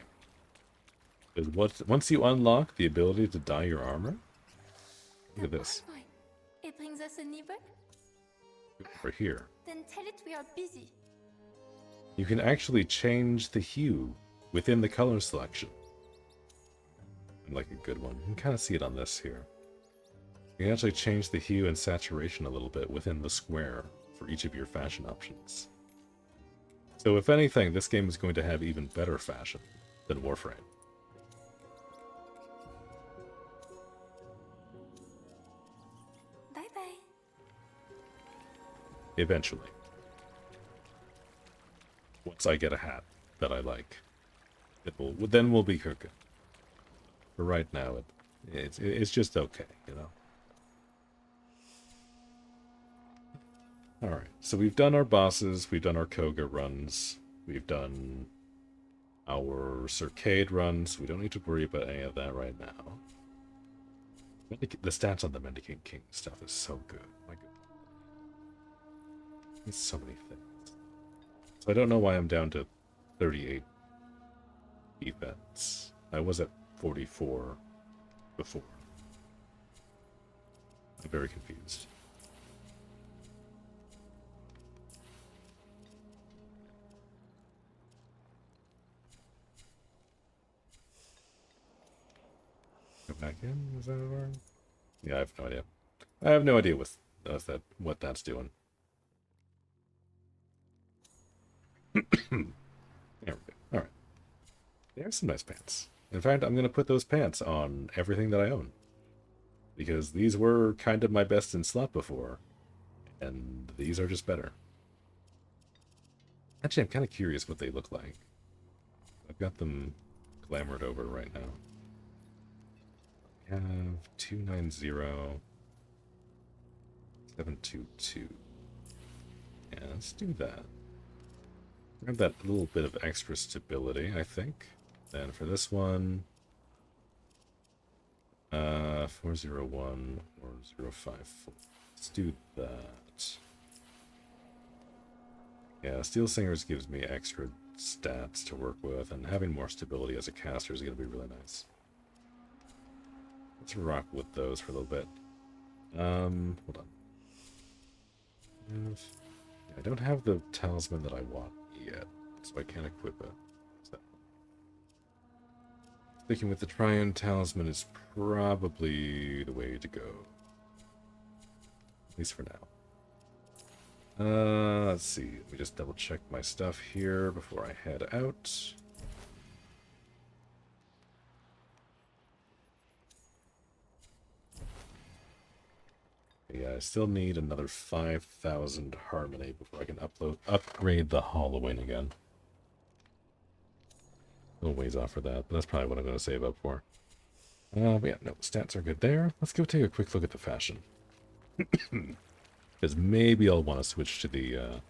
S1: Because once you unlock the ability to dye your armor, look at this.
S4: Fine. It brings us a nibble?
S1: Over here.
S4: Then tell it we are busy.
S1: You can actually change the hue within the color selection. And like a good one. You can kind of see it on this here. You can actually change the hue and saturation a little bit within the square for each of your fashion options. So if anything, this game is going to have even better fashion than Warframe.
S4: Bye-bye.
S1: Eventually. Once I get a hat that I like, then we'll be cooking. But right now, it's just okay, you know? Alright, so we've done our bosses, we've done our Koga runs, we've done our Circade runs. We don't need to worry about any of that right now. The stats on the Mendicant King stuff is so good. My God. It's so many things. So I don't know why I'm down to 38 events. I was at 44 before. I'm very confused. Go back in? Is that over? Yeah, I have no idea. I have no idea what that's doing. There we go. Alright. There's some nice pants. In fact, I'm going to put those pants on everything that I own. Because these were kind of my best in slot before. And these are just better. Actually, I'm kind of curious what they look like. I've got them glamored over right now. We have 290. 722. Yeah, let's do that. Grab that little bit of extra stability, I think. Then for this one, 401, 4054. Let's do that. Yeah, Steel Singers gives me extra stats to work with, and having more stability as a caster is going to be really nice. Let's rock with those for a little bit. Hold on. I don't have the talisman that I want yet, so I can't equip it. So. Sticking with the Triune Talisman is probably the way to go. At least for now. Let's see. Let me just double check my stuff here before I head out. Yeah, I still need another 5,000 harmony before I can upgrade the Halloween again. A little ways off for that, but that's probably what I'm going to save up for. But yeah, no, stats are good there. Let's go take a quick look at the fashion. Because maybe I'll want to switch to the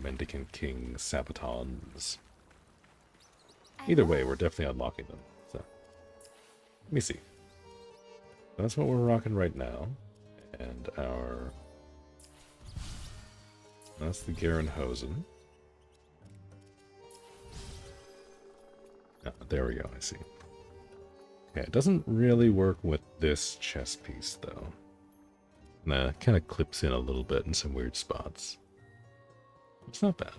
S1: Mendicant King Sabatons. Either way, we're definitely unlocking them. So, let me see. That's what we're rocking right now. And our... That's the Garenhosen. Ah, there we go, I see. Okay, it doesn't really work with this chest piece, though. Nah, it kind of clips in a little bit in some weird spots. It's not bad.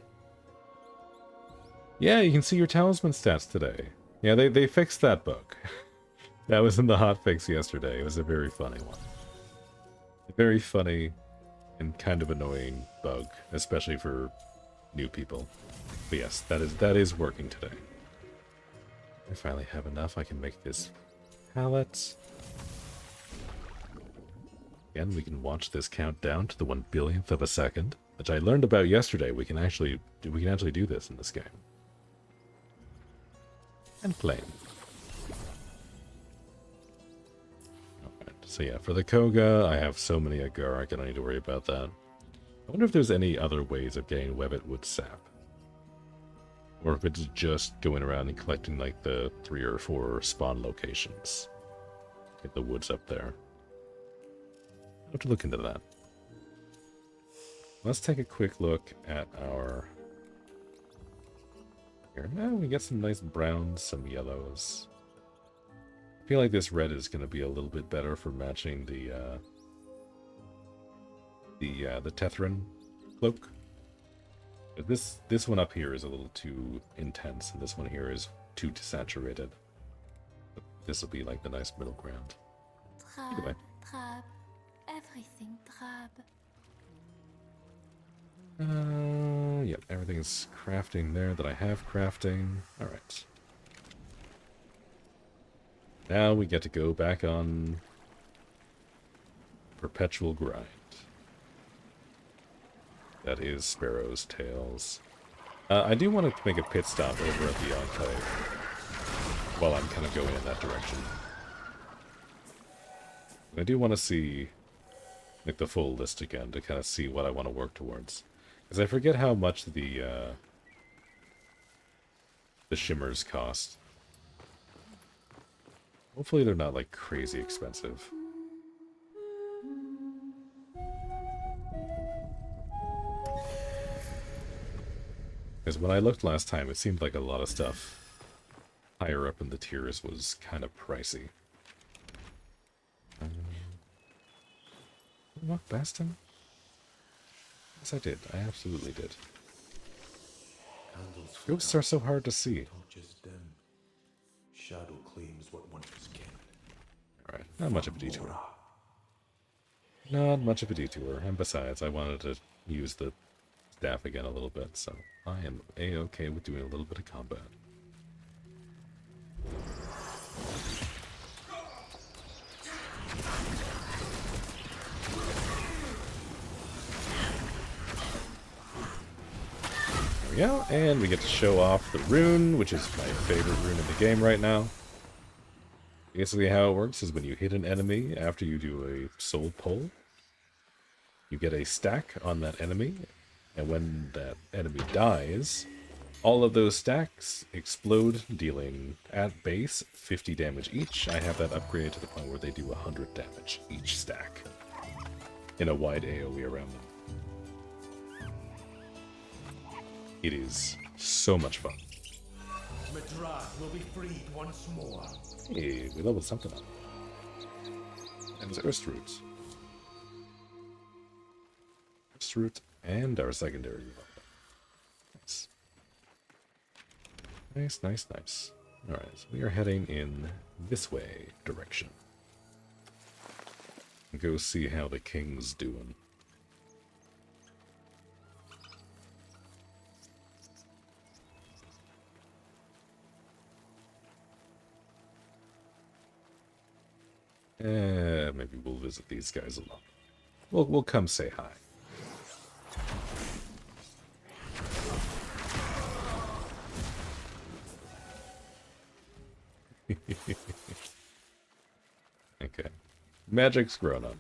S1: Yeah, you can see your talisman stats today. Yeah, they fixed that bug. That was in the hotfix yesterday. It was a very funny one. A very funny and kind of annoying bug, especially for new people. But yes, that is working today. I finally have enough. I can make this pallet. Again, we can watch this count down to the 1/1000th of a second, which I learned about yesterday. We can actually do this in this game. And flame. Alright, so yeah, for the Koga, I have so many Agaric, I don't need to worry about that. I wonder if there's any other ways of getting Webbit Wood Sap. Or if it's just going around and collecting like the 3 or 4 spawn locations. Get the woods up there. I'll have to look into that. Let's take a quick look at our... Here, we get some nice browns, some yellows. I feel like this red is going to be a little bit better for matching the Tethran cloak. But this one up here is a little too intense, and this one here is too desaturated. But this will be like the nice middle ground. Either way.
S4: Drab. Everything drab.
S1: Yep, everything's crafting there that I have crafting. Alright. Now we get to go back on perpetual grind. That is Sparrow's Tales. I do want to make a pit stop over at the Enclave while I'm kind of going in that direction. I do want to see like the full list again to kind of see what I want to work towards. Because I forget how much the shimmers cost. Hopefully they're not like crazy expensive. Because when I looked last time, it seemed like a lot of stuff higher up in the tiers was kind of pricey. Walk past him? Yes, I did. I absolutely did.
S5: Candles
S1: Ghosts are so hard to see.
S5: torches dim. Shadow claims what once was kin.
S1: Alright, not much of a detour. Not much of a detour. And besides, I wanted to use the staff again a little bit, so I am a-okay with doing a little bit of combat. There we go, and we get to show off the rune, which is my favorite rune in the game right now. Basically how it works is when you hit an enemy after you do a soul pull, You get a stack on that enemy, and when that enemy dies, all of those stacks explode, dealing at base 50 damage each. I have that upgraded to the point where they do 100 damage each stack in a wide AoE around them. It is so much fun.
S5: Madras will be freed once more.
S1: Hey, we leveled something up. And it's Earth Root. Earth Root and our secondary level. Nice. Nice, nice, nice. Alright, so we are heading in this way direction. Go see how the king's doing. Maybe we'll visit these guys alone. We'll come say hi. Okay. Magic's grown on me.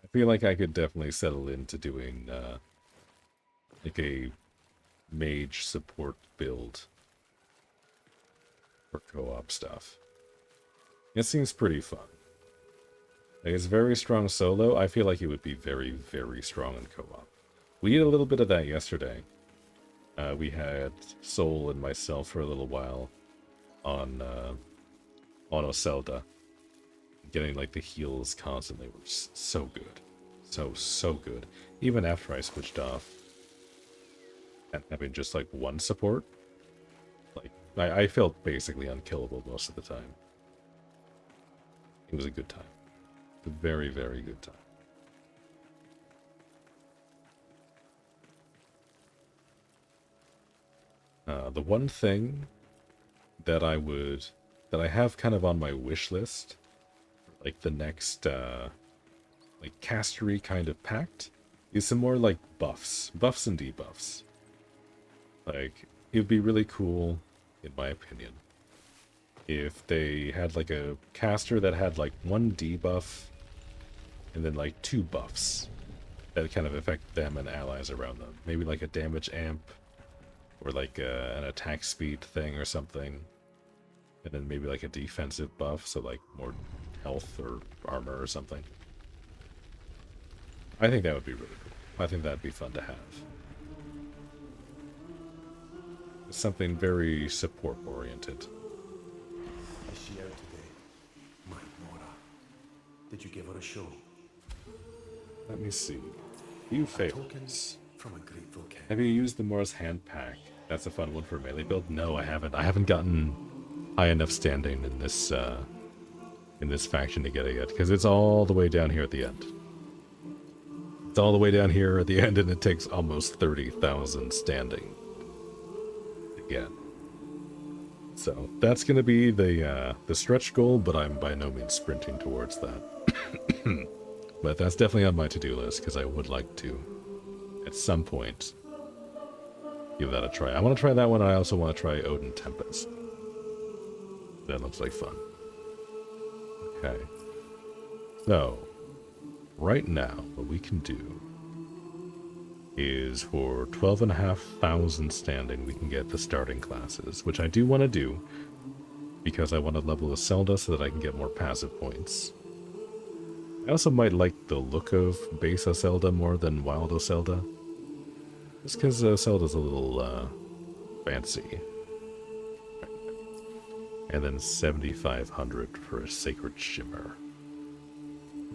S1: I feel like I could definitely settle into doing, like a mage support build for co-op stuff. It seems pretty fun. Like, it's very strong solo. I feel like it would be very, very strong in co-op. We did a little bit of that yesterday. We had Soul and myself for a little while on Zelda. Getting like the heals constantly were so good. So good. Even after I switched off and having just like one support, like I felt basically unkillable most of the time. It was a good time. A very, very good time. The one thing that I have kind of on my wish list, like the next, like castery kind of pact, is some more like buffs and debuffs. Like, it would be really cool, in my opinion, if they had like a caster that had like one debuff and then like 2 buffs that kind of affect them and allies around them. Maybe like a damage amp or like an attack speed thing or something. And then maybe like a defensive buff, so like more health or armor or something. I think that would be really cool. I think that'd be fun to have. Something very support oriented.
S5: Is she out today? My Nora. Did you give her a show?
S1: Let me see. Few favorites.
S5: Tokens from a grateful king.
S1: Have you used the Morris hand pack? That's a fun one for melee build. No, I haven't. I haven't gotten high enough standing in this faction to get it yet, because it's all the way down here at the end. It's all the way down here at the end, and it takes almost 30,000 standing to get. So that's going to be the stretch goal, but I'm by no means sprinting towards that. But that's definitely on my to-do list, because I would like to, at some point, give that a try. I want to try that one. I also want to try Odin Tempest. That looks like fun. Okay. So, right now, what we can do is for 12,500 standing, we can get the starting classes, which I do want to do, because I want to level a Zelda so that I can get more passive points. I also might like the look of base Zelda more than Wild Zelda. Just because Zelda's a little fancy. And then 7,500 for a Sacred Shimmer.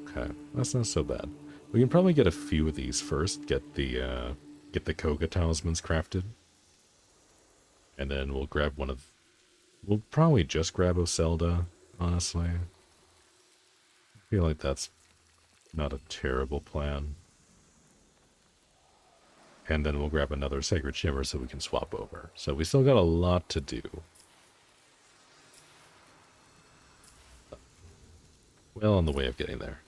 S1: Okay, that's not so bad. We can probably get a few of these first. Get the Koga talismans crafted, and then we'll grab one of. We'll probably just grab a Zelda, honestly. I feel like that's not a terrible plan. And then we'll grab another Sacred Shimmer so we can swap over. So we still got a lot to do. Well on the way of getting there.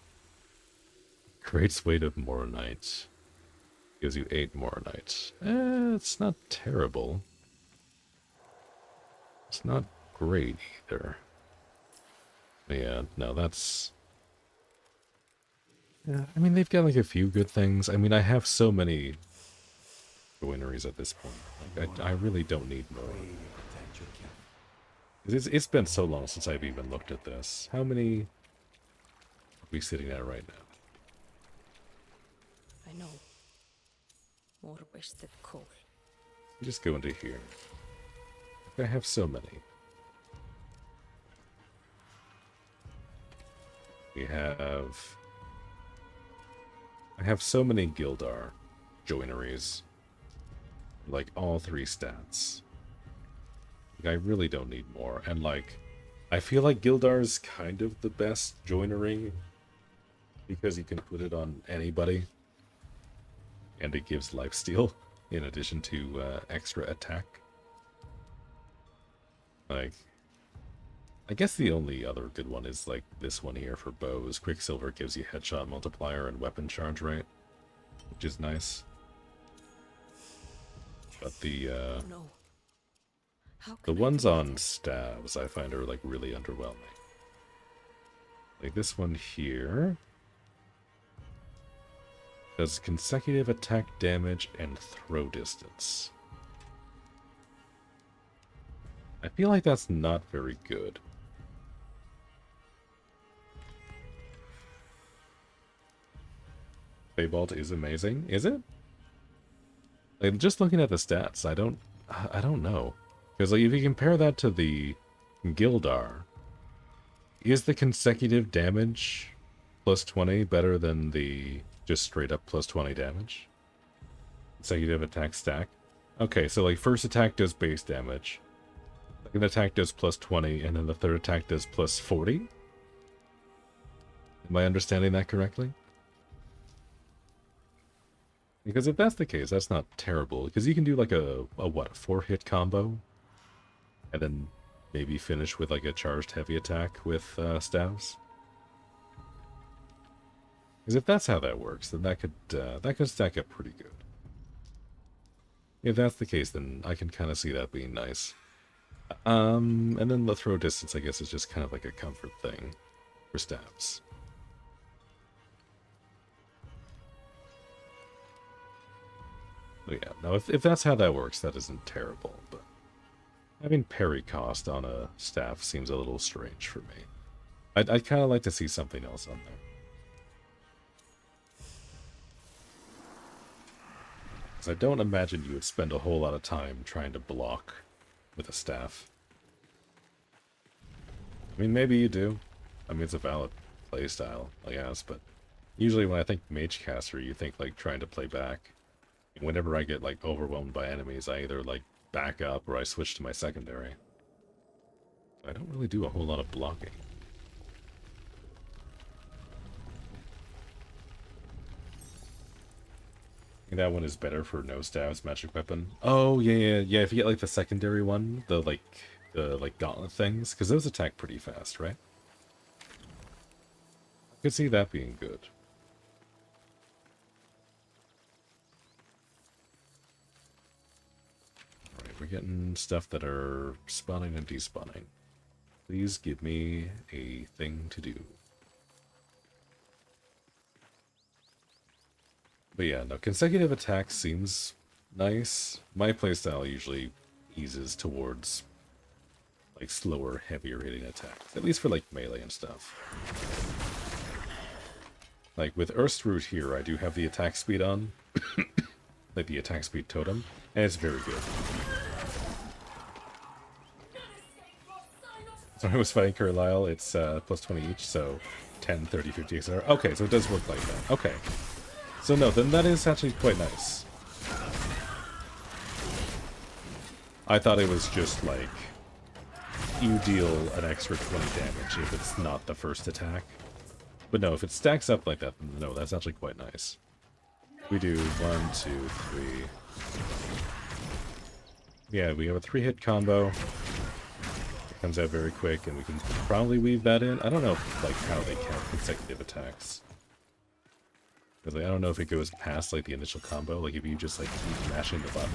S1: Creates weight of Moronite. Gives you 8 Moronite. It's not terrible. It's not great either. Yeah, no, that's Yeah, I mean, they've got like a few good things. I mean, I have so many joineries at this point. Like, I really don't need more.
S5: Pray you protect your kin.
S1: It's been so long since I've even looked at this. How many are we sitting at right now?
S3: I know. More wasted coal.
S1: Just go into here. I have so many. I have so many Gildar joineries. Like, all 3 stats. Like, I really don't need more. And, like, I feel like Gildar's kind of the best joinery. Because you can put it on anybody. And it gives lifesteal, in addition to extra attack. Like, I guess the only other good one is like this one here for bows. Quicksilver gives you headshot multiplier and weapon charge rate, which is nice. But the
S3: Oh no. How
S1: the
S3: can I
S1: ones
S3: do
S1: on
S3: it?
S1: stabs I find are like really underwhelming. Like this one here does consecutive attack damage and throw distance. I feel like that's not very good. Feybolt is amazing, is it? Like, just looking at the stats, I don't know. Because like if you compare that to the Gildar, is the consecutive damage plus 20 better than the just straight up plus 20 damage? Consecutive attack stack. Okay, so like first attack does base damage, second attack does plus 20, and then the third attack does plus 40? Am I understanding that correctly? Because if that's the case, that's not terrible. Because you can do like a 4-hit combo? And then maybe finish with like a charged heavy attack with staves? Because if that's how that works, then that could stack up pretty good. If that's the case, then I can kind of see that being nice. And then the throw distance, I guess, is just kind of like a comfort thing for staves. But yeah, no, if that's how that works, that isn't terrible, but having parry cost on a staff seems a little strange for me. I'd kind of like to see something else on there. Because I don't imagine you would spend a whole lot of time trying to block with a staff. I mean, maybe you do. I mean, it's a valid playstyle, I guess, but usually when I think Magecaster, you think, like, trying to play back. Whenever I get, like, overwhelmed by enemies, I either, like, back up or I switch to my secondary. I don't really do a whole lot of blocking. I think that one is better for no stabs magic weapon. Oh, yeah. If you get, like, the secondary one, the gauntlet things, because those attack pretty fast, right? I could see that being good. We're getting stuff that are spawning and despawning. Please give me a thing to do. But yeah, no, consecutive attack seems nice. My playstyle usually eases towards like slower, heavier hitting attacks. At least for like melee and stuff. Like with Earth's Root here, I do have the attack speed on. Like the attack speed totem. And it's very good. So I was fighting Carlisle, it's plus 20 each, so 10, 30, 50, etc. Okay, so it does work like that. Okay. So no, then that is actually quite nice. I thought it was just like, you deal an extra 20 damage if it's not the first attack. But no, if it stacks up like that, then no, that's actually quite nice. We do 1, 2, 3. Yeah, we have a 3-hit combo. Comes out very quick, and we can probably weave that in. I don't know, like, how they count consecutive attacks. Because like, I don't know if it goes past, like, the initial combo. Like, if you just, like, keep mashing the button.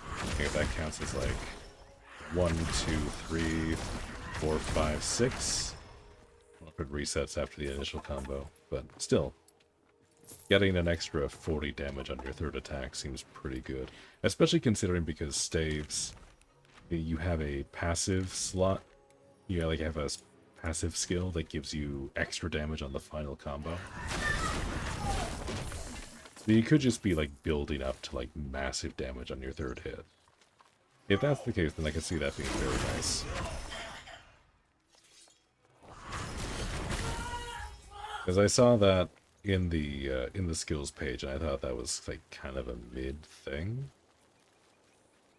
S1: I think if that counts as, like, 1, 2, 3, 4, 5, 6. I don't know if it resets after the initial combo. But still, getting an extra 40 damage on your third attack seems pretty good. Especially considering because staves, you have a passive slot. You like have a passive skill that gives you extra damage on the final combo. So you could just be like building up to like massive damage on your third hit. If that's the case, then I can see that being very nice. Because I saw that in the skills page, and I thought that was like kind of a mid thing.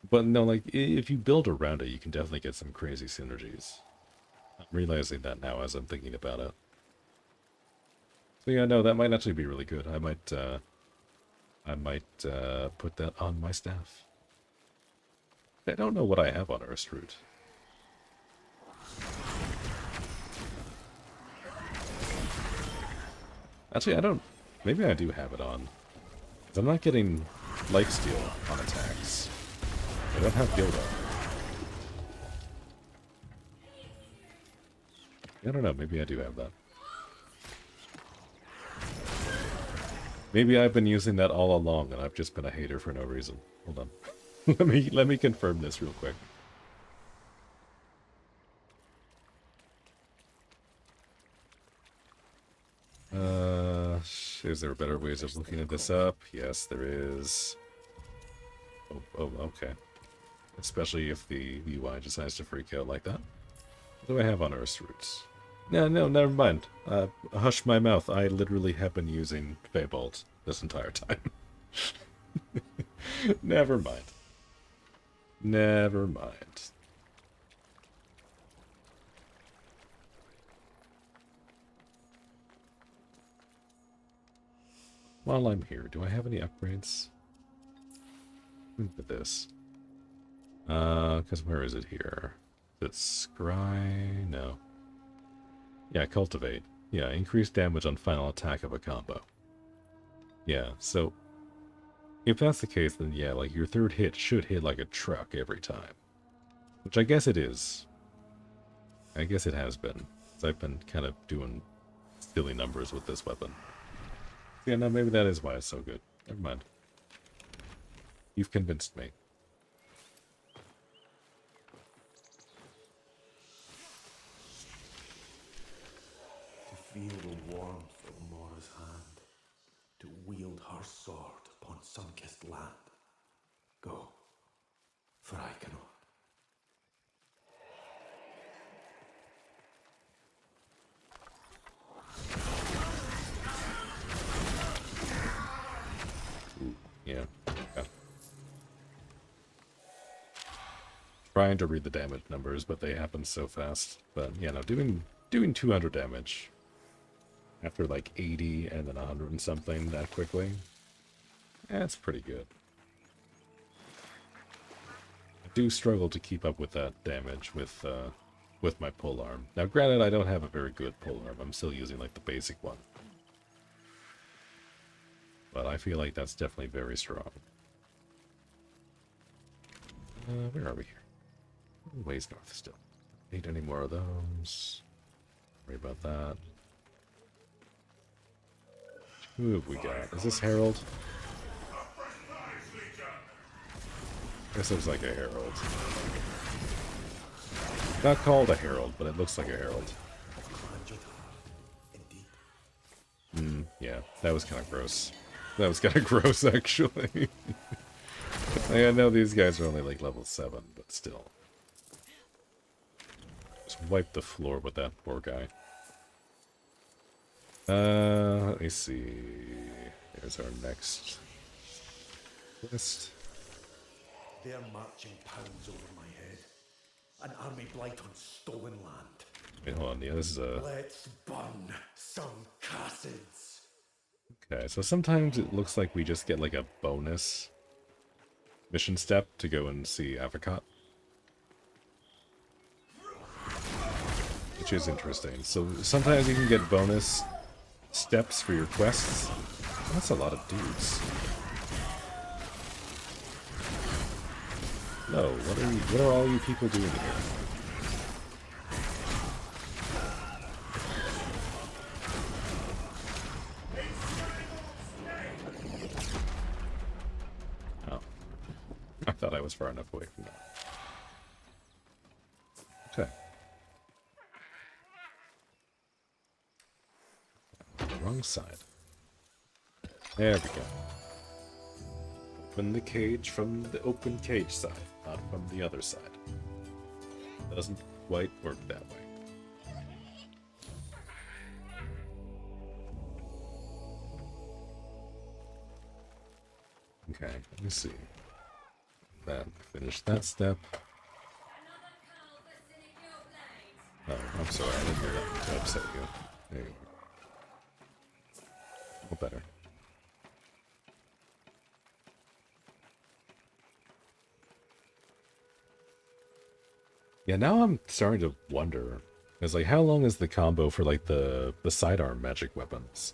S1: But no, like if you build around it, you can definitely get some crazy synergies. I'm realizing that now as I'm thinking about it. So yeah, no, that might actually be really good. I might put that on my staff. I don't know what I have on Earthroot. Actually, I don't... Maybe I do have it on. 'Cause I'm not getting lifesteal on attacks. I don't have build-up. I don't know, maybe I do have that. Maybe I've been using that all along and I've just been a hater for no reason. Hold on. let me confirm this real quick. Is there better ways of looking at this up? Yes, there is. Oh, okay. Especially if the UI decides to freak out like that. What do I have on Earthroot? No, never mind. Hush my mouth. I literally have been using Feybolt this entire time. Never mind. Never mind. While I'm here, do I have any upgrades? Look at this. Because where is it here? Is it Scry? No. Yeah, Cultivate. Yeah, increase damage on final attack of a combo. Yeah, so if that's the case, then yeah, like your third hit should hit like a truck every time. Which I guess it is. I guess it has been. So I've been kind of doing silly numbers with this weapon. Yeah, no, maybe that is why it's so good. Never mind. You've convinced me.
S5: To feel the warmth of Mora's hand, to wield her sword upon sun-kissed land. Go, for I cannot.
S1: Yeah. Trying to read the damage numbers, but they happen so fast. But yeah, no, doing 200 damage after like 80 and then 100 and something that quickly, that's pretty good. I do struggle to keep up with that damage with my polearm. Now, granted, I don't have a very good polearm. I'm still using like the basic one. But I feel like that's definitely very strong. Where are we here? Ways north still. Need any more of those? Worry about that. Who have we got? Is this Herald? This looks like a Herald. Not called a Herald, but it looks like a Herald. Yeah, that was kind of gross. That was kind of gross, actually. I know these guys are only like level 7, but still. Just wipe the floor with that poor guy. Let me see. Here's our next list.
S5: They're marching pounds over my head. An army blight on stolen land.
S1: Wait, hold on. Yeah, this is a...
S5: Let's burn some Cassids.
S1: Okay, so sometimes it looks like we just get like a bonus mission step to go and see Avocot. Which is interesting. So sometimes you can get bonus steps for your quests. That's a lot of dudes. No, what are all you people doing here? thought I was far enough away from that. Okay. Wrong side. There we go. Open the cage from the open cage side, not from the other side. Doesn't quite work that way. Okay, let me see. That finish that step. Oh, I'm sorry, I didn't hear that to upset you. There you go. A little better. Yeah, now I'm starting to wonder. It's like, how long is the combo for like the sidearm magic weapons?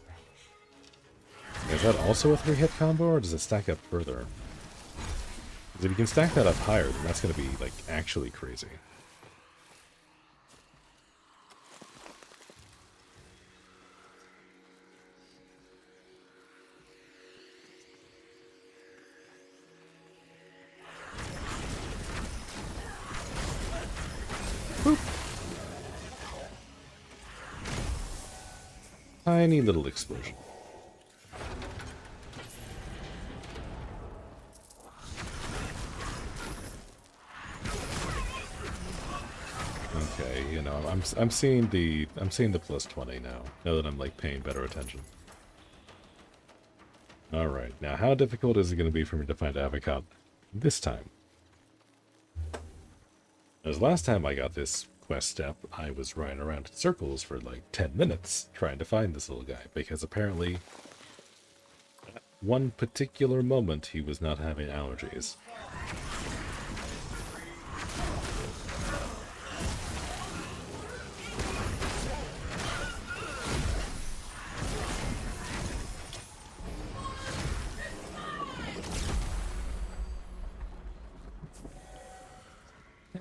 S1: Is that also a 3-hit combo, or does it stack up further? Because if you can stack that up higher, then that's going to be like actually crazy. Tiny little explosion. Okay, you know, I'm seeing the plus 20 now. Now that I'm like paying better attention. All right, now how difficult is it going to be for me to find Avocad this time? As last time I got this quest step, I was running around in circles for like 10 minutes trying to find this little guy, because apparently at one particular moment he was not having allergies.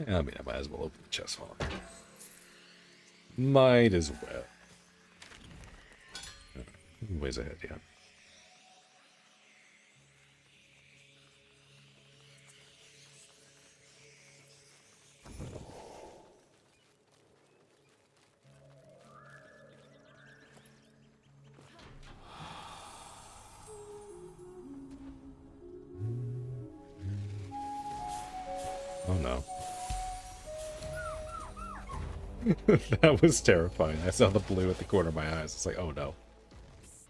S1: I mean, I might as well open the chest hall. Might as well. Ways ahead, yeah. Oh no. That was terrifying. I saw the blue at the corner of my eyes. It's like, oh no.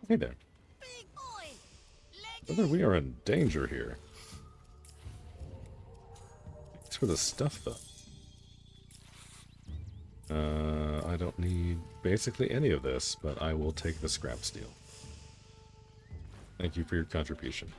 S1: Hey there. Brother, we are in danger here. Thanks for the stuff, though. I don't need basically any of this, but I will take the scrap steel. Thank you for your contribution.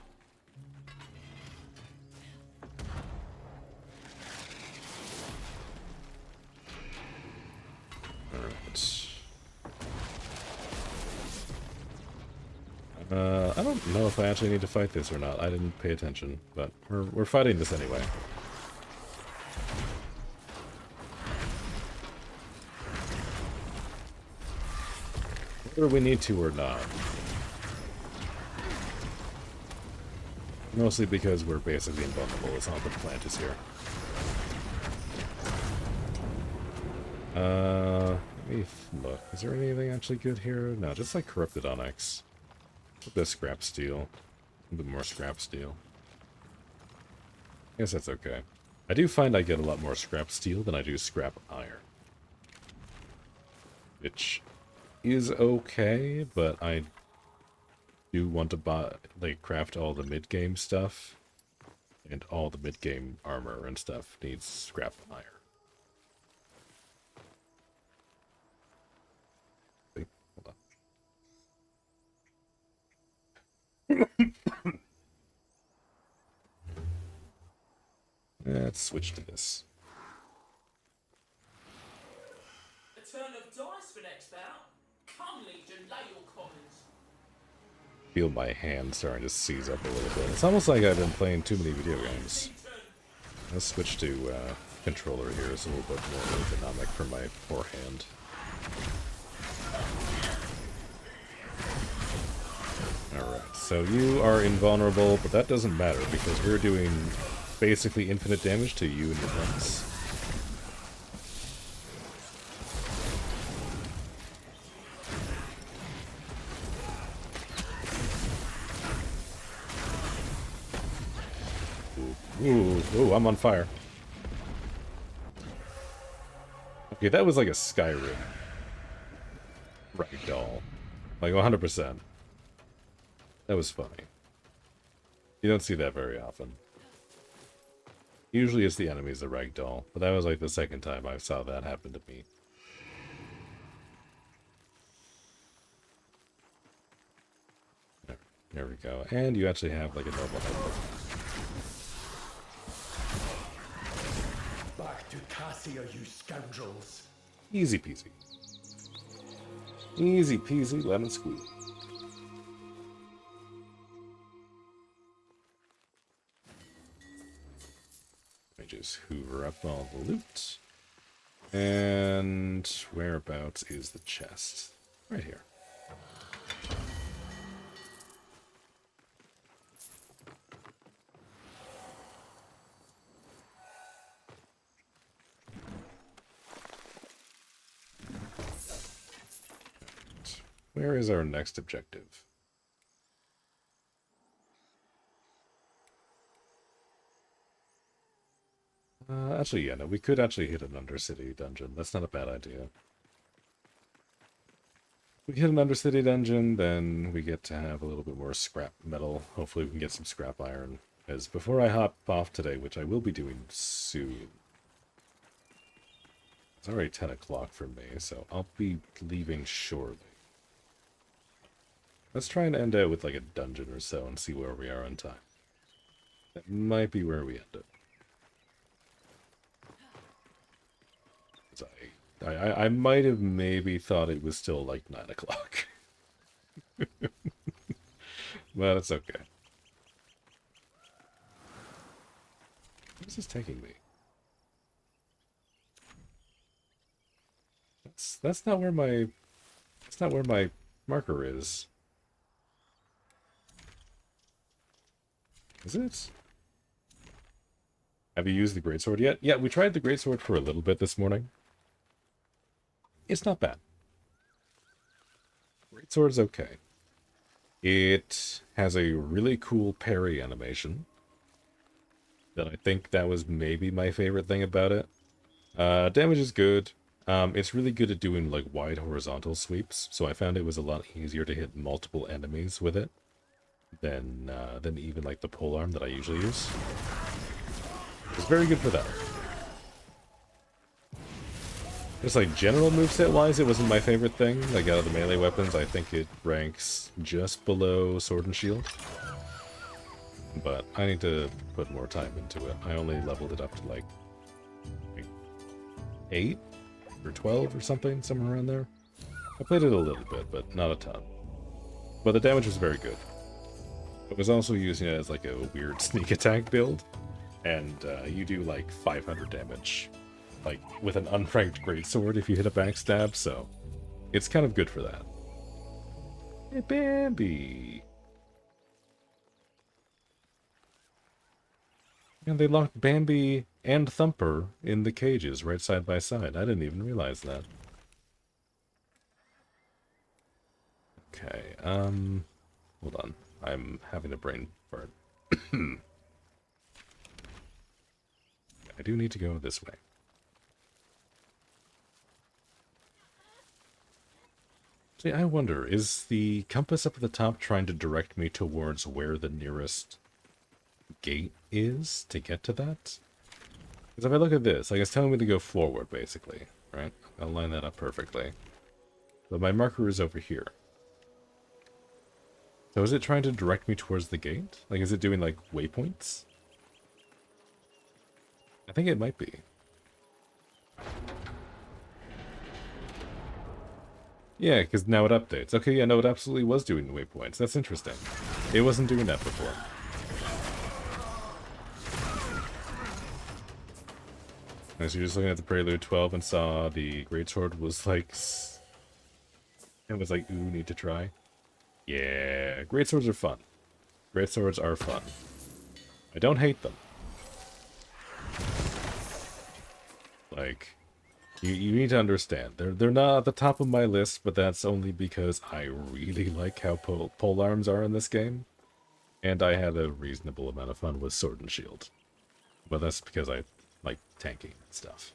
S1: I don't know if I actually need to fight this or not. I didn't pay attention, but we're fighting this anyway. Whether we need to or not. Mostly because we're basically invulnerable. It's not like the plant is here. Let me look. Is there anything actually good here? No, just like corrupted onyx. A bit of scrap steel. A bit more scrap steel. I guess that's okay. I do find I get a lot more scrap steel than I do scrap iron. Which is okay, but I do want to buy, like, craft all the mid-game stuff. And all the mid-game armor and stuff needs scrap iron. Let's switch to this.
S7: A turn of dice for next bout. Come, Legion, lay your commons.
S1: Feel my hand starting to seize up a little bit. It's almost like I've been playing too many video games. Let's switch to controller here. It's a little bit more ergonomic for my poor hand. Alright, so you are invulnerable, but that doesn't matter because we're doing basically infinite damage to you and your friends. Ooh, I'm on fire. Okay, that was like a Skyrim ragdoll. Like 100%. That was funny. You don't see that very often. Usually it's the enemies that ragdoll, but that was like the second time I saw that happen to me. There we go. And you actually have like a normal health.
S5: Back to Cassia, you scoundrels!
S1: Easy peasy. Easy peasy lemon squeeze. Let me just hoover up all the loot. And whereabouts is the chest? Right here. Where is our next objective? Actually, yeah, no, we could actually hit an Undercity dungeon. That's not a bad idea. If we hit an Undercity dungeon, then we get to have a little bit more scrap metal. Hopefully we can get some scrap iron. As before I hop off today, which I will be doing soon. It's already 10 o'clock for me, so I'll be leaving shortly. Let's try and end out with like a dungeon or so and see where we are on time. That might be where we end up. I might have maybe thought it was still like 9 o'clock. But it's okay. Where's this taking me? That's not where my marker is. Is it? Have you used the greatsword yet? Yeah, we tried the greatsword for a little bit this morning. It's not bad. Greatsword's okay. It has a really cool parry animation. That I think that was maybe my favorite thing about it. Damage is good. It's really good at doing like wide horizontal sweeps, so I found it was a lot easier to hit multiple enemies with it than even like the polearm that I usually use. It's very good for that. Just like general moveset wise, it wasn't my favorite thing. Like out of the melee weapons, I think it ranks just below Sword and Shield. But I need to put more time into it. I only leveled it up to like 8 or 12 or something, somewhere around there. I played it a little bit, but not a ton. But the damage was very good. I was also using it as like a weird sneak attack build, and you do like 500 damage, like with an unfranked greatsword if you hit a backstab, so it's kind of good for that. Hey, Bambi! And they locked Bambi and Thumper in the cages right side by side. I didn't even realize that. Okay, hold on. I'm having a brain fart. I do need to go this way. See, I wonder, is the compass up at the top trying to direct me towards where the nearest gate is to get to that? Because if I look at this, like it's telling me to go forward, basically, right? I'll line that up perfectly. But my marker is over here. So is it trying to direct me towards the gate? Like, is it doing, like, waypoints? I think it might be. Yeah, because now it updates. Okay, yeah, no, it absolutely was doing waypoints. That's interesting. It wasn't doing that before. So you're just looking at the Prelude 12 and saw the Greatsword was like... It was like, ooh, need to try. Yeah, Greatswords are fun. Greatswords are fun. I don't hate them. Like, you need to understand, they're not at the top of my list, but that's only because I really like how pole arms are in this game, and I had a reasonable amount of fun with Sword and Shield. But that's because I like tanking and stuff.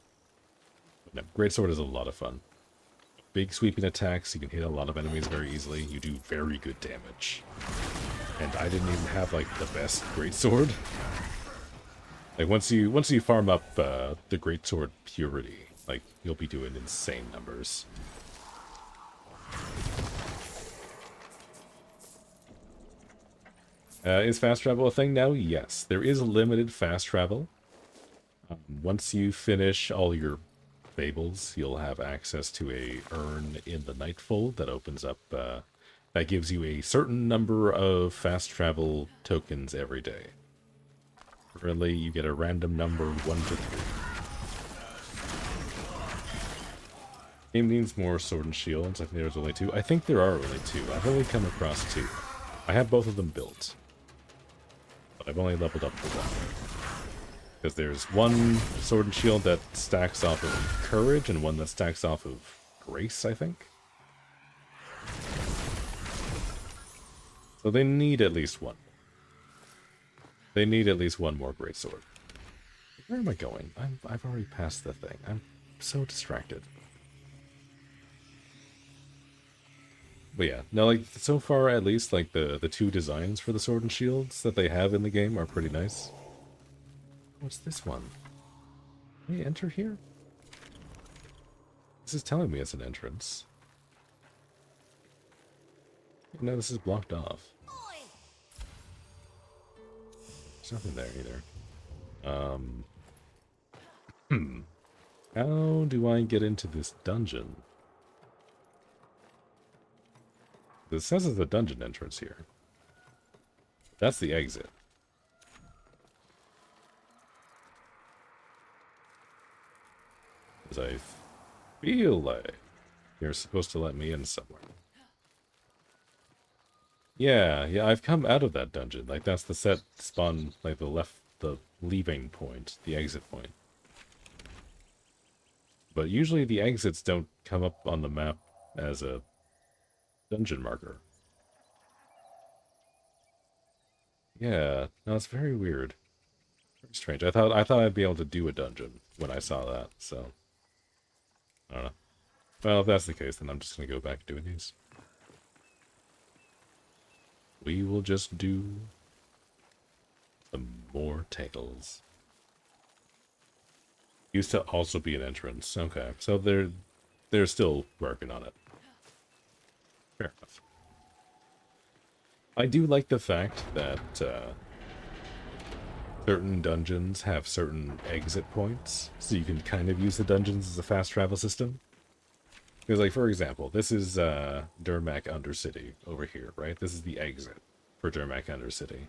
S1: But no, Greatsword is a lot of fun. Big sweeping attacks, you can hit a lot of enemies very easily, you do very good damage. And I didn't even have like the best Greatsword. Like once you farm up the Greatsword purity, like you'll be doing insane numbers. Is fast travel a thing now? Yes, there is limited fast travel. Once you finish all your fables, you'll have access to a urn in the Nightfold that opens up, that gives you a certain number of fast travel tokens every day. Currently, you get a random number 1 to 3. Game needs more Sword and Shields. I think there's only 2. I think there are only 2. I've only come across 2. I have both of them built. But I've only leveled up for 1. Because there's one Sword and Shield that stacks off of Courage, and one that stacks off of Grace, I think. So they need at least one. They need at least one more Greatsword. Where am I going? I've already passed the thing. I'm so distracted. But yeah, no, like, so far at least, like, the 2 designs for the Sword and Shields that they have in the game are pretty nice. What's this one? Can we enter here? This is telling me it's an entrance. No, this is blocked off. There's nothing there either. How do I get into this dungeon? It says it's a dungeon entrance here. That's the exit. Because I feel like you're supposed to let me in somewhere. Yeah, I've come out of that dungeon. Like, that's the set spawn, like, the leaving point, the exit point. But usually the exits don't come up on the map as a dungeon marker. Yeah, no, it's very weird. Very strange. I thought I'd be able to do a dungeon when I saw that, so I don't know. Well, if that's the case, then I'm just gonna go back doing these. We will just do some more tales. Used to also be an entrance. Okay, so they're still working on it. Fair enough. I do like the fact that certain dungeons have certain exit points, so you can kind of use the dungeons as a fast travel system. Because, like, for example, this is Durmac Undercity over here, right? This is the exit for Durmac Undercity.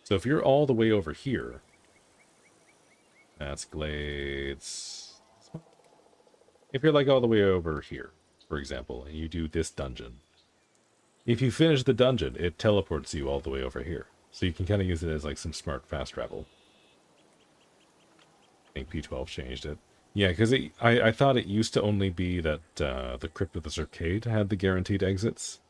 S1: So if you're all the way over here, that's Glades. If you're, like, all the way over here, for example, and you do this dungeon, if you finish the dungeon, it teleports you all the way over here. So you can kind of use it as, like, some smart fast travel. I think P12 changed it. Yeah, because I thought it used to only be that the Crypt of the CIRCADE had the guaranteed exits.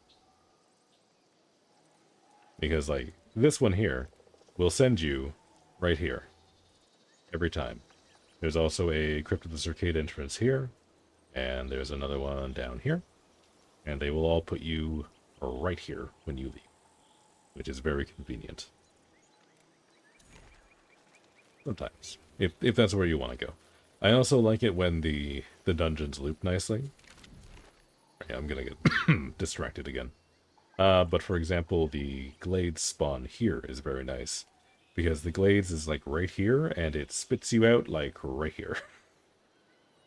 S1: Because, like, this one here will send you right here. Every time. There's also a Crypt of the CIRCADE entrance here. And there's another one down here. And they will all put you right here when you leave. Which is very convenient. Sometimes. If that's where you want to go. I also like it when the dungeons loop nicely. Yeah, I'm gonna get distracted again. But for example, the Glades spawn here is very nice. Because the Glades is like right here, and it spits you out like right here.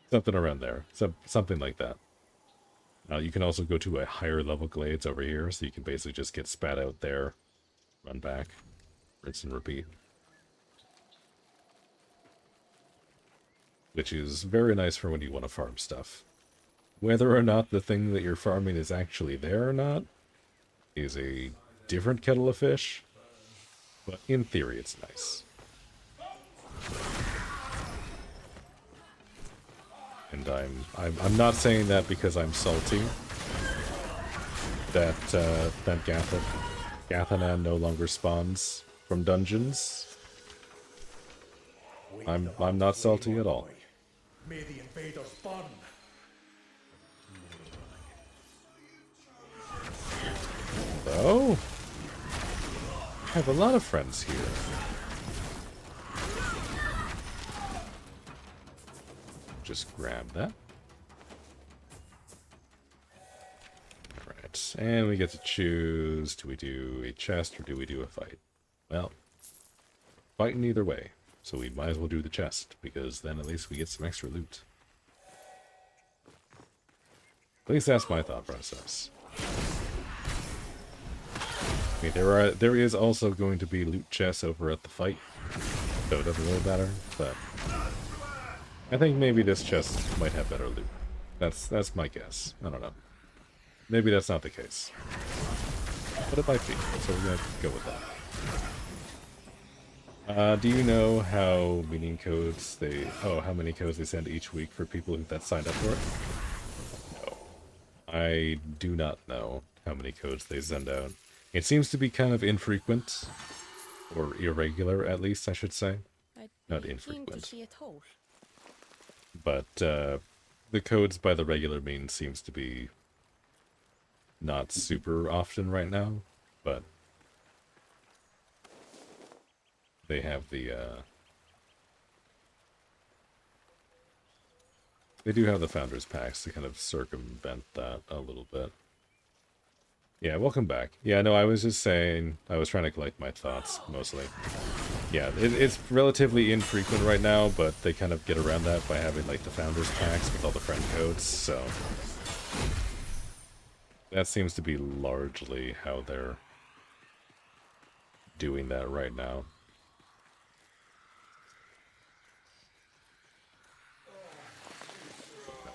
S1: Something around there. Something like that. You can also go to a higher level Glades over here, so you can basically just get spat out there, run back, rinse and repeat. Which is very nice for when you want to farm stuff. Whether or not the thing that you're farming is actually there or not is a different kettle of fish, but in theory it's nice. And I'm not saying that because I'm salty that Gathanan no longer spawns from dungeons. I'm not salty at all.
S5: May the invaders burn.
S1: Oh, I have a lot of friends here. Just grab that. Alright, and we get to choose, do we do a chest or do we do a fight? Well, fighting either way, so we might as well do the chest, because then at least we get some extra loot. At least that's my thought process. I mean, there is also going to be loot chests over at the fight, so it doesn't really matter, but I think maybe this chest might have better loot. That's my guess. I don't know. Maybe that's not the case. But it might be, so we're gonna go with that. Do you know how many codes they send each week for people that signed up for it? No. I do not know how many codes they send out. It seems to be kind of infrequent. Or irregular, at least, I should say. Not infrequent. But the codes by the regular means seems to be not super often right now, but they have the they do have the founders packs to kind of circumvent that a little bit. Yeah, welcome back. Yeah, no, I was just saying, I was trying to collect my thoughts, mostly. Yeah, it's relatively infrequent right now, but they kind of get around that by having, like, the Founders Packs with all the friend codes, so... that seems to be largely how they're doing that right now.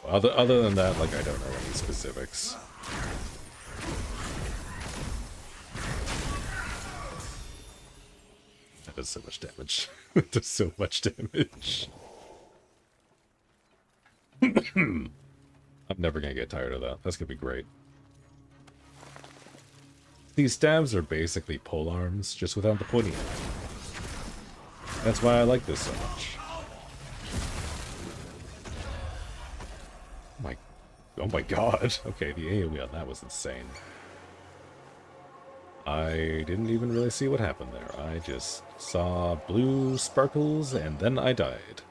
S1: Other than that, like, I don't know any specifics. That does so much damage. It does so much damage. I'm never gonna get tired of that. That's gonna be great. These stabs are basically pole arms, just without the pointy end. That's why I like this so much. Oh my god. Okay, the AoE on that was insane. I didn't even really see what happened there. I just saw blue sparkles and then I died.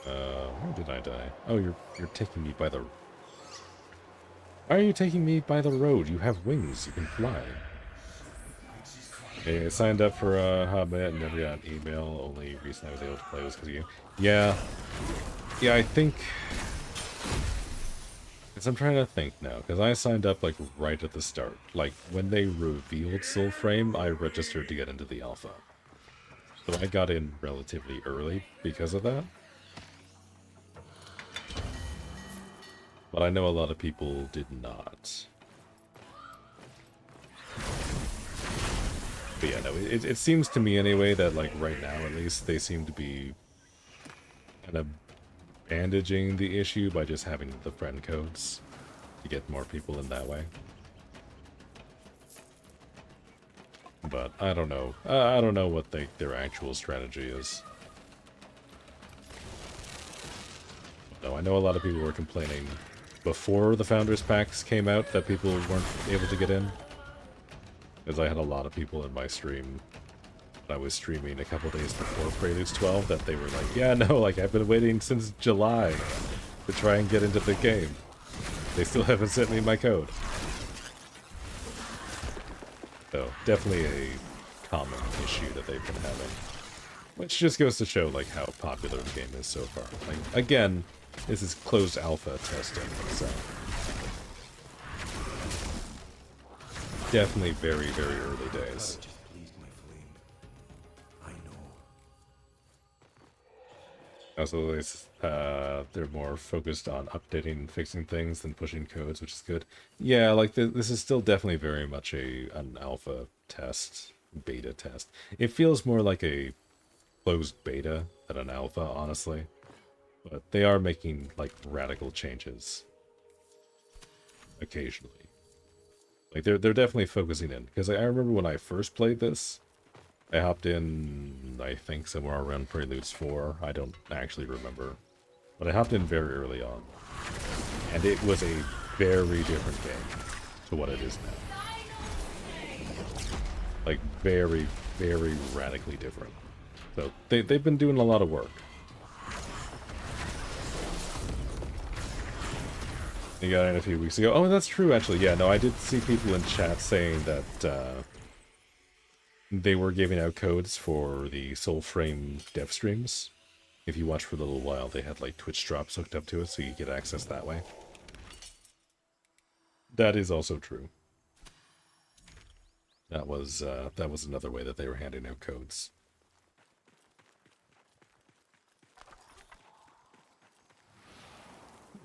S1: Where did I die? Oh, you're taking me by the... Why are you taking me by the road? You have wings. You can fly. Okay, I signed up for Hobbit and never got an email. Only reason I was able to play was because of you. Yeah. Yeah, I think... Because I'm trying to think now. Because I signed up, like, right at the start. Like, when they revealed Soulframe, I registered to get into the alpha. So I got in relatively early because of that. But I know a lot of people did not. But yeah, no, it seems to me anyway that, like, right now at least, they seem to be kind of bandaging the issue by just having the friend codes to get more people in that way. But I don't know. I don't know what their actual strategy is. No, I know a lot of people were complaining before the Founders Packs came out that people weren't able to get in. Because I had a lot of people in my stream. I was streaming a couple days before Preludes 12 that they were like, yeah, no, like, I've been waiting since July to try and get into the game. They still haven't sent me my code. So, definitely a common issue that they've been having. Which just goes to show, like, how popular the game is so far. Like, again, this is closed alpha testing, so... definitely very, very early days. Also, they're more focused on updating and fixing things than pushing codes, which is good. Yeah, like, this is still definitely very much an alpha test. beta test. It feels more like a closed beta than an alpha, honestly. But they are making, like, radical changes occasionally. Like, they're definitely focusing in. Because I remember when I first played this, I hopped in, I think, somewhere around Preludes 4. I don't actually remember. But I hopped in very early on. And it was a very different game to what it is now. Like, very, very radically different. So, they've been doing a lot of work. You got in a few weeks ago. Oh, that's true, actually. Yeah, no, I did see people in chat saying that they were giving out codes for the Soulframe dev streams. If you watch for a little while, they had, like, Twitch drops hooked up to it, so you get access that way. That is also true. That was another way that they were handing out codes.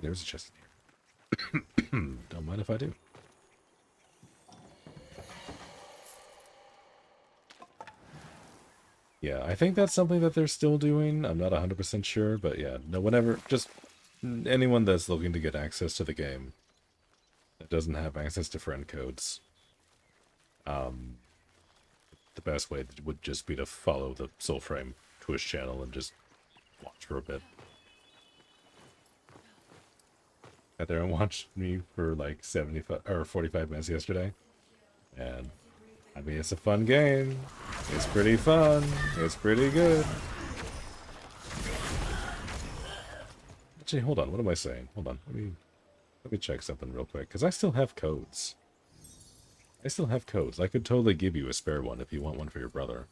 S1: There's a chest in here. Don't mind if I do. Yeah, I think that's something that they're still doing. I'm not 100% sure, but yeah, no, whenever, just anyone that's looking to get access to the game that doesn't have access to friend codes, the best way would just be to follow the Soulframe Twitch channel and just watch for a bit. Sat there and watched me for like 75 or 45 minutes yesterday, and I mean, it's a fun game. It's pretty fun. It's pretty good. Actually, hold on. What am I saying? Hold on. Let me check something real quick, because I still have codes. I still have codes. I could totally give you a spare one if you want one for your brother.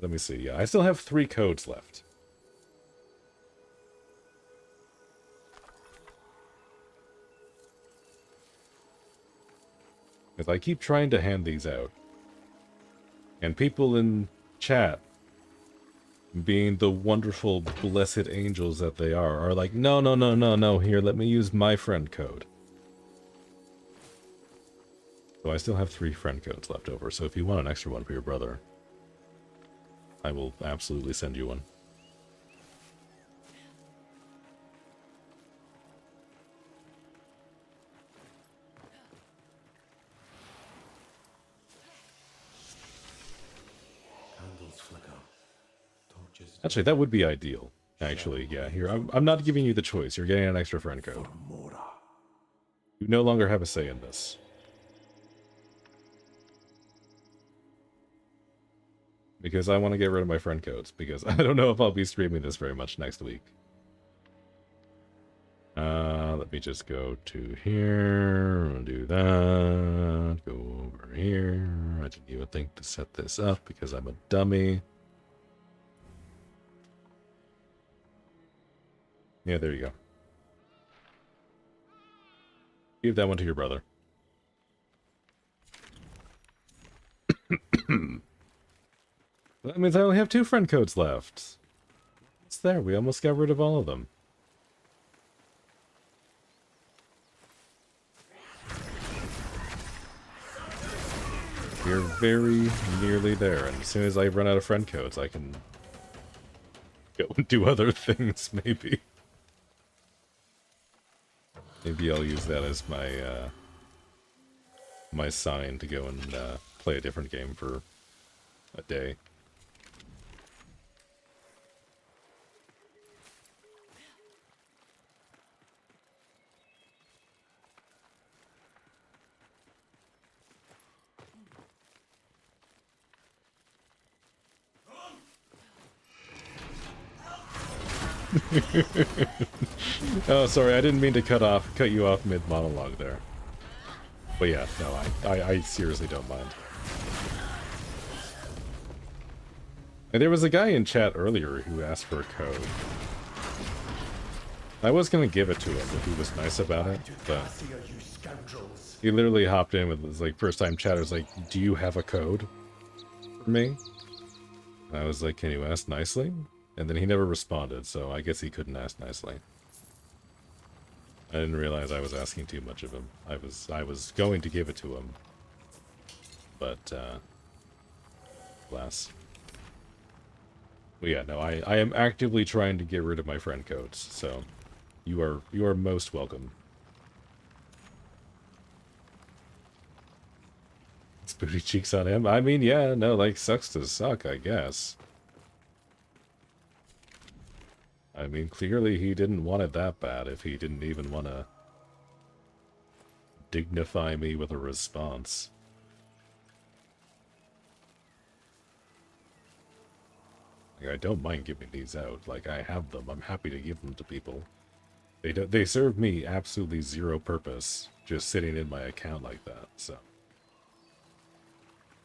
S1: Let me see. Yeah, I still have 3 codes left. Because I keep trying to hand these out. And people in chat, being the wonderful, blessed angels that they are like, no, no, no, no, no, here, let me use my friend code. So I still have 3 friend codes left over, so if you want an extra one for your brother, I will absolutely send you one. Actually, that would be ideal. Actually, yeah, here, I'm not giving you the choice. You're getting an extra friend code. You no longer have a say in this. Because I want to get rid of my friend codes, because I don't know if I'll be streaming this very much next week. Let me just go to here, do that, go over here. I didn't even think to set this up because I'm a dummy. Yeah, there you go. Give that one to your brother. That means I only have 2 friend codes left. It's there. We almost got rid of all of them. We're very nearly there, and as soon as I run out of friend codes, I can go and do other things, maybe. Maybe I'll use that as my, my sign to go and, play a different game for a day. Oh, sorry, I didn't mean to cut you off mid-monologue there. But yeah, no, I seriously don't mind. And there was a guy in chat earlier who asked for a code. I was gonna give it to him if he was nice about it, but he literally hopped in with his like first time chatters like, "Do you have a code for me?" And I was like, "Can you ask nicely?" And then he never responded, so I guess he couldn't ask nicely. I didn't realize I was asking too much of him. I was going to give it to him, but alas. But yeah, no, I am actively trying to get rid of my friend codes, so you are most welcome. It's booty cheeks on him. I mean, yeah, no, like sucks to suck, I guess. I mean, clearly he didn't want it that bad if he didn't even want to dignify me with a response. Like, I don't mind giving these out. Like, I have them. I'm happy to give them to people. They serve me absolutely zero purpose just sitting in my account like that, so.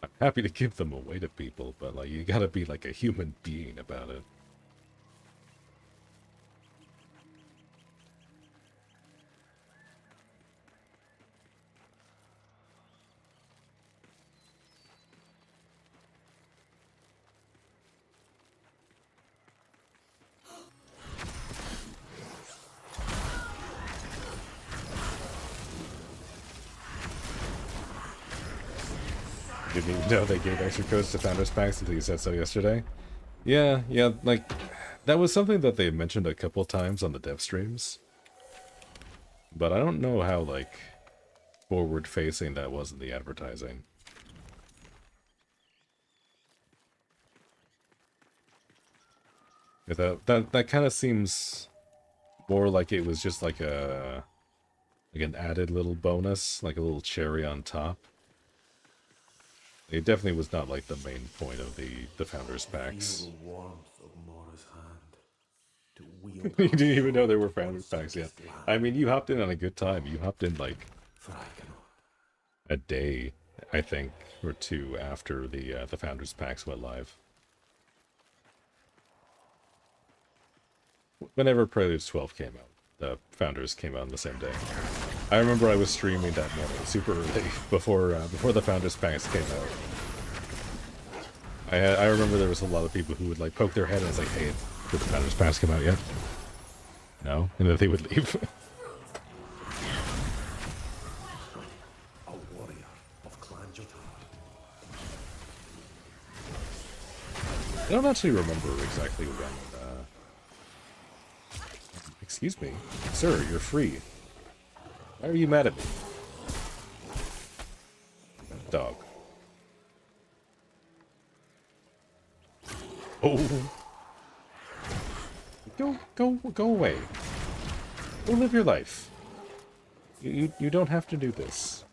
S1: I'm happy to give them away to people, but like, you gotta be like a human being about it. Didn't even know they gave extra codes to Founders Packs until you said so yesterday. Yeah, like, that was something that they mentioned a couple times on the dev streams. But I don't know how, like, forward-facing that was in the advertising. That kind of seems more like it was just like an added little bonus, like a little cherry on top. It definitely was not like the main point of the Founders Packs.
S5: Feel the warmth of Mora's hand. To wield
S1: You didn't even know there were
S5: her
S1: Founders Packs yet.
S5: forsaken land.
S1: I mean, you hopped in on a good time. You hopped in like
S5: For I cannot.
S1: a day, I think, or two after the Founders Packs went live. Whenever Preludes 12 came out, the Founders came out on the same day. I remember I was streaming that morning, super early, before the Founders Packs came out. I remember there was a lot of people who would like poke their head and was like, "Hey, did the Founders Packs come out yet?" No, and then they would leave.
S5: A warrior of Clan Jotaro.
S1: I don't actually remember exactly when. Excuse me, sir, you're free. Why are you mad at me? Dog. Oh. Go away. Go live your life. You don't have to do this.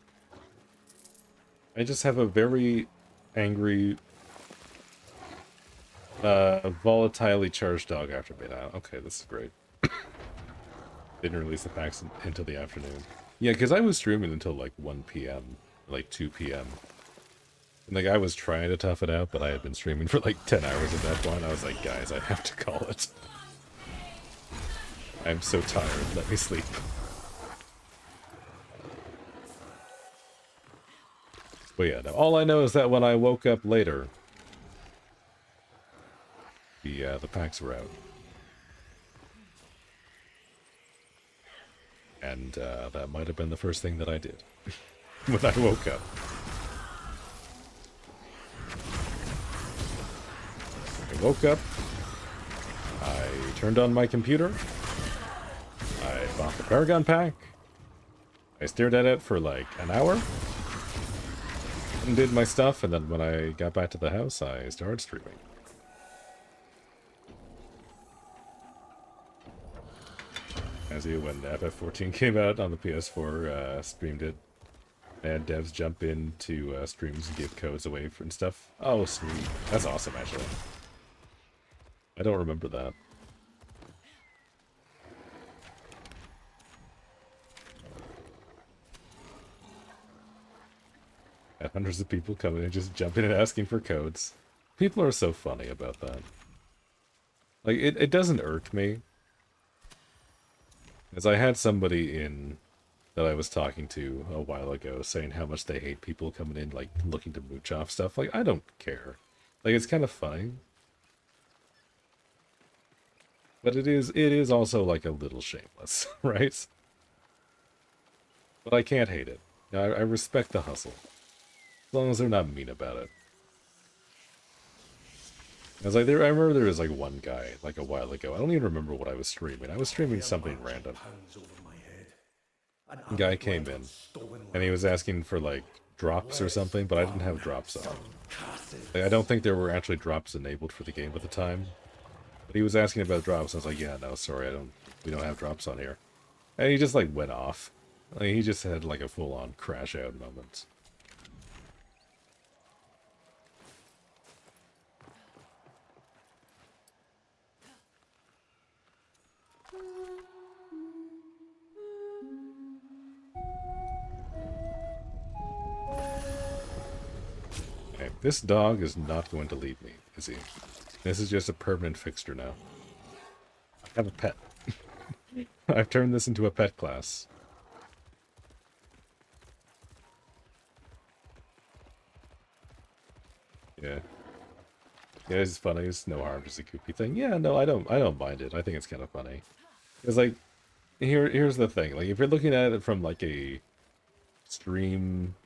S1: I just have a very angry, volatilely charged dog after me now. Okay, this is great. Didn't release the packs until the afternoon. Yeah, because I was streaming until like 1 p.m., like 2 p.m. And like, I was trying to tough it out, but I had been streaming for like 10 hours at that point. I was like, guys, I have to call it. I'm so tired. Let me sleep. But yeah, no, all I know is that when I woke up later, the packs were out. And that might have been the first thing that I did when I woke up. I woke up, I turned on my computer, I bought the Paragon pack, I stared at it for like an hour, and did my stuff, and then when I got back to the house, I started streaming. As you, when FF14 came out on the PS4, streamed it. And devs jump into streams and give codes away and stuff. Oh, sweet. That's awesome, actually. I don't remember that. Had hundreds of people coming and just jumping and asking for codes. People are so funny about that. Like, it doesn't irk me. As I had somebody in that I was talking to a while ago saying how much they hate people coming in, like, looking to mooch off stuff. Like, I don't care. Like, it's kind of funny. But it is also, like, a little shameless, right? But I can't hate it. I respect the hustle. As long as they're not mean about it. I was like, I remember there was like one guy, like a while ago. I don't even remember what I was streaming. I was streaming something random. A guy came in, and he was asking for like drops or something, but I didn't have drops on. Like, I don't think there were actually drops enabled for the game at the time. But he was asking about drops, and I was like, yeah, no, sorry, we don't have drops on here. And he just like went off. Like, he just had like a full-on crash out moment. Okay, this dog is not going to leave me, is he? This is just a permanent fixture now. I have a pet. I've turned this into a pet class. Yeah. Yeah, it's funny. It's no harm, just a goopy thing. Yeah, no, I don't mind it. I think it's kind of funny. It's like, here's the thing. Like, if you're looking at it from like a stream,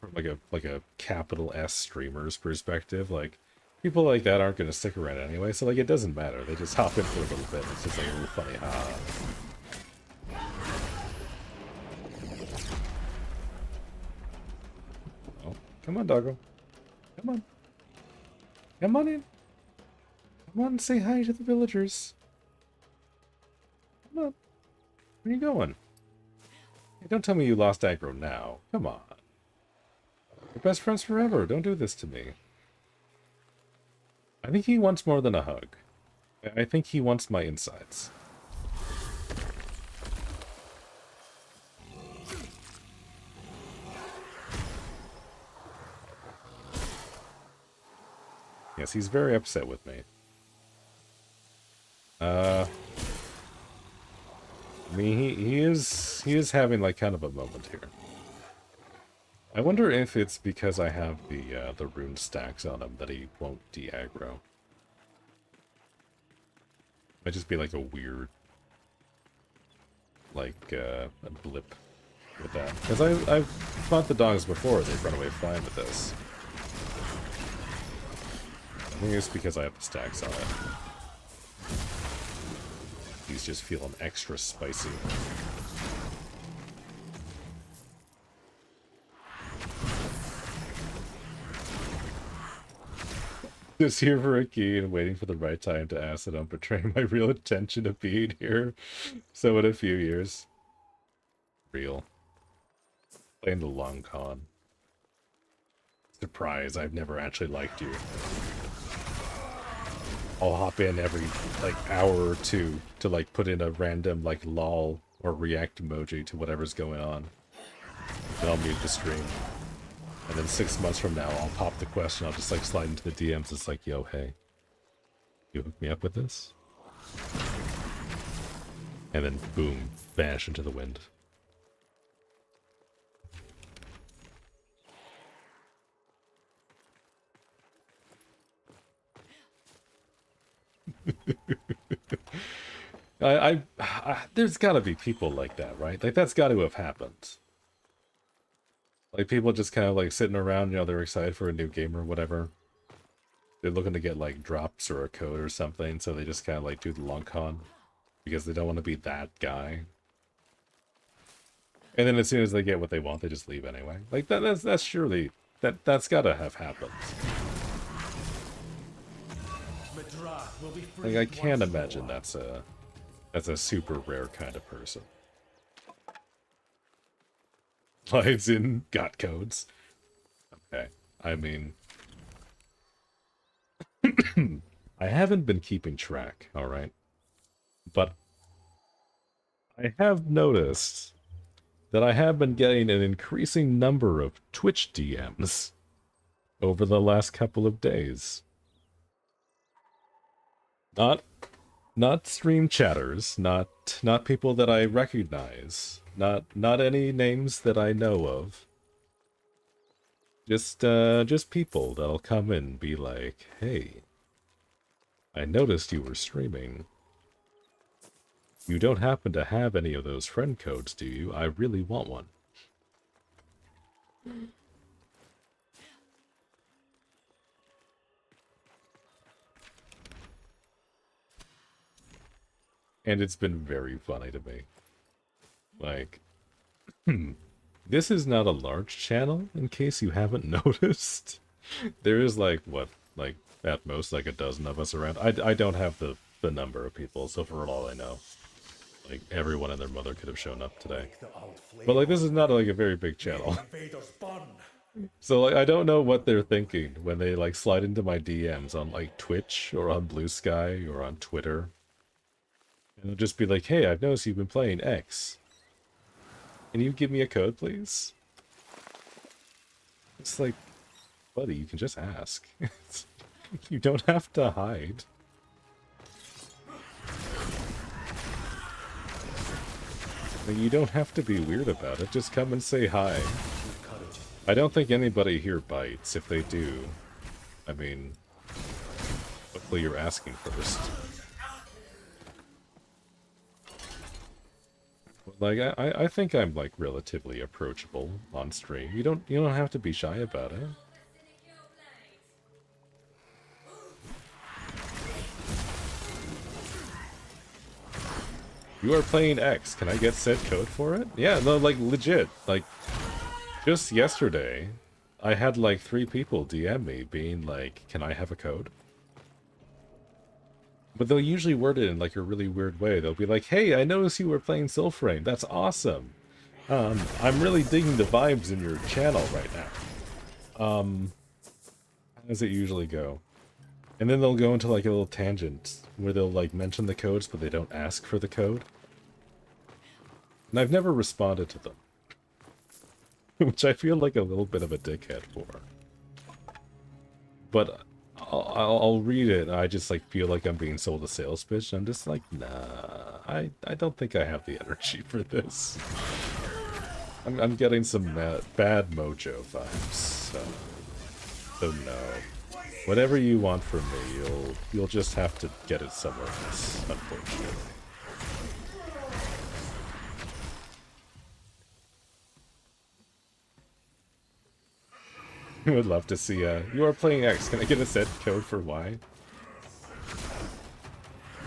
S1: from like a capital S streamer's perspective, like, people like that aren't going to stick around anyway, so like, it doesn't matter. They just hop in for a little bit. It's just like a little funny, Oh, come on, doggo. Come on. Come on in. Come on and say hi to the villagers. Come on. Where are you going? Hey, don't tell me you lost aggro now. Come on. We're best friends forever. Don't do this to me. I think he wants more than a hug. I think he wants my insides. Yes, he's very upset with me. I mean, he is having like kind of a moment here. I wonder if it's because I have the rune stacks on him that he won't de-aggro. Might just be like a weird, like a blip with that. Because I've fought the dogs before; they've run away fine with this. I think it's because I have the stacks on it. He's just feeling extra spicy. Just here for a key and waiting for the right time to ask that I'm betraying my real intention of being here. So in a few years. Real. Playing the long con. Surprise, I've never actually liked you. I'll hop in every, like, hour or two to, like, put in a random, like, lol or react emoji to whatever's going on. Then I'll mute the stream. And then 6 months from now, I'll pop the question, I'll just, like, slide into the DMs, it's like, yo, hey. You hook me up with this? And then, boom, vanish into the wind. There's gotta be people like that, right? Like, that's gotta have happened. Like, people just kind of, like, sitting around, you know, they're excited for a new game or whatever. They're looking to get, like, drops or a code or something, so they just kind of, like, do the long con. Because they don't want to be that guy. And then as soon as they get what they want, they just leave anyway. Like, that's surely... That's gotta have happened. Like, I can't imagine that's a super rare kind of person. Lives in got codes. Okay, I mean... I haven't been keeping track, alright? But I have noticed that I have been getting an increasing number of Twitch DMs over the last couple of days. Not stream chatters, not people that I recognize, not any names that I know of. Just people that'll come in and be like, "Hey, I noticed you were streaming. You don't happen to have any of those friend codes, do you? I really want one." And it's been very funny to me. Like, this is not a large channel, in case you haven't noticed. There is like, what, like, at most, like a dozen of us around. I don't have the number of people, so for all I know, like, everyone and their mother could have shown up today. But, like, this is not, like, a very big channel. So, like, I don't know what they're thinking when they, like, slide into my DMs on, like, Twitch, or on Blue Sky, or on Twitter. And it'll just be like, hey, I've noticed you've been playing X. Can you give me a code, please? It's like, buddy, you can just ask. You don't have to hide. Like, you don't have to be weird about it. Just come and say hi. I don't think anybody here bites. If they do, I mean, hopefully you're asking first. Like, I think I'm, like, relatively approachable on stream. You don't have to be shy about it. You are playing X. Can I get said code for it? Yeah, no, like, legit. Like, just yesterday, I had, like, 3 people DM me being like, can I have a code? But they'll usually word it in, like, a really weird way. They'll be like, hey, I noticed you were playing Soulframe. That's awesome. I'm really digging the vibes in your channel right now. How does it usually go? And then they'll go into, like, a little tangent where they'll, like, mention the codes, but they don't ask for the code. And I've never responded to them. Which I feel like a little bit of a dickhead for. But I'll read it, and I just, like, feel like I'm being sold a sales pitch. I'm just like, nah, I don't think I have the energy for this. I'm getting some bad mojo vibes, so no. Whatever you want from me, you'll just have to get it somewhere else, unfortunately. I would love to see, you are playing X, can I get a set code for Y?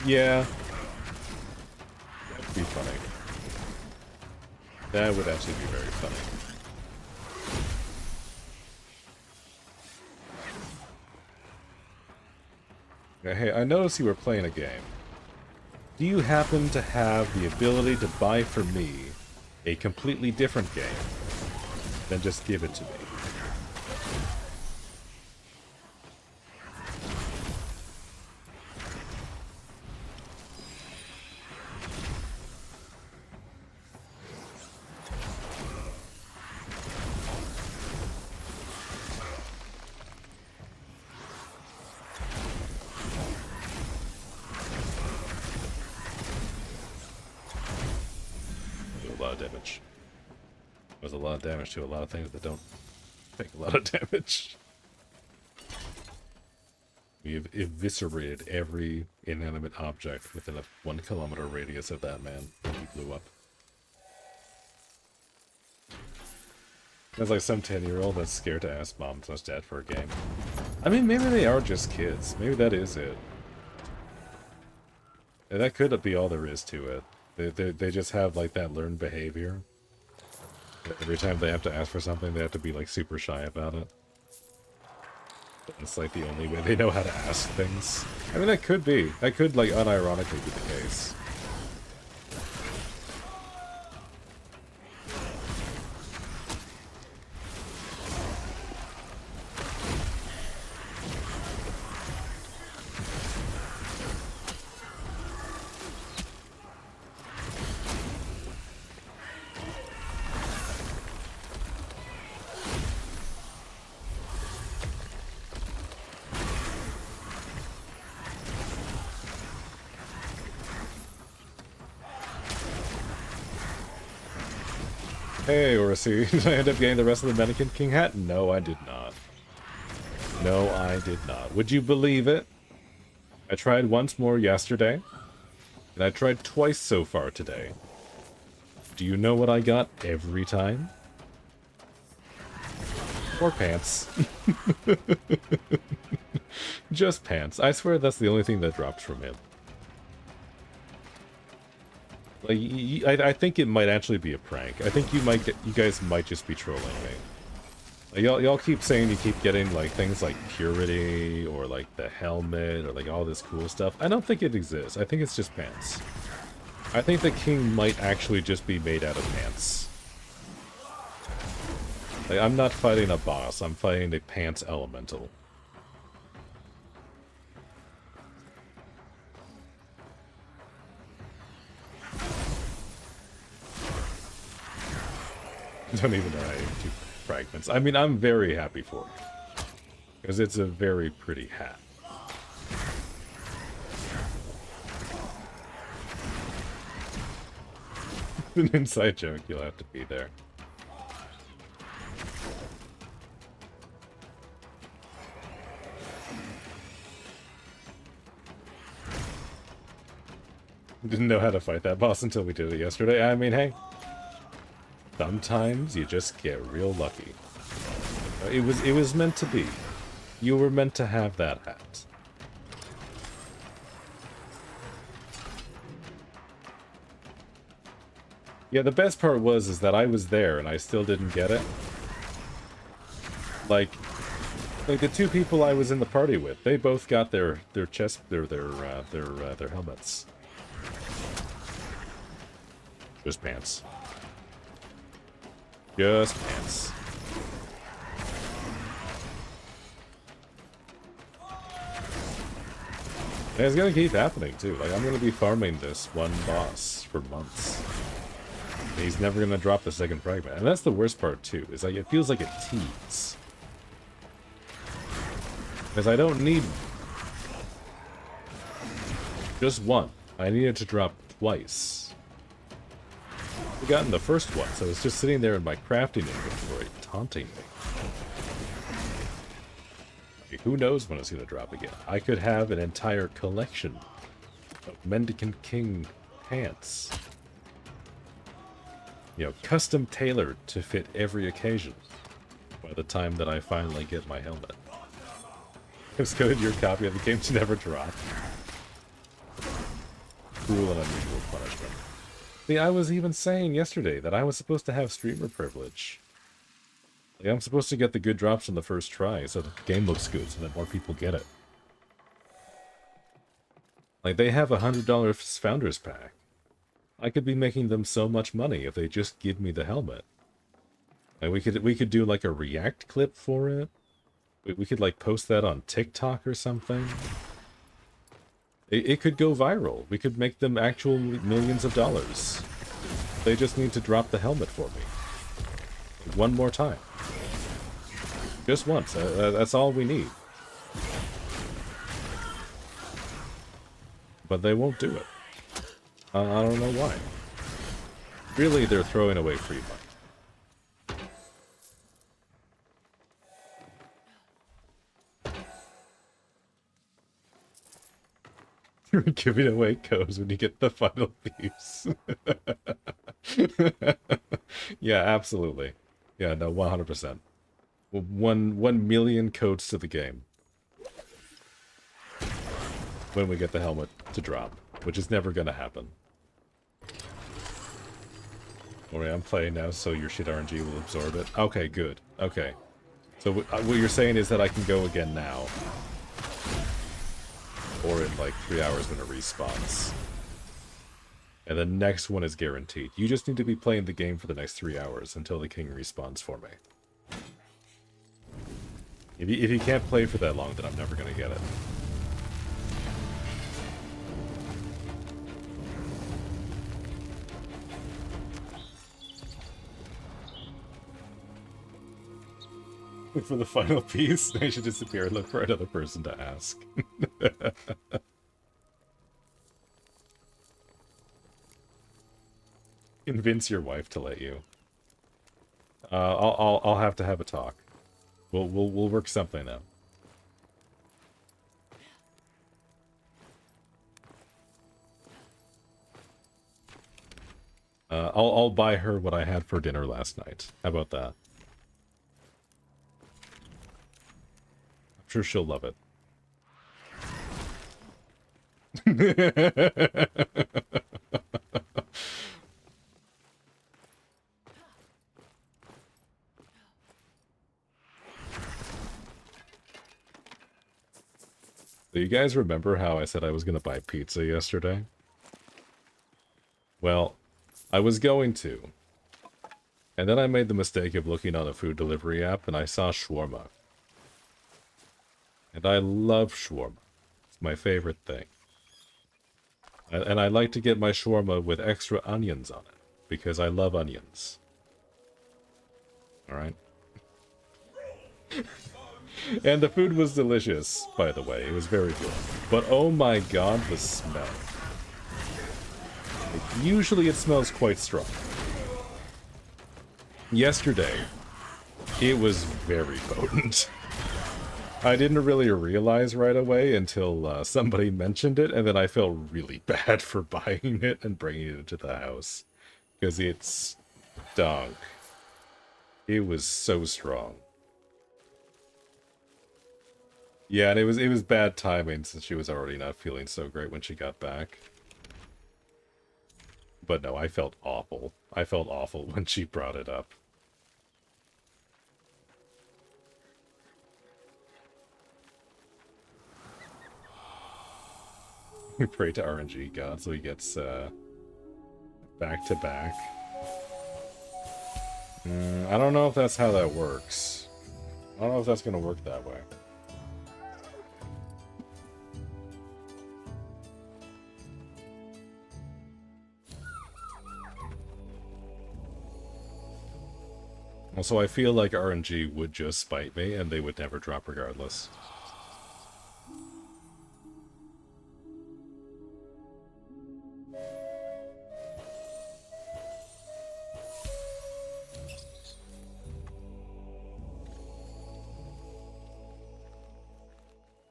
S1: Yeah. That would be funny. That would actually be very funny. Hey, I noticed you were playing a game. Do you happen to have the ability to buy for me a completely different game? Then just give it to me. There's a lot of damage to a lot of things that don't take a lot of damage. We've eviscerated every inanimate object within a 1 kilometer radius of that man when he blew up. That's like some 10-year-old that's scared to ask mom slash dad for a game. I mean, maybe they are just kids. Maybe that is it. And that could be all there is to it. They just have like that learned behavior. Every time they have to ask for something, they have to be, like, super shy about it. It's, like, the only way they know how to ask things. I mean, that could be. That could, like, unironically be the case. Hey, Orsi, did I end up getting the rest of the Mannequin King hat? No, I did not. No, I did not. Would you believe it? I tried once more yesterday, and I tried twice so far today. Do you know what I got every time? Or pants. Just pants. I swear that's the only thing that drops from him. Like, I think it might actually be a prank. I think you guys might just be trolling me. Like, y'all keep saying you keep getting like things like purity or like the helmet or like all this cool stuff. I don't think it exists. I think it's just pants. I think the king might actually just be made out of pants. Like, I'm not fighting a boss. I'm fighting a pants elemental. Don't even know how you do fragments. I mean, I'm very happy for it. Because it's a very pretty hat. An inside joke, you'll have to be there. Didn't know how to fight that boss until we did it yesterday. I mean, hey. Sometimes you just get real lucky. It was meant to be. You were meant to have that hat. Yeah, the best part is that I was there and I still didn't get it. Like the two people I was in the party with, they both got their helmets. Just pants. Just pants. And it's gonna keep happening too. Like, I'm gonna be farming this one boss for months. And he's never gonna drop the second fragment. And that's the worst part too, is like it feels like it tees. Because I don't need just one. I needed to drop twice. I gotten the first one, so it's just sitting there in my crafting inventory, taunting me. Like, who knows when it's gonna drop again? I could have an entire collection of Mendicant King pants. You know, custom tailored to fit every occasion by the time that I finally get my helmet. It's good your copy of the game to never drop. Cruel and unusual punishment. See, I was even saying yesterday that I was supposed to have streamer privilege. Like, I'm supposed to get the good drops on the first try so that the game looks good so that more people get it. Like, they have a $100 Founders Pack. I could be making them so much money if they just give me the helmet. Like, we could do like a React clip for it. We could like post that on TikTok or something. It could go viral. We could make them actual millions of dollars. They just need to drop the helmet for me. One more time. Just once. That's all we need. But they won't do it. I don't know why. Really, they're throwing away free money. You're giving away codes when you get the final piece. Yeah, absolutely. Yeah, no, 100%. 1 million codes to the game. When we get the helmet to drop, which is never gonna happen. Alright, I'm playing now, so your shit RNG will absorb it. Okay, good. Okay. So what you're saying is that I can go again now. Or in like 3 hours when it respawns. And the next one is guaranteed. You just need to be playing the game for the next 3 hours until the king respawns for me. If you can't play for that long, then I'm never gonna get it. For the final piece, they should disappear and look for another person to ask. Convince your wife to let you. I'll have to have a talk. We'll work something out. I'll buy her what I had for dinner last night. How about that? sure she'll love it. Do you guys remember how I said I was going to buy pizza yesterday? Well, I was going to. And then I made the mistake of looking on a food delivery app and I saw shawarma. And I love shawarma. It's my favorite thing. And I like to get my shawarma with extra onions on it. Because I love onions. Alright? And the food was delicious, by the way. It was very good. But oh my god, the smell. Usually it smells quite strong. Yesterday, it was very potent. I didn't really realize right away until somebody mentioned it, and then I felt really bad for buying it and bringing it into the house. Because it stunk. It was so strong. Yeah, and it was bad timing since she was already not feeling so great when she got back. But no, I felt awful. I felt awful when she brought it up. We pray to RNG God so he gets back to back. I don't know if that's how that works. I don't know if that's going to work that way. Also, I feel like RNG would just spite me and they would never drop regardless.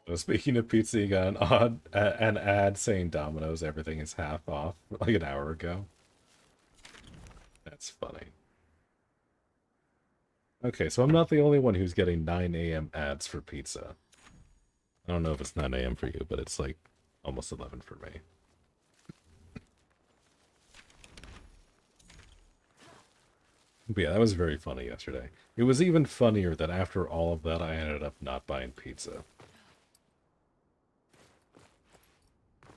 S1: So speaking of pizza, you got an ad saying Domino's everything is half off like an hour ago. That's funny. Okay, so I'm not the only one who's getting 9 a.m. ads for pizza. I don't know if it's 9 a.m. for you, but it's like almost 11 for me. But yeah, that was very funny yesterday. It was even funnier that after all of that, I ended up not buying pizza.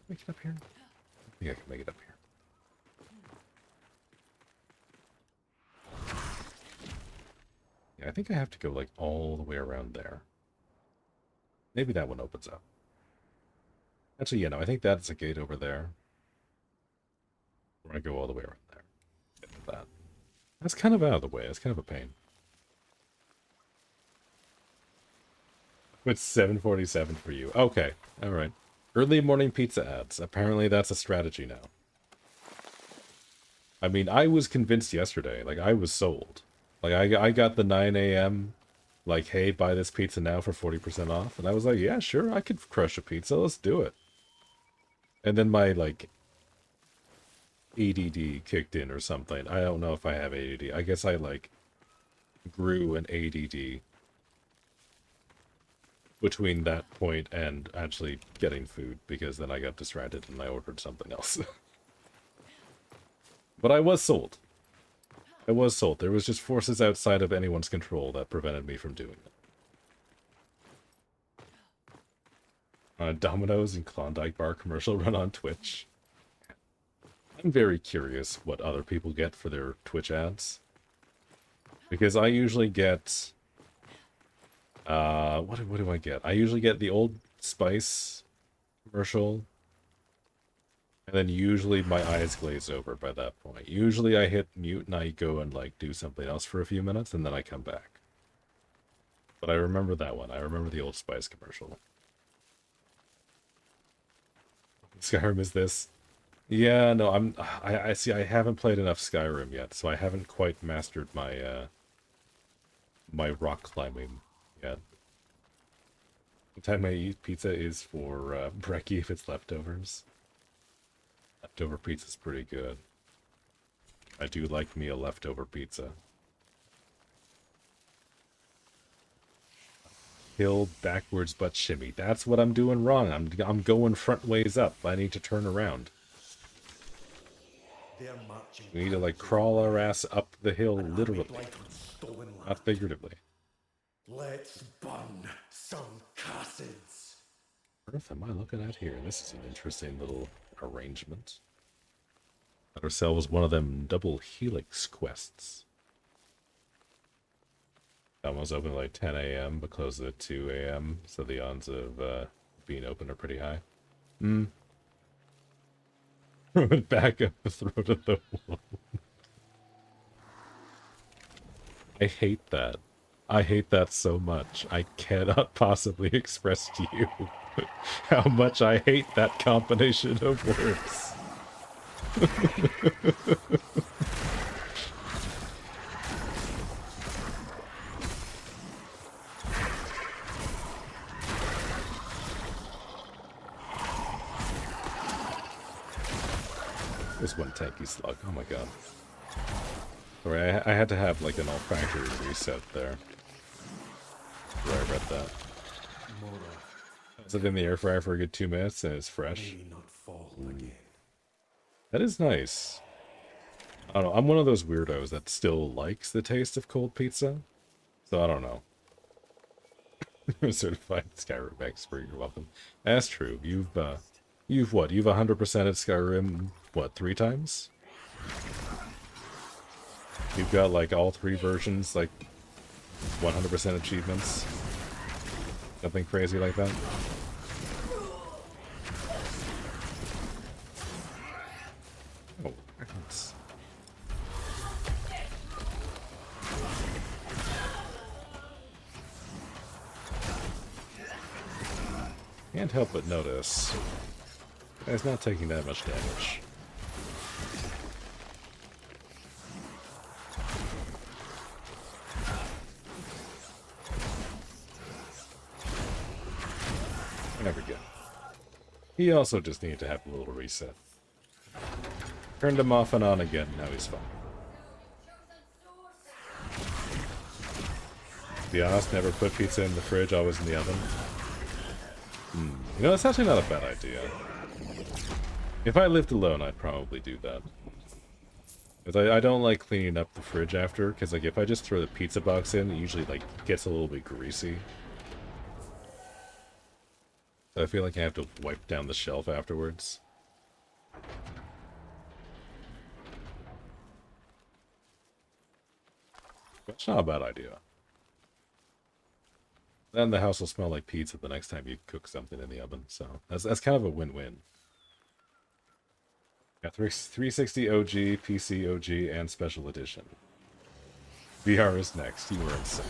S1: Make it up here? I think I can make it up here. Yeah, I think I have to go like all the way around there. Maybe that one opens up. Actually, yeah, no, I think that's a gate over there. We're gonna go all the way around there. Get that. That's kind of out of the way. That's kind of a pain. It's 7:47 for you. Okay, all right. Early morning pizza ads. Apparently that's a strategy now. I mean, I was convinced yesterday. Like, I was sold. Like, I got the 9 a.m. like, hey, buy this pizza now for 40% off. And I was like, yeah, sure, I could crush a pizza. Let's do it. And then my, like, ADD kicked in or something. I don't know if I have ADD. I guess I, like, grew an ADD between that point and actually getting food, because then I got distracted and I ordered something else. But I was sold. I was sold. There was just forces outside of anyone's control that prevented me from doing it. Domino's and Klondike Bar commercial run on Twitch. I'm very curious what other people get for their Twitch ads. Because I usually get... what do I get? I usually get the Old Spice commercial. And then usually my eyes glaze over by that point. Usually I hit mute and I go and like do something else for a few minutes and then I come back. But I remember that one. I remember the Old Spice commercial. Skyrim is this? Yeah, no, I see I haven't played enough Skyrim yet, so I haven't quite mastered my my rock climbing yet. The time I eat pizza is for brekkie if it's leftovers. Leftover pizza's pretty good. I do like me a leftover pizza. hill backwards butt shimmy. That's what I'm doing wrong. I'm going front ways up. I need to turn around.
S5: They're marching.
S1: We need to like crawl our ass up the hill
S5: an army
S1: literally,
S5: blight on stolen land.
S1: not figuratively.
S5: Let's burn some Cassids.
S1: What earth am I looking at here? This is an interesting little arrangement. Got ourselves one of them double helix quests. That one's open at like 10 a.m. but closes at 2 a.m. so the odds of being open are pretty high. Throw it back up the throat of the wall. I hate that. I hate that so much. I cannot possibly express to you how much I hate that combination of words. There's one tanky slug. Oh my god. Sorry, I had to have like an all-factory reset there. Where I read that. It's in the air fryer for a good 2 minutes and it's fresh.
S5: Not fall again.
S1: That is nice. I don't know. I'm one of those weirdos that still likes the taste of cold pizza. So I don't know. Certified Skyrim expert, you're welcome. That's true. You've what? You've 100%ed Skyrim, what, 3 times? You've got like all 3 versions, like 100% achievements. Nothing crazy like that. Oh, thanks. Can't help but notice it's not taking that much damage. There we go. He also just needed to have a little reset. Turned him off and on again, now he's fine. To be honest, never put pizza in the fridge, always in the oven. You know, that's actually not a bad idea. If I lived alone, I'd probably do that. Because I don't like cleaning up the fridge after, because like if I just throw the pizza box in, it usually like gets a little bit greasy. So I feel like I have to wipe down the shelf afterwards. That's not a bad idea. Then the house will smell like pizza the next time you cook something in the oven, so that's kind of a win-win. Got 360 OG, PC OG, and Special Edition. VR is next. You were insane.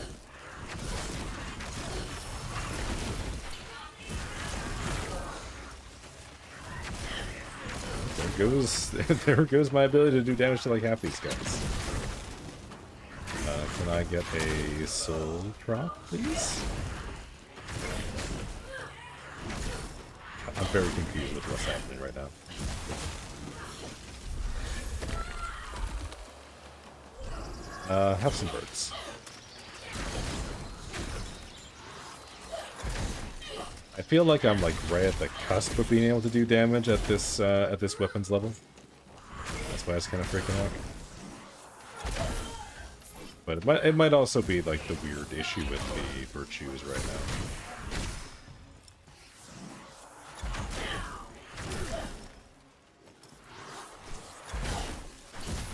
S1: There goes my ability to do damage to like half these guys. Can I get a soul drop, please? I'm very confused with what's happening right now. Have some birds. I feel like I'm like right at the cusp of being able to do damage at this weapons level. That's why I was kind of freaking out. But it might also be like the weird issue with the virtues right now.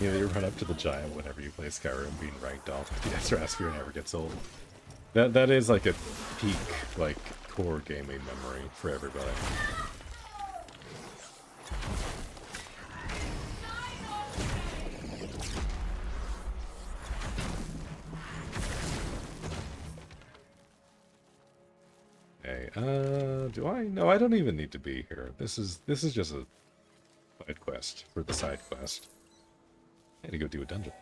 S1: You know, you run up to the giant whenever you play Skyrim, being ranked off. The Extrasphere never gets old. That is like a peak, like, core gaming memory for everybody. Okay, do I? No, I don't even need to be here. This is just a side quest for the side quest. I had to go do a dungeon.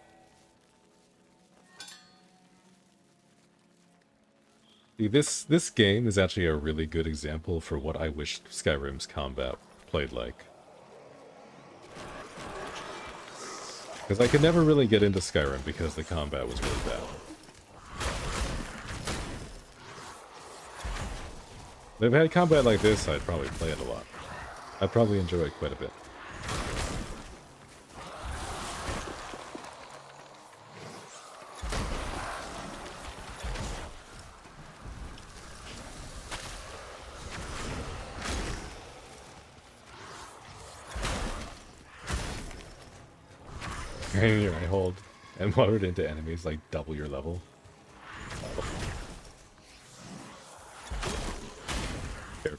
S1: See, this game is actually a really good example for what I wish Skyrim's combat played like. Because I could never really get into Skyrim because the combat was really bad. If I had combat like this, I'd probably play it a lot. I'd probably enjoy it quite a bit. And your eye hold and water it into enemies like double your level. Here.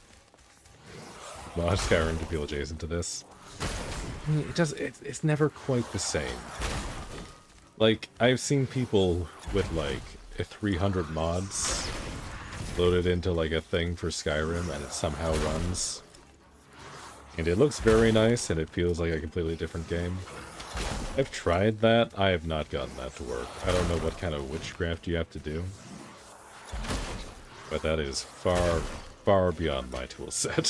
S1: Mod Skyrim to feel adjacent to this. It's never quite the same. Like, I've seen people with like 300 mods loaded into like a thing for Skyrim and it somehow runs. And it looks very nice and it feels like a completely different game. I've tried that. I have not gotten that to work. I don't know what kind of witchcraft you have to do. But that is far, far beyond my tool set.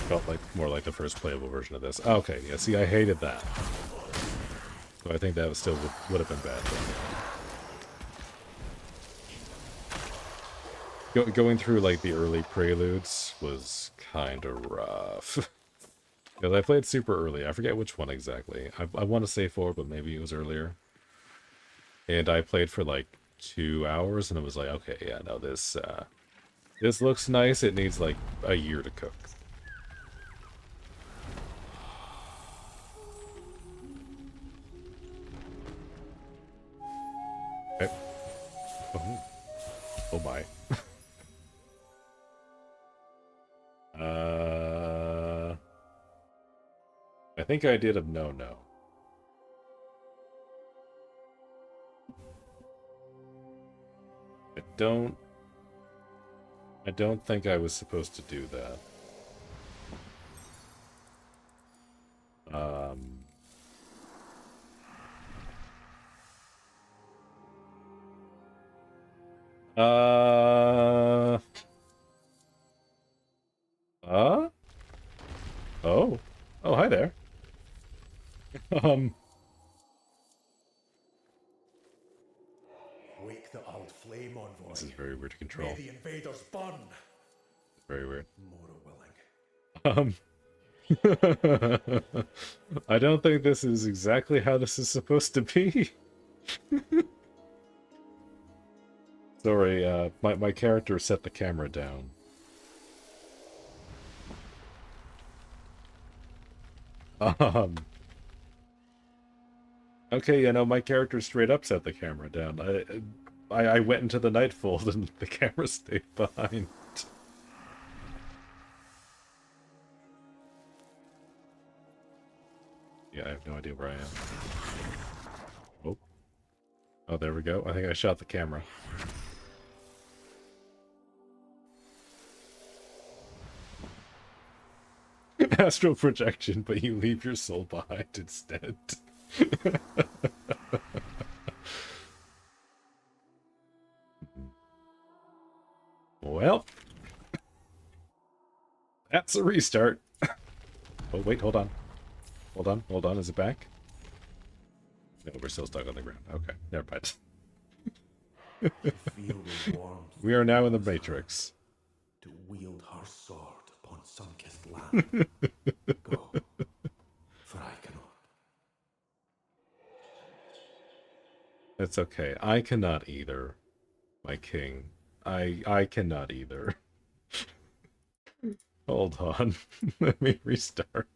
S1: Felt like more like the first playable version of this. Okay, yeah, see, I hated that. So I think that still would have been bad. Going through like the early preludes was kind of rough. Because I played super early. I forget which one exactly. I want to say 4, but maybe it was earlier. And I played for like 2 hours, and it was like, okay, yeah, no, this looks nice. It needs like a year to cook. Okay. Oh my. I think I did a no-no. I don't think I was supposed to do that. Oh. Oh, hi there.
S5: Wake the old flame envoy.
S1: This is very weird to control.
S5: May the invaders burn.
S1: Very weird.
S5: More willing.
S1: I don't think this is exactly how this is supposed to be. Sorry, my character set the camera down. Okay, you know, my character straight up set the camera down. I went into the Nightfold and the camera stayed behind. Yeah, I have no idea where I am. Oh. Oh, there we go. I think I shot the camera. Astral projection, but you leave your soul behind instead. Well, that's a restart. Oh, wait, hold on. Hold on. Is it back? No, we're still stuck on the ground. Okay, never mind.
S5: Feel the warmth.
S1: We are now in the Matrix.
S5: To wield her sword upon sun-kissed land. Go, for I cannot.
S1: It's okay. I cannot either, my king. I cannot either. Hold on. Let me restart.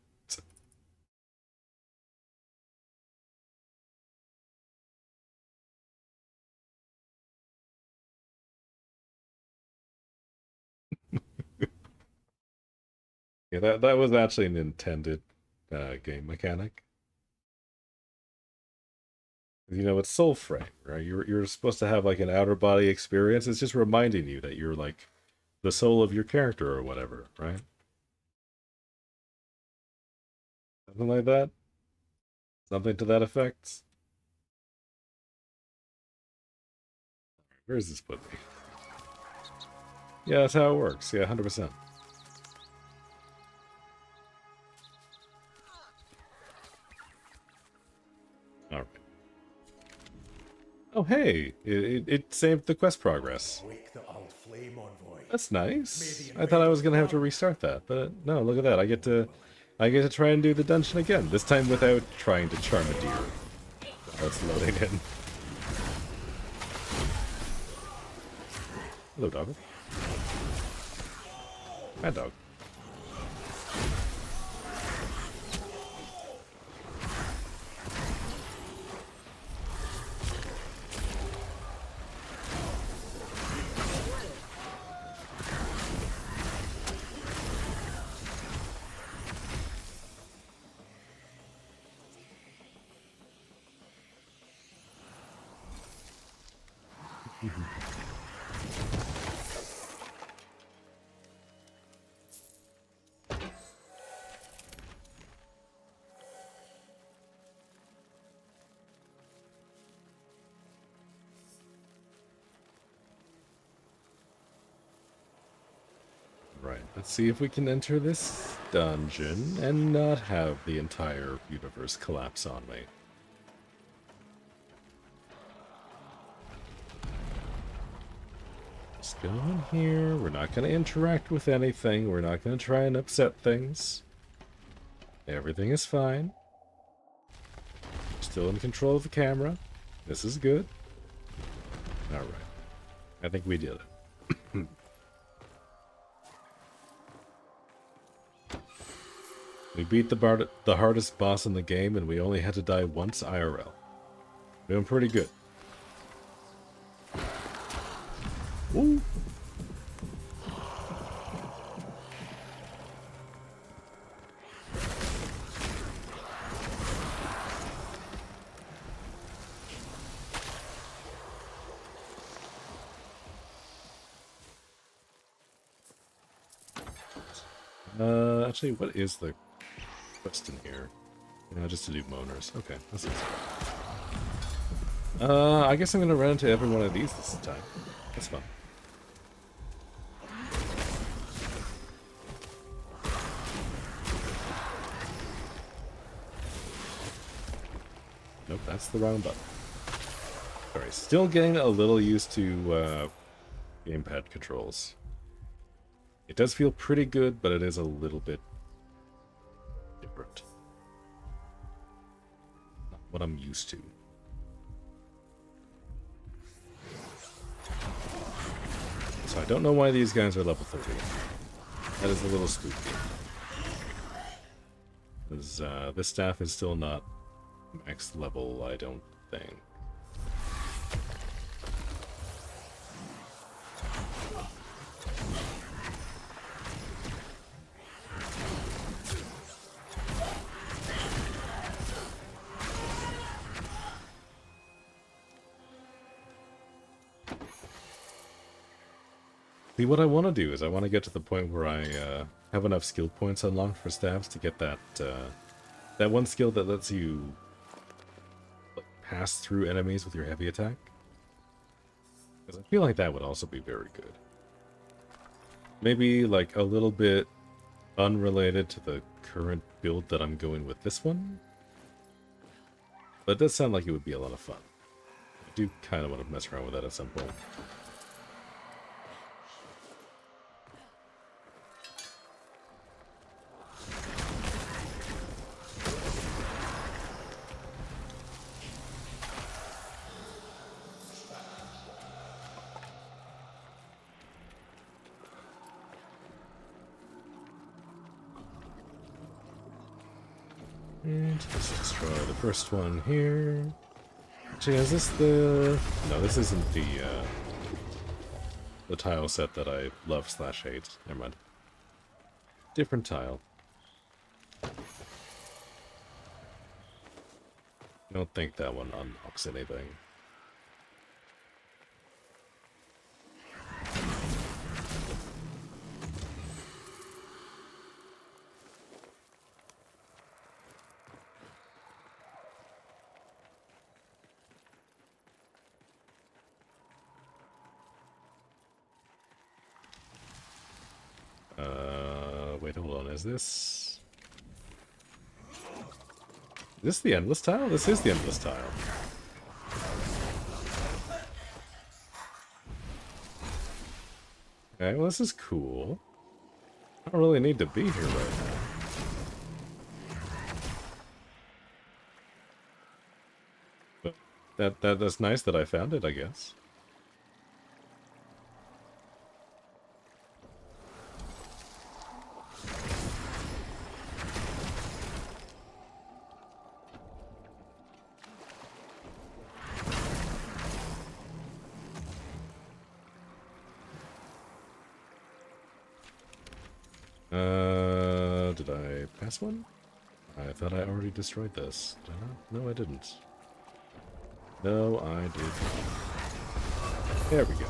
S1: Yeah, that was actually an intended game mechanic. You know, it's Soulframe, right? You're supposed to have like an outer body experience. It's just reminding you that you're like the soul of your character or whatever, right? Something like that? Something to that effect? Where does this put me? Yeah, that's how it works. Yeah, 100%. Alright. Oh, hey, it saved the quest progress.
S5: Wake the old flame, envoy.
S1: That's nice. I thought I was gonna have to restart that, but no, look at that. I get to try and do the dungeon again. This time without trying to charm a deer while it's loading in. Hello, dog. Bad dog. Right, let's see if we can enter this dungeon and not have the entire universe collapse on me. Just go in here. We're not going to interact with anything. We're not going to try and upset things. Everything is fine. Still in control of the camera. This is good. Alright. I think we did it. We beat the hardest boss in the game, and we only had to die once IRL. Doing pretty good. Woo! Actually, what is the quest in here? Just to do moaners. Okay, that's easy. I guess I'm gonna run into every one of these this time. That's fun. Nope, that's the wrong button. Sorry, still getting a little used to gamepad controls. It does feel pretty good, but it is a little bit different. Not what I'm used to. So I don't know why these guys are level 13. That is a little spooky. Because this staff is still not max level, I don't think. See, what I want to do is I want to get to the point where I have enough skill points unlocked for staffs to get that that one skill that lets you pass through enemies with your heavy attack. Because I feel like that would also be very good. Maybe like a little bit unrelated to the current build that I'm going with this one. But it does sound like it would be a lot of fun. I do kind of want to mess around with that at some point. And let's destroy the first one here. Actually, is this the... No, this isn't the tile set that I love/hate. Never mind. Different tile. I don't think that one unlocks anything. Wait, hold on, is this the endless tile? This is the endless tile. Okay, well this is cool. I don't really need to be here right now. But that's nice that I found it, I guess. Did I pass one? I thought I already destroyed this. Did I not? No, I didn't. No, I did not. There we go.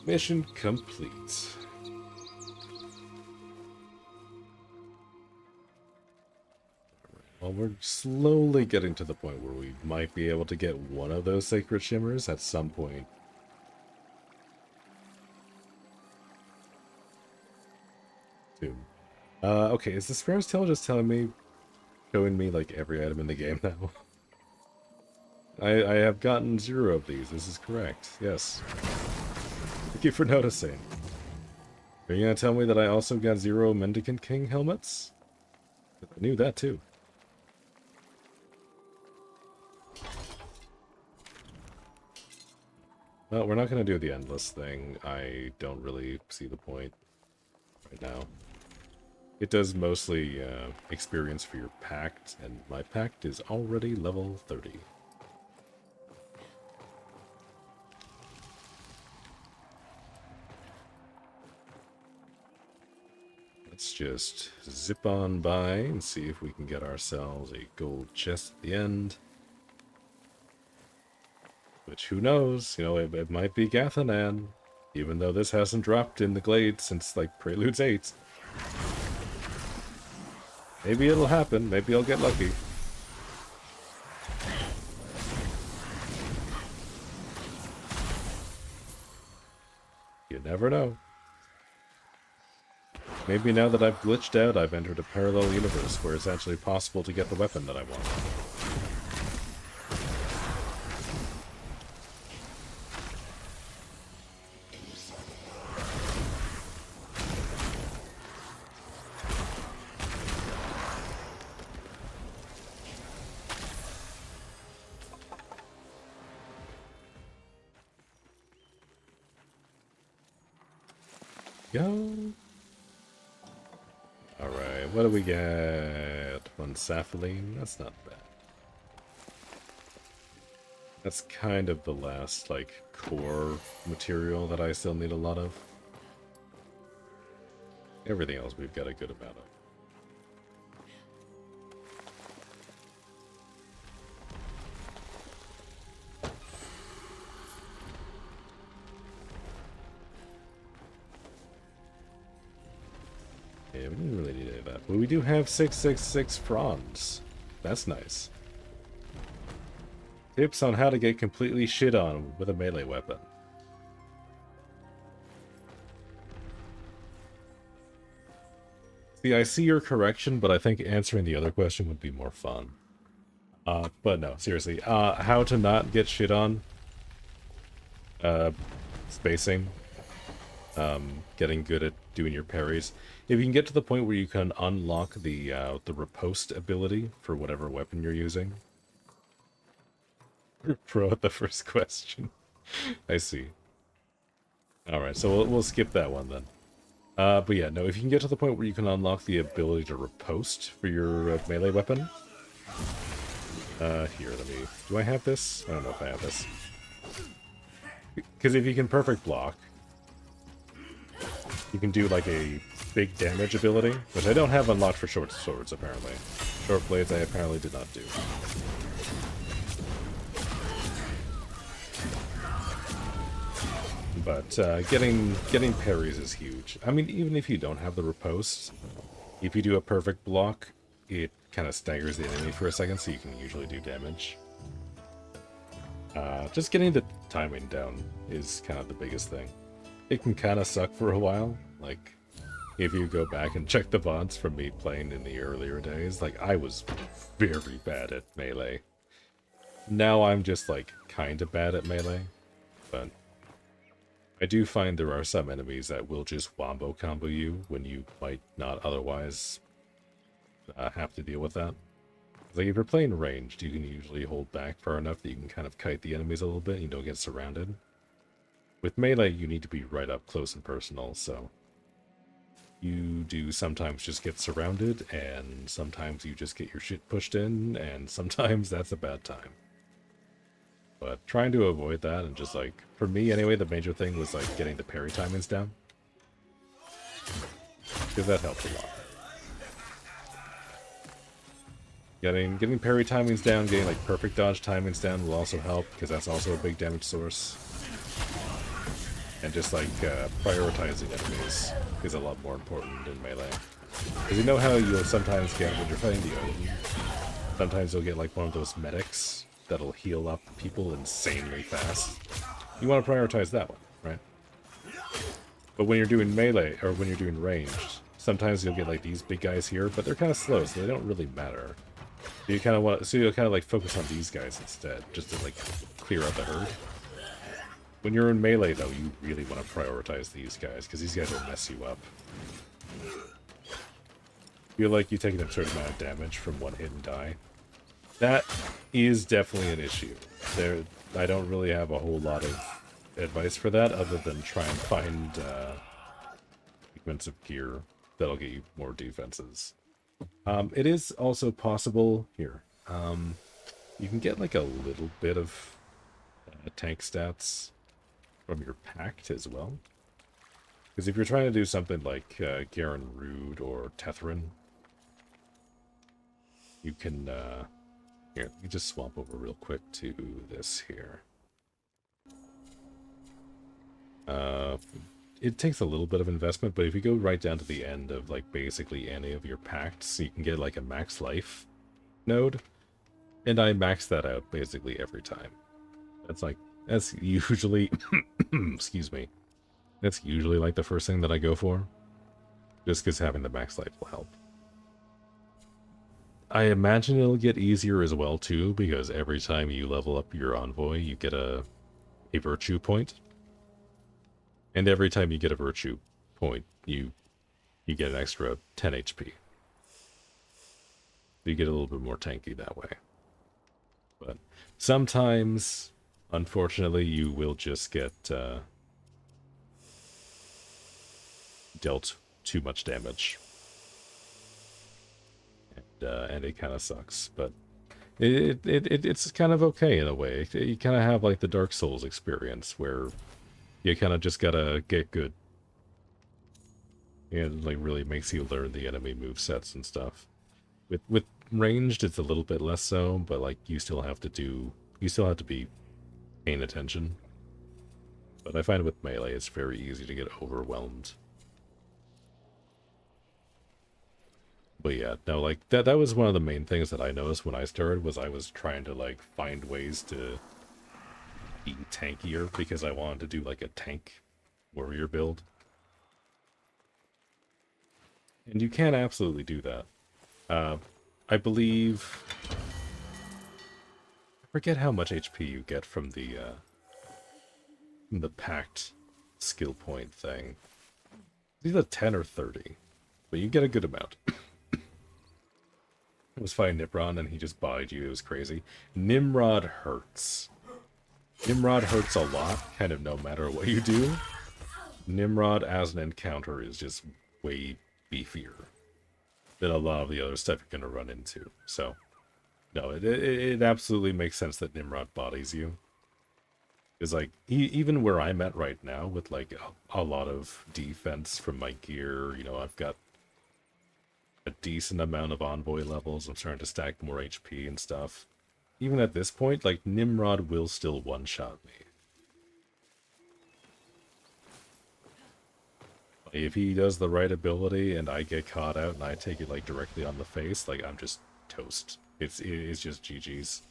S1: Mission complete. Well, we're slowly getting to the point where we might be able to get one of those sacred shimmers at some point. Okay, is the Sparrow's Tail just showing me like every item in the game now? I have gotten 0 of these, this is correct, yes. Thank you for noticing. Are you gonna tell me that I also got 0 Mendicant King helmets? I knew that too. Well, we're not gonna do the endless thing. I don't really see the point right now. It does mostly experience for your pact, and my pact is already level 30. Let's just zip on by and see if we can get ourselves a gold chest at the end. Which, who knows, you know, it might be Gathanan, even though this hasn't dropped in the Glade since, like, Preludes 8. Maybe it'll happen. Maybe I'll get lucky. You never know. Maybe now that I've glitched out, I've entered a parallel universe where it's actually possible to get the weapon that I want. Go. Alright, what do we get? 1 sapphire? That's not bad. That's kind of the last, like, core material that I still need a lot of. Everything else we've got a good amount of. Yeah, we didn't really need any of that. But we do have 666 fronds. That's nice. Tips on how to get completely shit on with a melee weapon. See, I see your correction, but I think answering the other question would be more fun. But no, seriously. How to not get shit on. Spacing. Getting good at doing your parries. If you can get to the point where you can unlock the riposte ability for whatever weapon you're using. Pro at the first question. I see. Alright, so we'll skip that one then. But yeah, no, if you can get to the point where you can unlock the ability to riposte for your melee weapon. Here, let me... Do I have this? I don't know if I have this. Because if you can perfect block, you can do like a big damage ability, which I don't have unlocked for short swords, apparently. Short blades I apparently did not do. But getting parries is huge. I mean, even if you don't have the riposte, if you do a perfect block, it kind of staggers the enemy for a second, so you can usually do damage. Just getting the timing down is kind of the biggest thing. It can kind of suck for a while. Like, if you go back and check the VODs from me playing in the earlier days, like, I was very bad at melee. Now I'm just, like, kind of bad at melee. But I do find there are some enemies that will just wombo combo you when you might not otherwise have to deal with that. Like if you're playing ranged, you can usually hold back far enough that you can kind of kite the enemies a little bit and you don't get surrounded. With melee, you need to be right up close and personal, so you do sometimes just get surrounded, and sometimes you just get your shit pushed in, and sometimes that's a bad time. But trying to avoid that, and just like, for me anyway, the major thing was like getting the parry timings down. Because that helps a lot. Getting parry timings down, getting like perfect dodge timings down will also help, because that's also a big damage source. And just like prioritizing enemies is a lot more important in melee. Because you know how you'll sometimes get, when you're fighting the Odin, sometimes you'll get like one of those medics that'll heal up people insanely fast. You want to prioritize that one, right? But when you're doing melee, or when you're doing ranged, sometimes you'll get like these big guys here, but they're kind of slow, so they don't really matter. You kind of want, so you'll kind of like focus on these guys instead, just to like clear out the herd. When you're in melee, though, you really want to prioritize these guys, because these guys will mess you up. Feel like you take a certain amount of damage from one hit and die. That is definitely an issue. I don't really have a whole lot of advice for that, other than try and find sequence of gear that'll get you more defenses. It is also possible here. You can get like a little bit of tank stats from your pact as well. Because if you're trying to do something like Garen Rude or Tethrin, you can here, let me just swap over real quick to this here. It takes a little bit of investment, but if you go right down to the end of like basically any of your pacts, you can get like a max life node, and I max that out basically every time. That's usually excuse me, that's usually like the first thing that I go for, just because having the max life will help. I imagine it'll get easier as well too, because every time you level up your envoy, you get a virtue point. And every time you get a virtue point, you get an extra 10 HP. You get a little bit more tanky that way. But sometimes, unfortunately, you will just get dealt too much damage. And it kind of sucks, but it's kind of okay in a way. You kind of have like the Dark Souls experience where you kind of just gotta get good. And like really makes you learn the enemy movesets and stuff. With ranged, it's a little bit less so, but like you still have to be paying attention. But I find with melee, it's very easy to get overwhelmed. But yeah, no, like that was one of the main things that I noticed when I started, was I was trying to like find ways to be tankier, because I wanted to do like a tank warrior build. And you can absolutely do that. I believe, I forget how much HP you get from the pact skill point thing. It's either 10 or 30, but you get a good amount. I was fighting Nimrod and he just bodied you. It was crazy. Nimrod hurts. Nimrod hurts a lot, kind of no matter what you do. Nimrod as an encounter is just way beefier than a lot of the other stuff you're going to run into. So, no, it absolutely makes sense that Nimrod bodies you. Because, like, even where I'm at right now, with, like, a lot of defense from my gear, you know, I've got a decent amount of envoy levels. I'm starting to stack more HP and stuff. Even at this point, like, Nimrod will still one-shot me. If he does the right ability and I get caught out and I take it, like, directly on the face, like, I'm just toast. It's just GG's.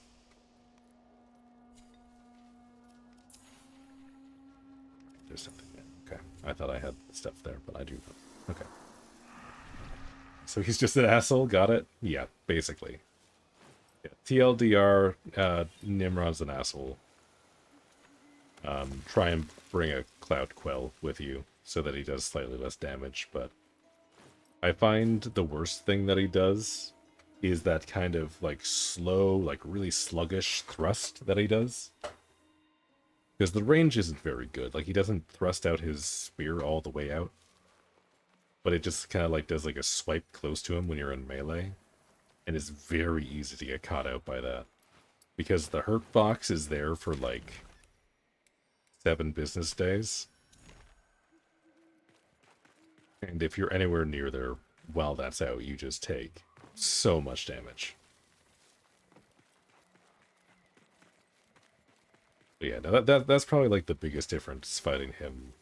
S1: There's something there. Okay. I thought I had stuff there, but I do not. Okay. So he's just an asshole, got it? Yeah, basically. Yeah. TLDR, Nimrod's an asshole. Try and bring a Cloud Quell with you so that he does slightly less damage, but I find the worst thing that he does is that kind of like slow, like really sluggish thrust that he does. Because the range isn't very good. Like, he doesn't thrust out his spear all the way out, but it just kind of like does like a swipe close to him when you're in melee, and it's very easy to get caught out by that. Because the hurt box is there for like 7 business days. And if you're anywhere near there while that's out, you just take so much damage. But yeah, no, that's probably like the biggest difference fighting him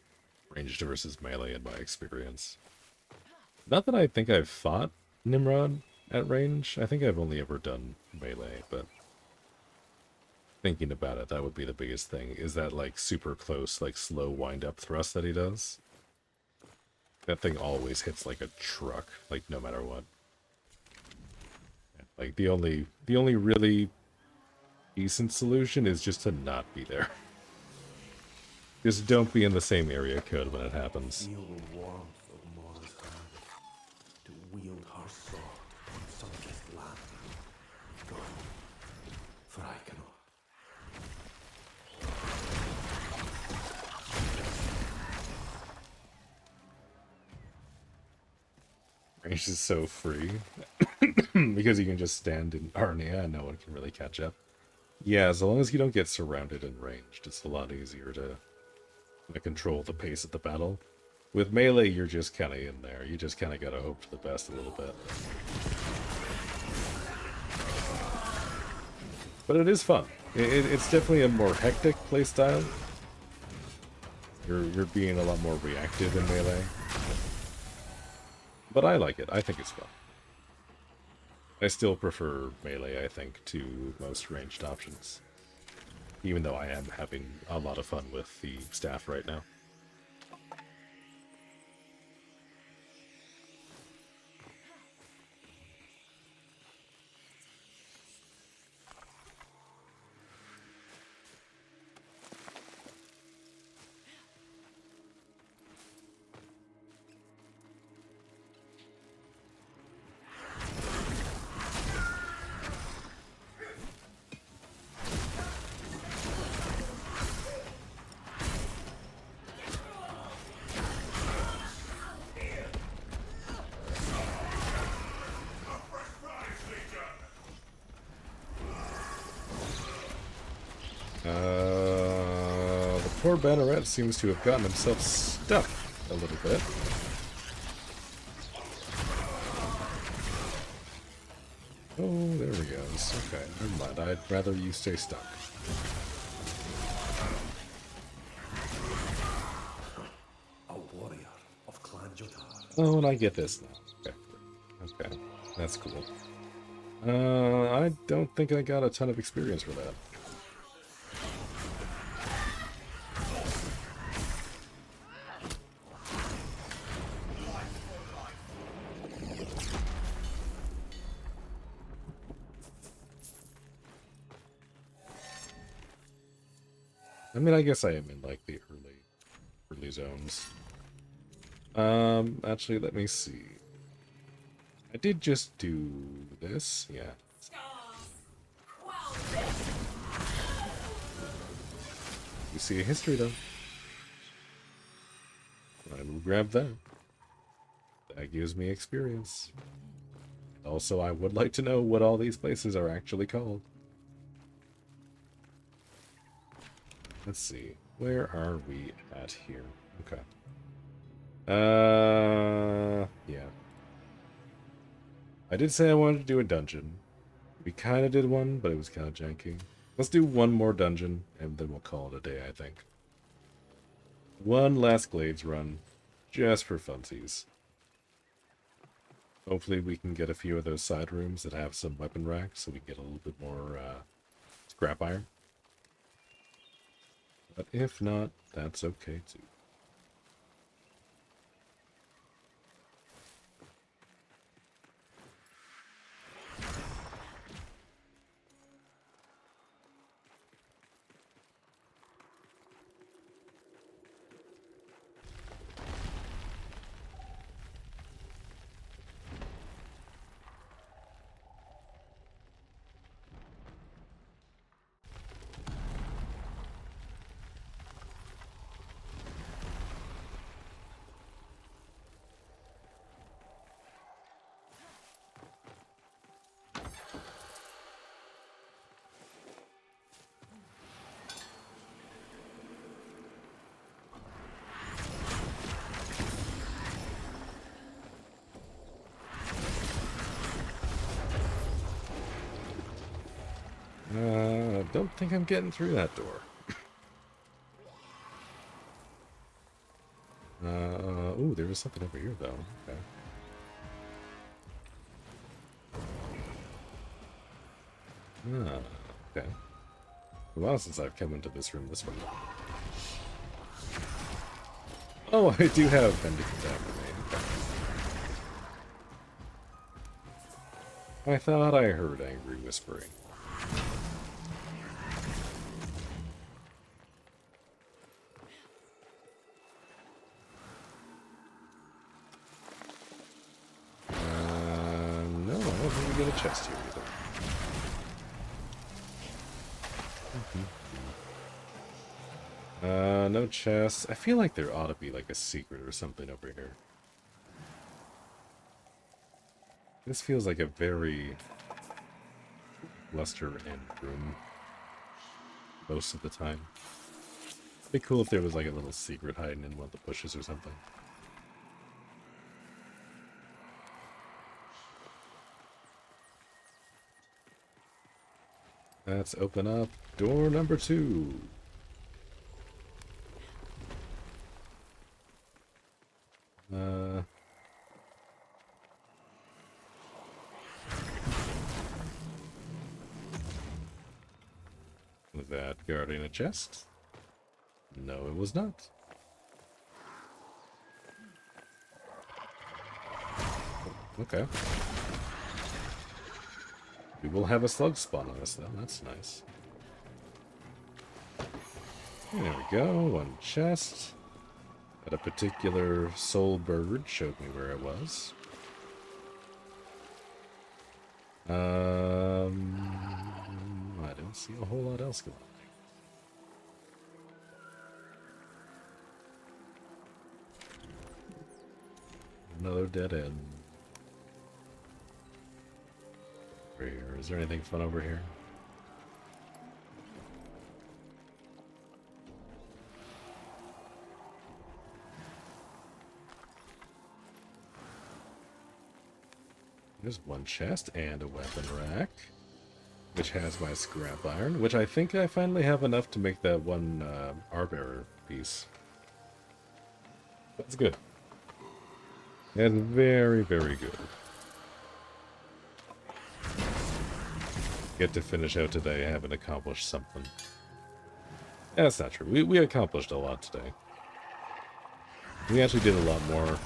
S1: ranged versus melee in my experience. Not that I think I've fought Nimrod at range. I think I've only ever done melee, but thinking about it, that would be the biggest thing, is that like super close, like slow wind-up thrust that he does. That thing always hits like a truck, like no matter what. Like the only really decent solution is just to not be there. Just don't be in the same area code when it happens.
S5: Feel the warmth of Mora's hand, to wield her sword on sun-kissed land. Go, for I cannot.
S1: Range is so free. Because you can just stand in Arnia and no one can really catch up. Yeah, as long as you don't get surrounded and ranged, it's a lot easier to control the pace of the battle. With melee, you're just kind of in there. You just kind of gotta hope for the best a little bit. But it is fun. It's definitely a more hectic playstyle. You're being a lot more reactive in melee. But I like it. I think it's fun. I still prefer melee, I think, to most ranged options. Even though I am having a lot of fun with the staff right now. The poor Banneret seems to have gotten himself stuck a little bit. Oh, there he goes. Okay, never mind. I'd rather you stay stuck.
S5: A warrior of Clan Jotar.
S1: Oh, and I get this now. Okay. Okay. That's cool. I don't think I got a ton of experience for that. I mean, I guess I am in, like, the early zones. Actually, let me see. I did just do this, yeah. You see a history, though. I will grab that. That gives me experience. Also, I would like to know what all these places are actually called. Let's see. Where are we at here? Okay. Yeah. I did say I wanted to do a dungeon. We kind of did one, but it was kind of janky. Let's do one more dungeon, and then we'll call it a day, I think. One last Glades run, just for funsies. Hopefully we can get a few of those side rooms that have some weapon racks, so we get a little bit more scrap iron. But if not, that's okay too. don't think I'm getting through that door. Ooh, there was something over here, though. Okay. Ah, okay. A while since I've come into this room this way. Oh, I do have Vendicant after me. Okay. I thought I heard angry whispering. No, I don't think we get a chest here either. No chest. I feel like there ought to be like a secret or something over here. This feels like a very luster end room most of the time. It'd be cool if there was like a little secret hiding in one of the bushes or something. Let's open up door number 2. Was that guarding a chest? No, it was not. Okay. We will have a slug spawn on us, though. That's nice. There we go. One chest. Got a particular soul bird. Showed me where it was. I didn't see a whole lot else going on. Another dead end. Over here. Is there anything fun over here? There's one chest and a weapon rack, which has my scrap iron, which I think I finally have enough to make that one armor piece. That's good. That's very, very good. Get to finish out today, I haven't accomplished something. That's not true. We accomplished a lot today. We actually did a lot more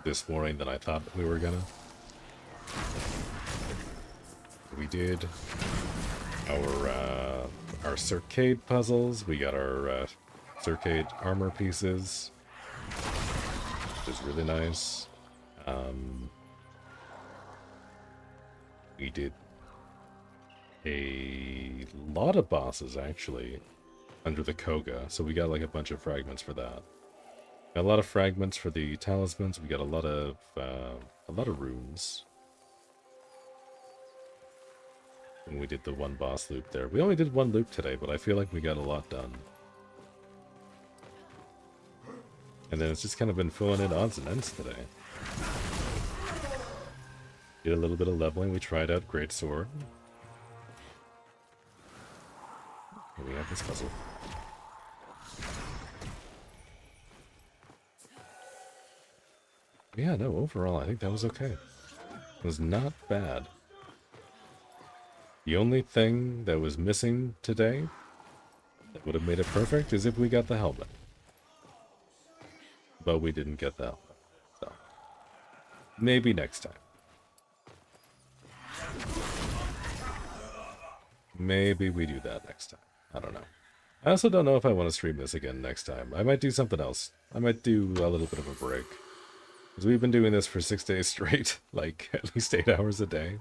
S1: this morning than I thought we were gonna. We did our CIRCADE puzzles. We got our CIRCADE armor pieces, which is really nice. We did a lot of bosses actually under the Koga, so we got like a bunch of fragments for that. Got a lot of fragments for the talismans. We got a lot of runes. And we did the one boss loop there. We only did one loop today, but I feel like we got a lot done. And then it's just kind of been filling in odds and ends today. Did a little bit of leveling. We tried out Great Sword. Here we have this puzzle. Yeah, no, overall, I think that was okay. It was not bad. The only thing that was missing today that would have made it perfect is if we got the helmet. But we didn't get the helmet. So, maybe next time. Maybe we do that next time. I don't know. I also don't know if I want to stream this again next time. I might do something else. I might do a little bit of a break. Because we've been doing this for 6 days straight. Like, at least 8 hours a day.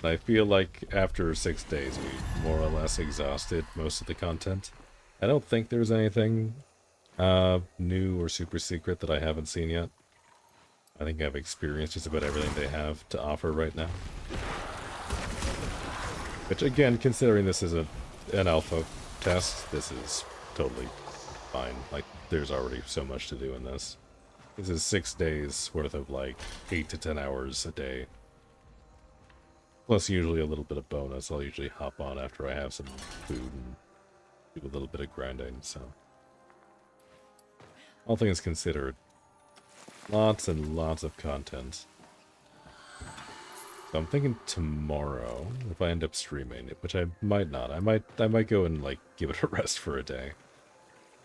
S1: And I feel like after 6 days, we more or less exhausted most of the content. I don't think there's anything new or super secret that I haven't seen yet. I think I've experienced just about everything they have to offer right now. Which, again, considering this is an alpha test, this is totally fine. Like, there's already so much to do in this. This is 6 days worth of, like, 8 to 10 hours a day. Plus usually a little bit of bonus. I'll usually hop on after I have some food and do a little bit of grinding, so. All things considered, lots and lots of content. So I'm thinking tomorrow, if I end up streaming it, which I might not. I might go and like give it a rest for a day.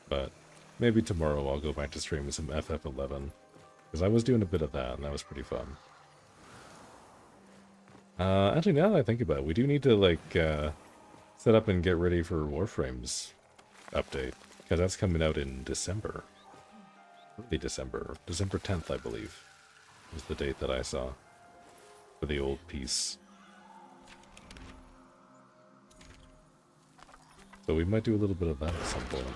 S1: But maybe tomorrow I'll go back to streaming some FF11. Because I was doing a bit of that, and that was pretty fun. Actually, now that I think about it, we do need to, like, set up and get ready for Warframe's update. Because that's coming out in December. Early December. December 10th, I believe, was the date that I saw for the old piece. So we might do a little bit of that at some point.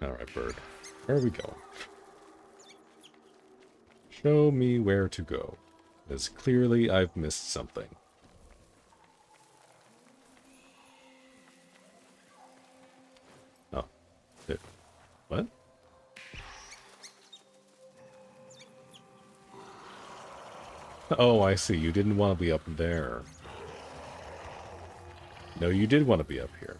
S1: Alright, bird. Where are we going? Show me where to go. Because clearly I've missed something. Oh. What? Oh, I see. You didn't want to be up there. No, you did want to be up here.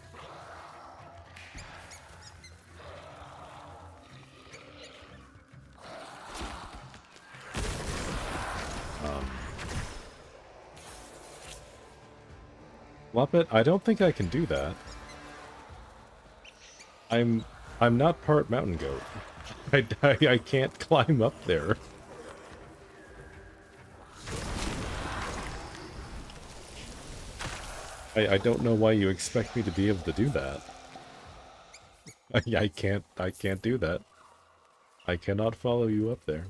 S1: Muppet, I don't think I can do that. I'm not part mountain goat. I can't climb up there. I don't know why you expect me to be able to do that. I can't do that. I cannot follow you up there.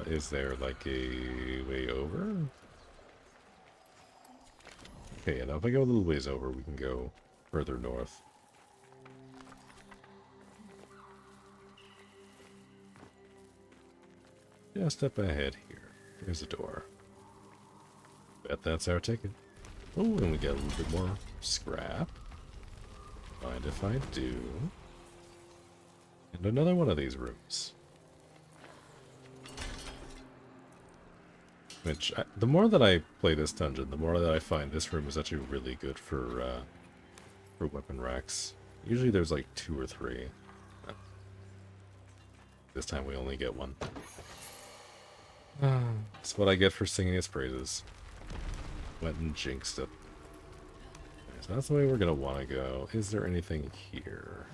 S1: Is there like a way over? Okay, and if I go a little ways over, we can go further north. Just up ahead here. There's a door. Bet that's our ticket. Oh, and we get a little bit more scrap. Mind if I do? And another one of these rooms. Which, the more that I play this dungeon, the more that I find this room is actually really good for weapon racks. Usually there's like 2 or 3. This time we only get 1. That's what I get for singing its praises. Went and jinxed it. Okay, so that's the way we're gonna want to go. Is there anything here?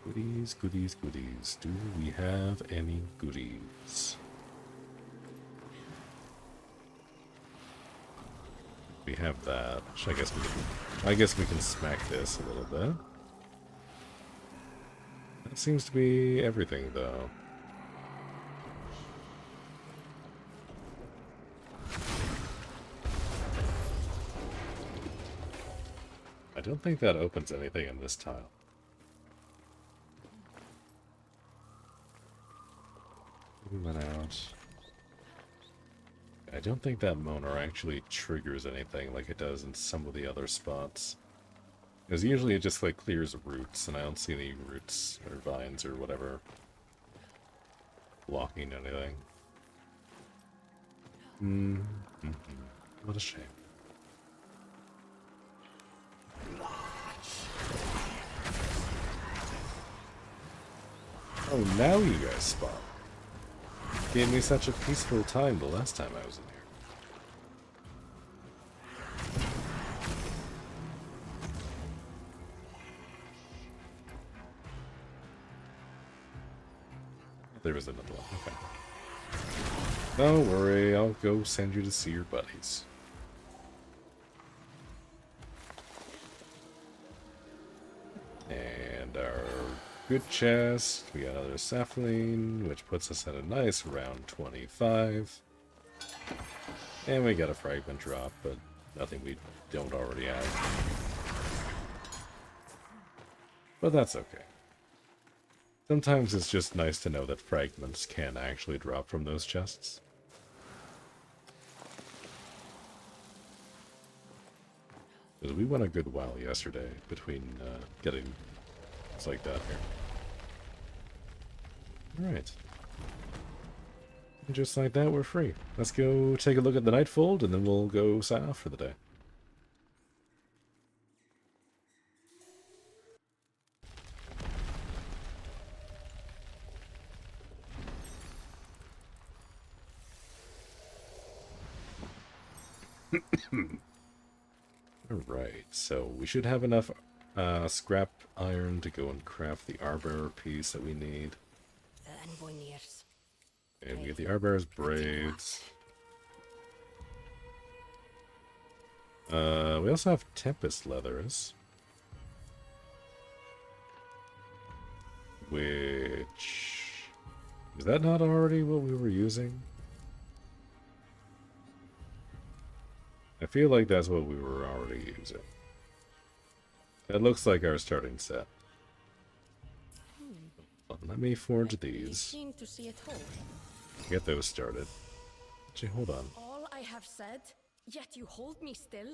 S1: Goodies, goodies, goodies. Do we have any goodies? We have that. Which I guess we can smack this a little bit. That seems to be everything, though. I don't think that opens anything in this tile. Moving that out. I don't think that Monar actually triggers anything like it does in some of the other spots. Because usually it just like clears roots, and I don't see any roots or vines or whatever blocking anything. What a shame. Oh, now you guys spawn. Gave me such a peaceful time the last time I was in here. There was another one. Okay. Don't worry, I'll go send you to see your buddies. And our good chest, we got another sapling, which puts us at a nice round 25. And we got a fragment drop, but nothing we don't already have. But that's okay. Sometimes it's just nice to know that fragments can actually drop from those chests. Because we went a good while yesterday between getting things like that here. Alright. And just like that, we're free. Let's go take a look at the Nightfold, and then we'll go sign off for the day. Alright, so we should have enough scrap iron to go and craft the Arbearer piece that we need.
S3: The envoy nears.
S1: And we get the Arbearer's braids. We also have Tempest leathers. Which... is that not already what we were using? I feel like that's what we were already using. That looks like our starting set. Let me forge these.
S3: Keen to see it whole.
S1: Get those started. Actually, hold on.
S3: All I have said, yet you hold me still.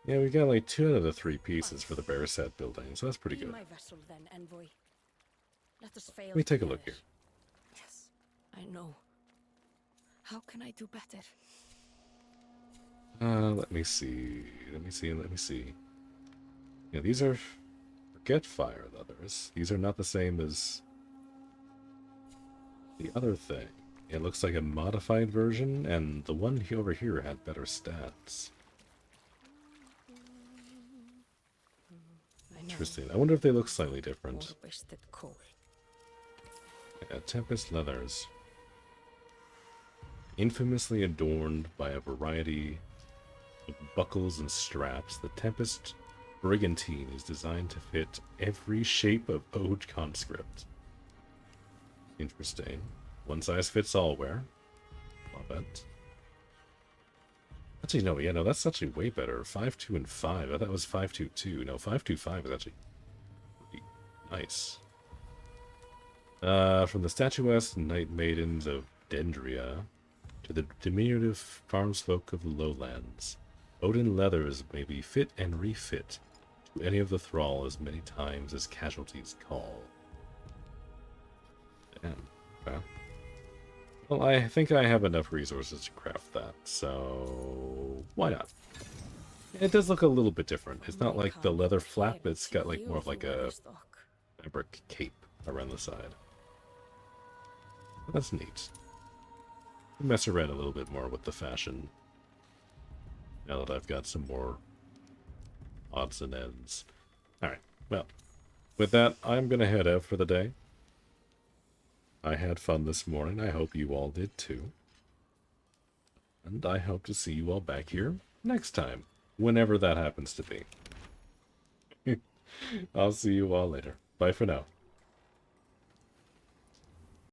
S1: Yeah, we got like 2 out of the 3 pieces for the bear set building, so that's pretty
S3: Be
S1: good.
S3: my vessel then, envoy. Let us fail.
S1: Let me take a look here.
S3: Yes, I know. How can I do better?
S1: Let me see. Let me see. Yeah, these are Forget Fire leathers. These are not the same as the other thing. It looks like a modified version, and the one over here had better stats. Interesting. I wonder if they look slightly different. Yeah, Tempest leathers. Infamously adorned by a variety of buckles and straps, the Tempest Brigantine is designed to fit every shape of Ode conscript. Interesting. One size fits all wear. Love it. Actually, no, yeah, no, that's actually way better. 5.2 and 5. I thought it was 5.2.2. No, 5.2.5 is actually pretty nice. From the statuesque Night Maidens of Dendria to the diminutive farmsfolk of the lowlands, Odin leathers may be fit and refit to any of the thrall as many times as casualties call. Damn. Okay. Well, I think I have enough resources to craft that, so why not? It does look a little bit different. It's not like the leather flap, it's got like more of like a fabric cape around the side. That's neat. Mess around a little bit more with the fashion now that I've got some more odds and ends. Alright, well, with that, I'm going to head out for the day. I had fun this morning. I hope you all did too. And I hope to see you all back here next time, whenever that happens to be. I'll see you all later. Bye for now.